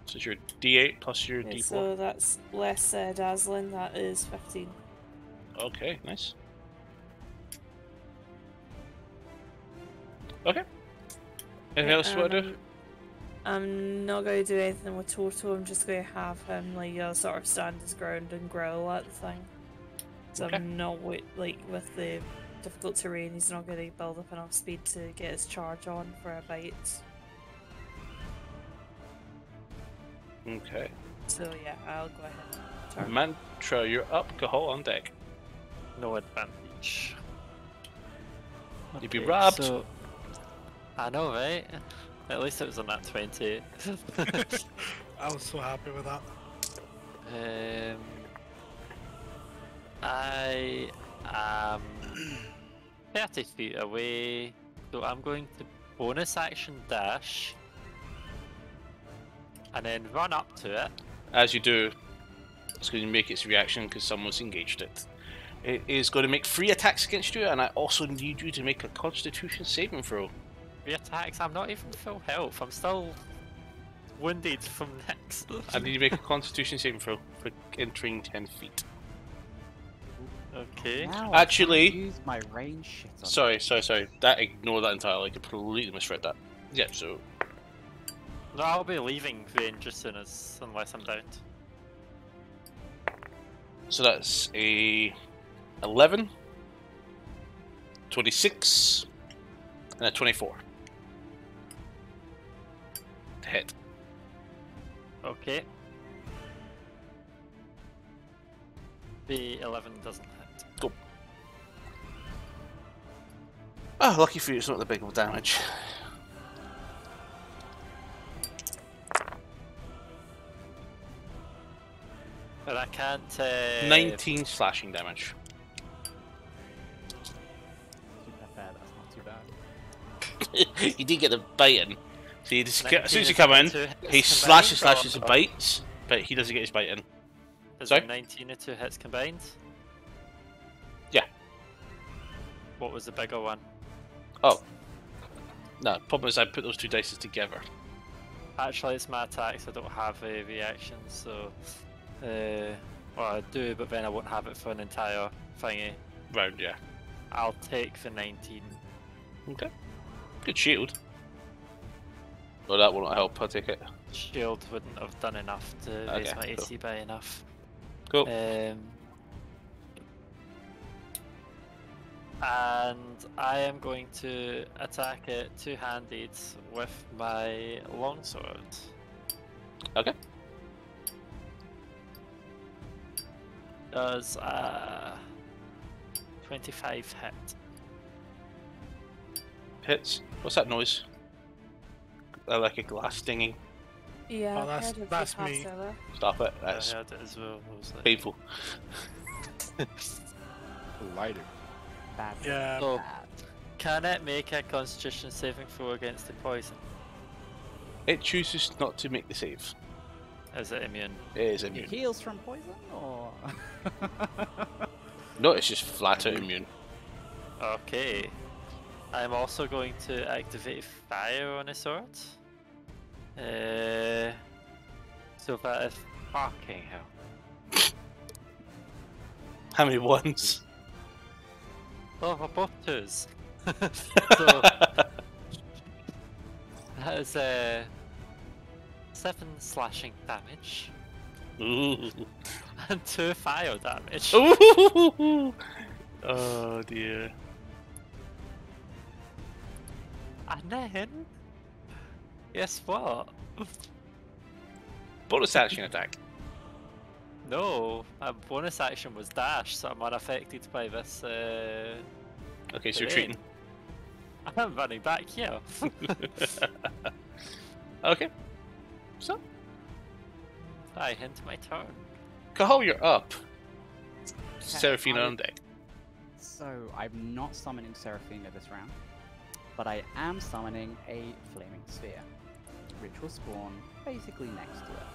Speaker 1: So it's your d8 plus your
Speaker 2: okay,
Speaker 1: d4.
Speaker 2: so that's less dazzling. That is 15.
Speaker 1: Okay, nice. Okay. Anything else you want to do?
Speaker 2: I'm not going to do anything with Toto. I'm just going to have him like sort of stand his ground and growl at the thing. So
Speaker 1: Okay.
Speaker 2: I'm not like with the difficult terrain. He's not going to build up enough speed to get his charge on for a bite.
Speaker 1: Okay.
Speaker 2: So yeah, I'll go ahead and turn.
Speaker 1: Mantra, you're up. Cahal on deck.
Speaker 3: No advantage.
Speaker 1: You'd be robbed.
Speaker 3: So, I know, right? At least it was on that 20.
Speaker 5: I was so happy with that.
Speaker 3: I am 30 feet away, so I'm going to bonus action dash and then run up to it.
Speaker 1: As you do, it's going to make its reaction because someone's engaged it. It is going to make 3 attacks against you, and I also need you to make a Constitution saving throw.
Speaker 3: 3 attacks, I'm not even full health, I'm still wounded from next.
Speaker 1: I need you to make a Constitution saving throw for entering 10 feet.
Speaker 3: Okay.
Speaker 4: Now I
Speaker 1: Actually-
Speaker 4: can't use my range shit on
Speaker 1: Sorry. Ignore that entirely. I completely misread that. Yeah, so
Speaker 3: No, I'll be leaving range as soon as, unless I'm downed.
Speaker 1: So that's a 11, 26, and a 24. To hit.
Speaker 3: Okay. The 11 doesn't hit.
Speaker 1: Go. Oh, lucky for you, it's not the big of damage.
Speaker 3: But I can't.
Speaker 1: 19 slashing damage.
Speaker 4: Super fair, that's not too bad.
Speaker 1: You did get the bite in. So you just as soon as you
Speaker 3: 19
Speaker 1: come in,
Speaker 3: is two hits
Speaker 1: he slashes,
Speaker 3: combined,
Speaker 1: slashes, and
Speaker 3: or-
Speaker 1: bites, but he doesn't get his bite in.
Speaker 3: Is
Speaker 1: Sorry?
Speaker 3: it 19 or 2 hits combined?
Speaker 1: Yeah.
Speaker 3: What was the bigger one?
Speaker 1: Oh. No, problem is I put those two dices together.
Speaker 3: Actually, it's my attacks. I don't have a reaction, so. Well, I do, but then I won't have it for an entire thingy.
Speaker 1: Round, yeah.
Speaker 3: I'll take the 19.
Speaker 1: Okay. Good shield. Oh, that will not help, I'll take it.
Speaker 3: Shield wouldn't have done enough to raise
Speaker 1: Okay,
Speaker 3: my
Speaker 1: cool.
Speaker 3: AC by enough.
Speaker 1: Cool.
Speaker 3: And I am going to attack it two-handed with my longsword.
Speaker 1: Okay.
Speaker 3: Does 25 hit?
Speaker 1: Hits. What's that noise? Like a glass dinging.
Speaker 2: Yeah,
Speaker 5: Oh,
Speaker 2: I've
Speaker 5: that's-
Speaker 2: heard of
Speaker 5: that's
Speaker 2: the
Speaker 5: me.
Speaker 2: Passover.
Speaker 1: Stop it.
Speaker 3: I
Speaker 1: That's
Speaker 3: heard it as well. I was like,
Speaker 1: painful.
Speaker 6: Lighter.
Speaker 4: Bad.
Speaker 5: Yeah.
Speaker 3: So,
Speaker 4: Bad.
Speaker 3: can it make a Constitution saving throw against the poison?
Speaker 1: It chooses not to make the save.
Speaker 3: Is it immune?
Speaker 1: It is
Speaker 4: It
Speaker 1: immune.
Speaker 4: heals from poison, or
Speaker 1: No, it's just flat out immune.
Speaker 3: Okay. I'm also going to activate fire on a sword. So that is fucking hell.
Speaker 1: How many ones?
Speaker 3: Oh, for both twos. So that is 7 slashing damage
Speaker 1: Ooh.
Speaker 3: and 2 fire damage.
Speaker 1: Ooh. Oh dear.
Speaker 3: And then, guess what?
Speaker 1: Bonus action attack.
Speaker 3: No, my bonus action was dash, so I'm unaffected by this.
Speaker 1: Okay, so you're
Speaker 3: terrain.
Speaker 1: treating.
Speaker 3: I'm running back here.
Speaker 1: Okay. So,
Speaker 3: I hint my turn.
Speaker 1: Cahal, you're up.
Speaker 4: Okay,
Speaker 1: Seraphina
Speaker 4: I-
Speaker 1: on deck.
Speaker 4: So I'm not summoning Seraphina this round, but I am summoning a flaming sphere, which will spawn basically next to it.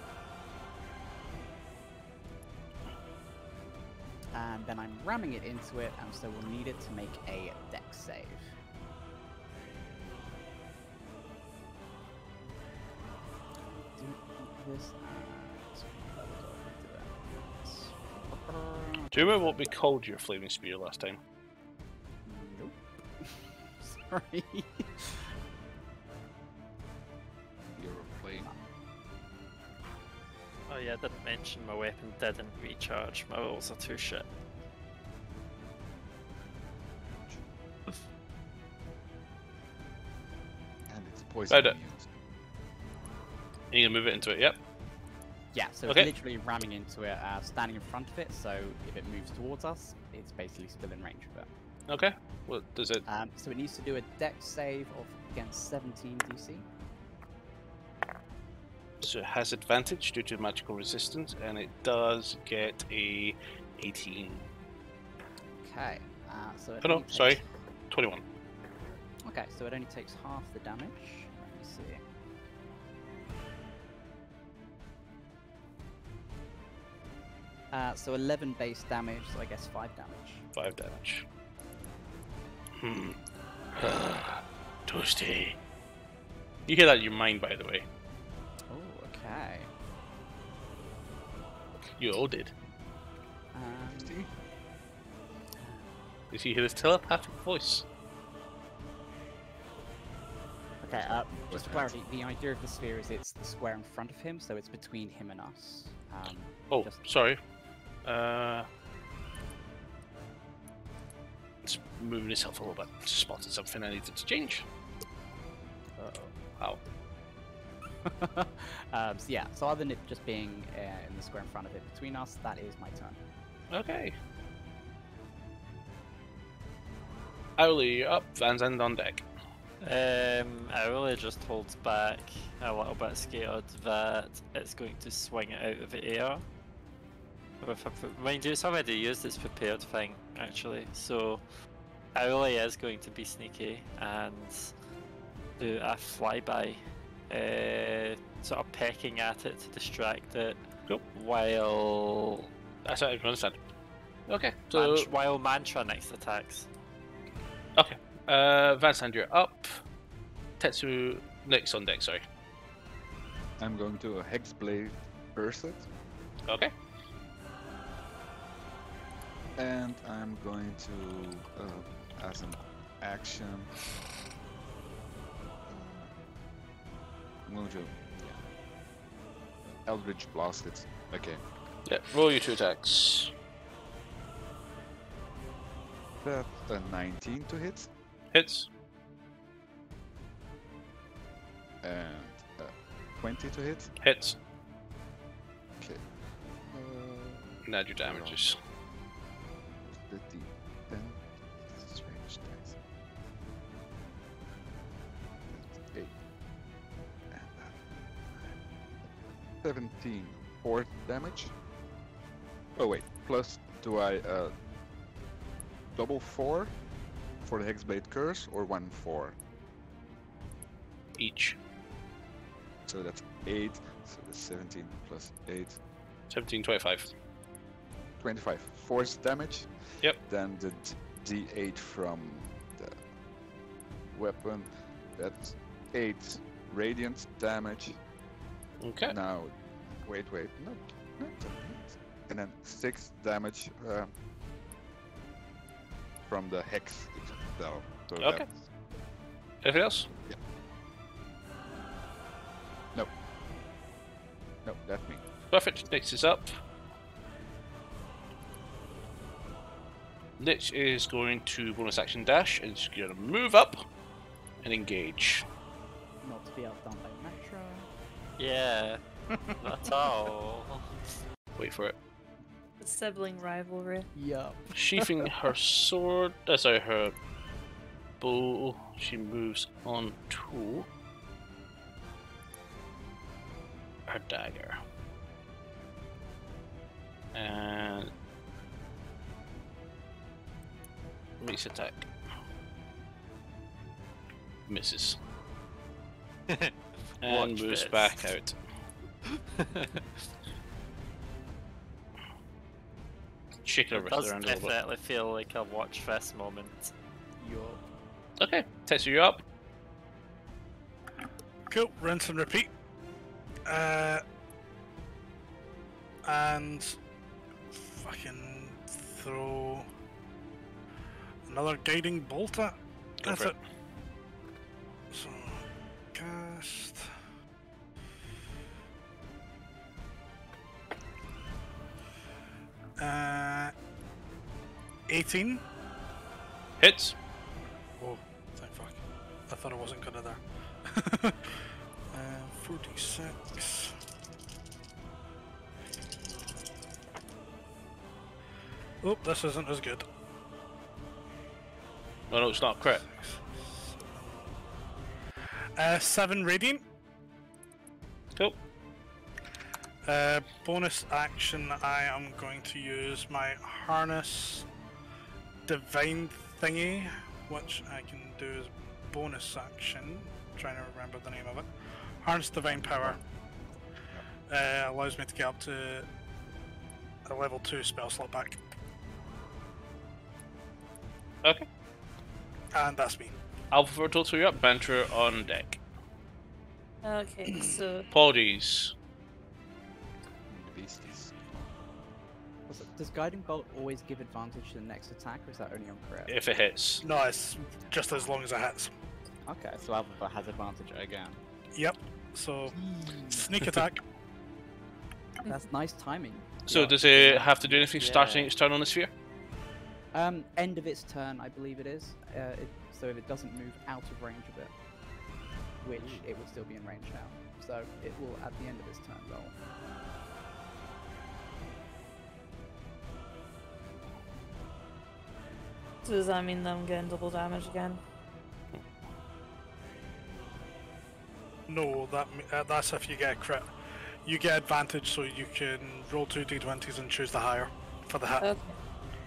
Speaker 4: And then I'm ramming it into it, and so we'll need it to make a dex save. Do this,
Speaker 1: Do you remember what we called your flaming spear last time?
Speaker 4: Nope. Sorry.
Speaker 7: You're playing.
Speaker 3: Oh yeah, I didn't mention my weapon didn't recharge. My rolls are too shit.
Speaker 7: And it's poison
Speaker 1: Right,
Speaker 7: immune.
Speaker 1: You can move it into it, yep.
Speaker 4: Yeah, so
Speaker 1: Okay.
Speaker 4: it's literally ramming into it, standing in front of it, so if it moves towards us, it's basically still in range of it.
Speaker 1: Okay. What does it?
Speaker 4: So it needs to do a dex save of against 17 DC.
Speaker 1: So it has advantage due to magical resistance, and it does get a 18.
Speaker 4: Okay, so it
Speaker 1: Oh no,
Speaker 4: only
Speaker 1: sorry,
Speaker 4: takes-
Speaker 1: 21.
Speaker 4: Okay, so it only takes half the damage. Let me see. So 11 base damage, so I guess 5 damage.
Speaker 1: 5 damage. Toasty. You hear that in your mind, by the way.
Speaker 4: Oh, okay.
Speaker 1: You all did.
Speaker 4: Um,
Speaker 1: Did you hear this telepathic voice?
Speaker 4: okay, just for clarity, the idea of the sphere is it's the square in front of him, so it's between him and us.
Speaker 1: Oh,
Speaker 4: Just-
Speaker 1: sorry. It's moving itself a little bit. Spotted something I needed to change. Ow.
Speaker 4: So yeah, so other than it just being in the square in front of it between us, that is my turn.
Speaker 1: Okay. Owly, you're up. Van Zandt on deck.
Speaker 3: Owly just holds back a little bit scared that it's going to swing it out of the air. Mind you, it's already used its prepared thing, actually, so Owly is going to be sneaky and do a flyby, sort of pecking at it to distract it,
Speaker 1: Cool.
Speaker 3: while
Speaker 1: That's what I understand. Okay, so
Speaker 3: while Mantra next attacks.
Speaker 1: Van Zandt, you're up. Tetsu next on deck. Sorry.
Speaker 6: I'm going to Hexblade burst it,
Speaker 1: Okay.
Speaker 6: and I'm going to, as an action, I'm going to Eldritch Blast it. Okay.
Speaker 1: Yeah. Roll your 2 attacks.
Speaker 6: That's a 19 to hit,
Speaker 1: Hits.
Speaker 6: and 20 to hit.
Speaker 1: Hits.
Speaker 6: Okay.
Speaker 1: And add your damages.
Speaker 6: The D10. Strange dice. That's 8. And 17 4 damage. Oh wait, plus do I double 4 for the Hexblade Curse or 1 4?
Speaker 1: Each.
Speaker 6: So that's 8. So that's 17 plus 8.
Speaker 1: 17, 25.
Speaker 6: 25 force damage.
Speaker 1: Yep.
Speaker 6: Then the D8 from the weapon. That's 8 radiant damage.
Speaker 1: Okay.
Speaker 6: Now, wait, not that. And then 6 damage from the hex itself. So
Speaker 1: Okay.
Speaker 6: that's-
Speaker 1: Anything else?
Speaker 6: No, that's me.
Speaker 1: Perfect. Next is up. Lich is going to bonus action dash and is going to move up and engage.
Speaker 4: Not to be outdone by Metro.
Speaker 3: Yeah, not at all.
Speaker 1: Wait for it.
Speaker 2: Sibling rivalry.
Speaker 4: Yup.
Speaker 1: Sheathing her sword, her bow, she moves on to her dagger. And mace attack. Misses. And
Speaker 3: Watch
Speaker 1: moves
Speaker 3: this.
Speaker 1: back out. Shake her
Speaker 3: It
Speaker 1: wrist
Speaker 3: does
Speaker 1: around a little bit.
Speaker 3: definitely feel like a watch this moment.
Speaker 4: Yup.
Speaker 1: Okay, Tetsu, you're up.
Speaker 5: Cool, rinse and repeat. And fucking throw another guiding bolt at.
Speaker 1: Go
Speaker 5: That's
Speaker 1: for
Speaker 5: it. So cast. Uh, 18.
Speaker 1: Hits.
Speaker 5: Oh, thank fuck. I thought I wasn't gonna there. 46. Oh, this isn't as good.
Speaker 1: Oh no, it's not crit.
Speaker 5: 7 radiant.
Speaker 1: Cool.
Speaker 5: Bonus action, I am going to use my harness divine thingy, which I can do as bonus action. Trying to remember the name of it. Harness divine power. Allows me to get up to a level 2 spell slot back.
Speaker 1: Okay.
Speaker 5: And that's me.
Speaker 1: Alpha Total, you're up. Banter on deck.
Speaker 2: Okay, so
Speaker 1: Apologies.
Speaker 6: Beasties.
Speaker 4: Does Guiding Bolt always give advantage to the next attack, or is that only on crit?
Speaker 1: If it hits.
Speaker 5: No, it's just as long as it hits.
Speaker 4: Okay, so Alpha has advantage again.
Speaker 5: Yep. So, sneak attack.
Speaker 4: That's nice timing.
Speaker 1: So does it have to do anything starting its turn on the sphere?
Speaker 4: End of its turn, I believe it is. So if it doesn't move out of range of it, which it will still be in range now. So it will, at the end of its turn, roll.
Speaker 2: So does that mean that I'm getting double damage again?
Speaker 5: No, that's if you get a crit. You get advantage, so you can roll 2 d20s and choose the higher for the hit.
Speaker 2: Okay.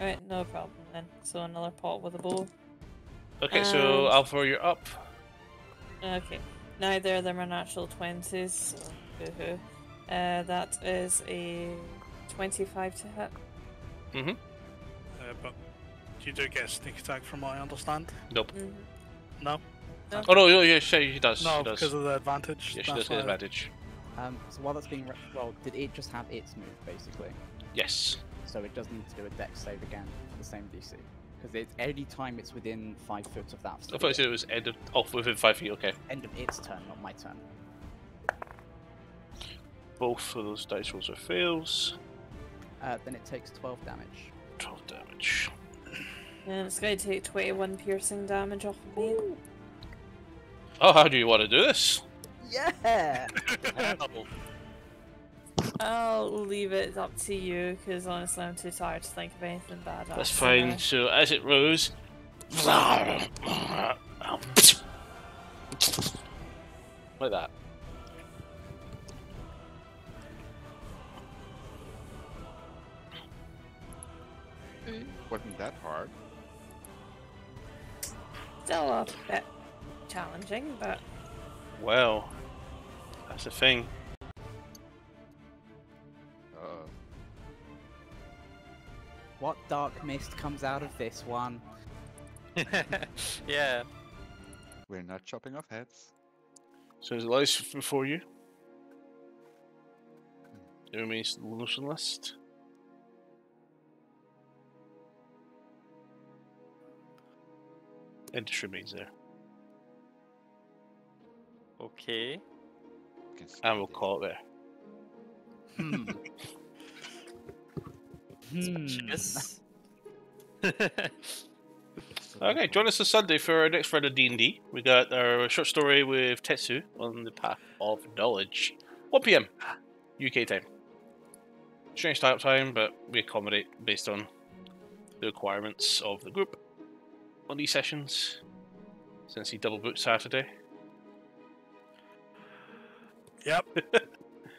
Speaker 2: Alright, no problem then. So another pot with a bow.
Speaker 1: Okay, so
Speaker 2: And-
Speaker 1: Alpha, you're up.
Speaker 2: Okay. Neither of them are natural 20s, so hoo-hoo. That is a 25 to hit.
Speaker 1: Mm-hmm.
Speaker 5: But you do get a sneak attack from what I understand.
Speaker 1: Nope.
Speaker 2: Mhm.
Speaker 5: No?
Speaker 1: Oh no, yeah, she does.
Speaker 5: No,
Speaker 1: she does.
Speaker 5: because of the advantage.
Speaker 1: Yeah, she
Speaker 5: that's
Speaker 1: does get
Speaker 5: why-
Speaker 1: advantage.
Speaker 4: So while that's being rolled, did it just have its move basically?
Speaker 1: Yes.
Speaker 4: So it does need to do a dex save again, the same DC. Because it's any time it's within 5 foot of that.
Speaker 1: I thought you said it was end of within 5 feet. Okay.
Speaker 4: End of its turn, not my turn.
Speaker 1: Both of those dice rolls are fails.
Speaker 4: Then it takes 12 damage.
Speaker 1: 12 damage.
Speaker 2: And it's going to take 21 piercing damage off of me.
Speaker 1: Oh, how do you want to do this?
Speaker 4: Yeah!
Speaker 2: I'll leave it up to you, because honestly I'm too tired to think of anything bad.
Speaker 1: That's
Speaker 2: after
Speaker 1: fine.
Speaker 2: now.
Speaker 1: So as it rose, like that.
Speaker 6: Wasn't that hard?
Speaker 2: Still a bit challenging, but
Speaker 1: Well, that's the thing.
Speaker 4: What dark mist comes out of this one?
Speaker 3: Yeah.
Speaker 6: We're not chopping off heads.
Speaker 1: So it lies before you. It remains motionless. It just remains there.
Speaker 3: Okay.
Speaker 6: You can see
Speaker 1: And we'll
Speaker 6: it.
Speaker 1: call it there.
Speaker 4: Hmm.
Speaker 3: Yes.
Speaker 1: Okay, join us this Sunday for our next round of D&D. We got our short story with Tetsu on the Path of Knowledge. 1 PM UK time. Strange start time, but we accommodate based on the requirements of the group on these sessions. Since he double booked Saturday.
Speaker 5: Yep.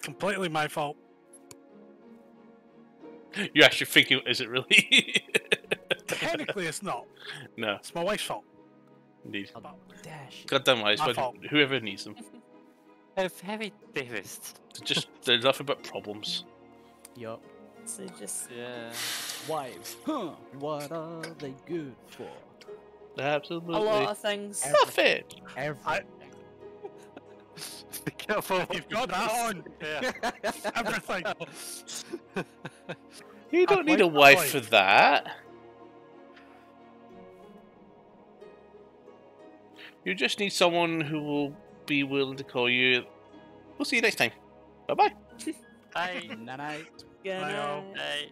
Speaker 5: Completely my fault.
Speaker 1: You're actually thinking, is it really?
Speaker 5: Technically, it's not.
Speaker 1: No,
Speaker 5: It's my wife's fault.
Speaker 1: indeed.
Speaker 4: Dash.
Speaker 1: Goddamn lies,
Speaker 5: My
Speaker 1: but
Speaker 5: fault.
Speaker 1: whoever needs them.
Speaker 3: Very Davis.
Speaker 1: They're nothing but problems.
Speaker 4: Yup.
Speaker 2: so just
Speaker 3: Yeah.
Speaker 4: Wives. Huh. What are they good for?
Speaker 1: Absolutely.
Speaker 2: a lot of things.
Speaker 1: Nothing.
Speaker 4: Everything.
Speaker 3: Be careful.
Speaker 5: You've got that on.
Speaker 3: Yeah.
Speaker 5: Everything.
Speaker 1: You don't need a
Speaker 5: like that
Speaker 1: wife
Speaker 5: wife.
Speaker 1: for that. You just need someone who will be willing to call you. We'll see you next time. Bye bye.
Speaker 3: Bye.
Speaker 4: Night.
Speaker 2: Good
Speaker 5: I know.
Speaker 2: night.
Speaker 3: Bye.